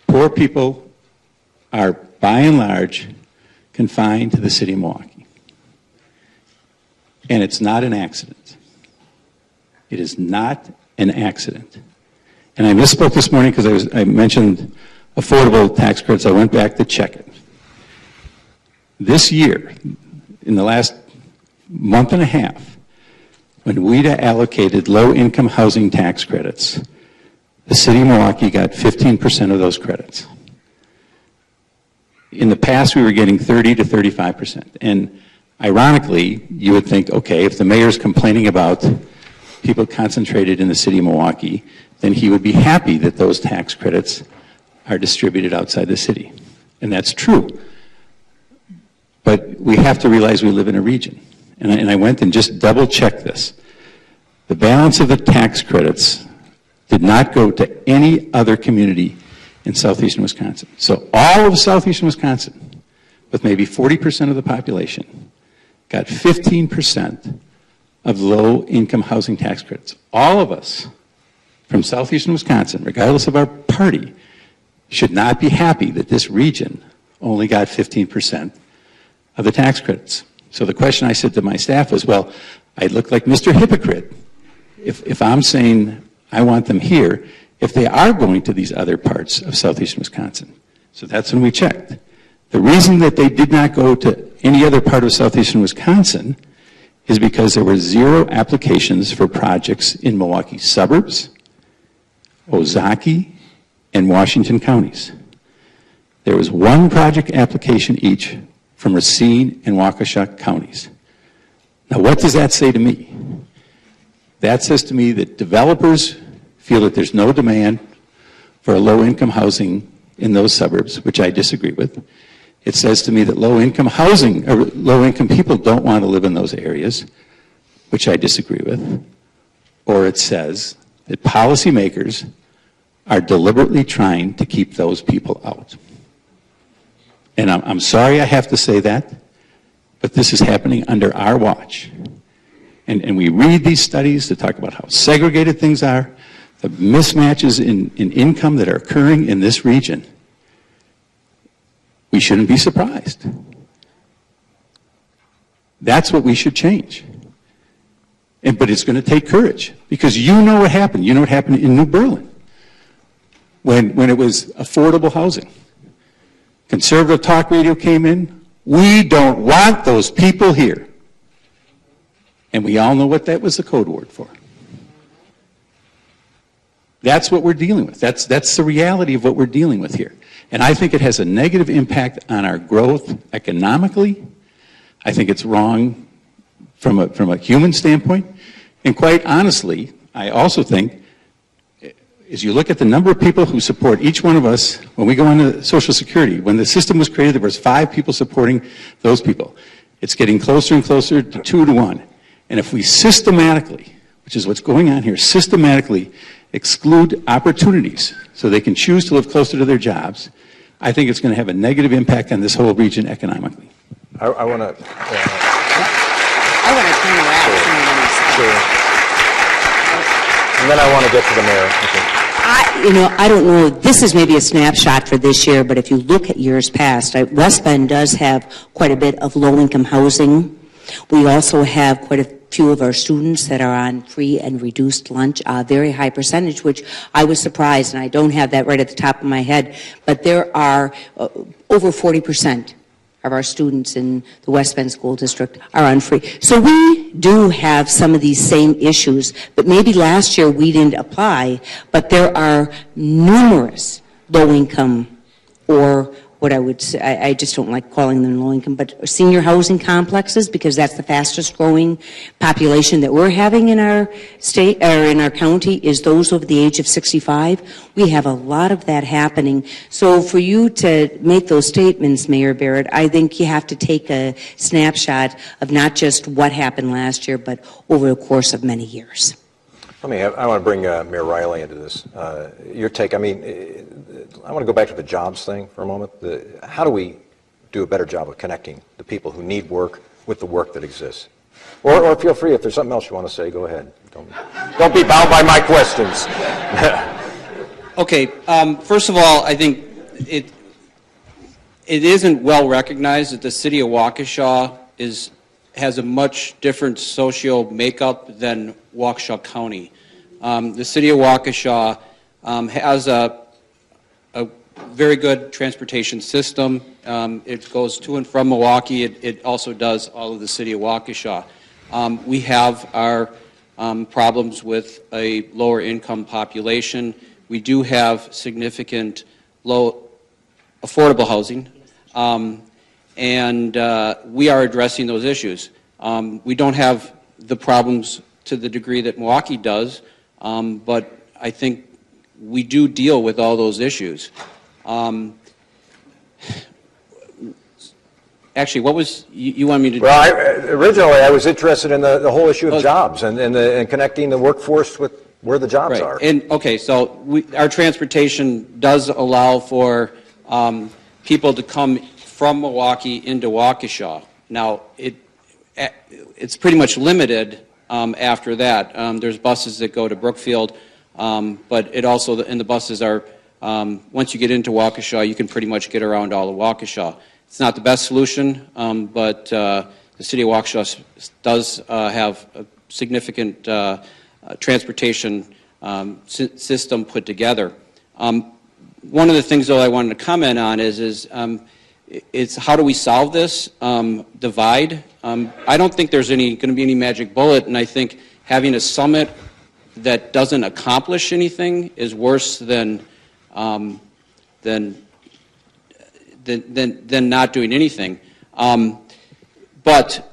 poor people are by and large confined to the city of Milwaukee. And it's not an accident. It is not an accident. And I misspoke this morning because I mentioned affordable tax credits. I went back to check it. This year, in the last month and a half, when WIDA allocated low-income housing tax credits, the city of Milwaukee got 15% of those credits. In the past, we were getting 30 to 35%. And ironically, you would think, okay, if the mayor's complaining about people concentrated in the city of Milwaukee, then he would be happy that those tax credits are distributed outside the city. And that's true. But we have to realize we live in a region. And I went and just double-checked this. The balance of the tax credits did not go to any other community in southeastern Wisconsin. So all of southeastern Wisconsin, with maybe 40% of the population, got 15% of low-income housing tax credits. All of us from southeastern Wisconsin, regardless of our party, should not be happy that this region only got 15% of the tax credits. So the question I said to my staff was, well, I look like Mr. Hypocrite if I'm saying I want them here, if they are going to these other parts of southeastern Wisconsin. So that's when we checked. The reason that they did not go to any other part of southeastern Wisconsin is because there were 0 applications for projects in Milwaukee suburbs, Ozaukee, and Washington counties. There was 1 project application each from Racine and Waukesha counties. Now, what does that say to me? That says to me that developers feel that there's no demand for low-income housing in those suburbs, which I disagree with. It says to me that low-income housing, or low-income people don't want to live in those areas, which I disagree with. Or it says that policymakers are deliberately trying to keep those people out. And I'm sorry I have to say that, but this is happening under our watch. And we read these studies that talk about how segregated things are, the mismatches in income that are occurring in this region. We shouldn't be surprised. That's what we should change. But it's going to take courage, because you know what happened. You know what happened in New Berlin when it was affordable housing. Conservative talk radio came in. We don't want those people here. And we all know what that was the code word for. That's what we're dealing with. That's the reality of what we're dealing with here. And I think it has a negative impact on our growth economically. I think it's wrong from a human standpoint. And quite honestly, I also think, as you look at the number of people who support each one of us, when we go into Social Security, when the system was created, there was 5 people supporting those people. It's getting closer and closer to 2 to 1. And if we systematically, which is what's going on here, systematically exclude opportunities so they can choose to live closer to their jobs, I think it's going to have a negative impact on this whole region economically. I want to... I want to turn around. Sure. And then I want to get to the mayor. I don't know, this is maybe a snapshot for this year, but if you look at years past, West Bend does have quite a bit of low-income housing. We also have quite a few of our students that are on free and reduced lunch, a very high percentage, which I was surprised, and I don't have that right at the top of my head, but there are over 40% of our students in the West Bend School District are on free. So we do have some of these same issues, but maybe last year we didn't apply, but there are numerous low-income, or what I would say, I just don't like calling them low-income, but senior housing complexes, because that's the fastest growing population that we're having in our state, or in our county, is those over the age of 65. We have a lot of that happening. So for you to make those statements, Mayor Barrett, I think you have to take a snapshot of not just what happened last year, but over the course of many years. I want to bring Mayor Riley into this. Your take, I want to go back to the jobs thing for a moment. How do we do a better job of connecting the people who need work with the work that exists? Or feel free, if there's something else you want to say, go ahead. Don't be bound by my questions. Okay, first of all, I think it isn't well recognized that the city of Waukesha has a much different social makeup than Waukesha County. The city of Waukesha has a very good transportation system. It goes to and from Milwaukee. It also does all of the city of Waukesha. We have our problems with a lower income population. We do have significant low affordable housing, and we are addressing those issues. We don't have the problems to the degree that Milwaukee does, but I think we do deal with all those issues. Actually, what was you want me to do? Well, originally I was interested in the whole issue of jobs and connecting the workforce with where the jobs are. And okay, so our transportation does allow for people to come from Milwaukee into Waukesha. Now, it's pretty much limited after that. There's buses that go to Brookfield, but it also, and the buses are, once you get into Waukesha, you can pretty much get around all of Waukesha. It's not the best solution, but the city of Waukesha does have a significant transportation system put together. One of the things, though, I wanted to comment on is how do we solve this divide? I don't think there's going to be any magic bullet, and I think having a summit that doesn't accomplish anything is worse than not doing anything. But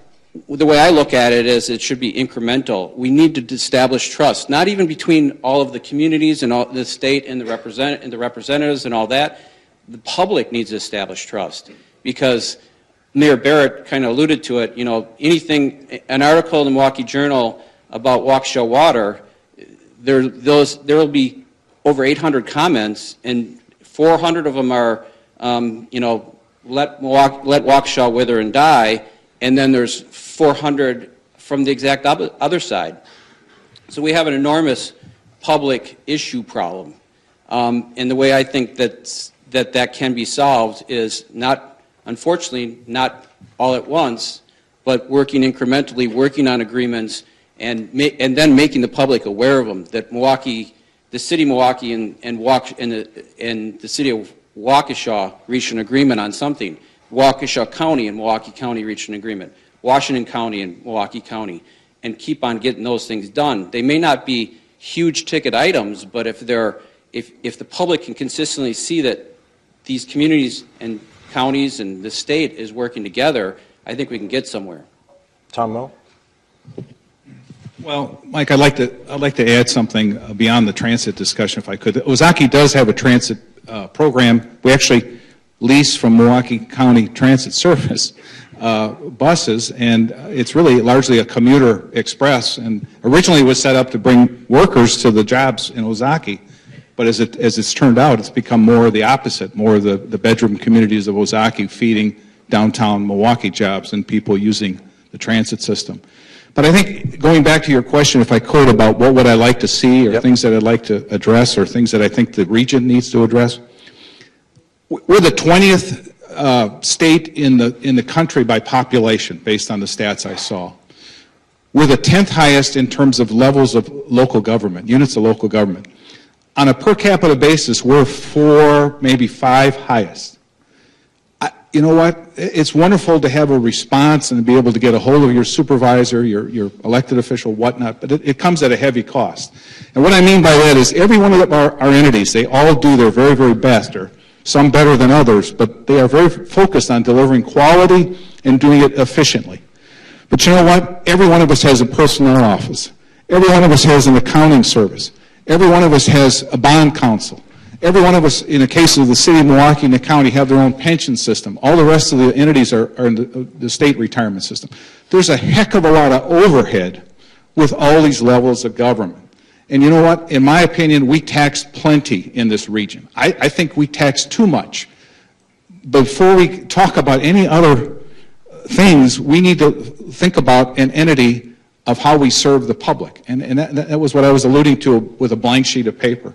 the way I look at it is it should be incremental. We need to establish trust, not even between all of the communities and all the state and the representatives and all that. The public needs to establish trust, because Mayor Barrett kind of alluded to it. You know, an article in the Milwaukee Journal about Waukesha water, there will be over 800 comments, and 400 of them are, let Waukesha wither and die, and then there's 400 from the exact other side. So we have an enormous public issue problem, and the way I think that can be solved is unfortunately, not all at once, but working incrementally, working on agreements, and then making the public aware of them. That the city of Milwaukee and the city of Waukesha reached an agreement on something. Waukesha County and Milwaukee County reached an agreement. Washington County and Milwaukee County, and keep on getting those things done. They may not be huge ticket items, but if the public can consistently see that these communities and counties and the state is working together, I think we can get somewhere. Tom Moe? Well, Mike, I'd like to add something beyond the transit discussion, if I could. Ozaki does have a transit program. We actually lease from Milwaukee County Transit Service buses, and it's really largely a commuter express. And originally it was set up to bring workers to the jobs in Ozaki, but as it's turned out, it's become more the opposite, more the bedroom communities of Ozaki feeding downtown Milwaukee jobs and people using the transit system. But I think, going back to your question, if I could, about what would I like to see, or things that I'd like to address, or things that I think the region needs to address, we're the 20th state in the country by population, based on the stats I saw. We're the 10th highest in terms of levels of local government, units of local government. On a per capita basis, we're 4, maybe 5 highest. You know what? It's wonderful to have a response and to be able to get a hold of your supervisor, your elected official, whatnot, but it comes at a heavy cost. And what I mean by that is every one of our entities, they all do their very, very best, or some better than others, but they are very focused on delivering quality and doing it efficiently. But you know what? Every one of us has a personnel office. Every one of us has an accounting service. Every one of us has a bond counsel. Every one of us, in the case of the city of Milwaukee and the county, have their own pension system. All the rest of the entities are in the state retirement system. There's a heck of a lot of overhead with all these levels of government. And you know what? In my opinion, we tax plenty in this region. I think we tax too much. Before we talk about any other things, we need to think about an entity of how we serve the public. And that was what I was alluding to with a blank sheet of paper.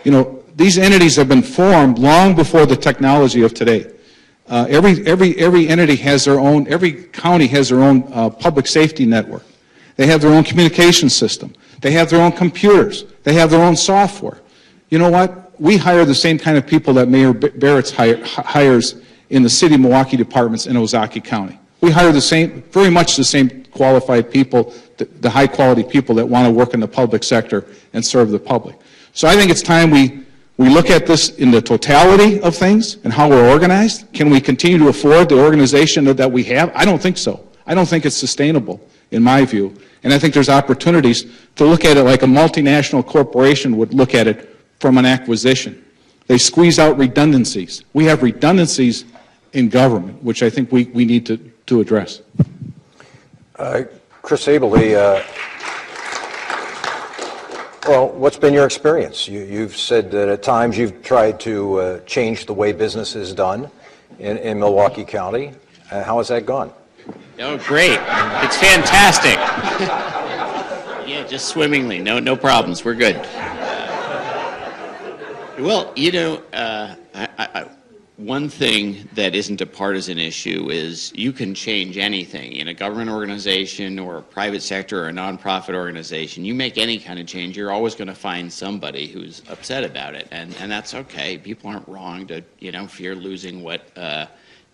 You know, these entities have been formed long before the technology of today. Every entity has their own, every county has their own public safety network. They have their own communication system. They have their own computers. They have their own software. You know what? We hire the same kind of people that Mayor Barrett's hires in the city of Milwaukee departments in Ozaukee County. We hire the same, very much the same qualified people, the high quality people that want to work in the public sector and serve the public. So I think it's time we look at this in the totality of things and how we're organized. Can we continue to afford the organization that we have? I don't think so. I don't think it's sustainable, in my view. And I think there's opportunities to look at it like a multinational corporation would look at it from an acquisition. They squeeze out redundancies. We have redundancies in government, which I think we need to address. Chris Abele, well, what's been your experience? You've said that at times you've tried to change the way business is done in Milwaukee County. How has that gone? Oh, great. It's fantastic. Yeah, just swimmingly. No problems. We're good. Well, you know, one thing that isn't a partisan issue is you can change anything in a government organization or a private sector or a nonprofit organization. You make any kind of change, you're always going to find somebody who's upset about it, and that's okay. People aren't wrong to, you know, fear losing what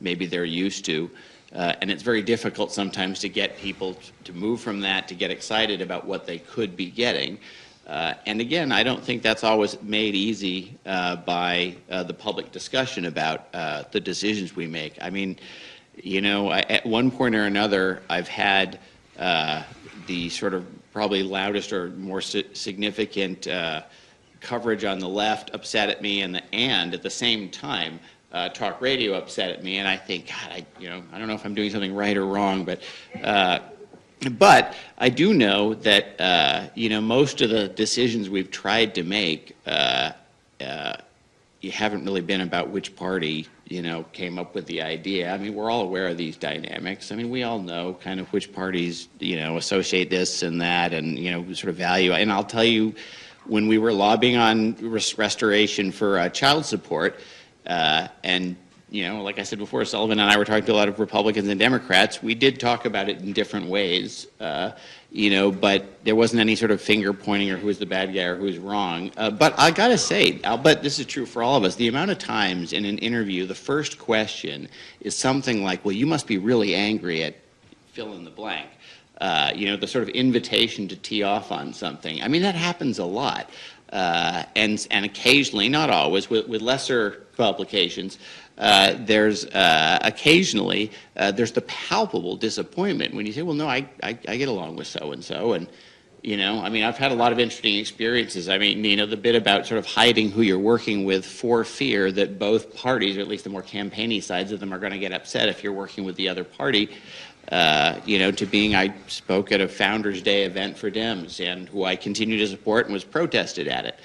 maybe they're used to. And it's very difficult sometimes to get people to move from that to get excited about what they could be getting. And again, I don't think that's always made easy by the public discussion about the decisions we make. I mean, you know, at one point or another, I've had the sort of probably loudest or more significant coverage on the left upset at me, and at the same time, talk radio upset at me, and I think, God, I don't know if I'm doing something right or wrong, but I do know that you know, most of the decisions we've tried to make, you haven't really been about which party, you know, came up with the idea. I mean, we're all aware of these dynamics. I mean, we all know kind of which parties, you know, associate this and that, and you know, sort of value. And I'll tell you, when we were lobbying on restoration for child support. And, you know, like I said before, Sullivan and I were talking to a lot of Republicans and Democrats. We did talk about it in different ways, you know, but there wasn't any sort of finger pointing or who's the bad guy or who's wrong. But I got to say, I'll bet this is true for all of us, the amount of times in an interview, the first question is something like, well, you must be really angry at fill in the blank. You know, the sort of invitation to tee off on something. I mean, that happens a lot. And occasionally, not always, with lesser publications, there's occasionally there's the palpable disappointment when you say, well, no, I get along with so-and-so, and you know, I mean, I've had a lot of interesting experiences. I mean, you know, the bit about sort of hiding who you're working with for fear that both parties, or at least the more campaigny sides of them, are going to get upset if you're working with the other party. You know, to being, I spoke at a Founders Day event for Dems, and who I continue to support and was protested at it.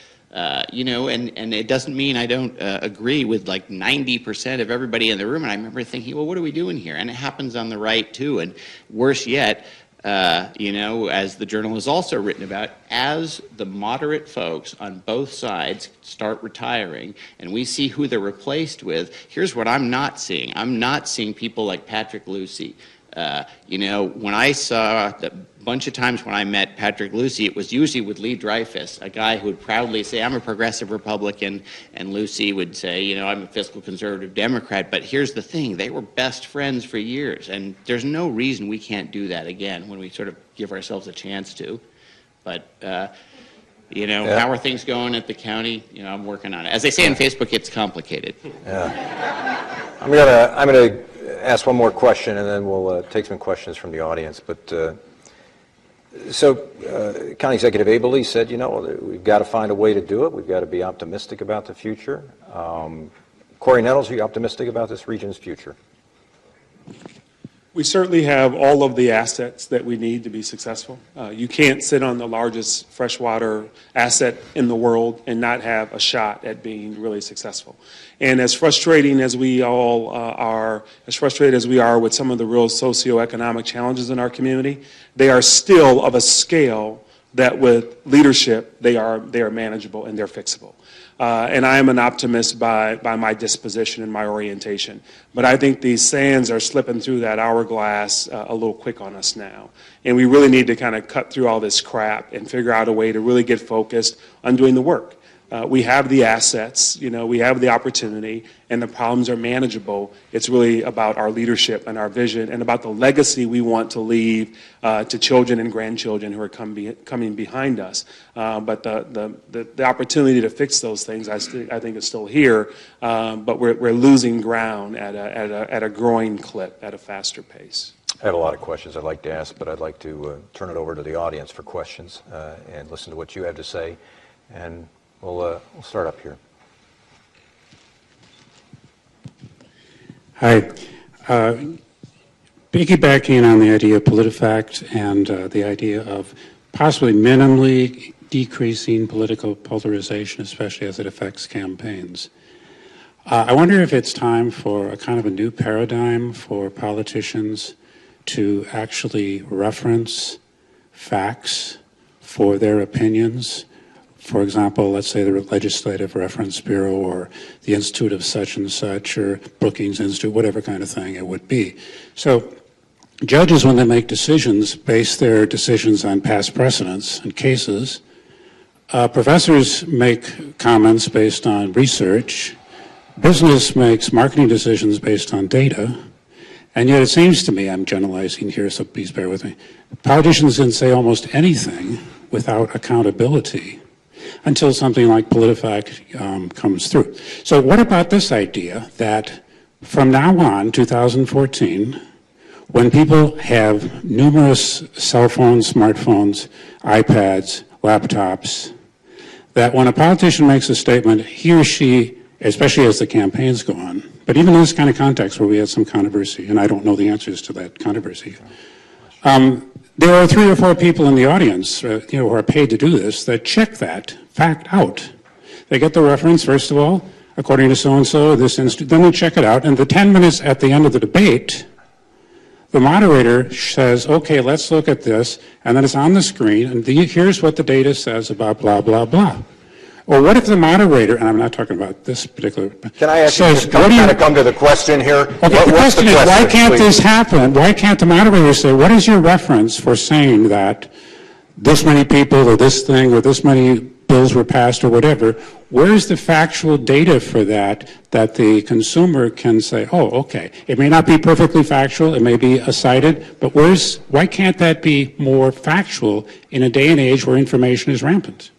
You know, and it doesn't mean I don't agree with like 90% of everybody in the room. And I remember thinking, well, what are we doing here? And it happens on the right too. And worse yet, you know, as the Journal has also written about, as the moderate folks on both sides start retiring and we see who they're replaced with, here's what I'm not seeing. I'm not seeing people like Patrick Lucy. You know, when I saw a bunch of times when I met Patrick Lucy, it was usually with Lee Dreyfus, a guy who would proudly say, I'm a progressive Republican, and Lucy would say, you know, I'm a fiscal conservative Democrat. But here's the thing, they were best friends for years, and there's no reason we can't do that again when we sort of give ourselves a chance to. But, you know, how are things going at the county? You know, I'm working on it. As they say on Facebook, it's complicated. Yeah. I'm gonna ask one more question, and then we'll take some questions from the audience. But so County Executive Abele said, you know, we've got to find a way to do it. We've got to be optimistic about the future. Corey Nettles, are you optimistic about this region's future? We certainly have all of the assets that we need to be successful. You can't sit on the largest freshwater asset in the world and not have a shot at being really successful. And as frustrating as we all are, as frustrated as we are with some of the real socioeconomic challenges in our community, they are still of a scale that with leadership, they are manageable and they're fixable. And I am an optimist by my disposition and my orientation. But I think these sands are slipping through that hourglass a little quick on us now. And we really need to kind of cut through all this crap and figure out a way to really get focused on doing the work. We have the assets, we have the opportunity, and the problems are manageable. It's really about our leadership and our vision and about the legacy we want to leave to children and grandchildren who are coming behind us. But the opportunity to fix those things, I think, is still here, but we're losing ground at a growing clip, at a faster pace. I have a lot of questions I'd like to ask, but I'd like to turn it over to the audience for questions and listen to what you have to say. And we'll start up here. Hi. Piggybacking on the idea of PolitiFact and the idea of possibly minimally decreasing political polarization, especially as it affects campaigns. I wonder if it's time for a kind of a new paradigm for politicians to actually reference facts for their opinions. For example, let's say the Legislative Reference Bureau or the Institute of such and such or Brookings Institute, whatever kind of thing it would be. So judges, when they make decisions, base their decisions on past precedents and cases. Professors make comments based on research. Business makes marketing decisions based on data. And yet it seems to me, I'm generalizing here, so please bear with me, politicians can say almost anything without accountability until something like PolitiFact comes through. So what about this idea that from now on, 2014, when people have numerous cell phones, smartphones, iPads, laptops, that when a politician makes a statement, he or she, especially as the campaigns go on, but even in this kind of context where we had some controversy, and I don't know the answers to that controversy, there are 3 or 4 people in the audience who are paid to do this that check that fact out. They get the reference, first of all, according to so-and-so, this institute, then they check it out, and the 10 minutes at the end of the debate, the moderator says, okay, let's look at this, and then it's on the screen, and here's what the data says about blah, blah, blah. Or what if the moderator, and I'm not talking about this particular... Can I ask you to come to the question here? Okay, the question is, why can't this happen? Why can't the moderator say, what is your reference for saying that this many people or this thing or this many bills were passed or whatever? Where's the factual data for that the consumer can say, oh, okay, it may not be perfectly factual, it may be cited, but why can't that be more factual in a day and age where information is rampant?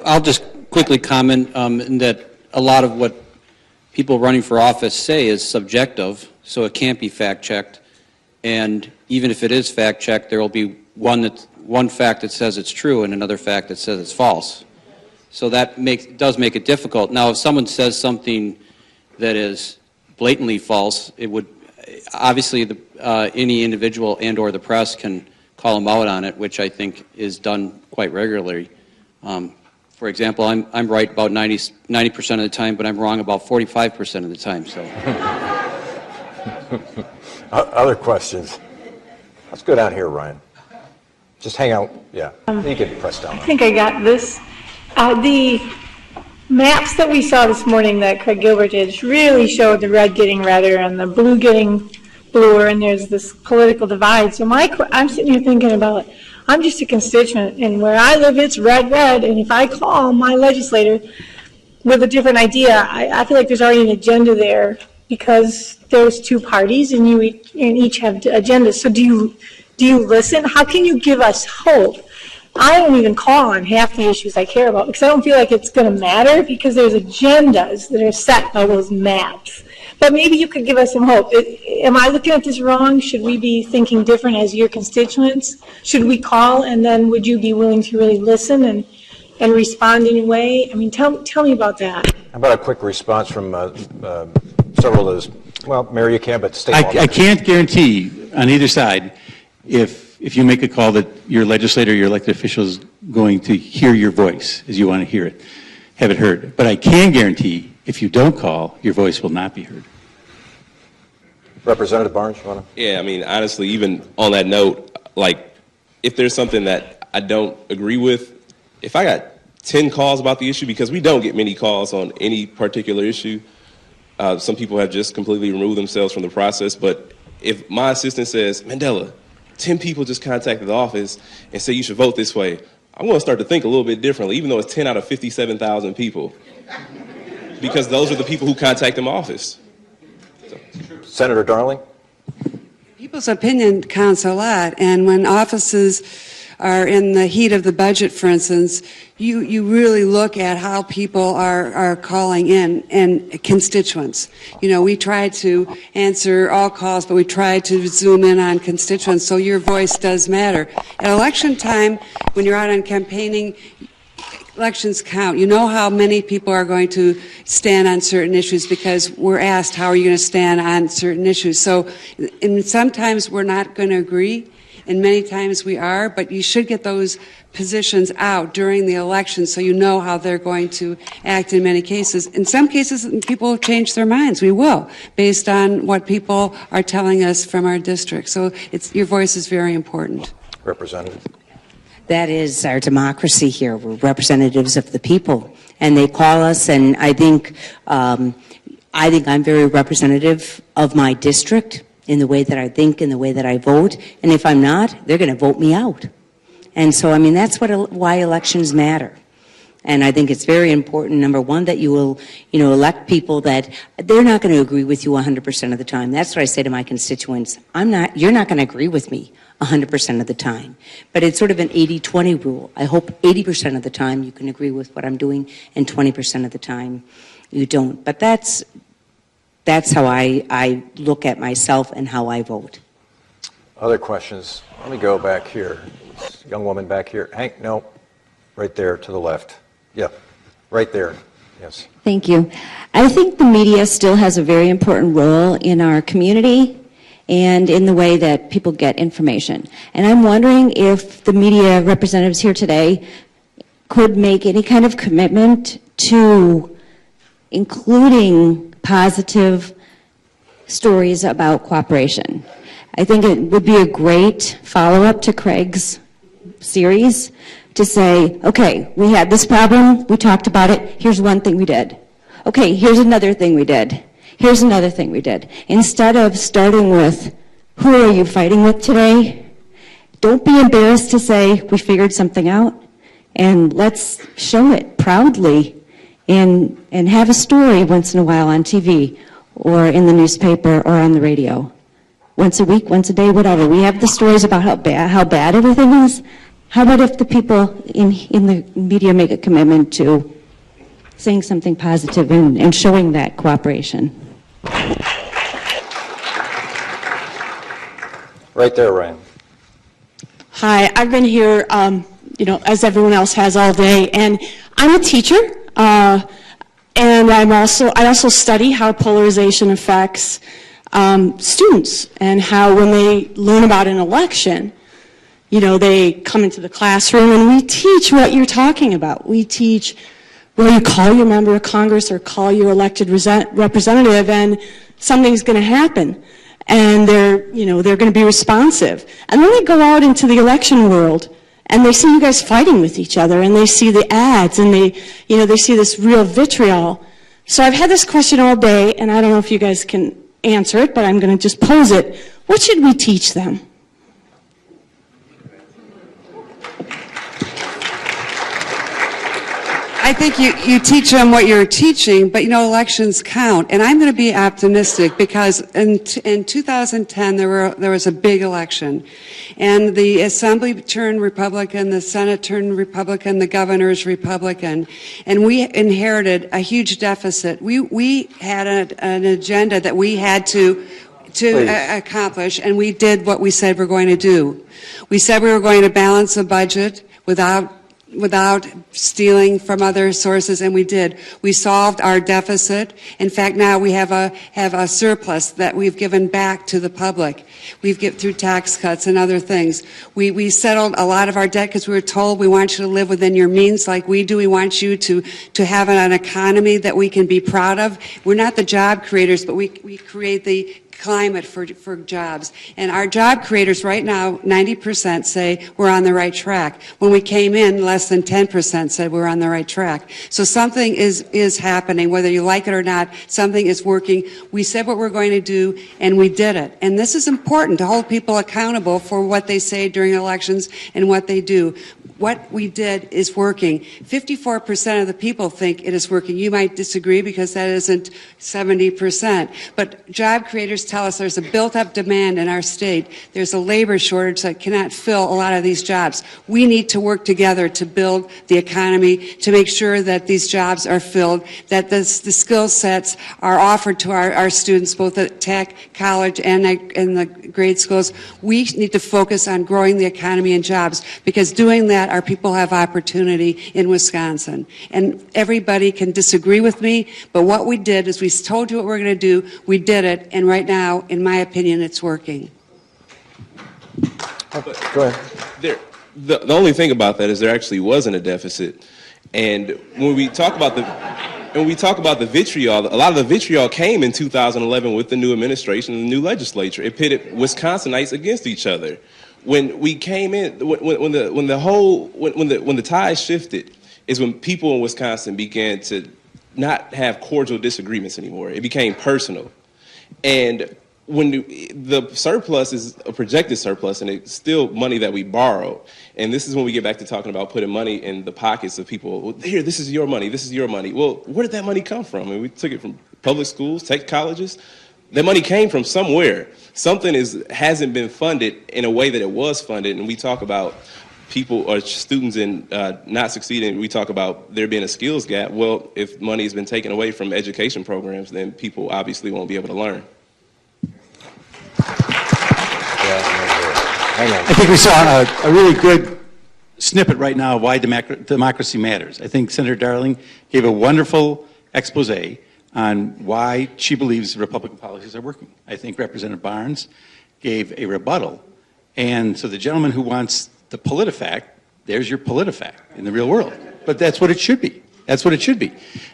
I'll just quickly comment in that a lot of what people running for office say is subjective, so it can't be fact-checked. And even if it is fact-checked, there will be one fact that says it's true and another fact that says it's false. So that does make it difficult. Now, if someone says something that is blatantly false, it would obviously any individual and/or the press can call them out on it, which I think is done quite regularly. For example, I'm right about 90% of the time, but I'm wrong about 45% of the time. So, other questions? Let's go down here, Ryan. Just hang out. Yeah, you can press down. I think I got this. The maps that we saw this morning that Craig Gilbert did really showed the red getting redder and the blue getting bluer, and there's this political divide. So I'm sitting here thinking about it. I'm just a constituent, and where I live, it's red, and if I call my legislator with a different idea, I feel like there's already an agenda there because there's 2 parties, and each have agendas. So do you listen? How can you give us hope? I don't even call on half the issues I care about because I don't feel like it's going to matter because there's agendas that are set by those maps. But maybe you could give us some hope. Am I looking at this wrong? Should we be thinking different as your constituents? Should we call, and then would you be willing to really listen and respond anyway? I mean, tell me about that. How about a quick response from several of those? Well, Mary, you can, but state law. I can't guarantee on either side if you make a call that your legislator, your elected official is going to hear your voice as you want to hear it, have it heard. But I can guarantee if you don't call, your voice will not be heard. Representative Barnes, you want to? Yeah, I mean, honestly, even on that note, like, if there's something that I don't agree with, if I got 10 calls about the issue, because we don't get many calls on any particular issue, some people have just completely removed themselves from the process, but if my assistant says, Mandela, 10 people just contacted the office and say you should vote this way, I'm going to start to think a little bit differently, even though it's 10 out of 57,000 people, because those are the people who contact my office. Senator Darling? People's opinion counts a lot, and when offices are in the heat of the budget, for instance, you really look at how people are calling in and constituents. You know, we try to answer all calls, but we try to zoom in on constituents, so your voice does matter. At election time, when you're out on campaigning, elections count. You know how many people are going to stand on certain issues because we're asked, how are you going to stand on certain issues? So, and sometimes we're not going to agree, and many times we are, but you should get those positions out during the election so you know how they're going to act in many cases. In some cases, people change their minds. We will, based on what people are telling us from our district. So your voice is very important. Representative. That is our democracy here. We're representatives of the people, and they call us. And I think I'm very representative of my district in the way that I think, in the way that I vote. And if I'm not, they're going to vote me out. And so, I mean, that's why elections matter. And I think it's very important, number one, that you will, elect people that they're not going to agree with you 100% of the time. That's what I say to my constituents. You're not going to agree with me 100% of the time. But it's sort of an 80-20 rule. I hope 80% of the time you can agree with what I'm doing, and 20% of the time you don't. But that's how I look at myself and how I vote. Other questions? Let me go back here. This young woman back here. Hank, no. Right there to the left. Yeah, right there. Yes. Thank you. I think the media still has a very important role in our community and in the way that people get information. And I'm wondering if the media representatives here today could make any kind of commitment to including positive stories about cooperation. I think it would be a great follow-up to Craig's series to say, okay, we had this problem, we talked about it, here's one thing we did. Okay, here's another thing we did. Here's another thing we did. Instead of starting with, who are you fighting with today? Don't be embarrassed to say, we figured something out, and let's show it proudly and have a story once in a while on TV or in the newspaper or on the radio. Once a week, once a day, whatever. We have the stories about how bad everything is. How about if the people in the media make a commitment to saying something positive and showing that cooperation? Right there, Ryan. Hi, I've been here, as everyone else has all day, and I'm a teacher, and I also study how polarization affects students and how when they learn about an election, they come into the classroom and we teach what you're talking about. We teach where you call your member of Congress or call your elected representative and something's going to happen. And they're going to be responsive. And then they go out into the election world and they see you guys fighting with each other and they see the ads and they see this real vitriol. So I've had this question all day and I don't know if you guys can answer it, but I'm going to just pose it. What should we teach them? I think you teach them what you're teaching, but elections count. And I'm going to be optimistic because in 2010 there was a big election, and the Assembly turned Republican, the Senate turned Republican, the governor's Republican, and we inherited a huge deficit. We had an agenda that we had to accomplish, and we did what we said we're going to do. We said we were going to balance the budget without without stealing from other sources, and we did. We solved our deficit. In fact, now we have a surplus that we've given back to the public. We've given through tax cuts and other things. We settled a lot of our debt because we were told we want you to live within your means like we do. We want you to have an economy that we can be proud of. We're not the job creators, but we create the climate for jobs. And our job creators right now, 90% say we're on the right track. When we came in, less than 10% said we're on the right track. So something is happening, whether you like it or not, something is working. We said what we're going to do, and we did it. And this is important, to hold people accountable for what they say during elections and what they do. What we did is working. 54% of the people think it is working. You might disagree because that isn't 70%. But job creators tell us there's a built-up demand in our state. There's a labor shortage that cannot fill a lot of these jobs. We need to work together to build the economy, to make sure that these jobs are filled, that the skill sets are offered to our students, both at tech, college, and in the grade schools. We need to focus on growing the economy and jobs, because doing that, our people have opportunity in Wisconsin. And everybody can disagree with me, but what we did is we told you what we're going to do, we did it, and right now, in my opinion, it's working. Go ahead. The only thing about that is there actually wasn't a deficit. And when we talk about the vitriol, a lot of the vitriol came in 2011 with the new administration and the new legislature. It pitted Wisconsinites against each other. When we came in, when the tide shifted, is when people in Wisconsin began to not have cordial disagreements anymore. It became personal, and when the surplus is a projected surplus, and it's still money that we borrowed. And this is when we get back to talking about putting money in the pockets of people. Well, here, this is your money. This is your money. Well, where did that money come from? I mean, we took it from public schools, tech colleges. That money came from somewhere. Something hasn't been funded in a way that it was funded. And we talk about people or students in not succeeding. We talk about there being a skills gap. Well, if money has been taken away from education programs, then people obviously won't be able to learn. I think we saw a really good snippet right now of why democracy matters. I think Senator Darling gave a wonderful expose on why she believes Republican policies are working. I think Representative Barnes gave a rebuttal. And so the gentleman who wants the PolitiFact, there's your PolitiFact in the real world. But that's what it should be. That's what it should be.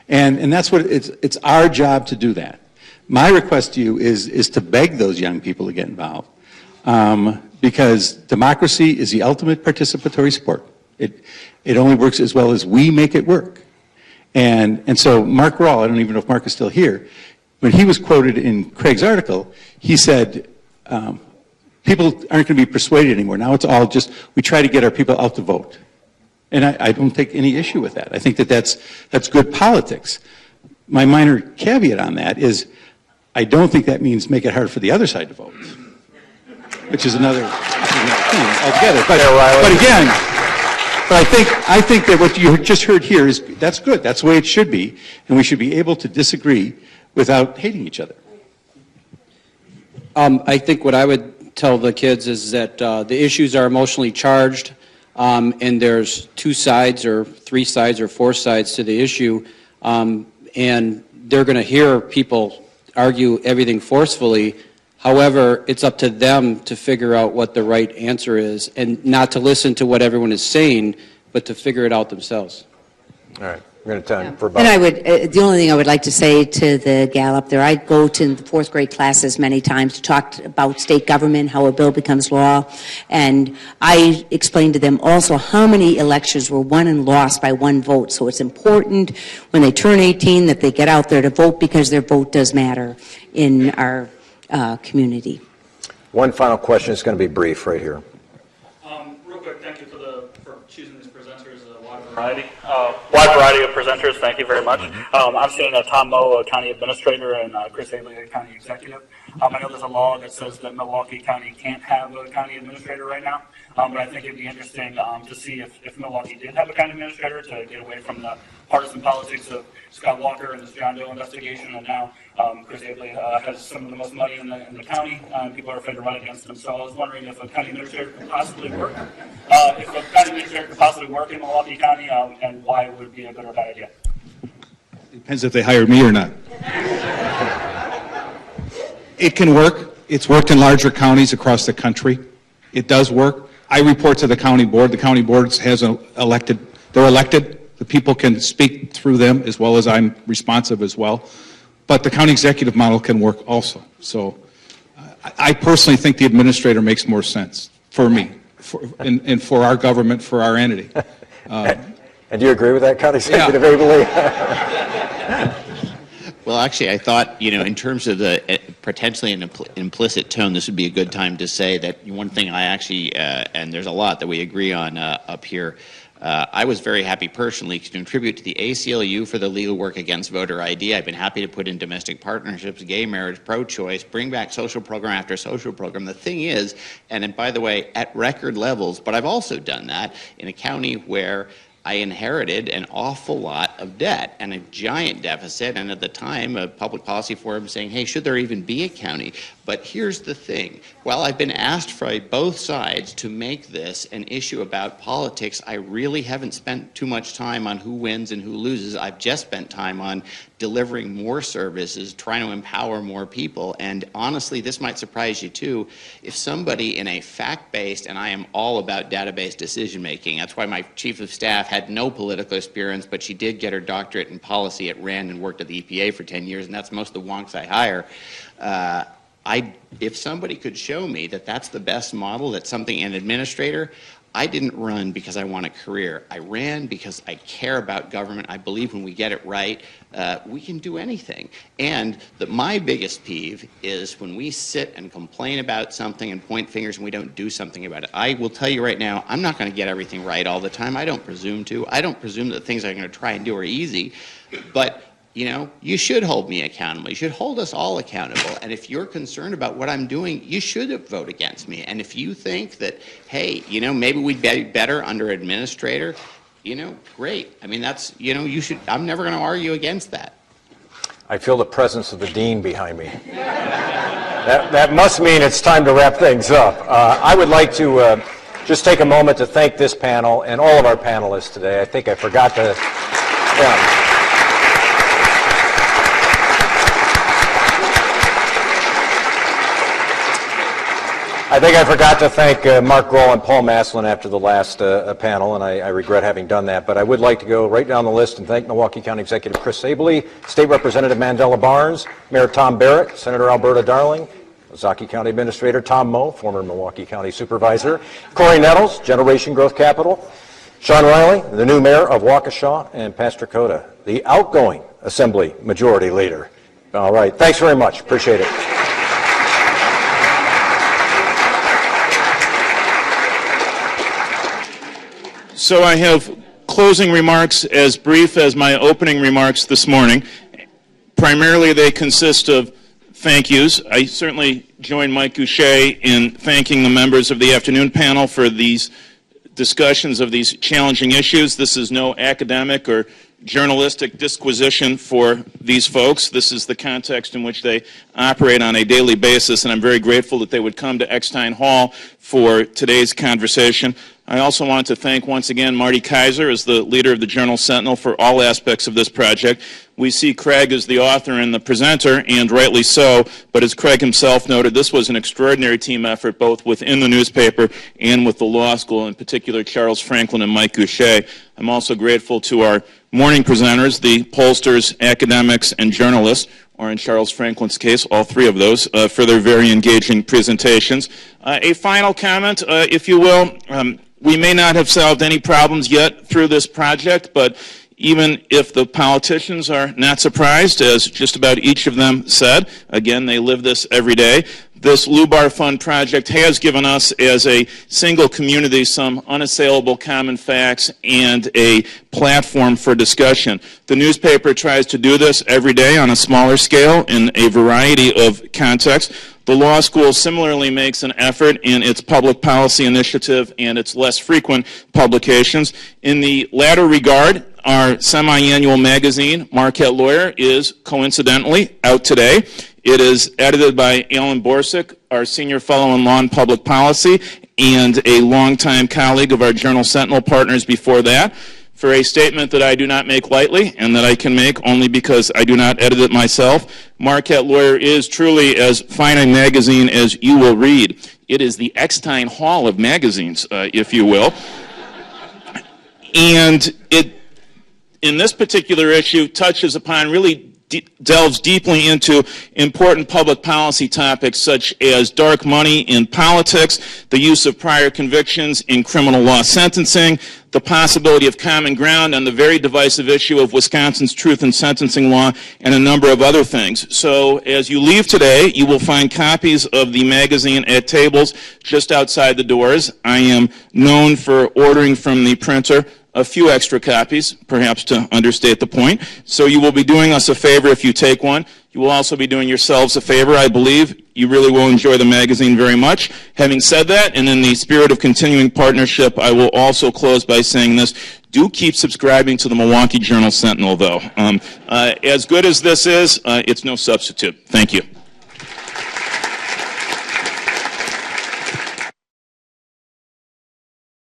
And that's what it's our job to do that. My request to you is to beg those young people to get involved. Because democracy is the ultimate participatory sport. It only works as well as we make it work. And so Mark Rawle, I don't even know if Mark is still here, when he was quoted in Craig's article, he said, people aren't going to be persuaded anymore. Now it's all just, we try to get our people out to vote. And I don't take any issue with that. I think that's good politics. My minor caveat on that is I don't think that means make it hard for the other side to vote, which is another thing altogether. But again, I think that what you just heard here that's good. That's the way it should be, and we should be able to disagree without hating each other. I think what I would tell the kids is that the issues are emotionally charged, and there's two sides or three sides or four sides to the issue, and they're going to hear people argue everything forcefully. However, it's up to them to figure out what the right answer is, and not to listen to what everyone is saying, but to figure it out themselves. All right. We're going to time for about. And I would, the only thing I would like to say to the gal up there, I go to the fourth grade classes many times to talk about state government, how a bill becomes law, and I explain to them also how many elections were won and lost by one vote. So it's important when they turn 18 that they get out there to vote, because their vote does matter in our community. One final question is going to be brief right here. Real quick, thank you for choosing these presenters, wide variety of presenters. Thank you very much. I'm seeing Tom Moe, County Administrator, and Chris Haley, County Executive. I know there's a law that says that Milwaukee County can't have a county administrator right now, but I think it'd be interesting to see if Milwaukee did have a county administrator to get away from the partisan politics of Scott Walker and this John Doe investigation, and now Chris Abley has some of the most money in the county, and people are afraid to run against him. So I was wondering if a county administrator could possibly work, in Milwaukee County, and why it would be a good or bad idea. Depends if they hire me or not. It can work. It's worked in larger counties across the country. It does work. I report to the county board. The county board has they're elected. The people can speak through them as well as I'm responsive as well. But the county executive model can work also. So I personally think the administrator makes more sense for me and for our government, for our entity. And do you agree with that, County Executive Abley? Well, actually, I thought, in terms of the potentially an implicit tone, this would be a good time to say that one thing I actually, and there's a lot that we agree on up here, I was very happy personally to contribute to the ACLU for the legal work against voter ID. I've been happy to put in domestic partnerships, gay marriage, pro-choice, bring back social program after social program. The thing is, and by the way, at record levels, but I've also done that in a county where I inherited an awful lot of debt and a giant deficit, and at the time a public policy forum saying, hey, should there even be a county? But here's the thing. While I've been asked by both sides to make this an issue about politics, I really haven't spent too much time on who wins and who loses. I've just spent time on delivering more services, trying to empower more people. And honestly, this might surprise you too, if somebody in a fact-based, and I am all about database decision-making, that's why my chief of staff had no political experience, but she did get her doctorate in policy at Rand and worked at the EPA for 10 years, and that's most of the wonks I hire. If somebody could show me that that's the best model, that's something an administrator, I didn't run because I want a career. I ran because I care about government. I believe when we get it right, we can do anything. And my biggest peeve is when we sit and complain about something and point fingers and we don't do something about it. I will tell you right now, I'm not going to get everything right all the time. I don't presume to. I don't presume that the things I'm going to try and do are easy. But you should hold me accountable. You should hold us all accountable. And if you're concerned about what I'm doing, you should vote against me. And if you think that, hey, maybe we'd be better under administrator, great. I mean, that's, you should, I'm never going to argue against that. I feel the presence of the dean behind me. That must mean it's time to wrap things up. I would like to just take a moment to thank this panel and all of our panelists today. I think I forgot to... I think I forgot to thank Mark Grohl and Paul Maslin after the last panel, and I regret having done that. But I would like to go right down the list and thank Milwaukee County Executive Chris Abley, State Representative Mandela Barnes, Mayor Tom Barrett, Senator Alberta Darling, Ozaukee County Administrator Tom Moe, former Milwaukee County Supervisor, Corey Nettles, Generation Growth Capital, Sean Riley, the new mayor of Waukesha, and Pastor Cota, the outgoing Assembly Majority Leader. All right, thanks very much. Appreciate it. So I have closing remarks as brief as my opening remarks this morning. Primarily they consist of thank yous. I certainly join Mike Goucher in thanking the members of the afternoon panel for these discussions of these challenging issues. This is no academic or journalistic disquisition for these folks. This is the context in which they operate on a daily basis, and I'm very grateful that they would come to Eckstein Hall for today's conversation. I also want to thank once again Marty Kaiser as the leader of the Journal Sentinel for all aspects of this project. We see Craig as the author and the presenter, and rightly so, but as Craig himself noted, this was an extraordinary team effort both within the newspaper and with the law school, in particular Charles Franklin and Mike Goucher. I'm also grateful to our morning presenters, the pollsters, academics, and journalists, or in Charles Franklin's case, all three of those, for their very engaging presentations. A final comment, if you will. We may not have solved any problems yet through this project, but even if the politicians are not surprised, as just about each of them said, again, they live this every day, this Lubar Fund project has given us as a single community some unassailable common facts and a platform for discussion. The newspaper tries to do this every day on a smaller scale in a variety of contexts. The law school similarly makes an effort in its public policy initiative and its less frequent publications. In the latter regard, our semi-annual magazine, Marquette Lawyer, is coincidentally out today. It is edited by Alan Borsick, our senior fellow in law and public policy, and a longtime colleague of our journal Sentinel partners before that. For a statement that I do not make lightly and that I can make only because I do not edit it myself, Marquette Lawyer is truly as fine a magazine as you will read. It is the Eckstein Hall of magazines, if you will. And it, in this particular issue, touches upon, really delves deeply into important public policy topics such as dark money in politics, the use of prior convictions in criminal law sentencing, the possibility of common ground on the very divisive issue of Wisconsin's truth in sentencing law, and a number of other things. So as you leave today, you will find copies of the magazine at tables just outside the doors. I am known for ordering from the printer a few extra copies, perhaps to understate the point. So you will be doing us a favor if you take one. You will also be doing yourselves a favor, I believe. You really will enjoy the magazine very much. Having said that, and in the spirit of continuing partnership, I will also close by saying this. Do keep subscribing to the Milwaukee Journal Sentinel, though. As good as this is, it's no substitute. Thank you.